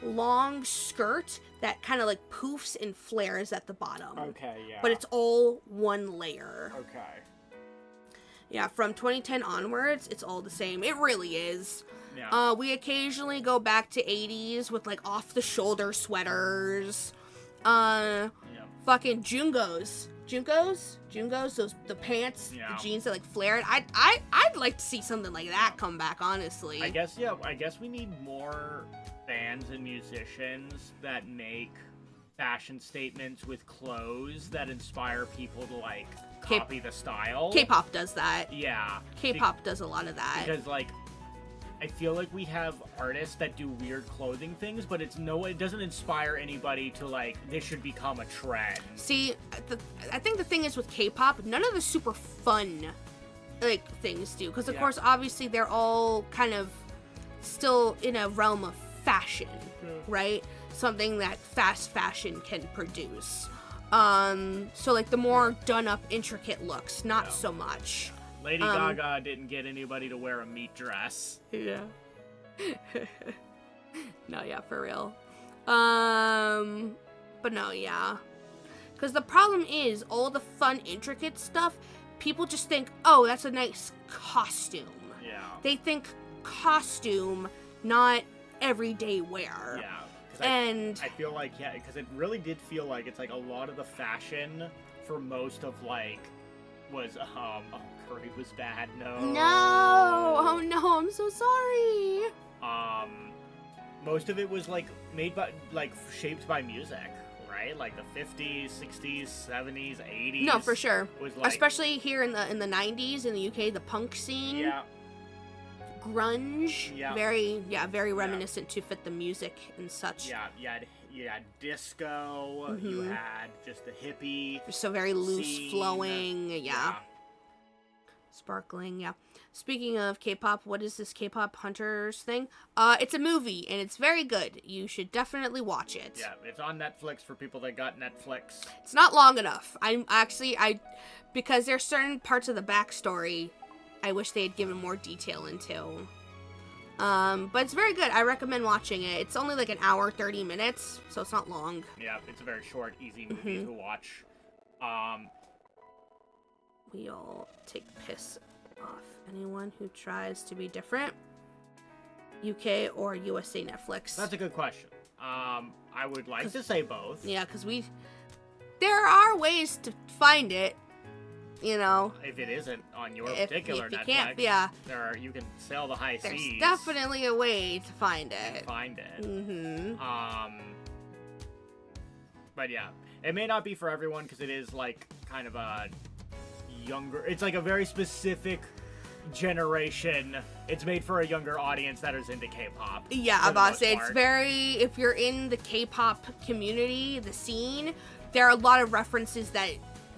long skirt that kind of like poofs and flares at the bottom. Okay, yeah. But it's all one layer. Okay. Yeah, from 2010 onwards, it's all the same. It really is. Yeah. We occasionally go back to 80s with like off the shoulder sweaters. Fucking Jungos, those the pants, Yeah. the jeans that like flared. I'd like to see something like that come back, honestly. I guess we need more bands and musicians that make fashion statements with clothes that inspire people to like copy the style. K-pop does that. Yeah. K-pop does a lot of that. Because like I feel like we have artists that do weird clothing things, but it doesn't inspire anybody to like this should become a trend. See, I think the thing is with K-pop, none of the super fun like things do, because of Yeah. course, obviously, they're all kind of still in a realm of fashion, right? Something that fast fashion can produce. So like the more done up, intricate looks, not so much. Lady Gaga didn't get anybody to wear a meat dress. Yeah. No, yeah, for real. But no, yeah. Because the problem is, all the fun, intricate stuff, people just think, oh, that's a nice costume. Yeah. They think costume, not everyday wear. Yeah. And I feel like, because it really did feel like it's like a lot of the fashion for most of like was curry was bad. No. Oh no, I'm so sorry. Most of it was like made by like shaped by music, right? Like the 50s, 60s, 70s, 80s. No, for sure. Was like, especially here in the 90s in the UK, the punk scene. Yeah. Grunge. Yeah. Very reminiscent to fit the music and such. Yeah, you had disco, you had just the hippie. So very loose, scene. flowing, yeah. Sparkling, yeah. Speaking of K-pop, what is this K-pop Hunters thing? It's a movie, and it's very good. You should definitely watch it. Yeah, it's on Netflix for people that got Netflix. It's not long enough. Because there's certain parts of the backstory I wish they had given more detail into. But it's very good. I recommend watching it. It's only like an hour, 30 minutes, so it's not long. Yeah, it's a very short, easy movie to watch. We all take piss off anyone who tries to be different. UK or USA Netflix? That's a good question. I would like to say both. Yeah, because there are ways to find it, you know. If it isn't on your particular if you Netflix, can't, yeah. you can sail the high There's seas. definitely a way to find it. But yeah, it may not be for everyone because it is like kind of a younger. It's like a very specific generation. It's made for a younger audience that is into K-pop. Yeah, I'm about to say it's very. If you're in the K-pop community, the scene, there are a lot of references that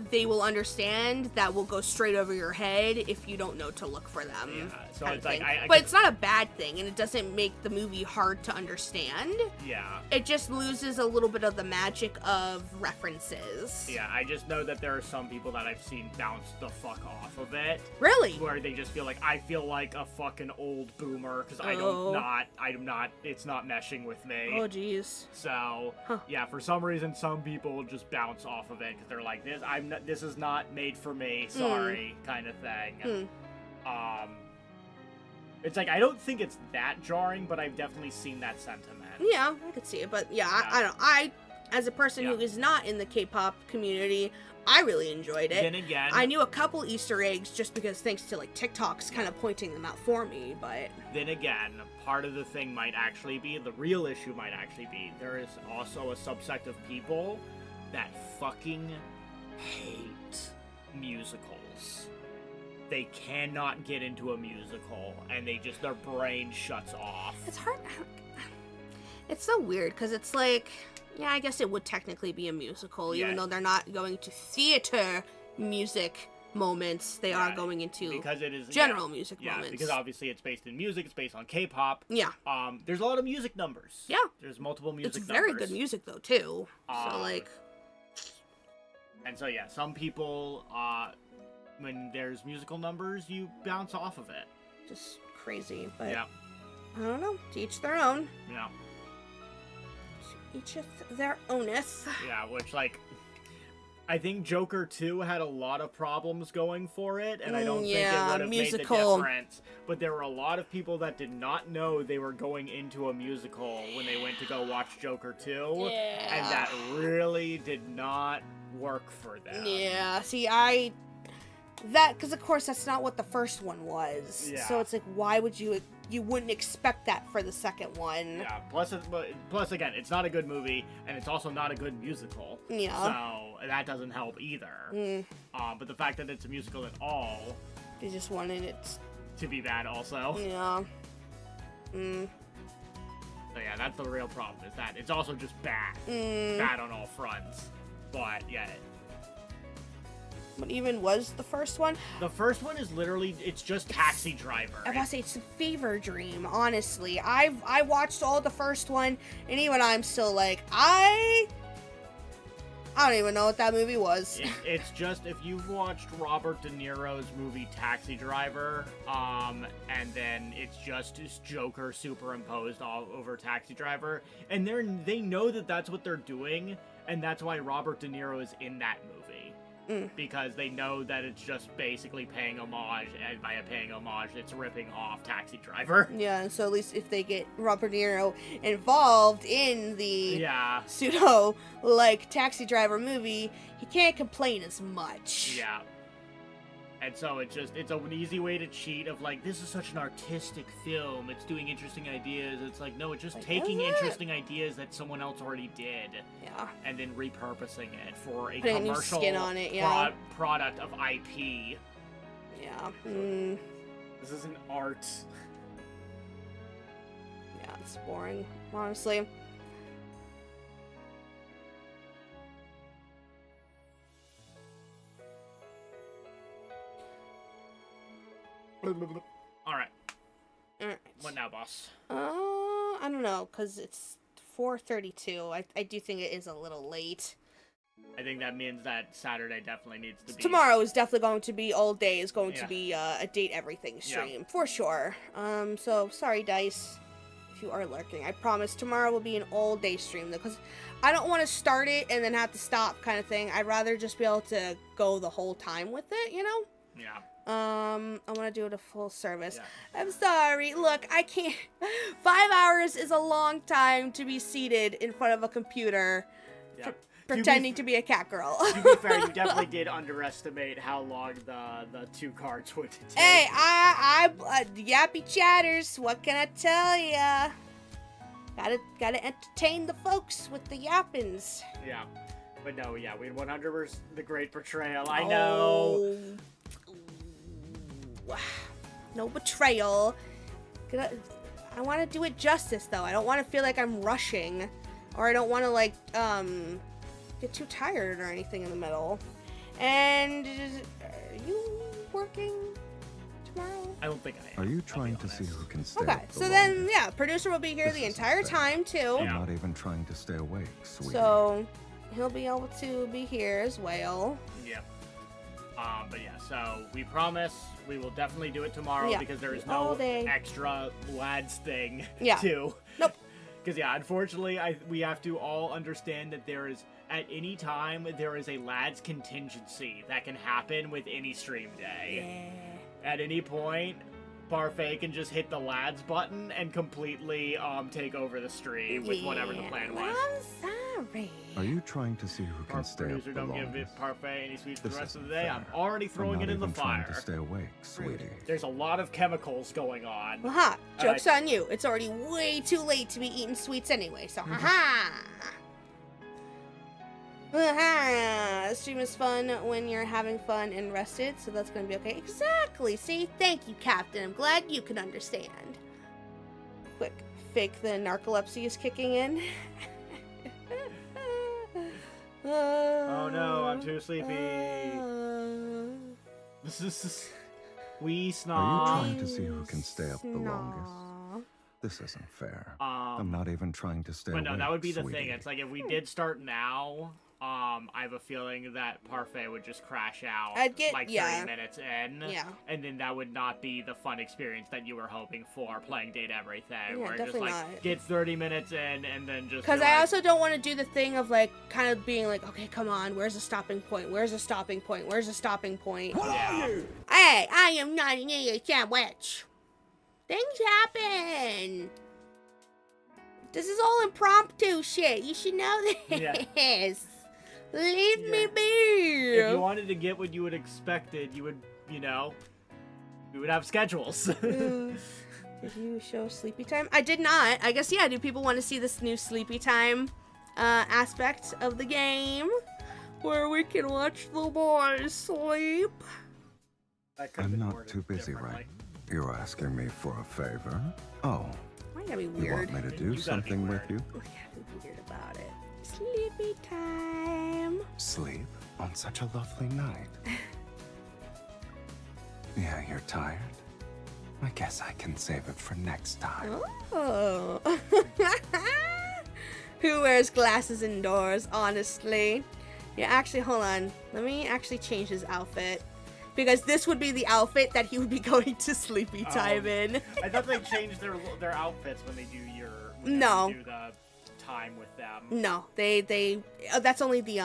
they will understand that will go straight over your head if you don't know to look for them. Yeah, so it's like but it's not a bad thing, and it doesn't make the movie hard to understand. Yeah. It just loses a little bit of the magic of references. Yeah, I just know that there are some people that I've seen bounce the fuck off of it. Really? Where they just feel like, I feel like a fucking old boomer because I'm not, it's not meshing with me. Oh, jeez. So, yeah, for some reason, some people just bounce off of it because they're like, this is not made for me, sorry, kind of thing. It's like, I don't think it's that jarring, but I've definitely seen that sentiment. Yeah, I could see it, but yeah. I as a person who Yeah. is not in the K-pop community, I really enjoyed it. Then again, I knew a couple Easter eggs just because thanks to like TikToks kind of pointing them out for me, but part of the thing might actually be, the real issue might actually be, there is also a subsect of people that fucking hate musicals. They cannot get into a musical, and their brain shuts off. it's hard. It's so weird because it's like, yeah, I guess it would technically be a musical, even Yeah. though they're not going to theater music moments. They are Yeah, going into because it is general music yeah, moments. because obviously it's based in music, it's based on K-pop. Yeah. There's a lot of music numbers. Yeah. There's multiple music It's numbers. very good music though too. So like, And so yeah, some people, when there's musical numbers, you bounce off of it. just crazy. But Yeah. I don't know. To each their own. Yeah. Eacheth their owneth. Yeah, which, like, I think Joker 2 had a lot of problems going for it, and I don't think it yeah, would have made the musical. difference. But there were a lot of people that did not know they were going into a musical when they went to go watch Joker 2, Yeah. and that really did not work for them. Yeah. See, because of course that's not what the first one was. Yeah. So it's like, why would you wouldn't expect that for the second one? Yeah, plus again, it's not a good movie, and it's also not a good musical. Yeah. So that doesn't help either. But the fact that it's a musical at all They just wanted it. to be bad also. Yeah. So yeah, that's the real problem, is that it's also just bad. Mm. Bad on all fronts. But yeah, What even was the first one? the first one is literally, it's just Taxi Driver. I was about to say it's a fever dream. Honestly, I watched all the first one, and even I'm still like, I don't even know what that movie was. It's just, if you've watched Robert De Niro's movie Taxi Driver, and then it's just his Joker superimposed all over Taxi Driver, and they know that that's what they're doing, and that's why Robert De Niro is in that movie. Because they know that it's just basically paying homage, and by paying homage, it's ripping off Taxi Driver. Yeah, and so at least if they get Robert De Niro involved in the Yeah. pseudo like Taxi Driver movie, he can't complain as much. Yeah. And so it's an easy way to cheat of like, this is such an artistic film, it's doing interesting ideas. It's like, no, it's just Like, taking is it? interesting ideas that someone else already did Yeah. and then repurposing it for a Putting a new commercial skin on it, yeah. product of IP. Yeah. This is an art. Yeah, it's boring, honestly. Alright, Alright. what now, boss? I don't know, because it's 4:32. I do think it is a little late. I think that means that Saturday definitely needs to be... Tomorrow is definitely going to be all day. Is going Yeah. to be a date everything Yeah. stream for sure. So sorry, Dice, if you are lurking. I promise tomorrow will be an all day stream though, because I don't want to start it and then have to stop kind of thing. I'd rather just be able to go the whole time with it, you know. Yeah. I want to do it a full service. Yeah. I'm sorry. Look, I can't. 5 hours is a long time to be seated in front of a computer, Yeah. pretending to be a cat girl. To be fair, you definitely did underestimate how long the two cards would take. Hey, I yappy chatters. What can I tell ya? Gotta entertain the folks with the yappins. Yeah. But no, yeah, we had 100% the great portrayal. I know. Oh. No betrayal. I want to do it justice though. I don't want to feel like I'm rushing, or I don't want to like get too tired or anything in the middle. And are you working tomorrow? I don't think I am. Are you I'll be trying to see honest. who can stay Okay, up the so then longest? yeah, producer will be here This the isn't entire fair. time too. I'm Yeah. not even trying to stay awake, sweetie. So he'll be able to be here as well. Yep. But yeah, so we promise we will definitely do it tomorrow Yeah, because there is all no day. extra lads thing Yeah. too. Nope. Because yeah, unfortunately, we have to all understand that there is at any time there is a lads contingency that can happen with any stream day. Yeah. At any point, Parfait can just hit the lads button and completely take over the stream with whatever the plan was. I'm sorry. Are you trying to see who Our can stay up producer the don't give it longest? Parfait any sweets for the This rest of the isn't day. fair. I'm already throwing I'm it not in the even trying fire. to stay awake, sweetie. There's a lot of chemicals going on. Aha, And joke's on you. It's already way too late to be eating sweets anyway, so haha. Haha. Stream is fun when you're having fun and rested, so that's gonna be okay. Exactly. See? Thank you, Captain. I'm glad you can understand. Quick, fake the narcolepsy is kicking in. Oh no, I'm too sleepy. This is we snore. Are you trying to see who can stay up the longest? This isn't fair. I'm not even trying to stay But awake, no, that would be the sweetie. thing. It's like if we did start now, I have a feeling that Parfait would just crash out I'd get- like 30 yeah. minutes in. Yeah. And then that would not be the fun experience that you were hoping for playing Date Everything. Yeah, where it just definitely like not. get 30 minutes in and then just Because be I like, also don't want to do the thing of like kind of being like, okay, come on, where's the stopping point? Where's the stopping point? Where's the stopping point? yeah. Hey, I am not an idiot sandwich. Things happen. This is all impromptu shit. You should know this. Yeah. Leave me Yeah. be. If you wanted to get what you would expected, you would, we would have schedules. Did you show sleepy time? I did not. I guess, yeah, do people want to see this new sleepy time aspect of the game? Where we can watch the boys sleep? That could've I'm been not worded too busy, differently. right? You're asking me for a favor? Oh, Why gotta be you weird? want me to You do gotta be something with weird. you? We gotta be weird about it. Sleepy time. Sleep on such a lovely night. Yeah, you're tired? I guess I can save it for next time. Oh. Who wears glasses indoors, honestly? Yeah, actually, hold on. Let me actually change his outfit. Because this would be the outfit that he would be going to sleepy time in. I thought they changed their outfits when they do No. do the time with them. No, they that's only the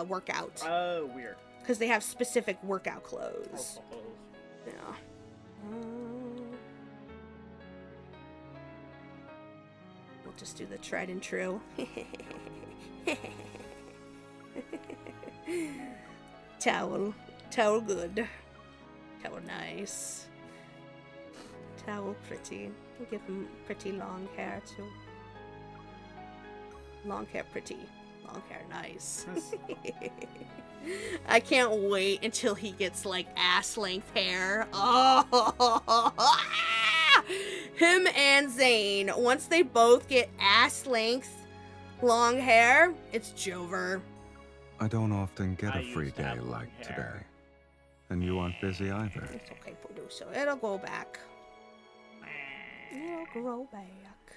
workout. Oh, weird. Because they have specific workout clothes. Yeah. We'll just do the tried and true. Towel. Towel good. Towel nice. Towel pretty. We'll give him pretty long hair too. Long hair pretty. Long hair nice. I can't wait until he gets like ass length hair. Oh, him and Zane. Once they both get ass length long hair, it's Jover. I don't often get I a free used to day have long like hair. today. And you aren't busy either. It's okay, producer. It'll go back. It'll grow back.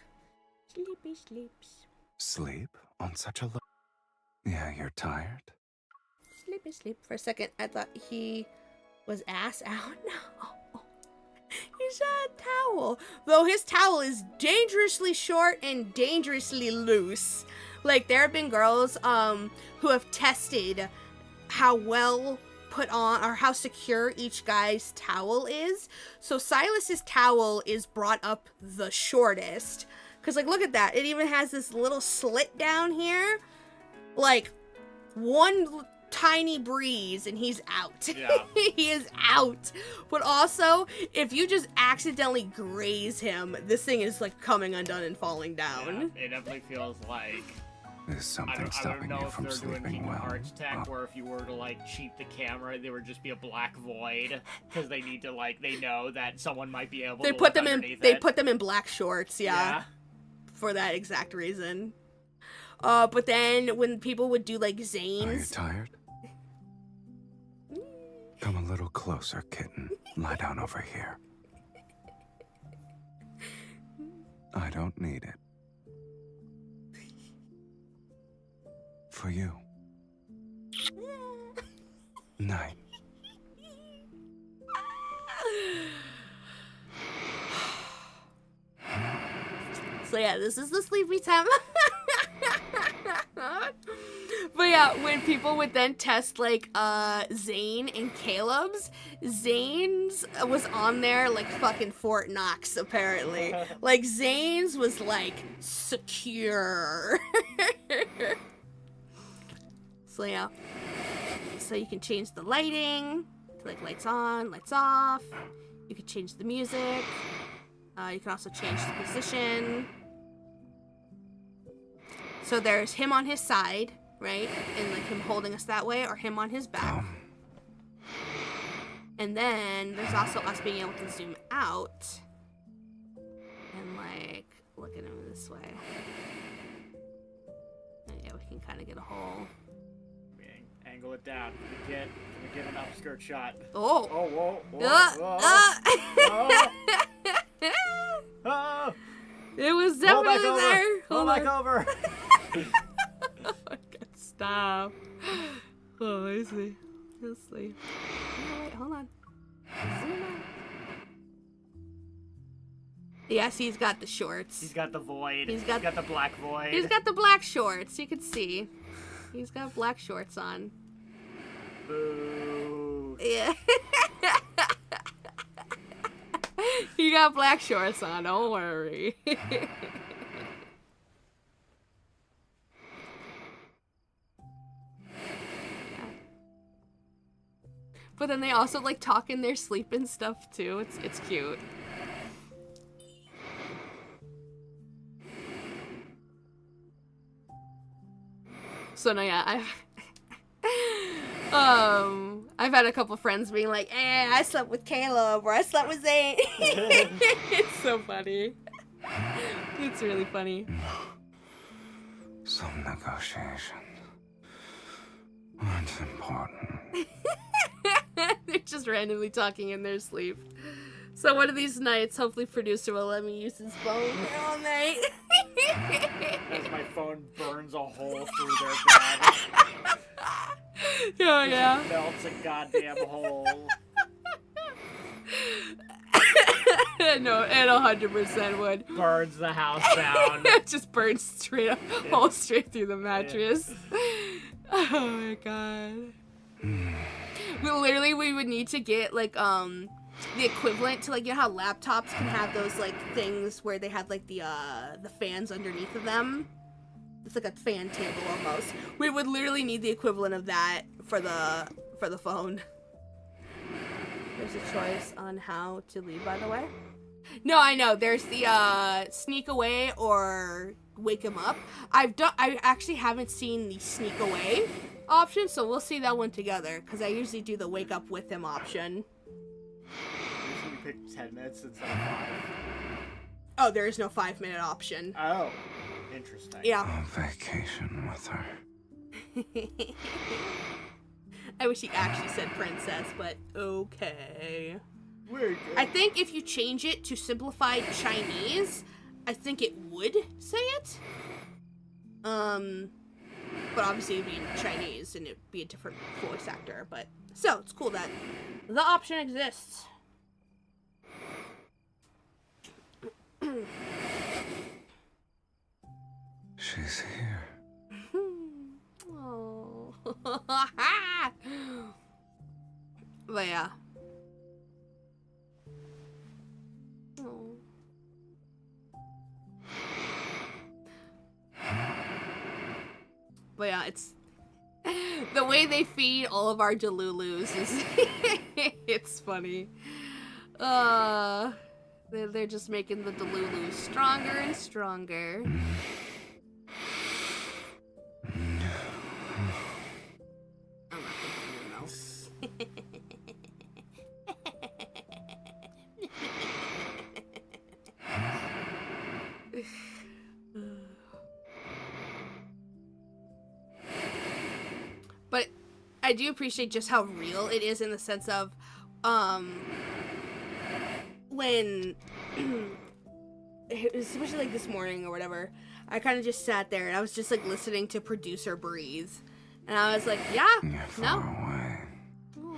Sleepy sleeps. Sleep on such a Yeah, you're tired? Sleepy sleep. For a second, I thought he was ass out. No. He's a towel. Though his towel is dangerously short and dangerously loose. Like, there have been girls who have tested how well put on or how secure each guy's towel is. So Silas's towel is brought up the shortest. Because, like, look at that. It even has this little slit down here. Like, one tiny breeze and he's out. Yeah. He is out. But also, if you just accidentally graze him, this thing is, like, coming undone and falling down. Yeah, it definitely feels like There's I something don't stopping know you if from they're doing sleeping Kingdom well. Hearts tech, where if you were to like cheat the camera, there would just be a black void because they need to like they know that someone might be able. They to put look them in. underneath They it. put them in black shorts. Yeah, for that exact reason. But then when people would do like Are you Zane's, tired? Come a little closer, kitten. Lie down over here. I don't need it. For you. Night. so yeah, this is the sleepy time. But yeah, when people would then test like Zane and Caleb's, Zane's was on there like fucking Fort Knox apparently. Like Zane's was like secure. So yeah. So you can change the lighting to like lights on, lights off. You can change the music. You can also change the position. So there's him on his side, right? And like him holding us that way, or him on his back. And then there's also us being able to zoom out and like look at him this way. And yeah, we can kind of get a whole. Angle it down. Can we get an upskirt shot? Oh. Oh, whoa, whoa. Oh. It was definitely there. Hold back over. Oh my God, stop. Oh, let me see. Let's see. Oh, wait, hold on. Zoom out. Yes, he's got the shorts. He's got the void. He's got the black void. He's got the black shorts. You can see. He's got black shorts on. Boo. Yeah. He got black shorts on. Don't worry. But then they also like talk in their sleep and stuff too. It's cute. So no, yeah, I've had a couple friends being like, I slept with Caleb or I slept with Zane. It's so funny. It's really funny. Some negotiations aren't important. They're just randomly talking in their sleep. So one of these nights, hopefully producer will let me use his phone all night. As my phone burns a hole through their bed. Oh yeah. Melts a goddamn hole. No, it 100% would. Burns the house down. It just burns straight up, all straight through the mattress. Oh my God. We would need to get like the equivalent to like, you know how laptops can have those like things where they have like the fans underneath of them. It's like a fan table almost. We would literally need the equivalent of that for the phone. There's a choice on how to leave, by the way. No, I know. There's the sneak away or wake him up. I actually haven't seen the sneak away option, so we'll see that one together because I usually do the wake up with him option. Usually pick 10 minutes instead of 5. Oh, there is no 5-minute option. Oh, interesting. Yeah. On vacation with her. I wish he actually said princess, but okay. Weird. I think if you change it to simplified Chinese, I think it would say it. But obviously it'd be in Chinese and it'd be a different voice actor, but so it's cool that the option exists. She's here. Oh. But yeah. Oh. But yeah, it's the way they feed all of our Delulus is it's funny. They're just making the Delulus stronger and stronger. I'm not gonna do But I do appreciate just how real it is in the sense of when especially like this morning or whatever, I kind of just sat there and I was just like listening to producer breathe and I was like, yeah, You're far away. Aww.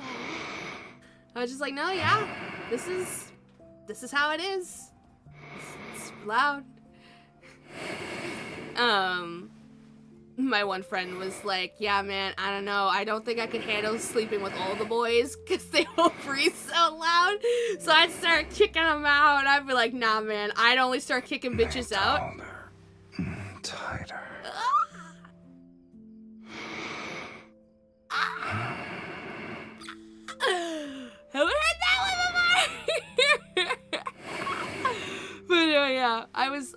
I was just like, no, yeah, this is how it is. It's loud. my one friend was like, yeah, man, I don't know. I don't think I could handle sleeping with all the boys because they will breathe so loud. So I'd start kicking them out. And I'd be like, nah, man, I'd only start kicking bitches out. Tighter. Haven't heard that one before. But yeah, I was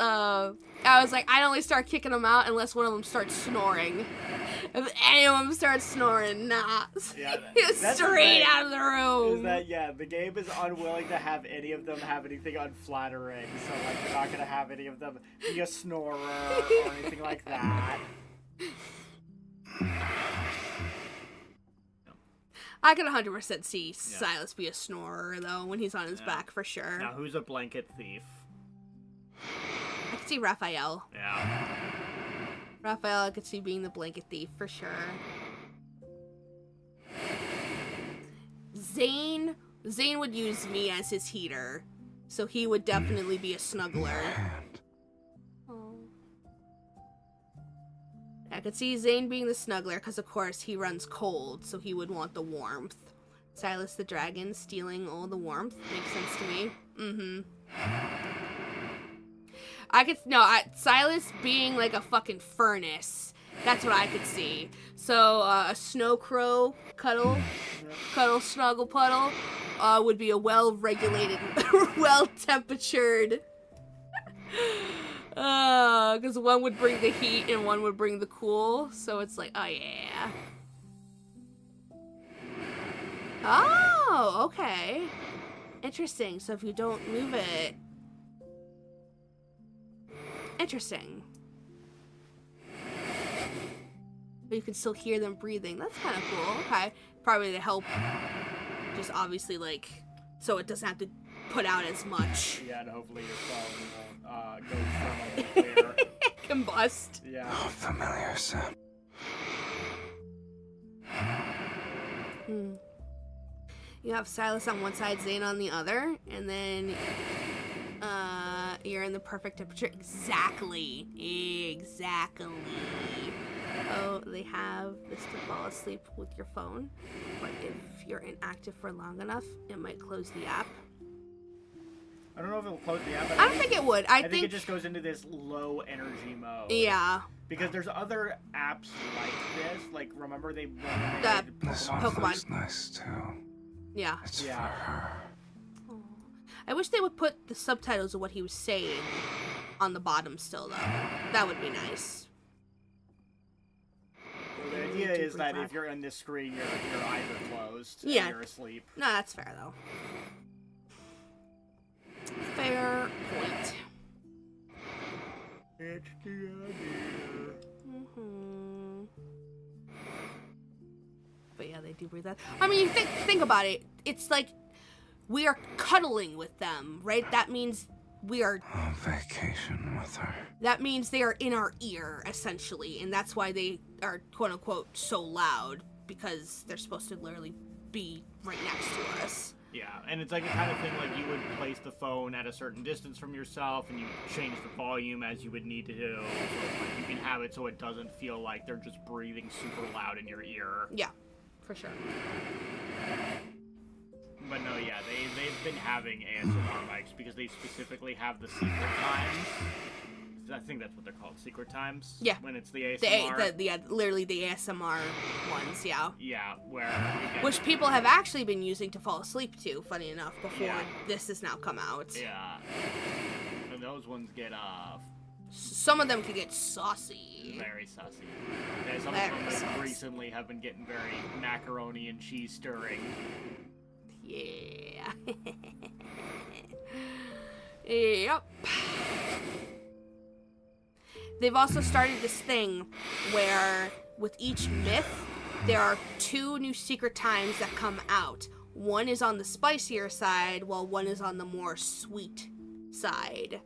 like, I'd only start kicking them out unless one of them starts snoring. If any of them starts snoring, nah. Yeah, Straight the thing, out of the room. Is that, yeah, the game is unwilling to have any of them have anything unflattering, so, like, you're not gonna have any of them be a snorer or anything like that. I can 100% see Silas be a snorer, though, when he's on his back, for sure. Now, who's a blanket thief? I can see Raphael. Yeah. Raphael, I could see being the blanket thief, for sure. Zane would use me as his heater, so he would definitely be a snuggler. Oh. I could see Zane being the snuggler, because of course he runs cold, so he would want the warmth. Silas the dragon stealing all the warmth makes sense to me. Mm-hmm. Silas being like a fucking furnace. That's what I could see. So, a snow crow cuddle, snuggle puddle, would be a well-regulated, well-temperatured. Because one would bring the heat and one would bring the cool. So it's like, oh yeah. Oh, okay. Interesting. So if you don't move it. Interesting. But you can still hear them breathing. That's kind of cool. Okay. Probably to help. Just obviously, like, so it doesn't have to put out as much. Yeah, and hopefully your phone won't go thermally clear. Combust. Yeah. Oh, familiar sound. You have Silas on one side, Zane on the other, and then you're in the perfect temperature. Exactly. Oh, they have this to fall asleep with your phone, but if you're inactive for long enough, it might close the app. I don't know if it'll close the app. But I don't think it would. I think it just goes into this low energy mode. Yeah. Because there's other apps like this. Like, remember they made This Pokemon? one looks nice too. Yeah. It's for her. I wish they would put the subtitles of what he was saying on the bottom still, though. That would be nice. Well, the idea is that if you're in this screen, your eyes are closed and you're asleep. No, that's fair, though. Fair point. It's the idea. But yeah, they do breathe that. I mean, you think about it. It's like we are cuddling with them, right? That means we are on vacation with her. That means they are in our ear, essentially, and that's why they are quote unquote so loud, because they're supposed to literally be right next to us. Yeah, and it's like the kind of thing like you would place the phone at a certain distance from yourself and you change the volume as you would need to do. So like you can have it so it doesn't feel like they're just breathing super loud in your ear. Yeah, for sure. But no, yeah, they've been having ASMR mics because they specifically have the secret times. I think that's what they're called, secret times. Yeah. When it's the ASMR. Literally the ASMR ones, yeah. Yeah, where... Which people have actually been using to fall asleep to, funny enough, before this has now come out. Yeah. And those ones get, some of them can get saucy. Very saucy. Yeah, some of them recently have been getting very macaroni and cheese stirring. Yeah. Yep. They've also started this thing where with each myth, there are 2 new secret times that come out. One is on the spicier side, while one is on the more sweet side.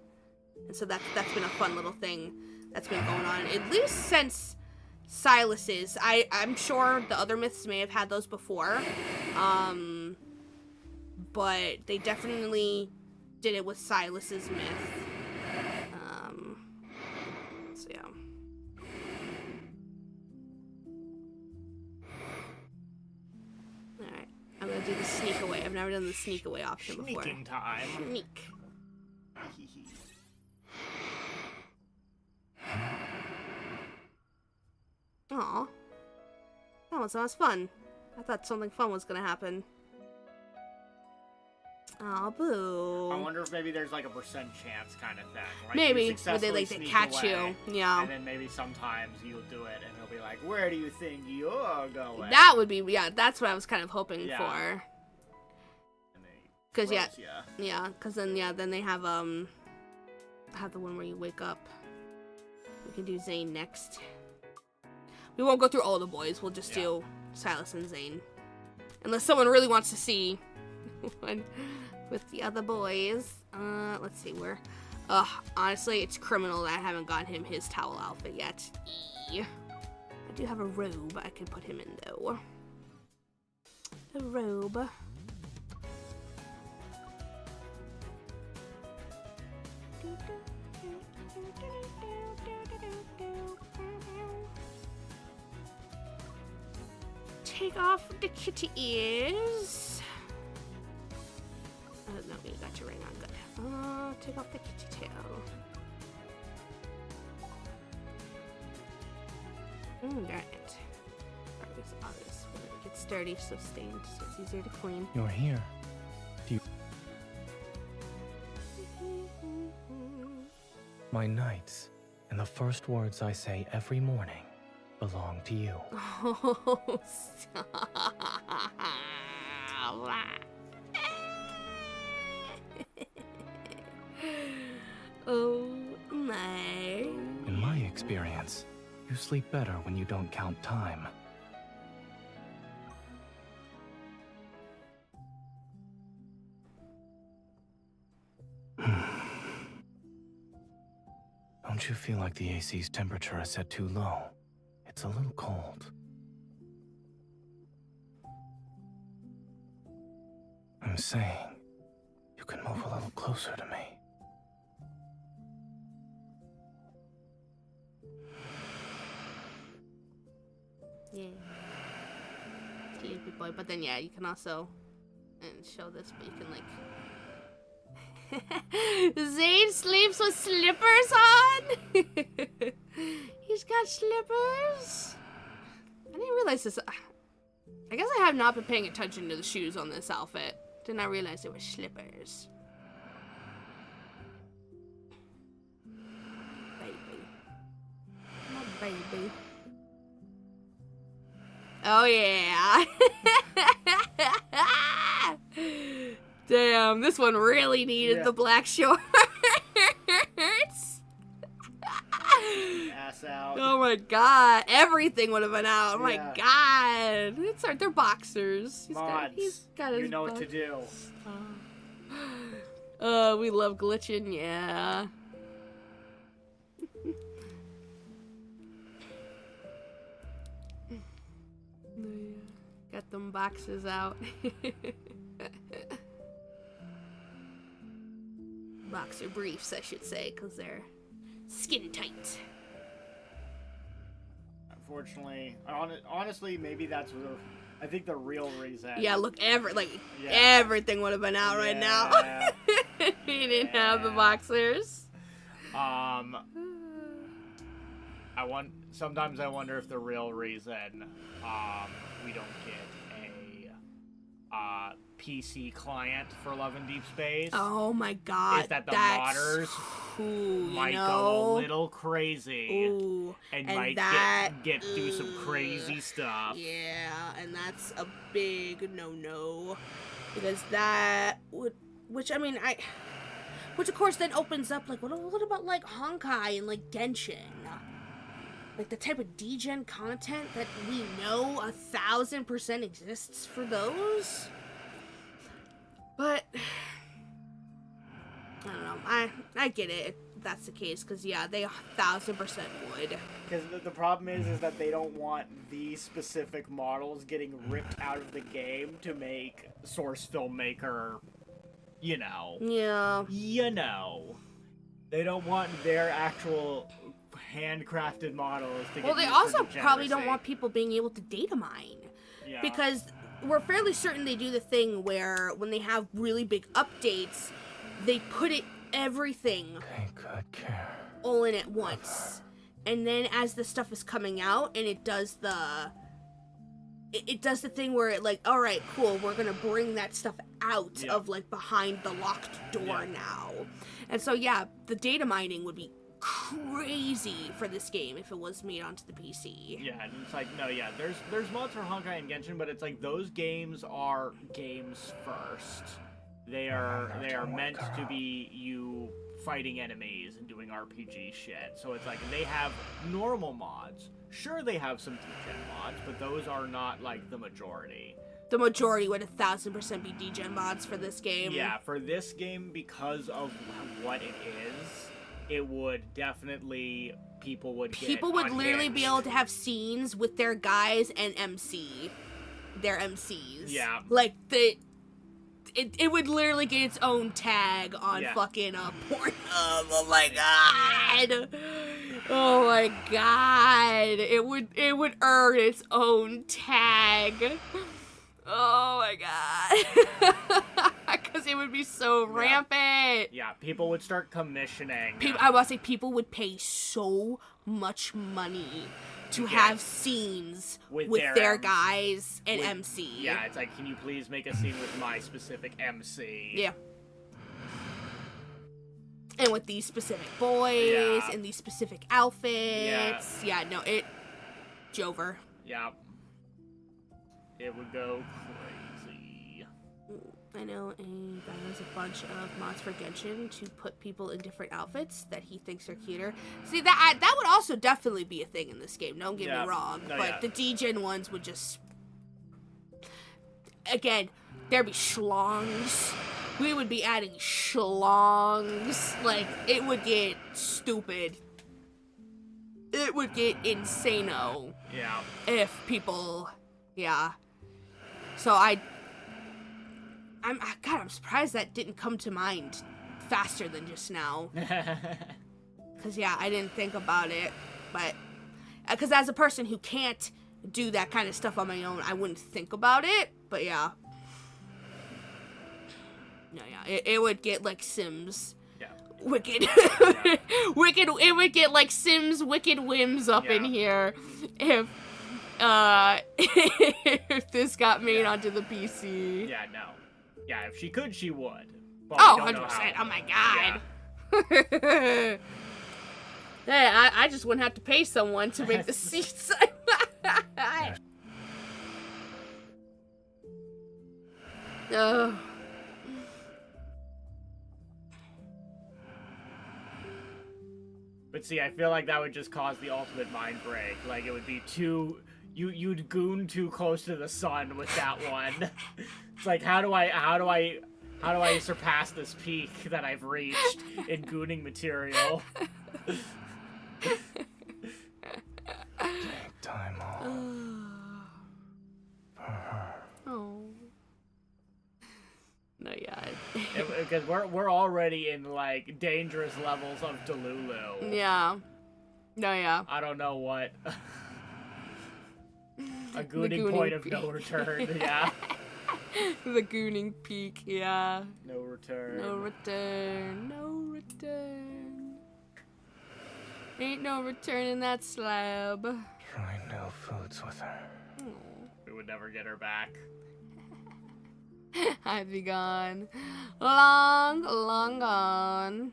And so that's been a fun little thing that's been going on, at least since Silas's. I'm sure the other myths may have had those before. But they definitely did it with Silas's myth. So yeah. do the sneak away. I've never done the sneak away option before. Sneaking time. Sneak. Aw. That one sounds fun. I thought something fun was gonna happen. Aw, boo. I wonder if maybe there's like a percent chance kind of thing. Like Maybe, you but they like to successfully catch sneak away, you. Yeah. And then maybe sometimes you'll do it and he'll be like, where do you think you're going? That would be, yeah, that's what I was kind of hoping Yeah. for. And they Because, yeah, close ya. yeah, because then, yeah, then they have the one where you wake up. We can do Zane next. We won't go through all the boys. We'll just do Silas and Zane. Unless someone really wants to see one with the other boys. Let's see, where... honestly, it's criminal that I haven't gotten him his towel outfit yet. I do have a robe I can put him in, though. A robe. Take off the kitty ears. No, you got your ring on. Good. Take off the kitty tail. Got it. Obvious. It gets dirty, so stained, so it's easier to clean. You're here. Do you... My nights, and the first words I say every morning, belong to you. Oh, stop. Oh, my. In my experience, you sleep better when you don't count time. Don't you feel like the AC's temperature is set too low? It's a little cold. I'm saying, you can move a little closer to me. Yeah. Sleepy boy. But then, yeah, you can also... And show this, but you can, like... Zane sleeps with slippers on? He's got slippers? I didn't realize this. I guess I have not been paying attention to the shoes on this outfit. Did not realize they were slippers. Baby. My baby. Oh, yeah. Damn, this one really needed the black shorts. Ass out. Oh my god, everything would have been out. Oh my Yeah. god. They're boxers. Mods, He's got his you know what to do. We love glitching, yeah. Got them boxes out. Boxer briefs, I should say, because they're skin tight. Unfortunately, honestly, maybe that's what I think the real reason. Yeah, look, everything would have been out right now. He didn't have the boxers. Sometimes I wonder if the real reason we don't get a PC client for Love and Deep Space Oh my god. is that the that's modders cool, might you go a know? little crazy Ooh, and and might that- get do some crazy stuff. Yeah, and that's a big no-no. Because that would... Which of course then opens up, like, what about, like, Honkai and, like, Genshin? Like, the type of degen content that we know 1,000% exists for those? But... I don't know. I get it if that's the case, because, yeah, they 1,000% would. Because the problem is that they don't want these specific models getting ripped out of the game to make Source Filmmaker, you know. Yeah. You know. They don't want their actual handcrafted models to get Well, they used also for probably don't degeneracy. want people being able to data mine. Yeah. Because we're fairly certain they do the thing where when they have really big updates, they put everything Take good care. all in at once. And then as the stuff is coming out and it does the thing where it like, all right, cool, we're going to bring that stuff out of like behind the locked door now. And so yeah, the data mining would be crazy for this game if it was made onto the PC. Yeah, and it's like, no, yeah, there's mods for Honkai and Genshin, but it's like those games are games first. They are meant to be you fighting enemies and doing RPG shit. So it's like they have normal mods. Sure, they have some degen mods, but those are not like the majority. The majority would 1000% be degen mods for this game. Yeah, for this game, because of what it is, it would definitely people would literally be able to have scenes with their guys and their MCs. Yeah. Like it would literally get its own tag on fucking Pornhub. Oh my god. Oh my god. It would earn its own tag. Oh my god. Because it would be so rampant. Yeah, people would start commissioning. I want to say people would pay so much money to have scenes with their guys and MC. Yeah, it's like, can you please make a scene with my specific MC? Yeah. And with these specific boys and these specific outfits. Yeah, no, Jover. Yeah. It would go crazy. I know a guy has a bunch of mods for Genshin to put people in different outfits that he thinks are cuter. See, that would also definitely be a thing in this game, don't get me wrong. No, but the degen ones would just... Again, there'd be schlongs. We would be adding schlongs. Like, it would get stupid. It would get insano. Yeah. If people... Yeah. So I'm surprised that didn't come to mind faster than just now. Because, yeah, I didn't think about it. But, because as a person who can't do that kind of stuff on my own, I wouldn't think about it. But, yeah. No, yeah, it would get, like, Sims. Yeah. Wicked. It would get, like, Sims Wicked Whims up in here. If this got made onto the PC. Yeah, no. Yeah, if she could, she would. But 100%. Oh my god. Yeah. Hey, I just wouldn't have to pay someone to make the seats. Oh. But see, I feel like that would just cause the ultimate mind break. Like, it would be too... You'd goon too close to the sun with that one. It's like, how do I surpass this peak that I've reached in gooning material? Take time off. For her. Oh. No, yeah. Because we're already in, like, dangerous levels of Delulu. Yeah. No, yeah. I don't know what... A gooning point of no return, yeah. The gooning peak, yeah. No return. No return. No return. Ain't no return in that slab. Try no foods with her. We would never get her back. I'd be gone. Long, long gone.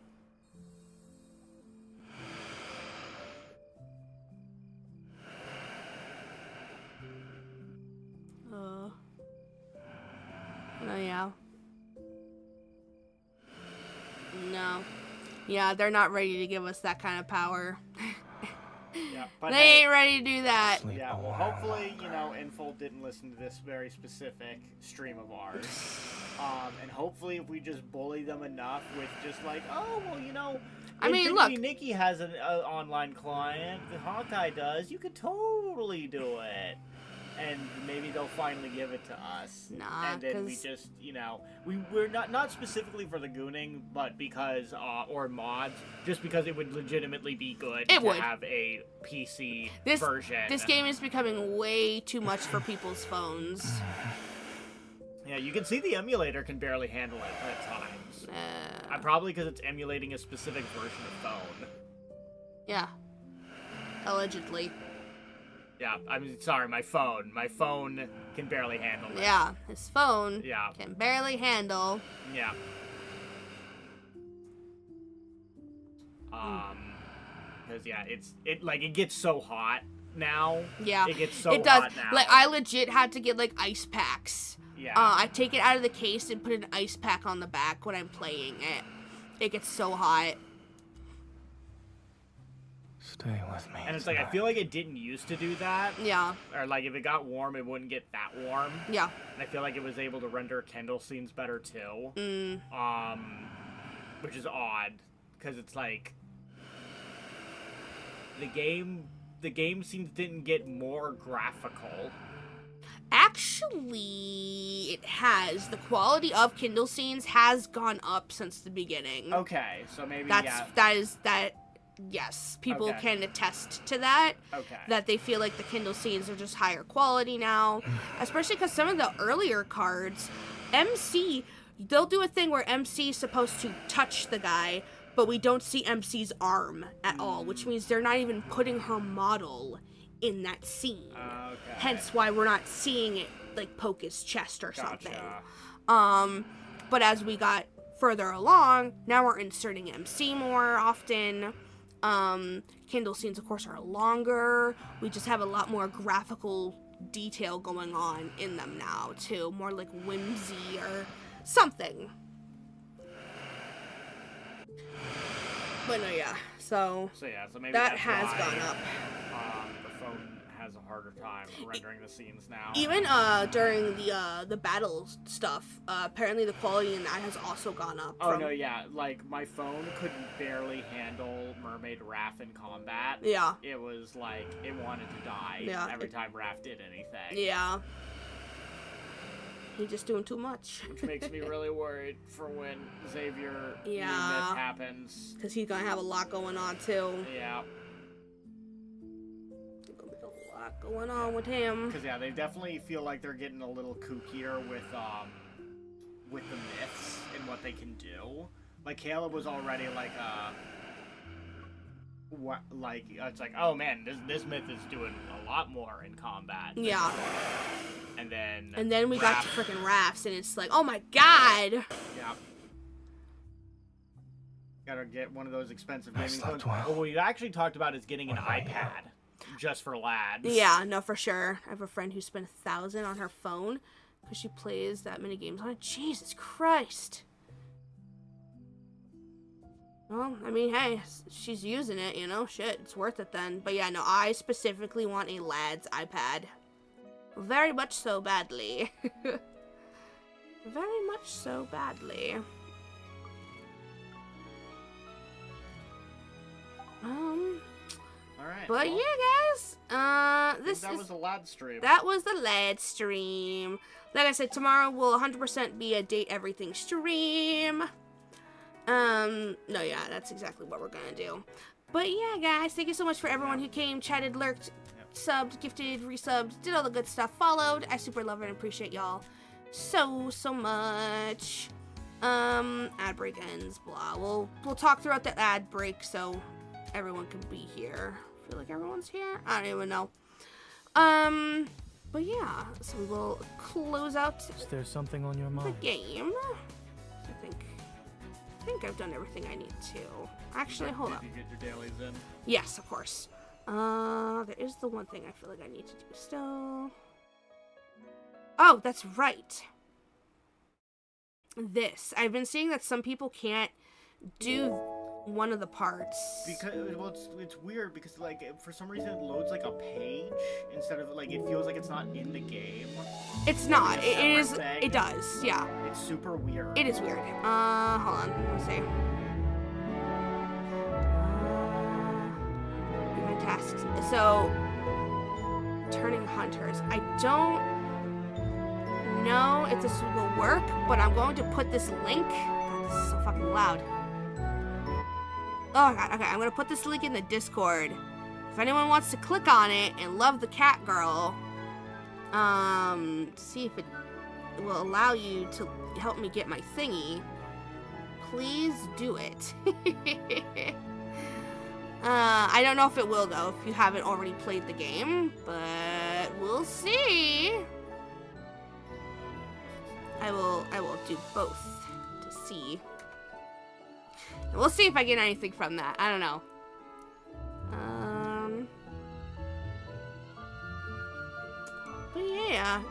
Oh, yeah. No. Yeah, they're not ready to give us that kind of power. Yeah, but they ain't ready to do that. Yeah, well, hopefully, Infold didn't listen to this very specific stream of ours. And hopefully if we just bully them enough with just like, oh, well, I mean, look. Nikki has an online client, the Honkai does, you could totally do it. And maybe they'll finally give it to us. Nah, and then we just, we're not specifically for the gooning, but because, or mods, just because it would legitimately be good to have a PC version. This game is becoming way too much for people's phones. Yeah, you can see the emulator can barely handle it at times. Probably because it's emulating a specific version of phone. Yeah. Allegedly. Yeah, I'm sorry, my phone. My phone can barely handle it. Yeah, his phone Yeah. can barely handle. Yeah. Because yeah, it gets so hot now. Yeah, It gets so it does. hot now. Like, I legit had to get, like, ice packs. Yeah. I take it out of the case and put an ice pack on the back when I'm playing it. It gets so hot. Stay with me. And it's like, I feel like it didn't used to do that. Yeah. Or like, if it got warm, it wouldn't get that warm. Yeah. And I feel like it was able to render Kindle scenes better too. Which is odd, because it's like the game scenes didn't get more graphical. Actually, it has. The quality of Kindle scenes has gone up since the beginning. Okay, so maybe yes, people Okay. can attest to that. Okay. That they feel like the Kindle scenes are just higher quality now, especially because some of the earlier cards, MC, they'll do a thing where MC is supposed to touch the guy, but we don't see MC's arm at all, which means they're not even putting her model in that scene. Okay. Hence why we're not seeing it like poke his chest or something. Gotcha. But as we got further along, now we're inserting MC more often. Kindle scenes, of course, are longer. We just have a lot more graphical detail going on in them now, too. More like whimsy or something. But no, yeah. So maybe that that's has why, gone up. The phone has a harder time rendering the scenes now. Even during the battle stuff, apparently the quality in that has also gone up. Oh no, yeah, like my phone could barely handle Mermaid Raph in combat. Yeah. It was like it wanted to die every time Raph did anything. Yeah. He's just doing too much. Which makes me really worried for when Xavier Yeah. Myth happens. Because he's gonna have a lot going on too. Yeah. A lot going on with him. Because yeah, they definitely feel like they're getting a little kookier with the myths and what they can do. Like Caleb was already like it's like, oh man, this myth is doing a lot more in combat. Yeah. And then we got to freaking Raphs, and it's like, oh my god. Yeah. Gotta get one of those expensive gaming slept phones. well. What we actually talked about is getting an iPad just for lads. Yeah, no, for sure. I have a friend who spent $1,000 on her phone because she plays that many games on it. Jesus Christ. Well, I mean, hey, she's using it, you know? Shit, it's worth it then. But yeah, no, I specifically want a lad's iPad. Very much so badly. Very much so badly. Alright. But well, yeah, guys, that was a lad stream. that was the lad stream. Like I said, tomorrow will 100% be a date everything stream. No, yeah, that's exactly what we're gonna do. But yeah, guys, thank you so much for everyone who came, chatted, lurked, subbed, gifted, resubbed, did all the good stuff, followed. I super love and appreciate y'all so much. Ad break ends, blah. We'll talk throughout the ad break so everyone can be here. I feel like everyone's here. I don't even know. But yeah, so we will close out Is there something on your the mind? game. I think I've done everything I need to. Actually, hold up. Did you get your dailies in? Yes, of course. There is the one thing I feel like I need to do still. Oh, that's right. This. I've been seeing that some people can't do one of the parts. Because it's weird because like for some reason it loads like a page instead of like it feels like it's not in the game. It's not. Like a It is. separate thing. It does. Yeah. It's super weird. It is weird. Hold on. Let's see. Event tasks. So, turning hunters. I don't know if this will work, but I'm going to put this link. God, this is so fucking loud. Oh god. Okay, I'm gonna put this link in the Discord. If anyone wants to click on it and love the cat girl, see if it will allow you to help me get my thingy, please do it. I don't know if it will, though, if you haven't already played the game, but we'll see. I will do both to see. And we'll see if I get anything from that. I don't know. But yeah,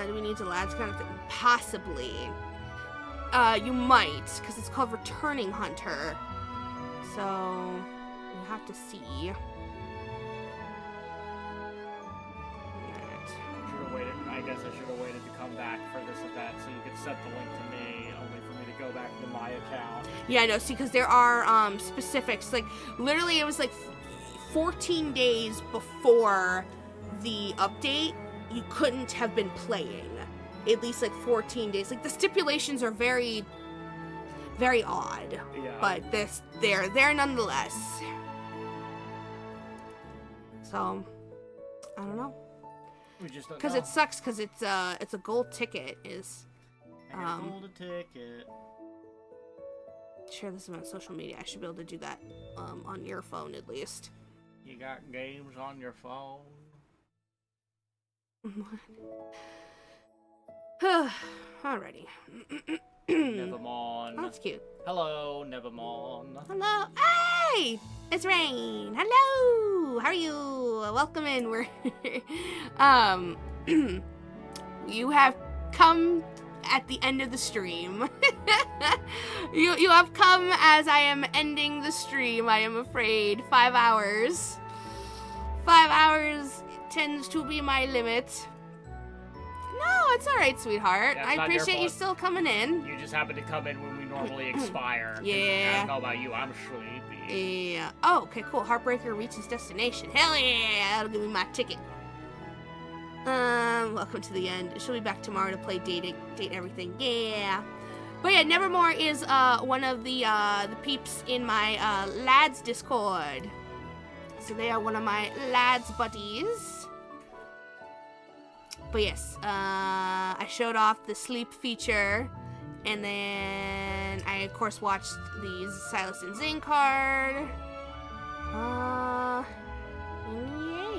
do we need to lads kind of thing? Possibly. You might, because it's called Returning Hunter. So, you have to see. Should've waited. I guess I should have waited to come back for this event so you could send the link to me, only for me to go back to my account. Yeah, I know. See, because there are specifics. Like, literally, it was like 14 days before the update, you couldn't have been playing. At least like 14 days. Like, the stipulations are very, very odd. Yeah. But they're there nonetheless. So, I don't know. We just don't Because know. it sucks. Because it's a gold ticket. Is I got a golden ticket. share this on social media. I should be able to do that on your phone at least. You got games on your phone? Alrighty. Nevermon. Oh, that's cute. Hello, Nevermon. Hello. Hey! It's Rain. Hello! How are you? Welcome in. We're you have come at the end of the stream. you have come as I am ending the stream, I am afraid. 5 hours. 5 hours tends to be my limit. No, it's alright, sweetheart. That's I not your appreciate you fault. still coming in. You just happen to come in when we normally expire. 'Cause Yeah. I don't know about you, I'm sleepy. Yeah. Oh, okay, cool. Heartbreaker reaches destination. Hell yeah! That'll give me my ticket. Welcome to the end. She'll be back tomorrow to play date everything. Yeah. But yeah, Nevermore is one of the peeps in my lads Discord. So they are one of my lads buddies. But yes, I showed off the sleep feature, and then I of course watched the Silas and Zane card.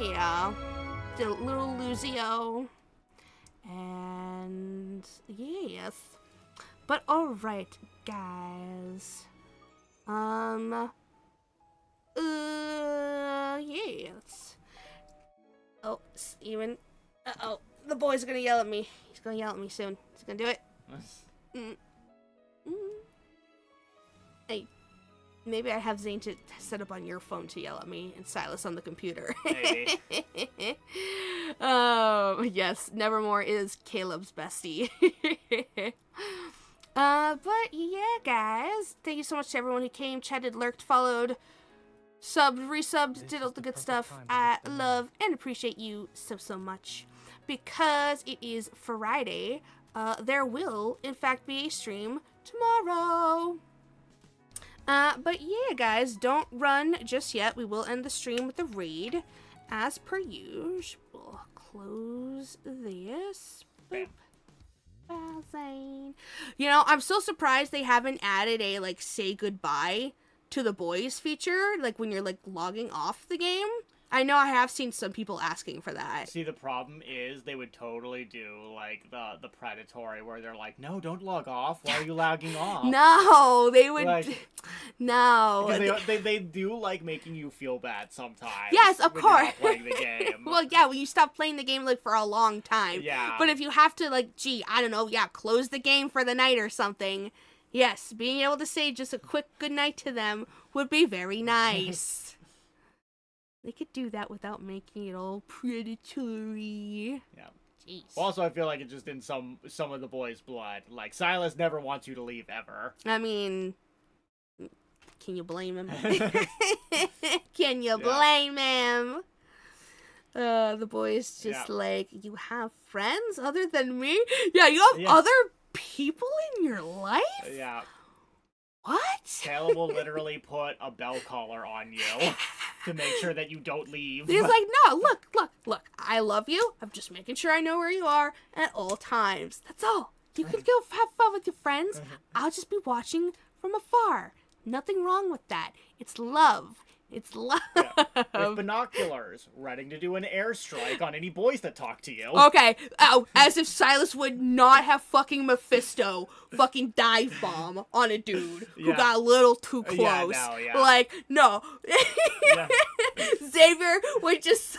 Yeah, the little Luzio, and yes. But all right, guys. Yes. Oh, Steven. Uh-oh. The boy's gonna yell at me. He's gonna yell at me soon. He's gonna do it. Hey, maybe I have Zane to set up on your phone to yell at me and Silas on the computer. Hey. Yes, Nevermore is Caleb's bestie. But yeah, guys, thank you so much to everyone who came, chatted, lurked, followed, subbed, resubbed, did all the good stuff. I love and appreciate you so much. Because it is Friday, there will, in fact, be a stream tomorrow. But yeah, guys, don't run just yet. We will end the stream with a raid, as per usual. We'll close this. Boop. Zane. You know, I'm still surprised they haven't added a, like, say goodbye to the boys feature, like, when you're, like, logging off the game. I know I have seen some people asking for that. See, the problem is they would totally do, like, the predatory where they're like, no, don't log off. Why are you logging off? No, they would... Like, no. Because they do like making you feel bad sometimes. Yes, of when you're course. not playing the game. Well, yeah, when you stop playing the game, like, for a long time. Yeah. But if you have to, like, gee, I don't know, yeah, close the game for the night or something, yes, being able to say just a quick goodnight to them would be very nice. They could do that without making it all predatory. Yeah. Jeez. Also, I feel like it's just in some of the boys' blood. Like, Silas never wants you to leave, ever. I mean, can you blame him? Can you blame him? The boy's just like, you have friends other than me? Yeah, you have other people in your life? Yeah. What? Caleb will literally put a bell collar on you to make sure that you don't leave. He's like, no, look, I love you. I'm just making sure I know where you are at all times. That's all. You could go have fun with your friends. I'll just be watching from afar. Nothing wrong with that. It's love. It's love. With binoculars, ready to do an airstrike on any boys that talk to you. Okay, as if Silas would not have fucking Mephisto fucking dive bomb on a dude who got a little too close. Yeah. Like, no. Xavier would just...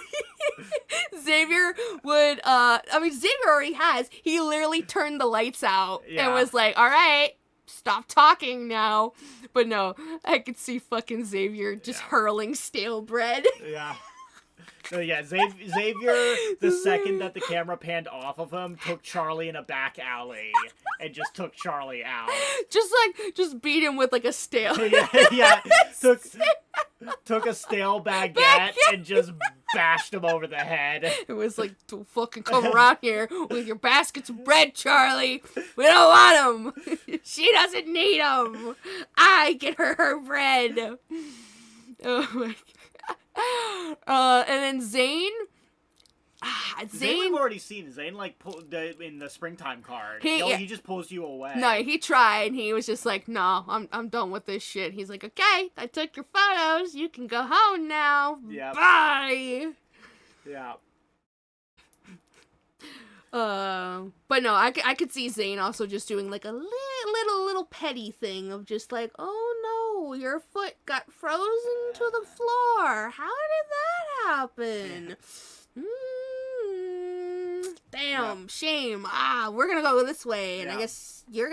Xavier would, Xavier already has. He literally turned the lights out and was like, all right, stop talking now. But no, I could see fucking Xavier just hurling stale bread. Yeah. So yeah, Xavier, the second that the camera panned off of him, took Charlie in a back alley and just took Charlie out. Just beat him with like a stale. yeah. Took a stale baguette and just bashed him over the head. It was like, don't fucking come around here with your baskets of bread, Charlie. We don't want them. She doesn't need them. I get her bread. Oh my god. And then Zane. Zane we've already seen. Zane in the springtime card. He just pulls you away. No, he tried. He was just like, no, I'm done with this shit. He's like, okay, I took your photos. You can go home now. Yep. Bye. Yeah. But no, I could see Zane also just doing like a little petty thing of just like, oh no, your foot got frozen to the floor. How did that happen? Damn, shame. We're gonna go this way, and I guess you're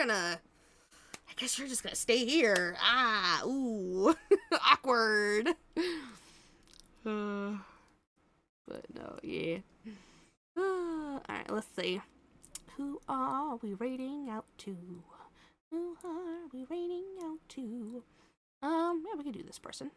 just gonna stay here. Ooh, awkward. But no, yeah. Alright, let's see. Who are we rating out to? Who are we rating out to? Yeah, we can do this person.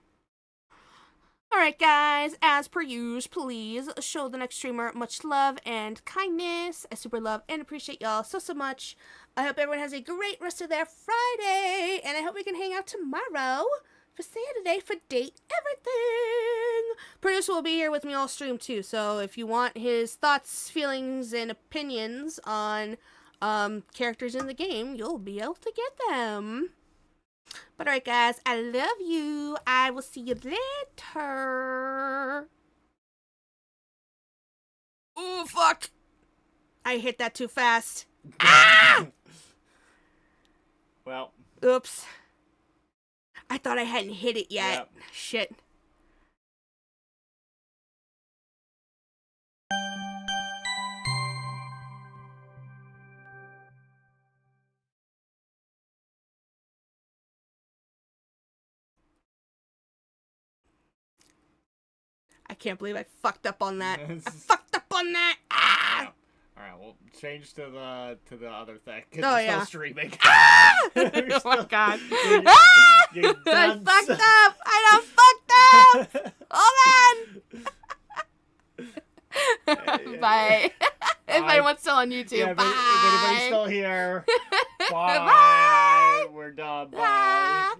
Alright, guys, as per usual, please show the next streamer much love and kindness. I super love and appreciate y'all so much. I hope everyone has a great rest of their Friday, and I hope we can hang out tomorrow for Saturday for Date Everything. Producer will be here with me all stream too, so if you want his thoughts, feelings, and opinions on characters in the game, you'll be able to get them. But alright guys, I love you. I will see you later. Oh fuck. I hit that too fast. Well. Oops. I thought I hadn't hit it yet. Yep. Shit. I can't believe I fucked up on that. I fucked up on that. Yeah. All right, we'll change to the other thing. Oh we're yeah. Still streaming. Oh my god. You're I done. fucked up. I done fucked up. Hold on. Bye. If anyone's still on YouTube, Yeah, bye. if anybody's still here, bye. Bye. We're done. Bye. Bye.